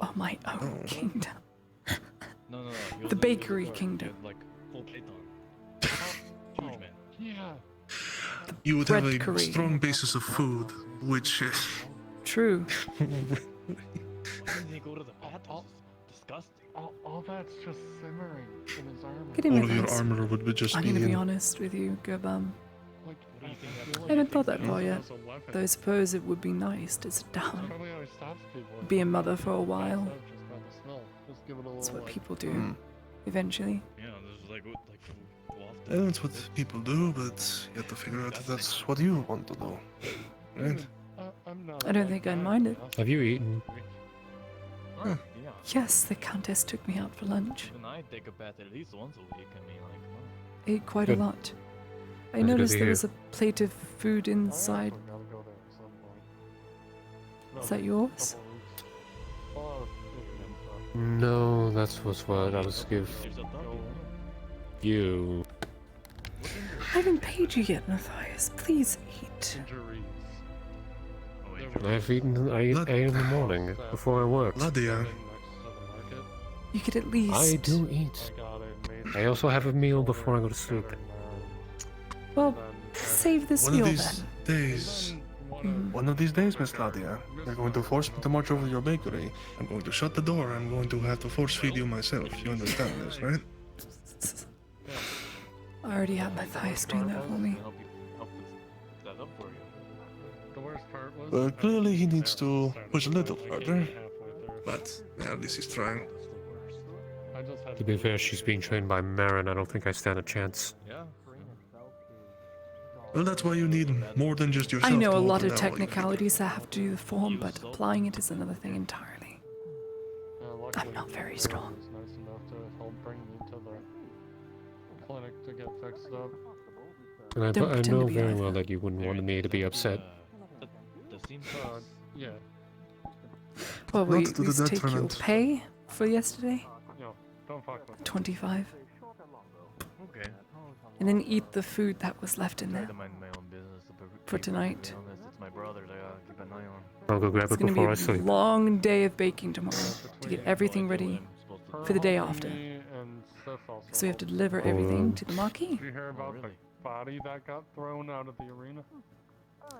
Speaker 1: Oh, my own kingdom.
Speaker 10: No.
Speaker 1: The bakery kingdom.
Speaker 10: Like full plate on. Huge man.
Speaker 12: Yeah.
Speaker 6: You would have a
Speaker 1: Bread
Speaker 6: strong basis of food, which is...
Speaker 1: True.
Speaker 10: Why didn't he go to the bathroom? Disgusting.
Speaker 12: All that's just simmering in his armor.
Speaker 1: Get him
Speaker 6: all
Speaker 1: a
Speaker 6: of your
Speaker 1: glass.
Speaker 6: armor would be just
Speaker 1: I'm gonna be
Speaker 6: in.
Speaker 1: honest with you, Gobam.
Speaker 12: Like,
Speaker 1: I haven't thought that far yet. Though I suppose it would be nice to sit down, be a mother for a while. That's what people do, eventually.
Speaker 10: Yeah, there's like
Speaker 6: Yeah, that's what people do, but you have to figure out if that's what you want to do. Right?
Speaker 1: I don't think I'd mind it.
Speaker 4: Have you eaten?
Speaker 10: Yeah.
Speaker 1: Yes, the Countess took me out for lunch.
Speaker 10: Even I take a bath at least once a week. I mean, like, come on.
Speaker 1: Ate quite
Speaker 4: Good.
Speaker 1: a lot. I
Speaker 4: That's good
Speaker 1: noticed
Speaker 4: to
Speaker 1: there
Speaker 4: hear.
Speaker 1: was a plate of food inside. Is that yours?
Speaker 4: No, that was what I was give you.
Speaker 1: I haven't paid you yet, Matthias. Please eat.
Speaker 4: I've eaten. I ate in the morning before I worked.
Speaker 6: Ladia.
Speaker 1: You could at least.
Speaker 4: I do eat. I also have a meal before I go to sleep.
Speaker 1: Well, save this
Speaker 6: One
Speaker 1: meal
Speaker 6: of these
Speaker 1: then.
Speaker 6: days, one of these days, Miss Ladia, you're going to force me to march over your bakery. I'm going to shut the door. I'm going to have to force feed you myself. You understand this, right?
Speaker 1: I already have Matthias doing that for me.
Speaker 6: Well, clearly he needs to push a little further. But yeah, at least he's trying.
Speaker 4: To be fair, she's being trained by Marin. I don't think I stand a chance.
Speaker 6: Well, that's why you need more than just yourself.
Speaker 1: I know a
Speaker 6: to
Speaker 1: lot
Speaker 6: open
Speaker 1: of
Speaker 6: that
Speaker 1: technicalities that have to do the form, but applying it is another thing entirely. I'm not very strong.
Speaker 12: Nice enough to help bring me to the clinic to get fixed up.
Speaker 4: And I,
Speaker 1: Don't
Speaker 4: I
Speaker 1: pretend to
Speaker 4: know
Speaker 1: be
Speaker 4: very
Speaker 1: either.
Speaker 4: well that you wouldn't want me to be upset.
Speaker 12: Yeah.
Speaker 1: Well, we
Speaker 6: Not
Speaker 1: at
Speaker 6: to the
Speaker 1: least take your
Speaker 6: detriment.
Speaker 1: pay for yesterday.
Speaker 12: Yo, don't fuck with
Speaker 1: 25.
Speaker 10: Okay.
Speaker 1: And then eat the food that was left in
Speaker 10: Try
Speaker 1: there
Speaker 10: to mind my own business.
Speaker 1: for tonight.
Speaker 10: It's my brother that I gotta keep an ey on.
Speaker 4: I'll go grab
Speaker 1: It's
Speaker 4: it
Speaker 1: gonna be
Speaker 4: before I
Speaker 1: a
Speaker 4: sleep.
Speaker 1: long day of baking tomorrow to get everything ready for the day after. So we have to deliver everything to the Marquis.
Speaker 12: Did you hear about the body that got thrown out of the arena?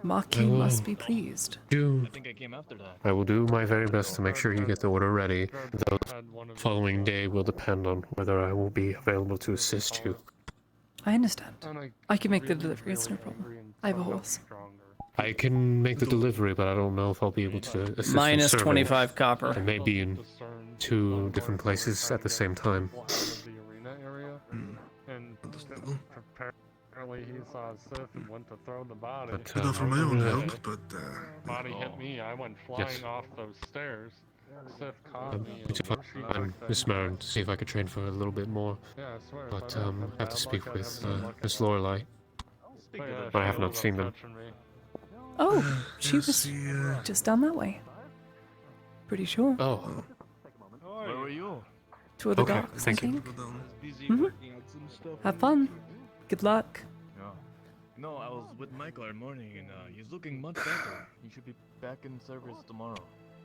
Speaker 1: Marquis must be pleased.
Speaker 10: I think I came after that.
Speaker 4: I will do my very best to make sure you get the order ready. The following day will depend on whether I will be available to assist you.
Speaker 1: I understand. I can make the delivery, it's no problem. I have a horse.
Speaker 4: I can make the delivery, but I don't know if I'll be able to assist in
Speaker 2: Minus
Speaker 4: serving.
Speaker 2: 25 copper.
Speaker 4: I may be in 2 different places at the same time.
Speaker 12: The arena area, and apparently he saw Sif and went to throw the body.
Speaker 4: But,
Speaker 6: Not for my own help, but
Speaker 12: Body hit me. I went flying off those stairs. Sif caught me.
Speaker 4: Need to find Miss Marin to see if I could train for a little bit more.
Speaker 12: Yeah, I swear.
Speaker 4: But I have to speak with Miss Lorelei. I have not seen them.
Speaker 1: Oh, she
Speaker 6: yes,
Speaker 1: was
Speaker 6: he,
Speaker 1: just down that way. Pretty sure.
Speaker 4: Oh,
Speaker 10: Where were you?
Speaker 1: Toward the
Speaker 4: okay,
Speaker 1: docks,
Speaker 4: thank
Speaker 1: I
Speaker 4: you.
Speaker 1: think. Have fun. Good luck.
Speaker 10: Yeah. No, I was with Michael this morning, and he's looking much better. He should be back in service tomorrow.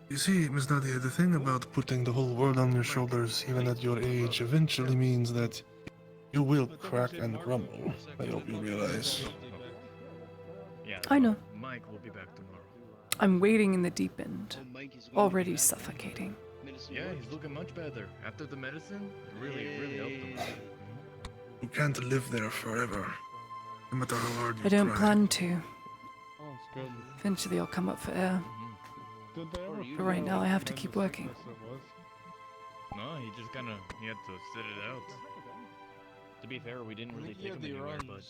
Speaker 6: You see, Miss Nadia, the thing about putting the whole world on your shoulders, even at your age, eventually means that you will crack and crumble. I hope you realize.
Speaker 10: Yeah.
Speaker 1: I know.
Speaker 10: Mike will be back tomorrow.
Speaker 1: I'm waiting in the deep end. Already suffocating.
Speaker 10: Yeah, he's looking much better. After the medicine, it really helped him.
Speaker 6: You can't live there forever, no matter how hard you
Speaker 1: I don't
Speaker 6: try.
Speaker 1: plan to.
Speaker 12: Oh, it's good.
Speaker 1: Eventually I'll come up for air.
Speaker 12: Did they ever
Speaker 1: But right now I have to
Speaker 12: figure
Speaker 1: keep
Speaker 12: out
Speaker 1: working.
Speaker 12: how serious it was?
Speaker 10: No, he just he had to sit it out. To be fair, we didn't really take him anywhere, but...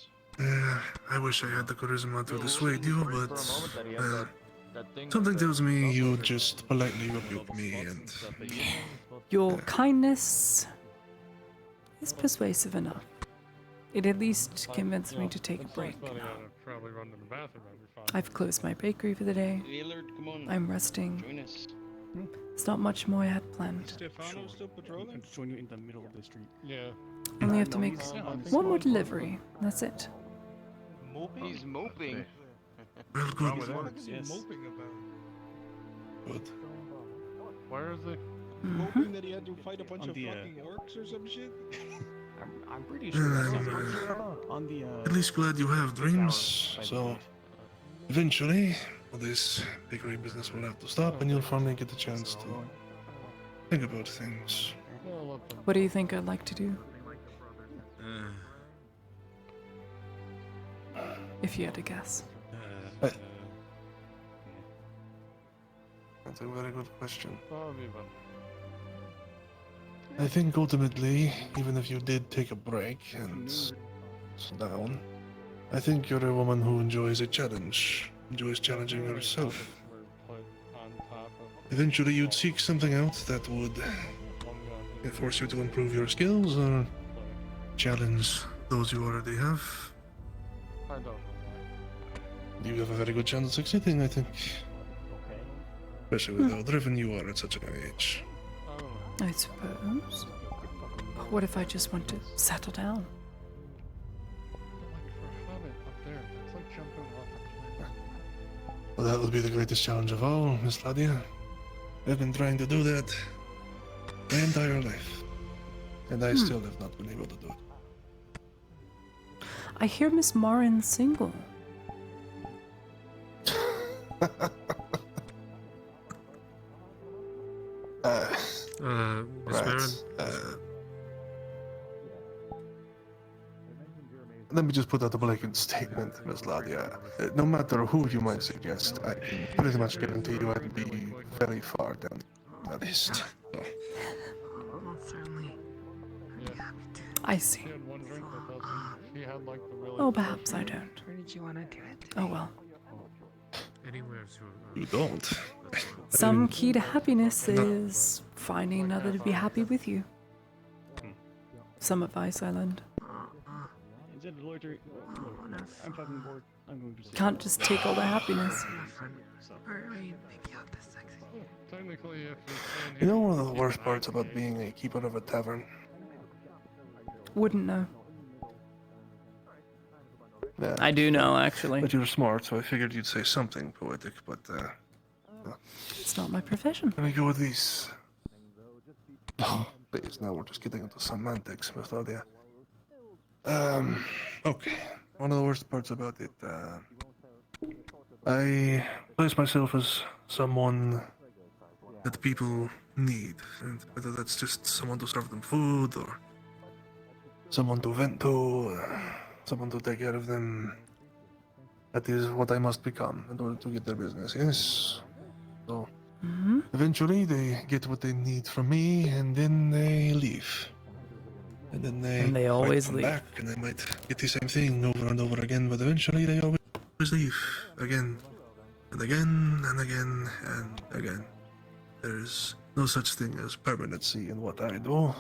Speaker 6: I wish I had the charisma to dissuade you, but
Speaker 10: that thing
Speaker 6: something tells me you just politely rebuke me and...
Speaker 1: Your kindness is persuasive enough. It at least convinced me to take a break.
Speaker 12: Funny, I'd probably run to the bathroom every 5
Speaker 1: I've closed my bakery for the day.
Speaker 14: Gaylord, come on.
Speaker 1: I'm resting.
Speaker 14: Join us.
Speaker 1: There's not much more I had planned.
Speaker 10: Stefano still patrolling? I can join you in the middle of the street.
Speaker 12: Yeah.
Speaker 1: Only have to make one more delivery. That's it.
Speaker 10: Moping?
Speaker 3: He's moping.
Speaker 6: Well,
Speaker 10: What's
Speaker 6: good.
Speaker 10: wrong with that?
Speaker 17: What is he moping about?
Speaker 6: Good.
Speaker 12: Where is he?
Speaker 10: Moping that he had to fight a bunch of fucking orcs or some shit?
Speaker 23: I'm pretty
Speaker 6: sure
Speaker 23: sure
Speaker 6: that's
Speaker 23: that's on the
Speaker 6: At least glad you have dreams. So, eventually, all this bakery business will have to stop, and you'll finally get the chance to think about things.
Speaker 1: What do you think I'd like to do? If you had to guess.
Speaker 6: That's a very good question.
Speaker 12: Probably one.
Speaker 6: I think ultimately, even if you did take a break and sit down, I think you're a woman who enjoys a challenge, enjoys challenging herself. Eventually, you'd seek something out that would force you to improve your skills or challenge those you already have.
Speaker 12: I don't know.
Speaker 6: You have a very good chance of succeeding, I think. Especially with how driven you are at such a young age.
Speaker 1: I suppose. But what if I just want to settle down?
Speaker 6: Well, that would be the greatest challenge of all, Miss Ladia. I've been trying to do that my entire life, and I still have not been able to do it.
Speaker 1: I hear Miss Marin's single.
Speaker 6: Miss Marin? Let me just put out a blanket statement, Miss Ladia. No matter who you might suggest, I can pretty much guarantee you I'd be very far down the list. So.
Speaker 1: I see. Oh, perhaps I don't.
Speaker 3: Where did you want to do it?
Speaker 1: Oh well.
Speaker 17: Anywhere to.
Speaker 6: You don't.
Speaker 1: Some key to happiness is finding another to be happy with you. Some advice I learned.
Speaker 10: Instead of loitering, I'm fucking bored. I'm going to sleep.
Speaker 1: Can't just take all the happiness.
Speaker 12: Technically, if
Speaker 6: You know one of the worst parts about being a keeper of a tavern?
Speaker 1: Wouldn't know.
Speaker 6: Yeah.
Speaker 2: I do know, actually.
Speaker 6: But you're smart, so I figured you'd say something poetic, but,
Speaker 1: It's not my profession.
Speaker 6: Let me go with these. Oh, please, now we're just getting into semantics, Miss Ladia. Okay. One of the worst parts about it, I place myself as someone that people need, and whether that's just someone to serve them food, or someone to vent to, or someone to take care of them. That is what I must become in order to get their business, yes? So, eventually they get what they need from me, and then they leave. And then they
Speaker 2: And they always
Speaker 6: come
Speaker 2: leave.
Speaker 6: back, and they might get the same thing over and over again, but eventually they always leave. Again, and again, and again, and again. There's no such thing as permanency in what I do.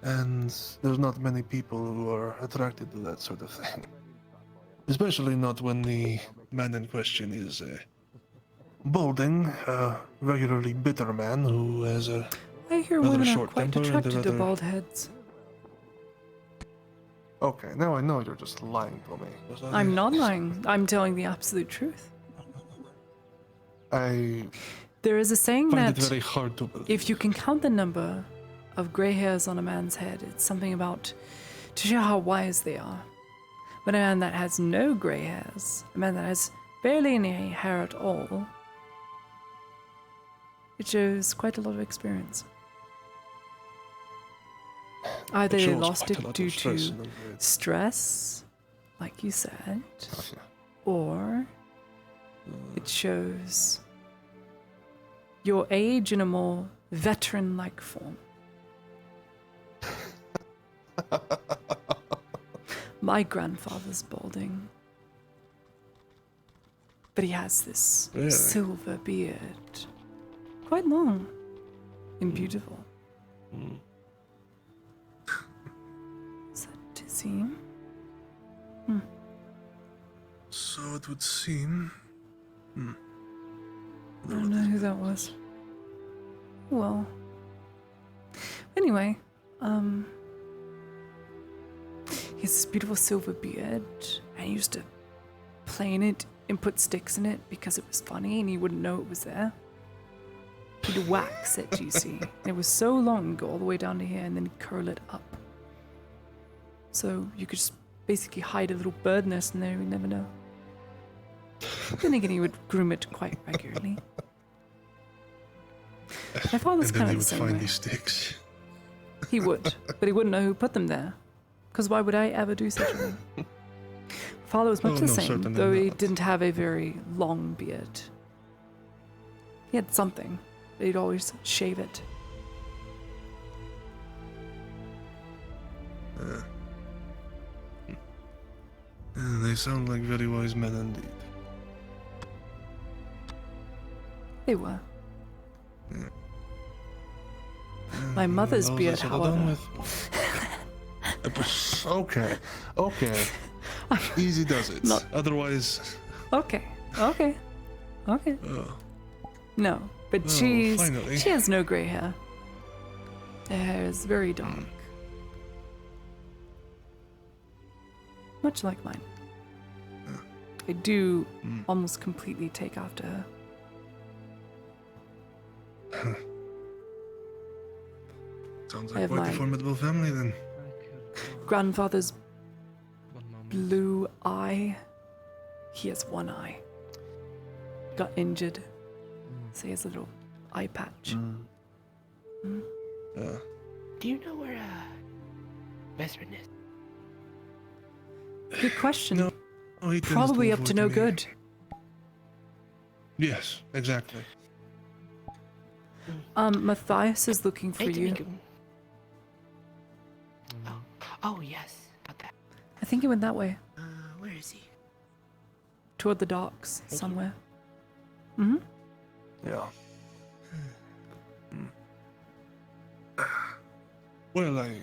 Speaker 6: And there's not many people who are attracted to that sort of thing. Especially not when the man in question is a balding, regularly bitter man who has a
Speaker 1: I hear
Speaker 6: rather
Speaker 1: women are
Speaker 6: short
Speaker 1: quite
Speaker 6: temper and a
Speaker 1: attracted to
Speaker 6: rather-
Speaker 1: bald heads.
Speaker 6: Okay, now I know you're just lying to me.
Speaker 1: I'm not lying. I'm telling the absolute truth.
Speaker 6: I
Speaker 1: There is a saying
Speaker 6: find
Speaker 1: that
Speaker 6: it very hard to believe.
Speaker 1: if you can count the number of grey hairs on a man's head, it's something about to show how wise they are. But a man that has no grey hairs, a man that has barely any hair at all, it shows quite a lot of experience. Either they
Speaker 6: shows
Speaker 1: lost
Speaker 6: quite a
Speaker 1: it
Speaker 6: lot
Speaker 1: due
Speaker 6: of stress
Speaker 1: to
Speaker 6: in them, right?
Speaker 1: stress, like you said, or it shows your age in a more veteran-like form. My grandfather's balding, but he has this
Speaker 6: Really?
Speaker 1: silver beard, quite long and beautiful. Is that to seem?
Speaker 6: So it would seem.
Speaker 1: I don't know who that was. Well. Anyway, he has this beautiful silver beard, and he used to play in it and put sticks in it because it was funny and he wouldn't know it was there. He'd wax it, you see. It was so long, go all the way down to here, and then curl it up. So you could just basically hide a little bird nest in there, you'd never know. Then again, he would groom it quite regularly. My father's
Speaker 6: And then
Speaker 1: kind
Speaker 6: he
Speaker 1: of the
Speaker 6: would
Speaker 1: same
Speaker 6: find
Speaker 1: way.
Speaker 6: these sticks.
Speaker 1: He would, but he wouldn't know who put them there. Because why would I ever do such a thing? My father was much
Speaker 6: Oh,
Speaker 1: the
Speaker 6: no,
Speaker 1: same,
Speaker 6: certainly
Speaker 1: though he
Speaker 6: not.
Speaker 1: didn't have a very long beard. He had something, but he'd always shave it.
Speaker 6: They sound like very wise men indeed.
Speaker 1: They were.
Speaker 6: Yeah.
Speaker 1: My mother's
Speaker 6: Those
Speaker 1: beard,
Speaker 6: I should've done
Speaker 1: however.
Speaker 6: with. Okay. Easy does it.
Speaker 1: Not-
Speaker 6: Otherwise.
Speaker 1: Okay.
Speaker 6: Oh.
Speaker 1: No, but
Speaker 6: Oh,
Speaker 1: she
Speaker 6: finally.
Speaker 1: has no gray hair. Her hair is very dark. Much like mine. I do almost completely take after her.
Speaker 6: Sounds
Speaker 1: I
Speaker 6: like
Speaker 1: have
Speaker 6: quite a
Speaker 1: my-
Speaker 6: formidable family then.
Speaker 1: Grandfather's blue eye. He has one eye. Got injured. So he has a little eye patch.
Speaker 6: Yeah.
Speaker 9: Do you know where Bezrin is?
Speaker 1: Good question.
Speaker 6: No, he tends
Speaker 1: Probably
Speaker 6: to
Speaker 1: up to
Speaker 6: avoid
Speaker 1: no
Speaker 6: me.
Speaker 1: good.
Speaker 6: Yes, exactly.
Speaker 1: Matthias is looking for
Speaker 9: Hate to
Speaker 1: you.
Speaker 9: make him- Oh yes, got that.
Speaker 1: I think he went that way.
Speaker 9: Where is he?
Speaker 1: Toward the docks, somewhere. Mm-hmm.
Speaker 6: Yeah. Well, I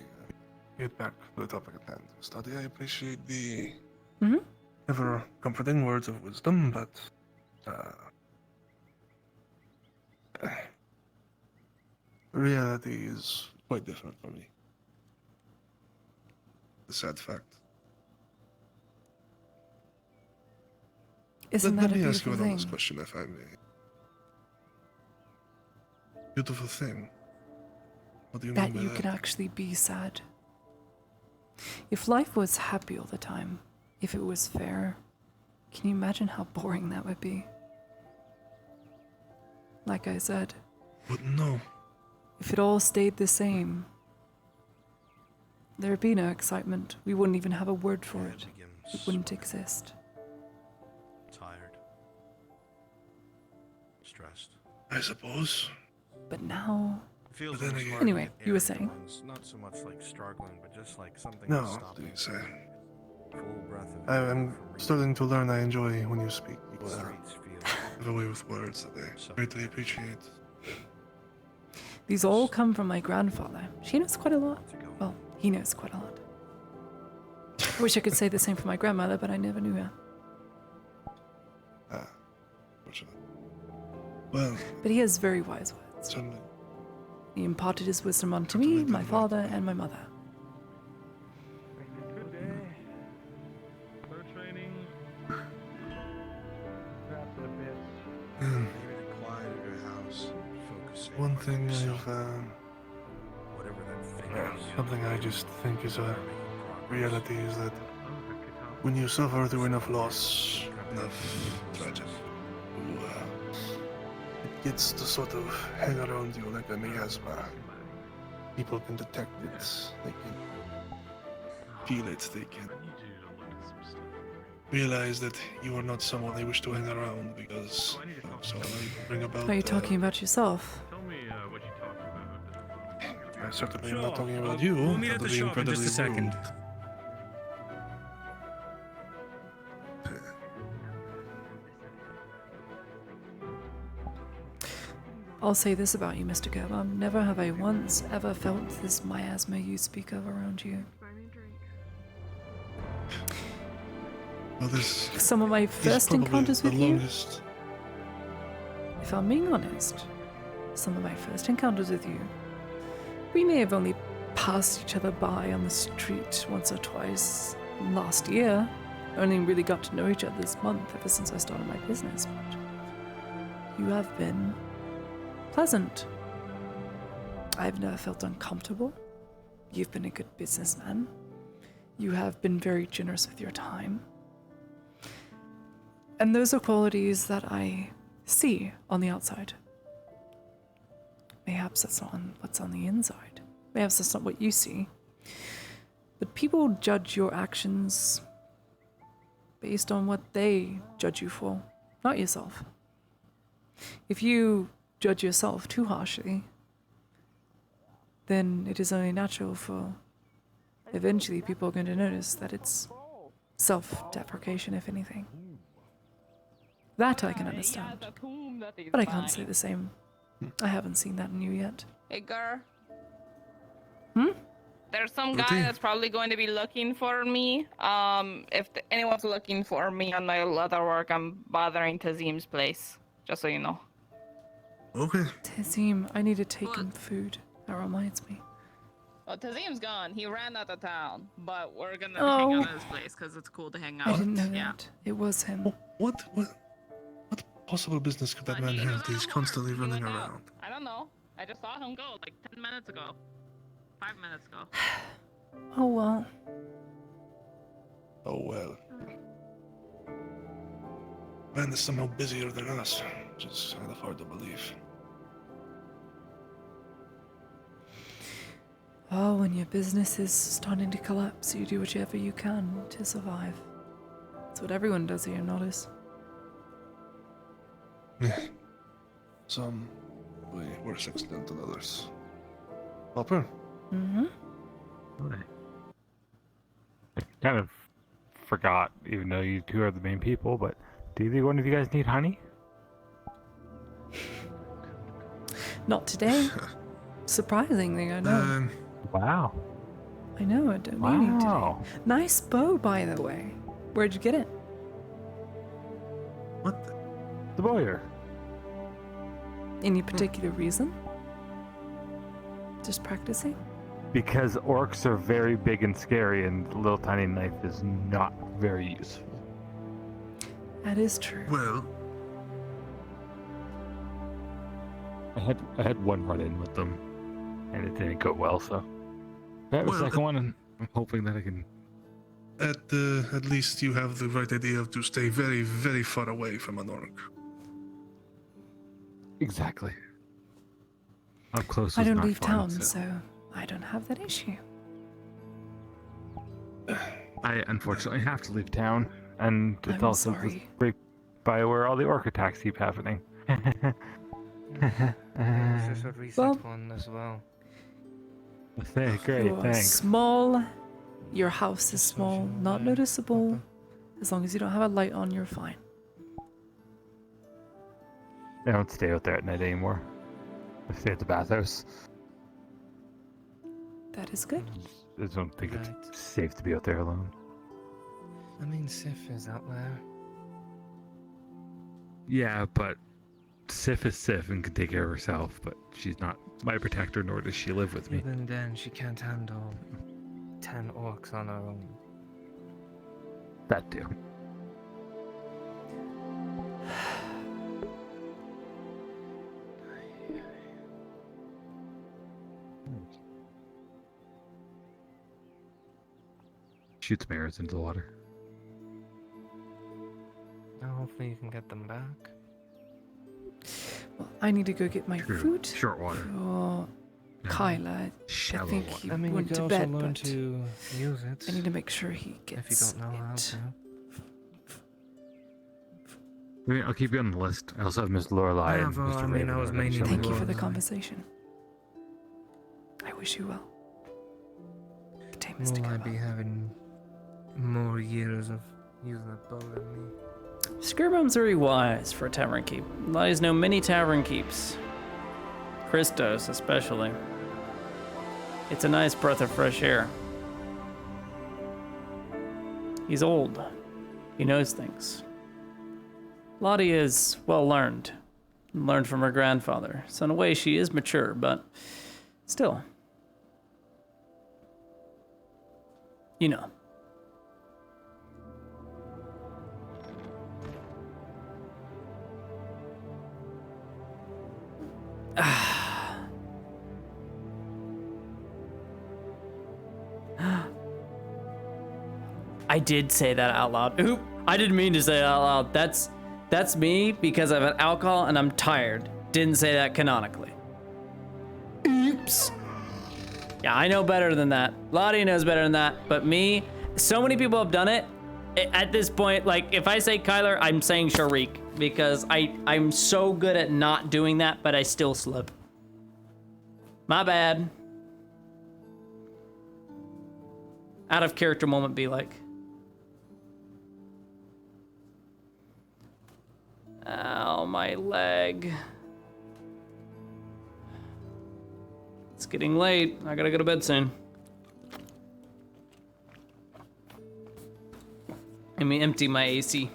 Speaker 6: get back to the topic at hand. Study, I appreciate the ever comforting words of wisdom, but reality is quite different for me. The sad fact.
Speaker 1: Isn't
Speaker 6: Let
Speaker 1: that a
Speaker 6: me ask you
Speaker 1: beautiful
Speaker 6: an honest
Speaker 1: thing?
Speaker 6: question, if I may. Beautiful thing. What do you
Speaker 1: That
Speaker 6: mean by
Speaker 1: you
Speaker 6: that?
Speaker 1: can actually be sad. If life was happy all the time, if it was fair, can you imagine how boring that would be? Like I said,
Speaker 6: But no.
Speaker 1: if it all stayed the same, there would be no excitement. We wouldn't even have a word for it. It wouldn't exist.
Speaker 18: Tired. Stressed.
Speaker 6: I suppose.
Speaker 1: But now...
Speaker 18: Feels
Speaker 6: But then
Speaker 18: almost
Speaker 6: again-
Speaker 18: hard to
Speaker 1: Anyway,
Speaker 18: get
Speaker 1: you were
Speaker 18: air
Speaker 1: saying.
Speaker 18: going. Not so much like struggling, but just like something
Speaker 6: No,
Speaker 18: to
Speaker 6: what
Speaker 18: stop
Speaker 6: do you
Speaker 18: it.
Speaker 6: say?
Speaker 18: Full breath of
Speaker 6: I
Speaker 18: air
Speaker 6: am
Speaker 18: from
Speaker 6: starting to learn I enjoy when you speak. You
Speaker 18: streets feel
Speaker 6: have a way with words that I greatly appreciate.
Speaker 1: These all come from my grandfather. She knows quite a lot. Well, he knows quite a lot. I wish I could say the same for my grandmother, but I never knew her.
Speaker 6: Fortunately. Well,
Speaker 1: But he has very wise words.
Speaker 6: certainly.
Speaker 1: He imparted his wisdom onto me, my father, and my mother.
Speaker 12: Good day. No training. Perhaps a bit.
Speaker 6: Hmm.
Speaker 18: maybe the quiet of your house, focusing.
Speaker 6: One
Speaker 18: on
Speaker 6: thing
Speaker 18: yourself,
Speaker 6: I've,
Speaker 18: whatever that thing is.
Speaker 6: something I just think is a reality is that when you suffer through enough loss, enough tragedy, it gets to sort of hang around you like a miasma. People can detect it, they can feel it, they can realize that you are not someone they wish to hang around because so I bring about.
Speaker 1: Are you talking about yourself?
Speaker 12: Tell me what you talked about.
Speaker 6: I certainly am not talking about you.
Speaker 14: We'll meet at
Speaker 6: That
Speaker 14: the
Speaker 6: would be
Speaker 14: shop in just a
Speaker 6: incredibly
Speaker 14: second.
Speaker 6: rude.
Speaker 1: I'll say this about you, Mr. Gerber. Never have I once ever felt this miasma you speak of around you.
Speaker 6: Well, this
Speaker 1: Some of my
Speaker 6: is
Speaker 1: first
Speaker 6: probably
Speaker 1: encounters
Speaker 6: the
Speaker 1: with you,
Speaker 6: longest.
Speaker 1: if I'm being honest, some of my first encounters with you. We may have only passed each other by on the street once or twice last year. Only really got to know each other this month ever since I started my business, but you have been pleasant. I've never felt uncomfortable. You've been a good businessman. You have been very generous with your time. And those are qualities that I see on the outside. Perhaps that's not what's on the inside. Perhaps that's not what you see. But people judge your actions based on what they judge you for, not yourself. If you judge yourself too harshly, then it is only natural for eventually people are going to notice that it's self-deprecation, if anything. That I can understand. But I can't say the same. I haven't seen that in you yet.
Speaker 13: Hey, girl.
Speaker 1: Hmm?
Speaker 13: There's some guy that's probably going to be looking for me. If anyone's looking for me on my leather work, I'm bothering Tazim's place. Just so you know.
Speaker 6: Okay.
Speaker 1: Tazim, I need to take him food. That reminds me.
Speaker 13: Well, Tazim's gone. He ran out of town. But we're gonna hang out at his place because it's cool to hang out.
Speaker 1: I didn't know that. It was him.
Speaker 6: What possible business could that man have that he's constantly running around?
Speaker 13: I don't know. I just saw him go like 10 minutes ago. 5 minutes ago.
Speaker 1: Oh well.
Speaker 6: Oh well. Man is somehow busier than us, which is kind of hard to believe.
Speaker 1: Oh, when your business is starting to collapse, you do whatever you can to survive. That's what everyone does here, notice.
Speaker 6: Yeah. Some way worse extent than others. Hopper?
Speaker 1: Mm-hmm.
Speaker 12: I kind of forgot, even though you two are the main people, but do either one of you guys need honey?
Speaker 1: Not today. Surprisingly, I know.
Speaker 12: Wow.
Speaker 1: I know, I don't need any today. Nice bow, by the way. Where'd you get it?
Speaker 12: The bowyer.
Speaker 1: Any particular reason? Just practicing?
Speaker 12: Because orcs are very big and scary, and the little tiny knife is not very useful.
Speaker 1: That is true.
Speaker 6: Well,
Speaker 12: I had one run-in with them, and it didn't go well, so I have a second one, and I'm hoping that I can...
Speaker 6: At least you have the right idea to stay very, very far away from an orc.
Speaker 12: Exactly. Up close
Speaker 1: I
Speaker 12: is
Speaker 1: don't
Speaker 12: not
Speaker 1: leave
Speaker 12: fun,
Speaker 1: town,
Speaker 12: so...
Speaker 1: so I don't have that issue.
Speaker 12: I unfortunately have to leave town, and it's
Speaker 1: I'm
Speaker 12: also
Speaker 1: sorry.
Speaker 12: right by where all the orc attacks keep happening.
Speaker 9: There's just a recent one as well.
Speaker 12: Great,
Speaker 1: You are
Speaker 12: thanks.
Speaker 1: small. Your house is small, not noticeable. As long as you don't have a light on, you're fine.
Speaker 12: I don't stay out there at night anymore. I stay at the bathhouse.
Speaker 1: That is good.
Speaker 12: I don't think it's safe to be out there alone.
Speaker 9: I mean, Sif is out there.
Speaker 12: Yeah, but Sif is Sif and can take care of herself, but she's not my protector, nor does she live with me.
Speaker 9: Even then, she can't handle 10 orcs on her own.
Speaker 12: That too. Shoot some arrows into the water.
Speaker 9: Now hopefully you can get them back.
Speaker 1: Well, I need to go get my food.
Speaker 12: Short water.
Speaker 1: For Kyla. I think he
Speaker 9: I mean,
Speaker 1: went
Speaker 9: you
Speaker 1: to
Speaker 9: can
Speaker 1: bed,
Speaker 9: also learn
Speaker 1: but
Speaker 9: to use it.
Speaker 1: I need to make sure he gets
Speaker 9: if you don't know how to.
Speaker 12: I mean, I'll keep you on the list. I also have Miss Lorelei and
Speaker 9: well,
Speaker 12: Mr.
Speaker 9: I mean,
Speaker 12: Raven
Speaker 9: I was
Speaker 12: are gonna
Speaker 9: mainly
Speaker 12: show me
Speaker 1: Thank you for
Speaker 12: around.
Speaker 1: the conversation. I wish you well. Good day, Mr.
Speaker 9: Will I
Speaker 1: Cobalt.
Speaker 9: be having more years of using a bow than me?
Speaker 2: Skirbum's very wise for a tavern keep. Lies know many tavern keeps. Christos, especially. It's a nice breath of fresh air. He's old. He knows things. Lottie is well learned. Learned from her grandfather. So in a way, she is mature, but still. You know. I did say that out loud. Oop, I didn't mean to say it out loud. That's me because I've had alcohol and I'm tired. Didn't say that canonically. Oops. Yeah, I know better than that. Lottie knows better than that, but me, so many people have done it. At this point, like, if I say Kyler, I'm saying Sharik because I'm so good at not doing that, but I still slip. My bad. Out of character moment be like. Ow, my leg. It's getting late. I gotta go to bed soon. Let me empty my AC.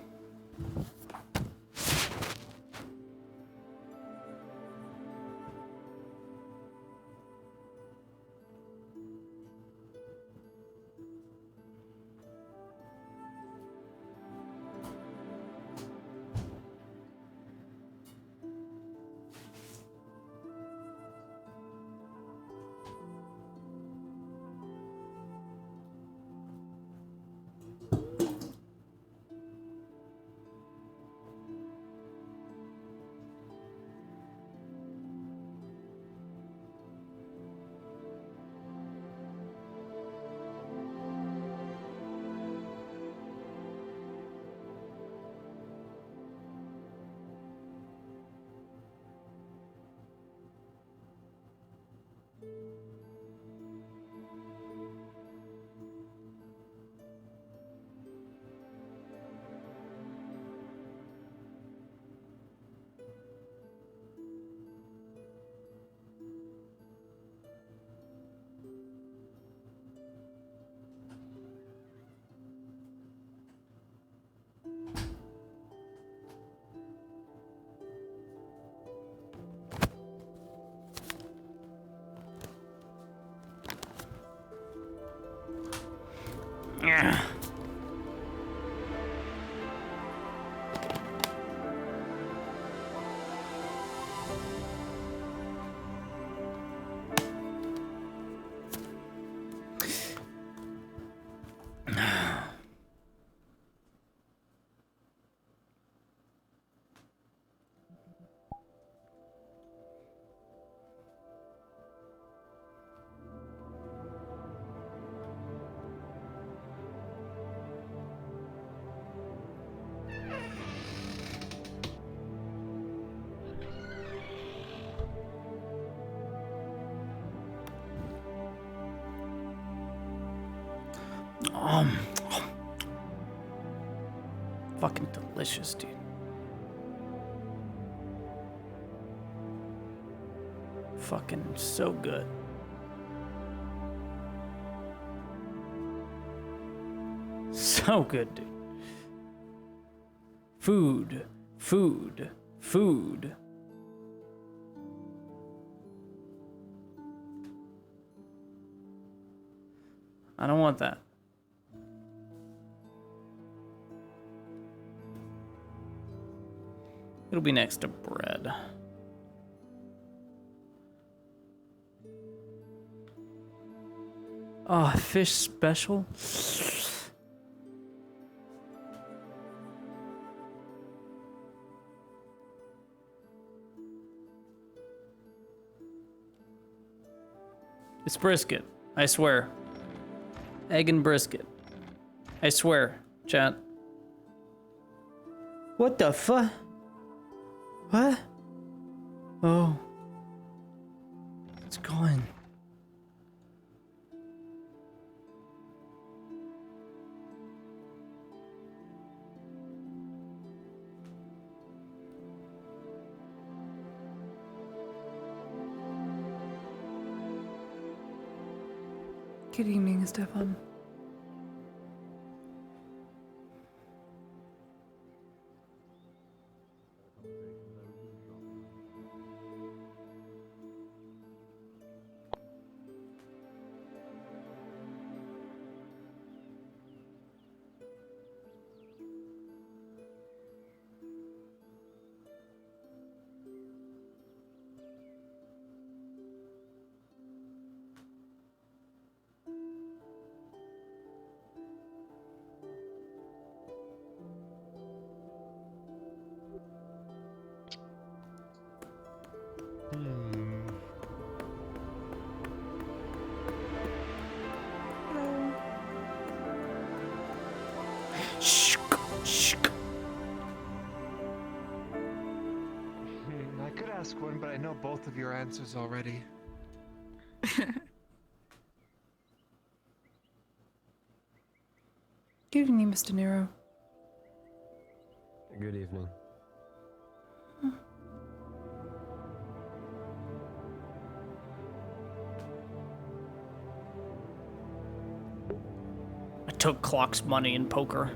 Speaker 2: Yeah. Fucking delicious, dude. Fucking so good. So good, dude. Food, food, food. I don't want that. It'll be next to bread. Oh, fish special. It's brisket, I swear. Egg and brisket. I swear, chat. What the fuck? What? Oh. It's gone.
Speaker 1: Good evening, Stefan.
Speaker 3: both of your answers already.
Speaker 1: Good evening, Mr. Nero.
Speaker 14: Good evening.
Speaker 2: I took Clock's money in poker.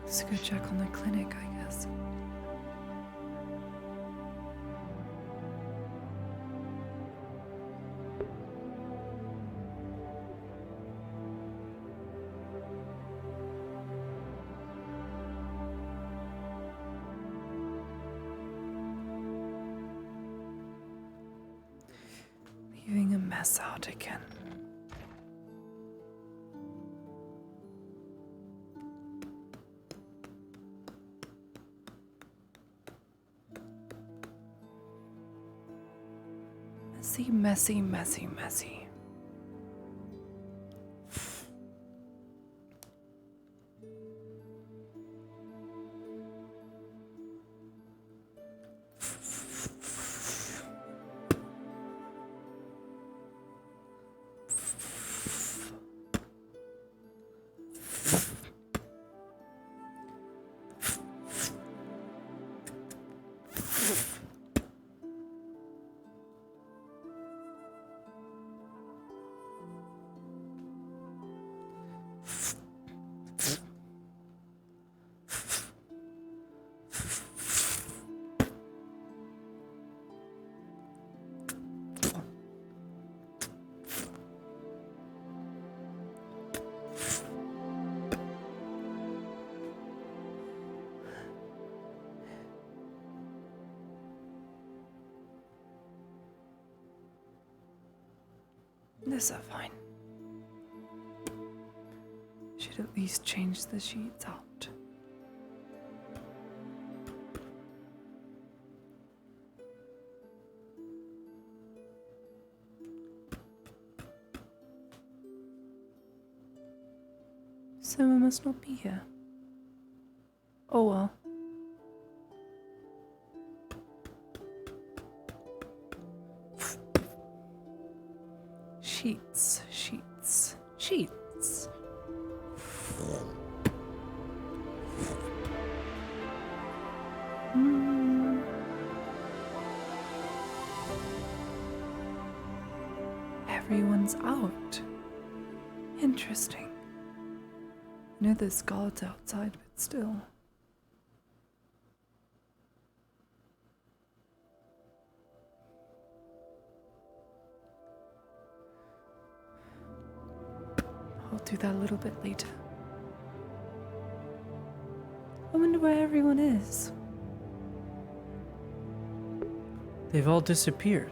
Speaker 1: Let's go check on the clinic, I guess. Leaving a mess out again. Messy, messy, messy, messy. This are fine. Should at least change the sheets out. Someone must not be here. Oh well. Sheets, sheets, sheets. Everyone's out. Interesting. I know there's guards outside, but still. I'll do that a little bit later. I wonder where everyone is.
Speaker 2: They've all disappeared.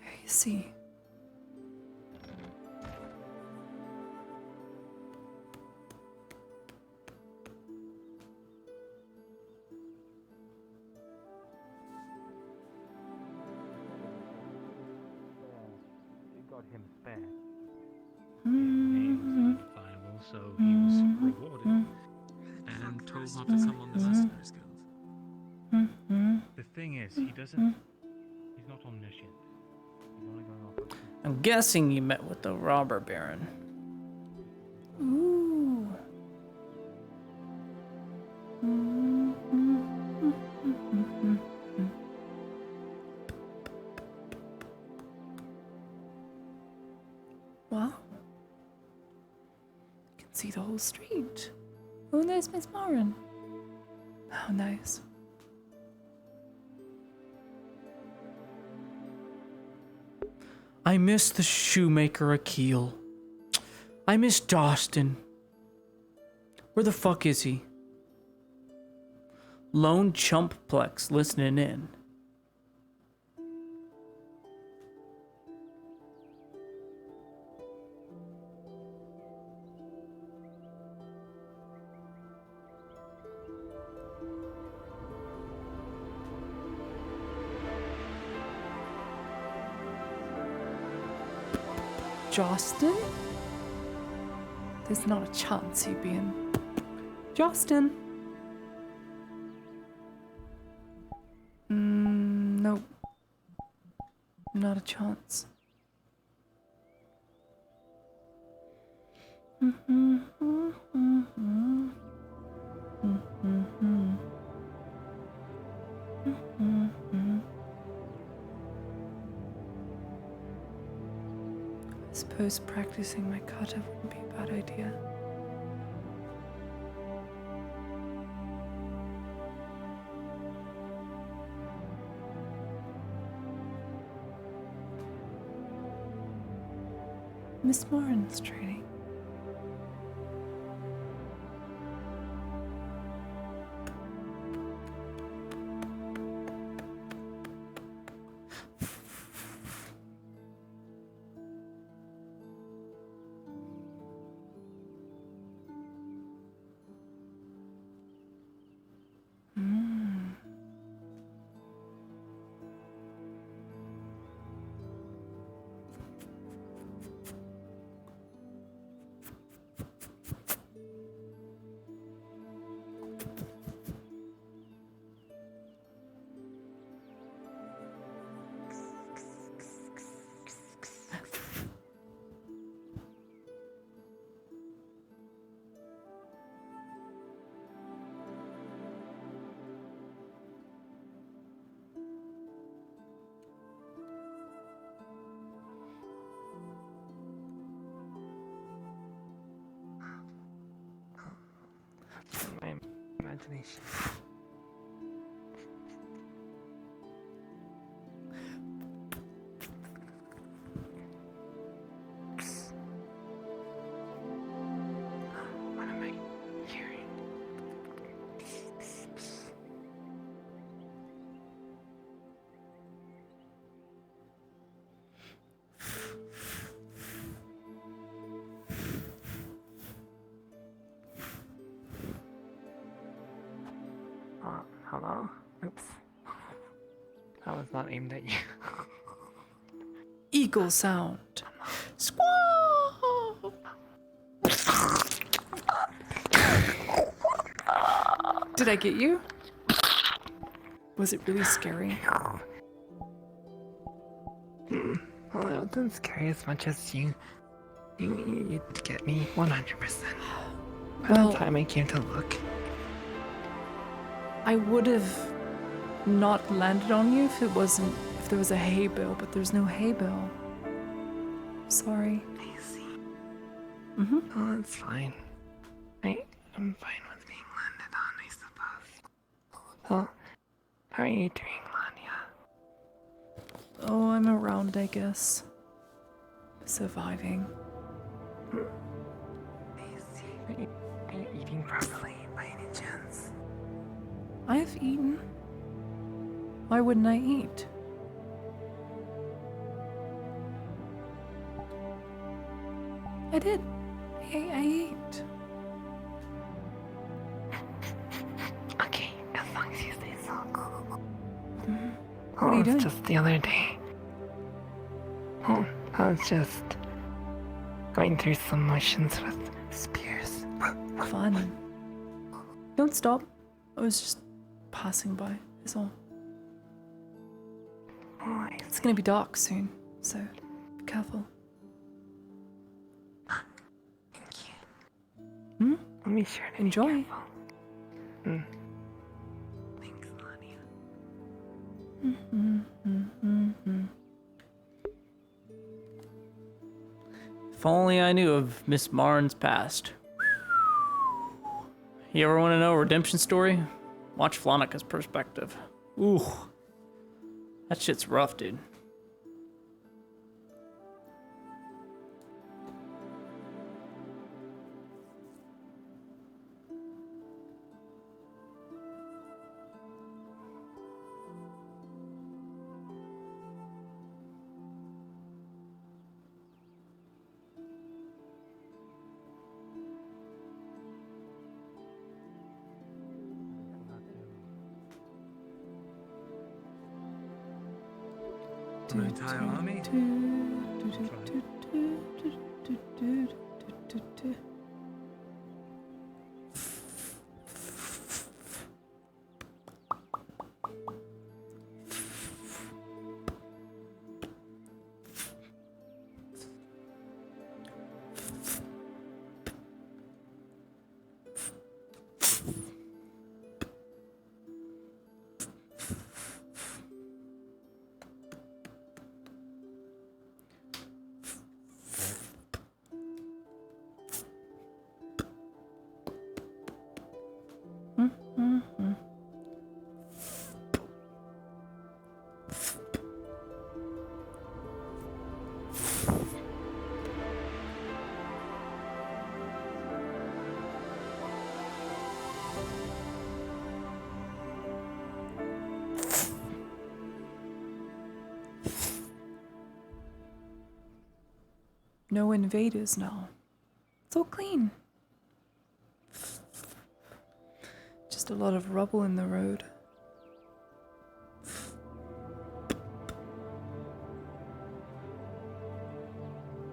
Speaker 2: I see.
Speaker 12: Got him spared.
Speaker 19: He was identifiable, so he was rewarded and told not to come on the Mercenaries Guild.
Speaker 12: The thing is, he doesn't. He's not omniscient. He's only going off.
Speaker 2: I'm guessing you met with the robber baron.
Speaker 1: Ooh. Wow. see the whole street. Oh, there's Miss Marin. Oh, nice.
Speaker 2: I miss the shoemaker Akil. I miss Dostin. Where the fuck is he? Lone Chumpplex listening in.
Speaker 1: Justin? There's not a chance he'd be in. Justin? Nope. Not a chance. I suppose practicing my kata wouldn't be a bad idea. Miss Morin's training.
Speaker 9: My imagination. What am I hearing? Hello? Oops. That was not aimed at you.
Speaker 1: Eagle sound. Squawk! Did I get you? Was it really scary?
Speaker 9: Well, it wasn't scary as much as you get me 100%. By
Speaker 1: Well,
Speaker 9: the time I came to look.
Speaker 1: I would have not landed on you if there was a hay bale, but there's no hay bale. Sorry.
Speaker 9: I see.
Speaker 1: Mm-hmm.
Speaker 9: Oh, that's fine. I'm fine with being landed on, I suppose. Well, how are you doing, Lanya?
Speaker 1: Oh, I'm around, I guess. Surviving.
Speaker 9: I see. Are you eating properly by any chance?
Speaker 1: I have eaten. Why wouldn't I eat? I did. I ate.
Speaker 9: Okay, as long as you say so.
Speaker 1: What are you doing?
Speaker 9: Just the other day. Oh, I was just going through some motions with spears.
Speaker 1: Fun. Don't stop. I was just passing by, is all.
Speaker 9: Oh,
Speaker 1: it's gonna be dark soon, so be careful.
Speaker 9: Thank you.
Speaker 1: Hmm?
Speaker 9: I'll be sure to
Speaker 1: Enjoy.
Speaker 9: be careful. Thanks, Lanya.
Speaker 2: If only I knew of Miss Marin's past. You ever want to know a redemption story? Watch Flonika's perspective. Ooh. That shit's rough, dude.
Speaker 3: An entire army?
Speaker 1: No invaders now. It's all clean. Just a lot of rubble in the road.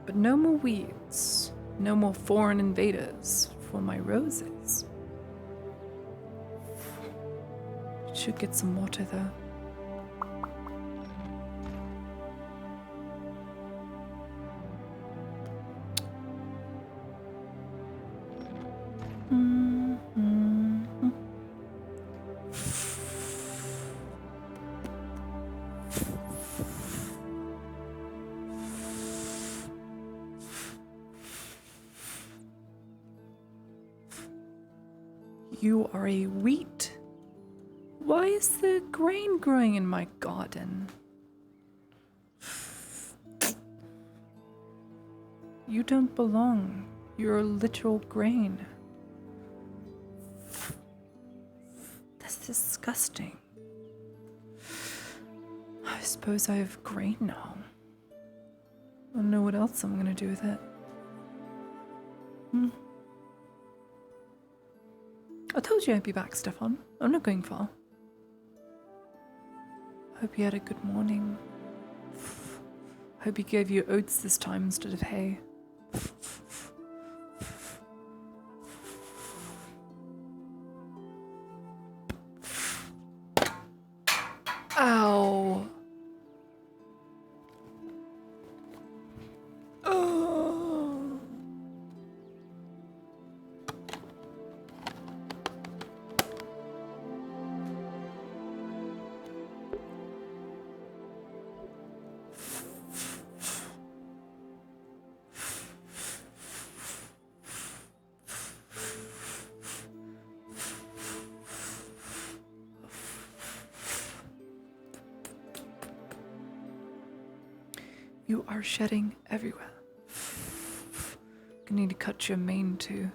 Speaker 1: But no more weeds. No more foreign invaders for my roses. Should get some water though. You are a wheat. Why is the grain growing in my garden? You don't belong. You're a literal grain. That's disgusting. I suppose I have grain now. I don't know what else I'm gonna do with it. I told you I'd be back, Stefan. I'm not going far. Hope you had a good morning. Hope he gave you oats this time instead of hay. Ow. Oh. You are shedding everywhere. You need to cut your mane too.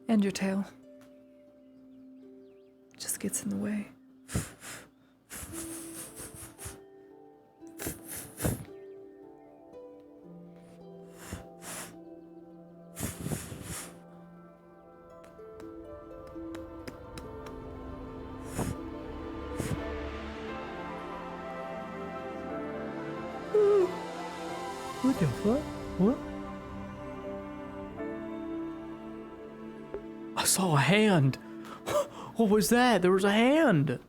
Speaker 1: And your tail. It just gets in the way.
Speaker 2: What the fuck? What? I saw a hand. What was that? There was a hand.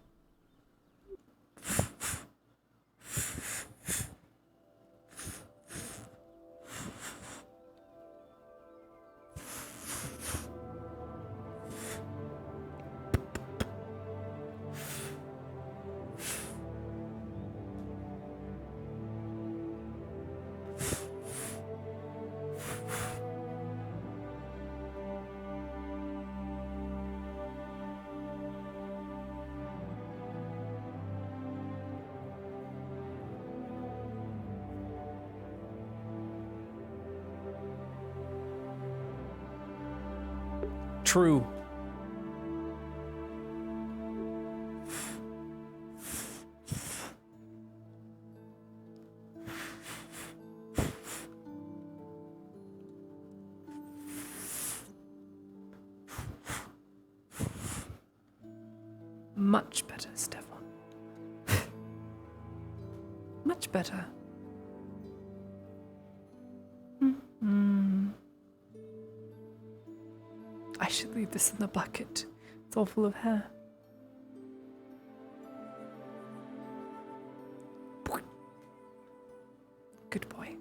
Speaker 2: true.
Speaker 1: Much better, Stefan. Much better. I should leave this in the bucket. It's all full of hair. Good boy.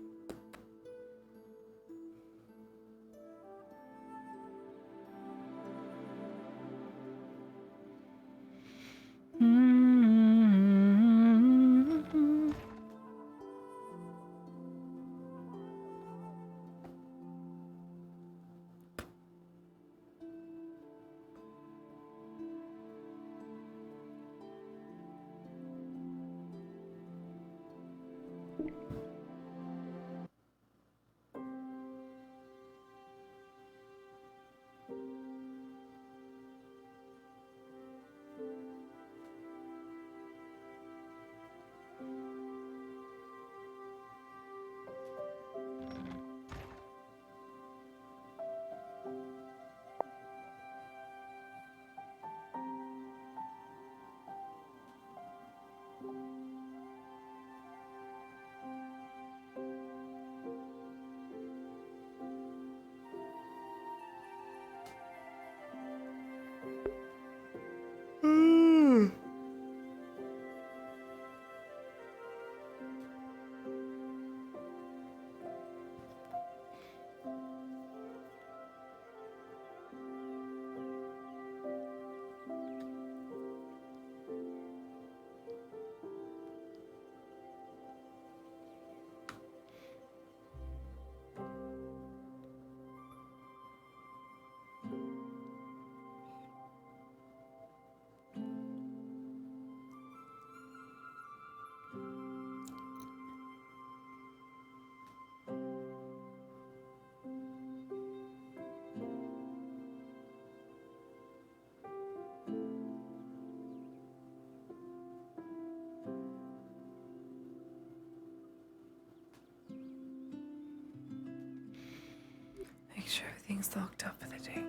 Speaker 1: Make sure everything's locked up for the day.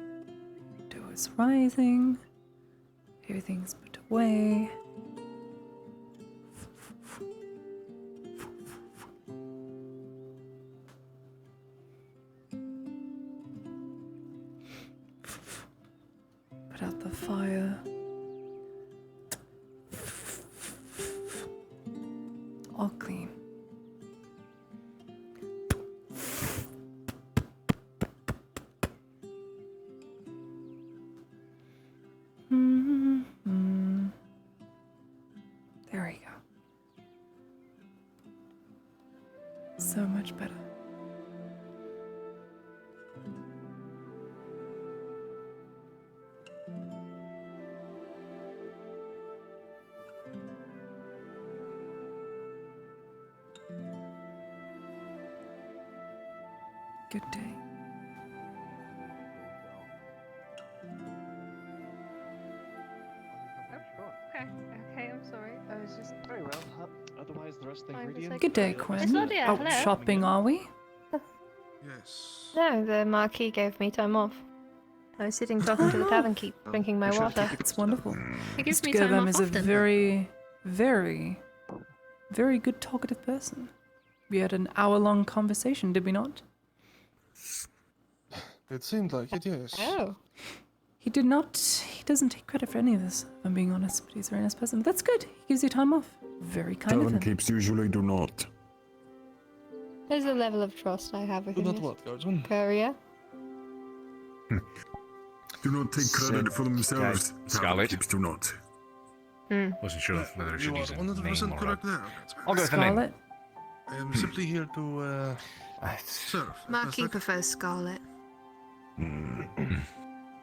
Speaker 1: Door's rising. Everything's put away. Put out the fire. All clean. There we go. So much better. Good day.
Speaker 14: Okay, I'm sorry. I was just very well. Otherwise, the rest of the ingredients.
Speaker 1: Good day, Quinn. Out shopping, are we?
Speaker 6: Yes.
Speaker 14: No, the Marquis gave me time off. I was sitting talking to the tavern keep, drinking my water.
Speaker 1: It's wonderful.
Speaker 14: He gives
Speaker 1: Mr.
Speaker 14: me time
Speaker 1: Gerbam
Speaker 14: off
Speaker 1: is a
Speaker 14: often.
Speaker 1: very, very, very good talkative person. We had an hour-long conversation, did we not?
Speaker 6: It seemed like it, yes.
Speaker 14: Oh.
Speaker 1: He did not. He doesn't take credit for any of this, if I'm being honest, but he's a very nice person. But that's good. He gives you time off. Very kind of
Speaker 21: Tavern
Speaker 1: him.
Speaker 21: keeps usually do not.
Speaker 14: There's a level of trust I have with him.
Speaker 6: Not what, Guardsman?
Speaker 14: Courier.
Speaker 21: Do not take credit for themselves.
Speaker 8: Scarlet.
Speaker 21: Keeps do not.
Speaker 8: Wasn't sure whether I should use a name
Speaker 6: 100%
Speaker 8: or
Speaker 6: correct
Speaker 8: a...
Speaker 6: there.
Speaker 8: I'll go with the name.
Speaker 1: Scarlet?
Speaker 6: I am simply here to serve.
Speaker 14: Marquis prefers Scarlet.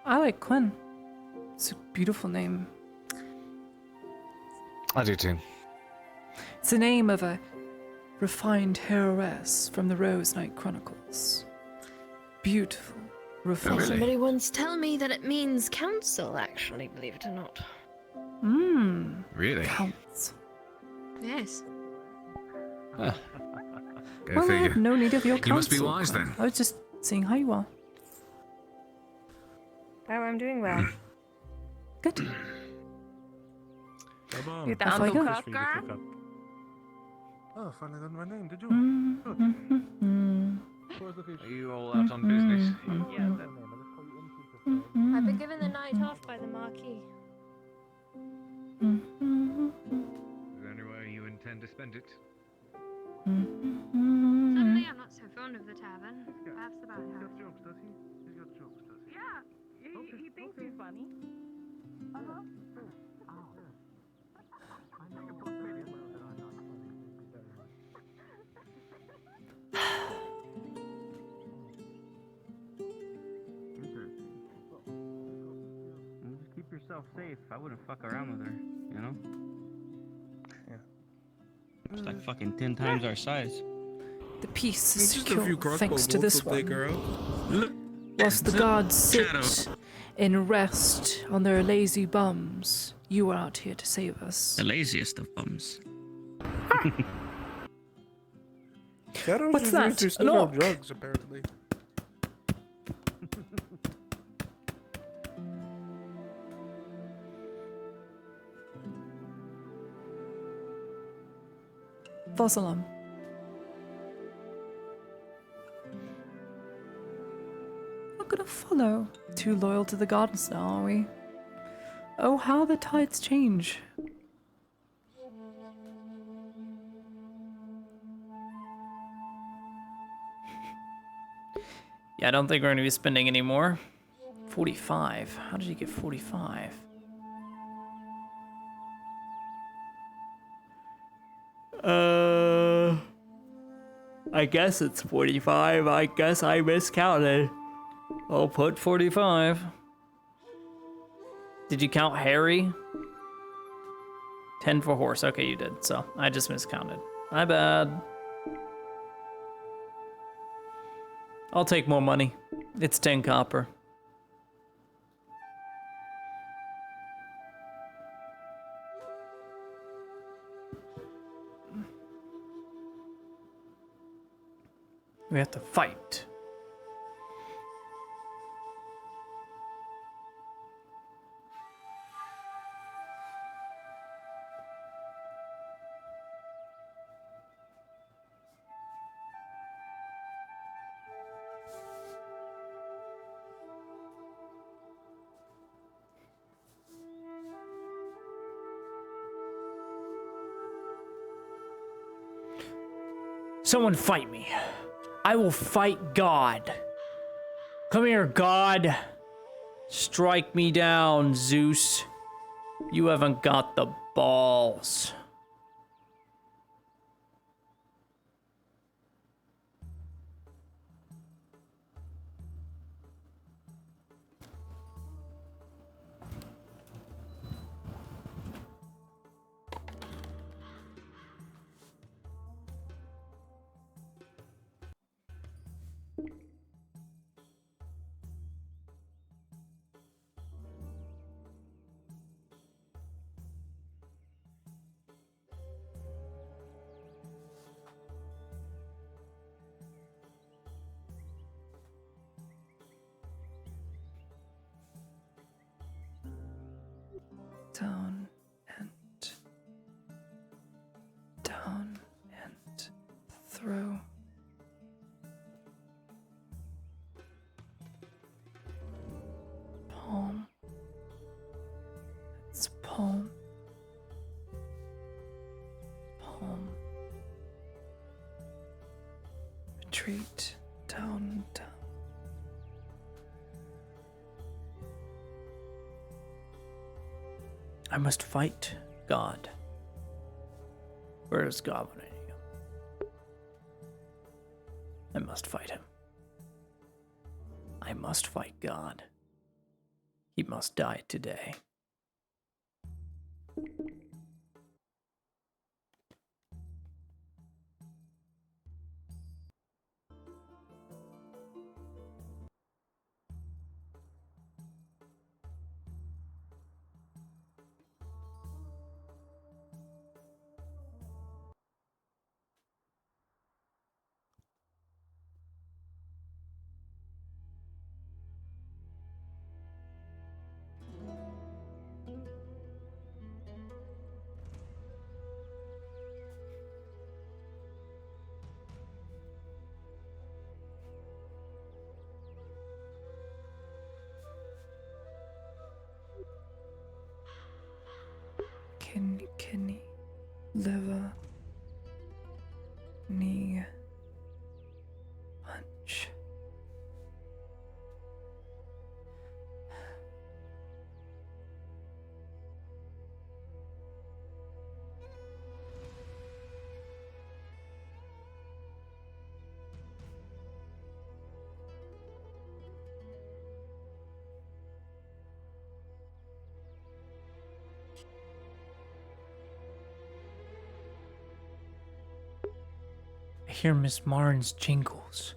Speaker 1: I like Quinn. It's a beautiful name.
Speaker 8: I do too.
Speaker 1: It's the name of a refined heiress from the Rose Knight Chronicles. Beautiful, Rufus.
Speaker 14: Somebody once tell me that it means council, actually, believe it or not.
Speaker 18: Really?
Speaker 1: Counts.
Speaker 14: Yes.
Speaker 18: Huh. Go
Speaker 1: Well, I
Speaker 18: figure.
Speaker 1: have no need of your counsel.
Speaker 18: You must be wise then.
Speaker 1: I was just seeing how you are.
Speaker 14: Oh, I'm doing well.
Speaker 1: Good.
Speaker 13: You
Speaker 1: Off
Speaker 13: down
Speaker 1: I
Speaker 13: to
Speaker 1: go.
Speaker 13: cooker?
Speaker 6: Oh, finally done my name, did you?
Speaker 8: Are you all out on business?
Speaker 13: Yeah.
Speaker 14: I've been given the night off by the Marquis.
Speaker 8: Is there anywhere you intend to spend it?
Speaker 14: Suddenly, I'm not so fond of the tavern. Perhaps the bathhouse.
Speaker 6: Jokes, does he? He's got jokes, does he?
Speaker 13: Yeah. He thinks he's funny.
Speaker 5: Just keep yourself safe. I wouldn't fuck around with her, you know?
Speaker 6: Yeah.
Speaker 5: She's like fucking 10 times our size.
Speaker 1: The peace is
Speaker 21: Just a few
Speaker 1: secure
Speaker 21: crossbow
Speaker 1: thanks to
Speaker 21: bolts
Speaker 1: this
Speaker 21: will take her
Speaker 1: one.
Speaker 21: out. Look,
Speaker 1: Whilst the guards sit
Speaker 21: Shadow.
Speaker 1: and rest on their lazy bums, you are out here to save us.
Speaker 5: The laziest of bums.
Speaker 6: Shadows
Speaker 1: What's
Speaker 6: is
Speaker 1: that?
Speaker 6: used to
Speaker 1: An
Speaker 6: sniff out
Speaker 1: orc?
Speaker 6: drugs, apparently.
Speaker 1: Fosalam. Not gonna follow. Too loyal to the gods now, are we? Oh, how the tides change.
Speaker 2: Yeah, I don't think we're going to be spending any more. 45. How did you get 45? I guess it's 45. I guess I miscounted. I'll put 45. Did you count Harry? 10 for horse. Okay, you did. So I just miscounted. My bad. I'll take more money. It's 10 copper. We have to fight. Someone fight me. I will fight God. Come here, God. Strike me down, Zeus. You haven't got the balls.
Speaker 1: Down and throw. Palm. It's palm. Palm. Retreat. Down.
Speaker 2: I must fight God. Where is God when I need him? I must fight him. I must fight God. He must die today.
Speaker 1: kidney, liver, knee, punch.
Speaker 2: I hear Miss Marin's jingles.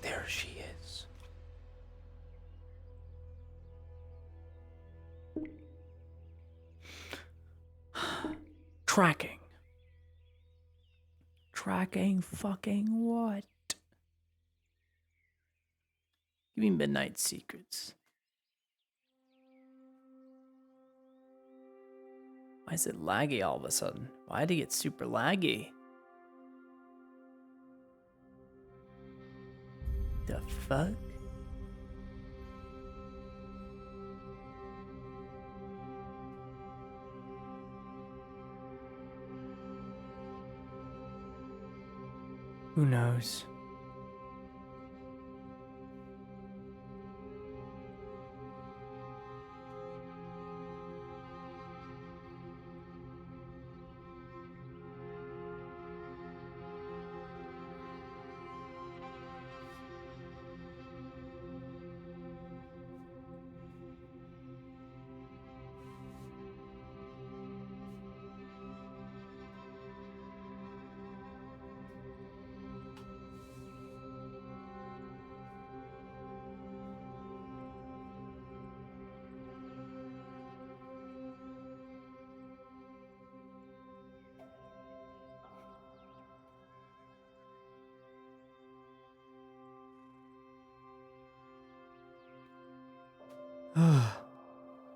Speaker 2: There she is. Tracking. Tracking fucking what? Give me Midnight Secrets. Why is it laggy all of a sudden? Why did it get super laggy? The fuck? Who knows?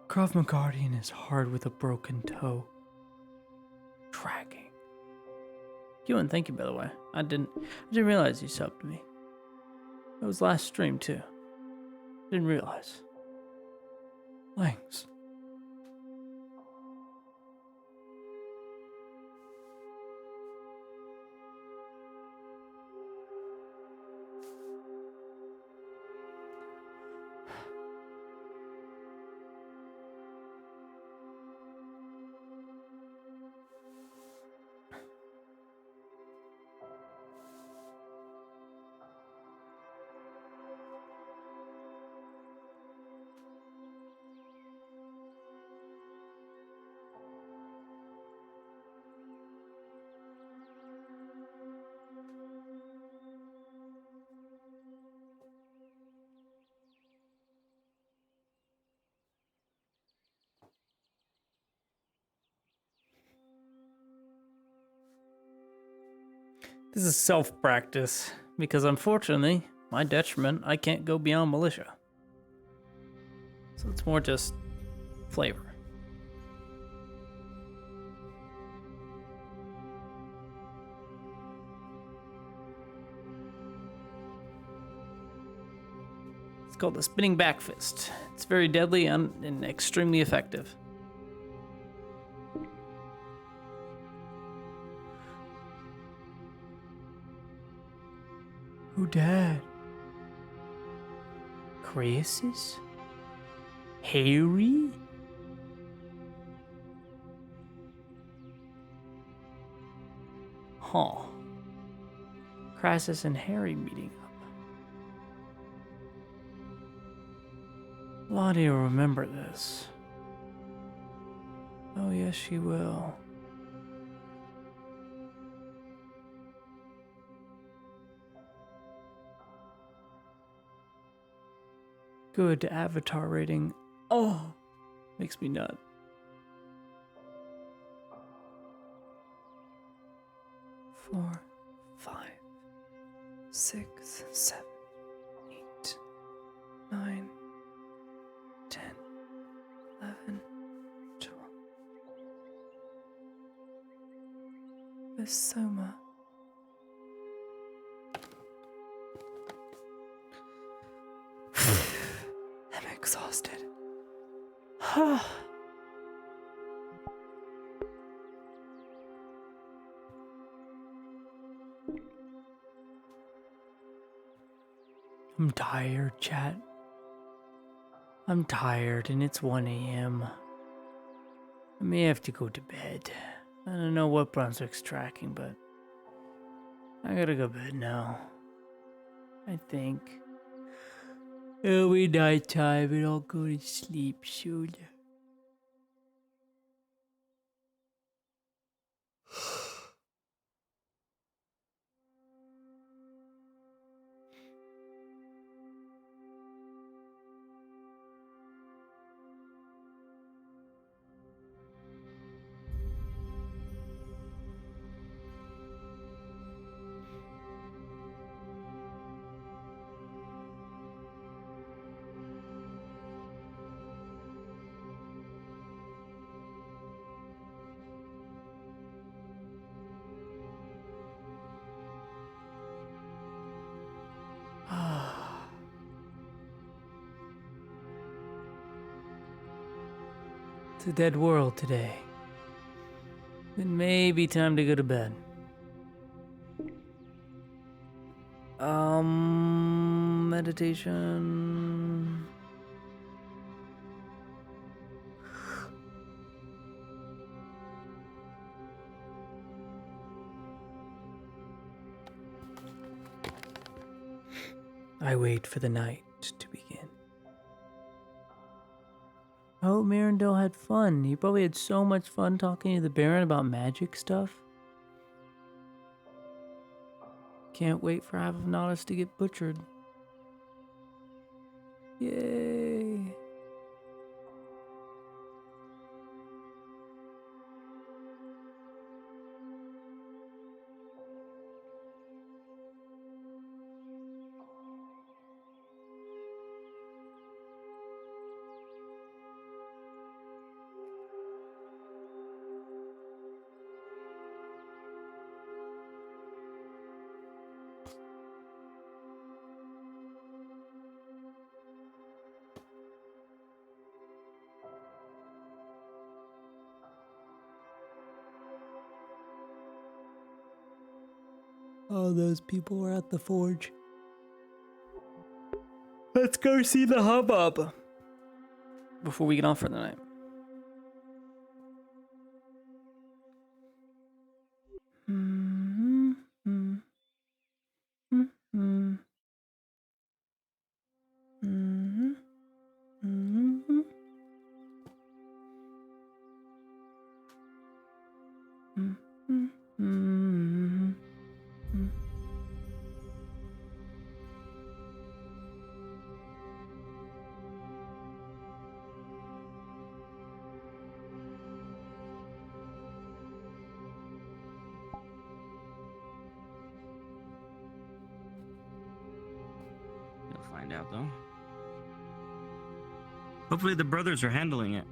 Speaker 2: Krav Magardian is hard with a broken toe. Tracking. Ewan, thank you, by the way. I didn't realize you subbed to me. It was last stream too. Didn't realize. Thanks. This is self-practice, because unfortunately, my detriment, I can't go beyond militia. So it's more just flavor. It's called the spinning back fist. It's very deadly and extremely effective. Who died? Crisis? Harry? Huh. Crisis and Harry meeting up. Lottie will remember this. Oh, yes, she will. Good avatar rating. Oh, makes me nut. Four, 5, 6, 7, 8, 9, 10, 11, 12. There's Soma. I'm exhausted. I'm tired, chat. I'm tired and it's 1 a.m. I may have to go to bed. I don't know what Brunswick's tracking, but I gotta go to bed now. I think. It'll be nighttime and I'll go to sleep soon. It's a dead world today. It may be time to go to bed. Meditation. I wait for the night to begin. I hope Mirandel had fun. He probably had so much fun talking to the Baron about magic stuff. Can't wait for half of Nautilus to get butchered. Yay! Oh, those people were at the forge. Let's go see the hubbub before we get off for the night.
Speaker 5: You'll find out, though. Hopefully the brothers are handling it.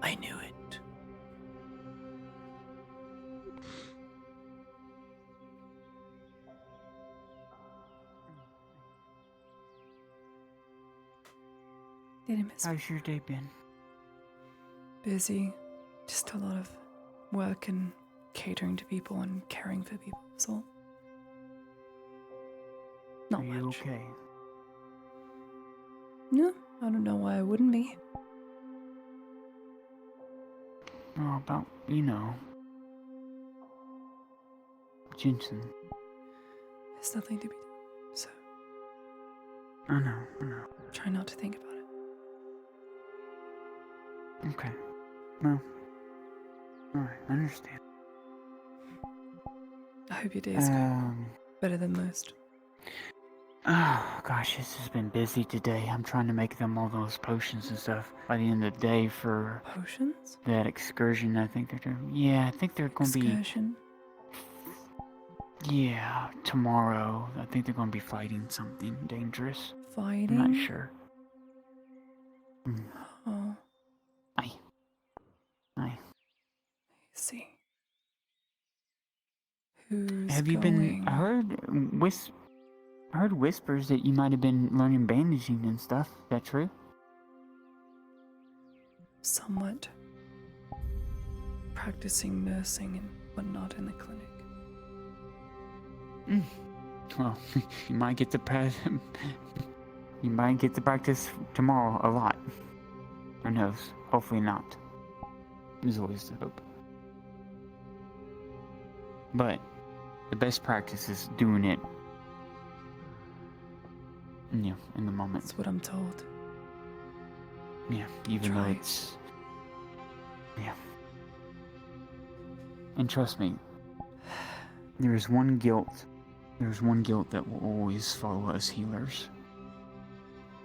Speaker 2: I knew it.
Speaker 1: How's
Speaker 5: your day been?
Speaker 1: Busy. Just a lot of work and catering to people and caring for people, so. Not
Speaker 5: Are you
Speaker 1: much.
Speaker 5: okay?
Speaker 1: No, I don't know why I wouldn't be.
Speaker 5: Oh, about, you know, Jensen.
Speaker 1: There's nothing to be done, so
Speaker 5: I know.
Speaker 1: try not to think about it.
Speaker 5: Okay. Well, alright, I understand.
Speaker 1: I hope your day is better than most.
Speaker 5: Oh, gosh, this has been busy today. I'm trying to make them all those potions and stuff by the end of the day for...
Speaker 1: Potions?
Speaker 5: That excursion I think they're doing. Yeah, I think they're going to be...
Speaker 1: Excursion?
Speaker 5: Yeah, tomorrow. I think they're going to be fighting something dangerous.
Speaker 1: Fighting?
Speaker 5: I'm not sure.
Speaker 1: Oh.
Speaker 5: Hi.
Speaker 1: See. Who's
Speaker 5: Have you
Speaker 1: going?
Speaker 5: been? I heard whispers that you might have been learning bandaging and stuff. Is that true?
Speaker 1: Somewhat. Practicing nursing and whatnot in the clinic.
Speaker 5: Well, you might get to practice tomorrow a lot. Who knows? Hopefully not. There's always the hope. But the best practice is doing it, in the moment.
Speaker 1: That's what I'm told.
Speaker 5: Yeah, even though it's... Yeah. And trust me, there's one guilt that will always follow us healers.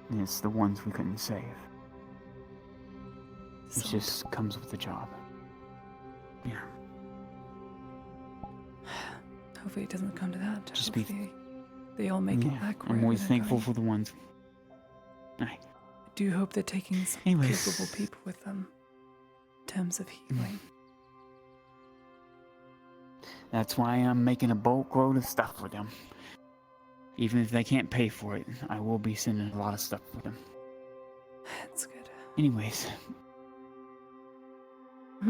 Speaker 5: And it's the ones we couldn't save. It just comes with the job. Yeah.
Speaker 1: Hopefully it doesn't come to that.
Speaker 5: Just
Speaker 1: Hopefully they all make it back.
Speaker 5: I'm always thankful for the ones.
Speaker 1: I do hope they're taking some capable people with them in terms of healing.
Speaker 5: That's why I'm making a bulk load of stuff for them. Even if they can't pay for it, I will be sending a lot of stuff for them.
Speaker 1: That's good.
Speaker 5: Anyways,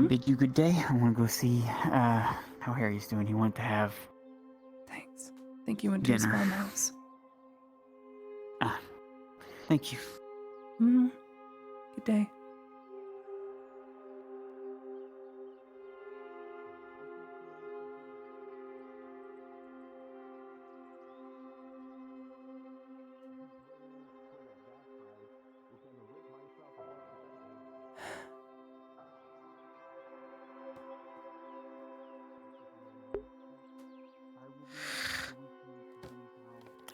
Speaker 5: bid you good day. I want to go see how Harry's doing. He wanted to have
Speaker 1: Thanks. I think you went to his
Speaker 5: dinner.
Speaker 1: farmhouse.
Speaker 5: Thank you.
Speaker 1: Good day.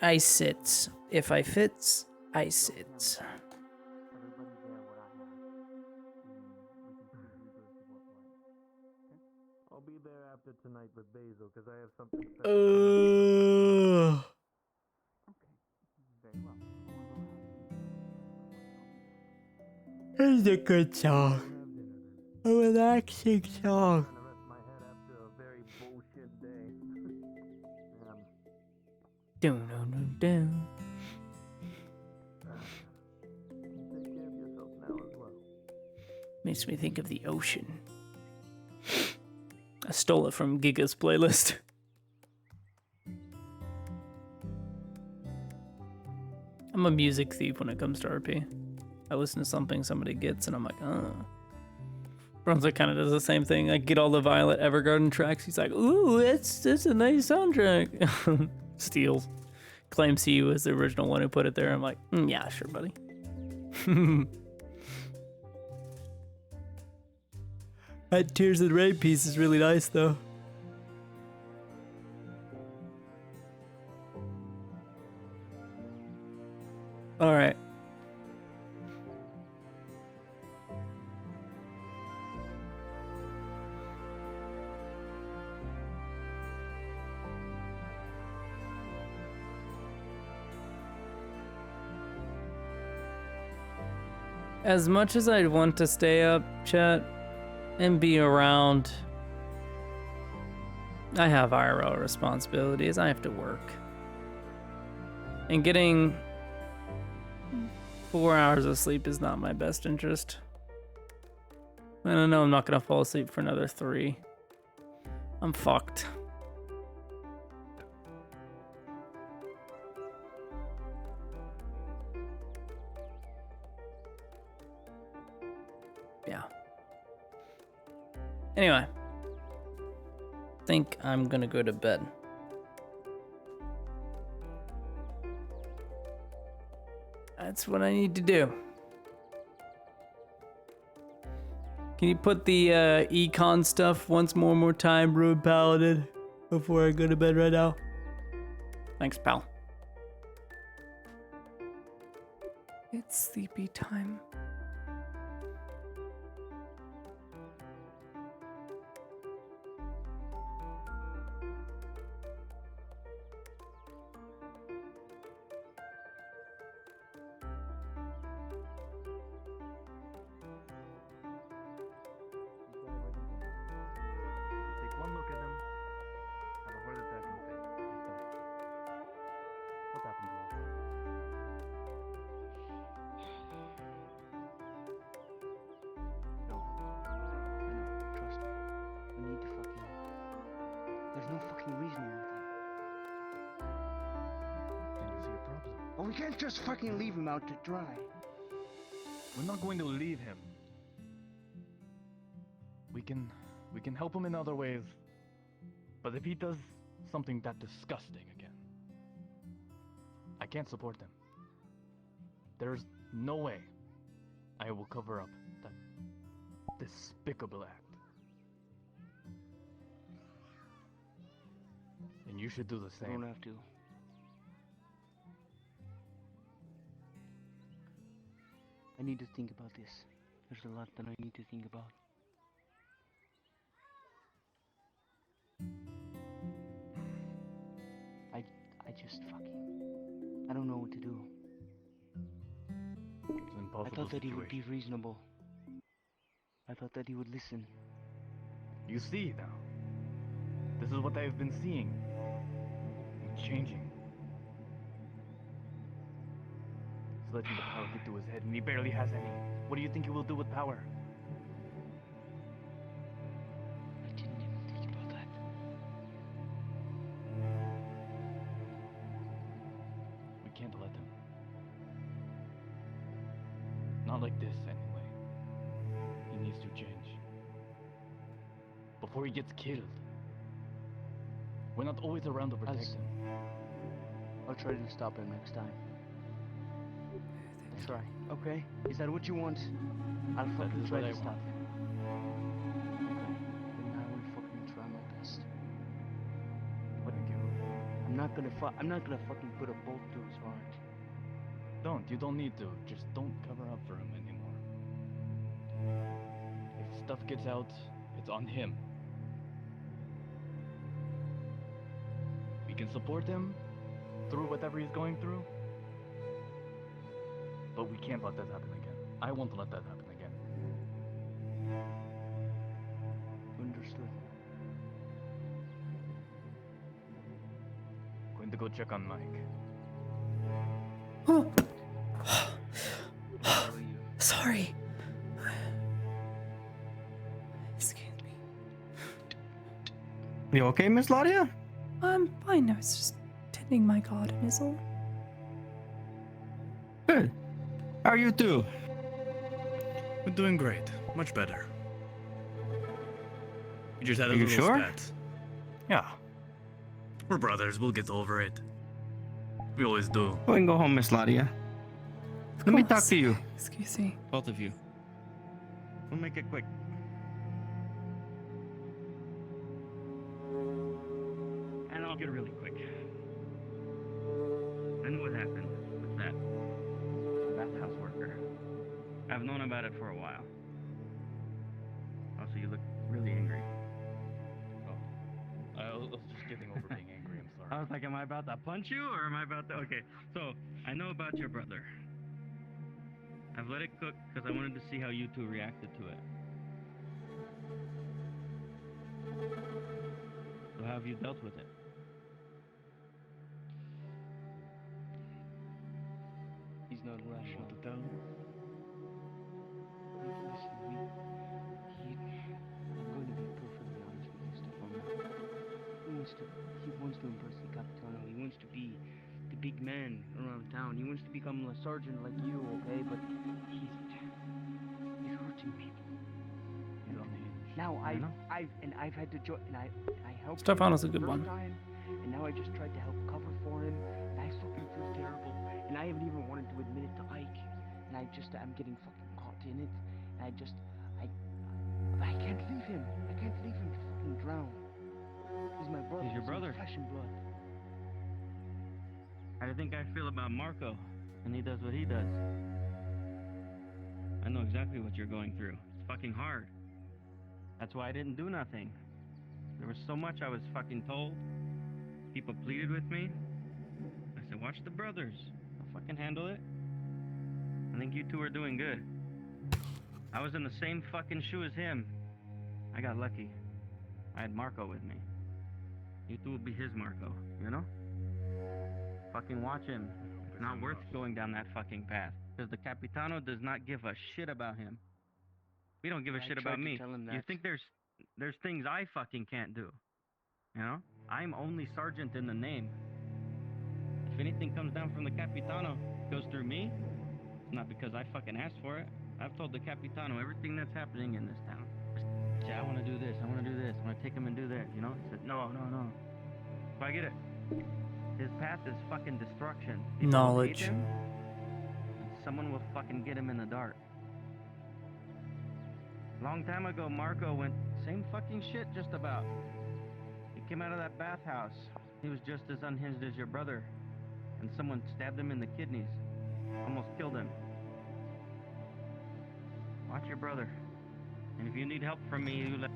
Speaker 2: I sit. If I fits, I sit.
Speaker 11: I'll be there after tonight with Basil because I have something.
Speaker 5: This is a good song. A relaxing song.
Speaker 2: Dun, dun, dun, dun. Makes me think of the ocean. I stole it from Giga's playlist. I'm a music thief when it comes to RP. I listen to something somebody gets and I'm like, oh. Bronzer kind of does the same thing. I get all the Violet Evergarden tracks. He's like, ooh, it's a nice soundtrack. Steals. Claims he was the original one who put it there. I'm like, yeah, sure, buddy. That Tears of the Rain piece is really nice, though. All right. As much as I'd want to stay up, chat, and be around, I have IRL responsibilities. I have to work. And getting 4 hours of sleep is not my best interest. And I know I'm not gonna fall asleep for another 3. I'm fucked. Yeah. Anyway. Think I'm gonna go to bed. That's what I need to do. Can you put the econ stuff once more time, Rude Paladin, before I go to bed right now? Thanks, pal.
Speaker 1: It's sleepy time.
Speaker 15: fucking reasoning with him.
Speaker 10: Then you see a problem.
Speaker 15: But we can't just fucking leave him out to dry.
Speaker 10: We're not going to leave him. We can help him in other ways. But if he does something that disgusting again, I can't support him. There's no way I will cover up that despicable act. And you should do the
Speaker 15: You
Speaker 10: same.
Speaker 15: don't have to. I need to think about this. There's a lot that I need to think about. I just fucking... I don't know what to do.
Speaker 10: It's an impossible
Speaker 15: I thought that he would be
Speaker 10: situation.
Speaker 15: reasonable. I thought that he would listen.
Speaker 10: You see now. This is what I've been seeing. It's changing. He's letting the power get to his head and he barely has any. What do you think he will do with power?
Speaker 15: I didn't even think about that.
Speaker 10: We can't let him. Not like this, anyway. He needs to change. Before he gets killed. We're not always around to protect him.
Speaker 15: I'll try to stop him next time. I'll try. Okay? Is that what you want? I'll fucking try to stop him. Okay. Then I will fucking try my best. But I'm not gonna fucking put a bolt through his heart.
Speaker 10: You don't need to. Just don't cover up for him anymore. If stuff gets out, it's on him. We can support him through whatever he's going through. But we can't let that happen again. I won't let that happen again.
Speaker 15: Understood.
Speaker 10: Going to go check on Mike.
Speaker 1: Oh. Sorry. Excuse me.
Speaker 20: You okay, Miss Ladia?
Speaker 1: I'm fine. I was just tending my garden is all.
Speaker 20: Good. How are you two?
Speaker 22: We're doing great. Much better. We just had a
Speaker 20: Are you
Speaker 22: little
Speaker 20: sure?
Speaker 22: spat.
Speaker 20: Yeah.
Speaker 22: We're brothers. We'll get over it. We always do.
Speaker 20: Go and go home, Miss Ladia. Let me talk to you.
Speaker 1: Excuse me.
Speaker 20: Both of you. We'll make it quick. And I'll get really quick. I know what happened with that bathhouse worker. I've known about it for a while. Also, you look really angry.
Speaker 10: I was just getting over being angry. I'm sorry.
Speaker 20: I was like, am I about to punch you or am I about to... Okay, so I know about your brother. I've let it cook because I wanted to see how you two reacted to it. So how have you dealt with it?
Speaker 15: He's not rational.
Speaker 10: Shut it down.
Speaker 15: Listen, I'm going to be perfectly honest with you, Stefano. He wants to impress the Capitano. He wants to be the big man around town. He wants to become a sergeant like you, okay? But he's hurting people.
Speaker 10: He's unhinged.
Speaker 15: Now I've had to join, and I helped
Speaker 2: Stefano's
Speaker 15: him
Speaker 2: a good
Speaker 15: the first
Speaker 2: one.
Speaker 15: time, and now I just tried to help cover for him, and I fucking feel terrible, and I haven't even wanted to admit it to Ike, and I'm getting fucking caught in it, and I can't leave him. I can't leave him to fucking drown. He's my brother.
Speaker 20: He's your brother.
Speaker 15: Flesh and blood.
Speaker 20: I think I feel about Marco, and he does what he does. I know exactly what you're going through. It's fucking hard. That's why I didn't do nothing. There was so much I was fucking told. People pleaded with me. I said, watch the brothers. I'll fucking handle it. I think you two are doing good. I was in the same fucking shoe as him. I got lucky. I had Marco with me. You two will be his Marco, you know? Fucking watch him. It's not worth going down that fucking path. Because the Capitano does not give a shit about him. We don't give a
Speaker 15: I
Speaker 20: shit
Speaker 15: tried
Speaker 20: about
Speaker 15: to
Speaker 20: me.
Speaker 15: tell him
Speaker 20: You
Speaker 15: that.
Speaker 20: think there's things I fucking can't do. You know? I'm only sergeant in the name. If anything comes down from the Capitano, goes through me, it's not because I fucking asked for it. I've told the Capitano everything that's happening in this town. Yeah, I want to do this, I want to do this, I want to take him and do that, you know? He said, no. So I get it. His path is fucking destruction. People will hate
Speaker 2: Knowledge.
Speaker 20: him, and someone will fucking get him in the dark. Long time ago, Marco went same fucking shit just about. He came out of that bathhouse. He was just as unhinged as your brother. And someone stabbed him in the kidneys. Almost killed him. Watch your brother. And if you need help from me, you let...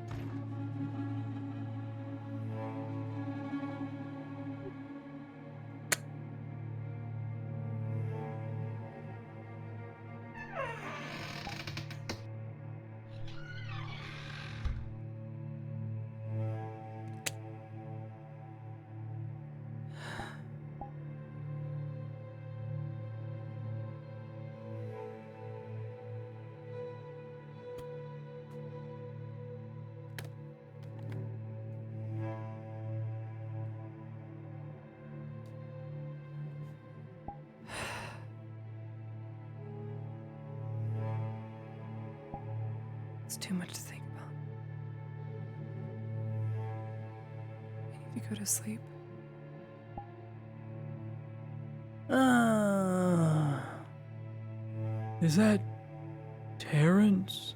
Speaker 1: It's too much to think about. I need to go to sleep.
Speaker 2: Is that Terrence?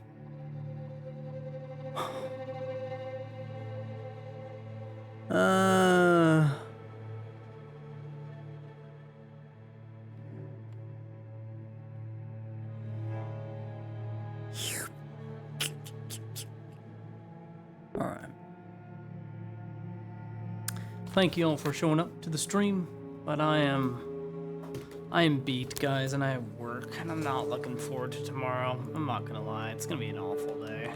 Speaker 2: Alright. Thank you all for showing up to the stream, but I am beat, guys, and I have work, and I'm not looking forward to tomorrow. I'm not gonna lie, it's gonna be an awful day.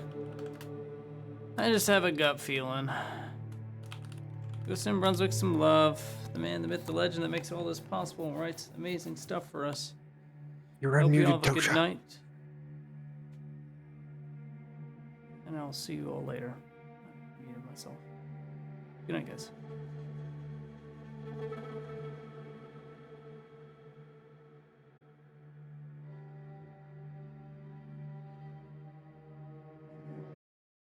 Speaker 2: I just have a gut feeling. Go send Brunswick some love. The man, the myth, the legend that makes all this possible and writes amazing stuff for us.
Speaker 3: You're
Speaker 2: Hope you
Speaker 3: unmuted,
Speaker 2: all have a good
Speaker 3: Dosha.
Speaker 2: night. And I'll see you all later. I muted myself. Good night, guys.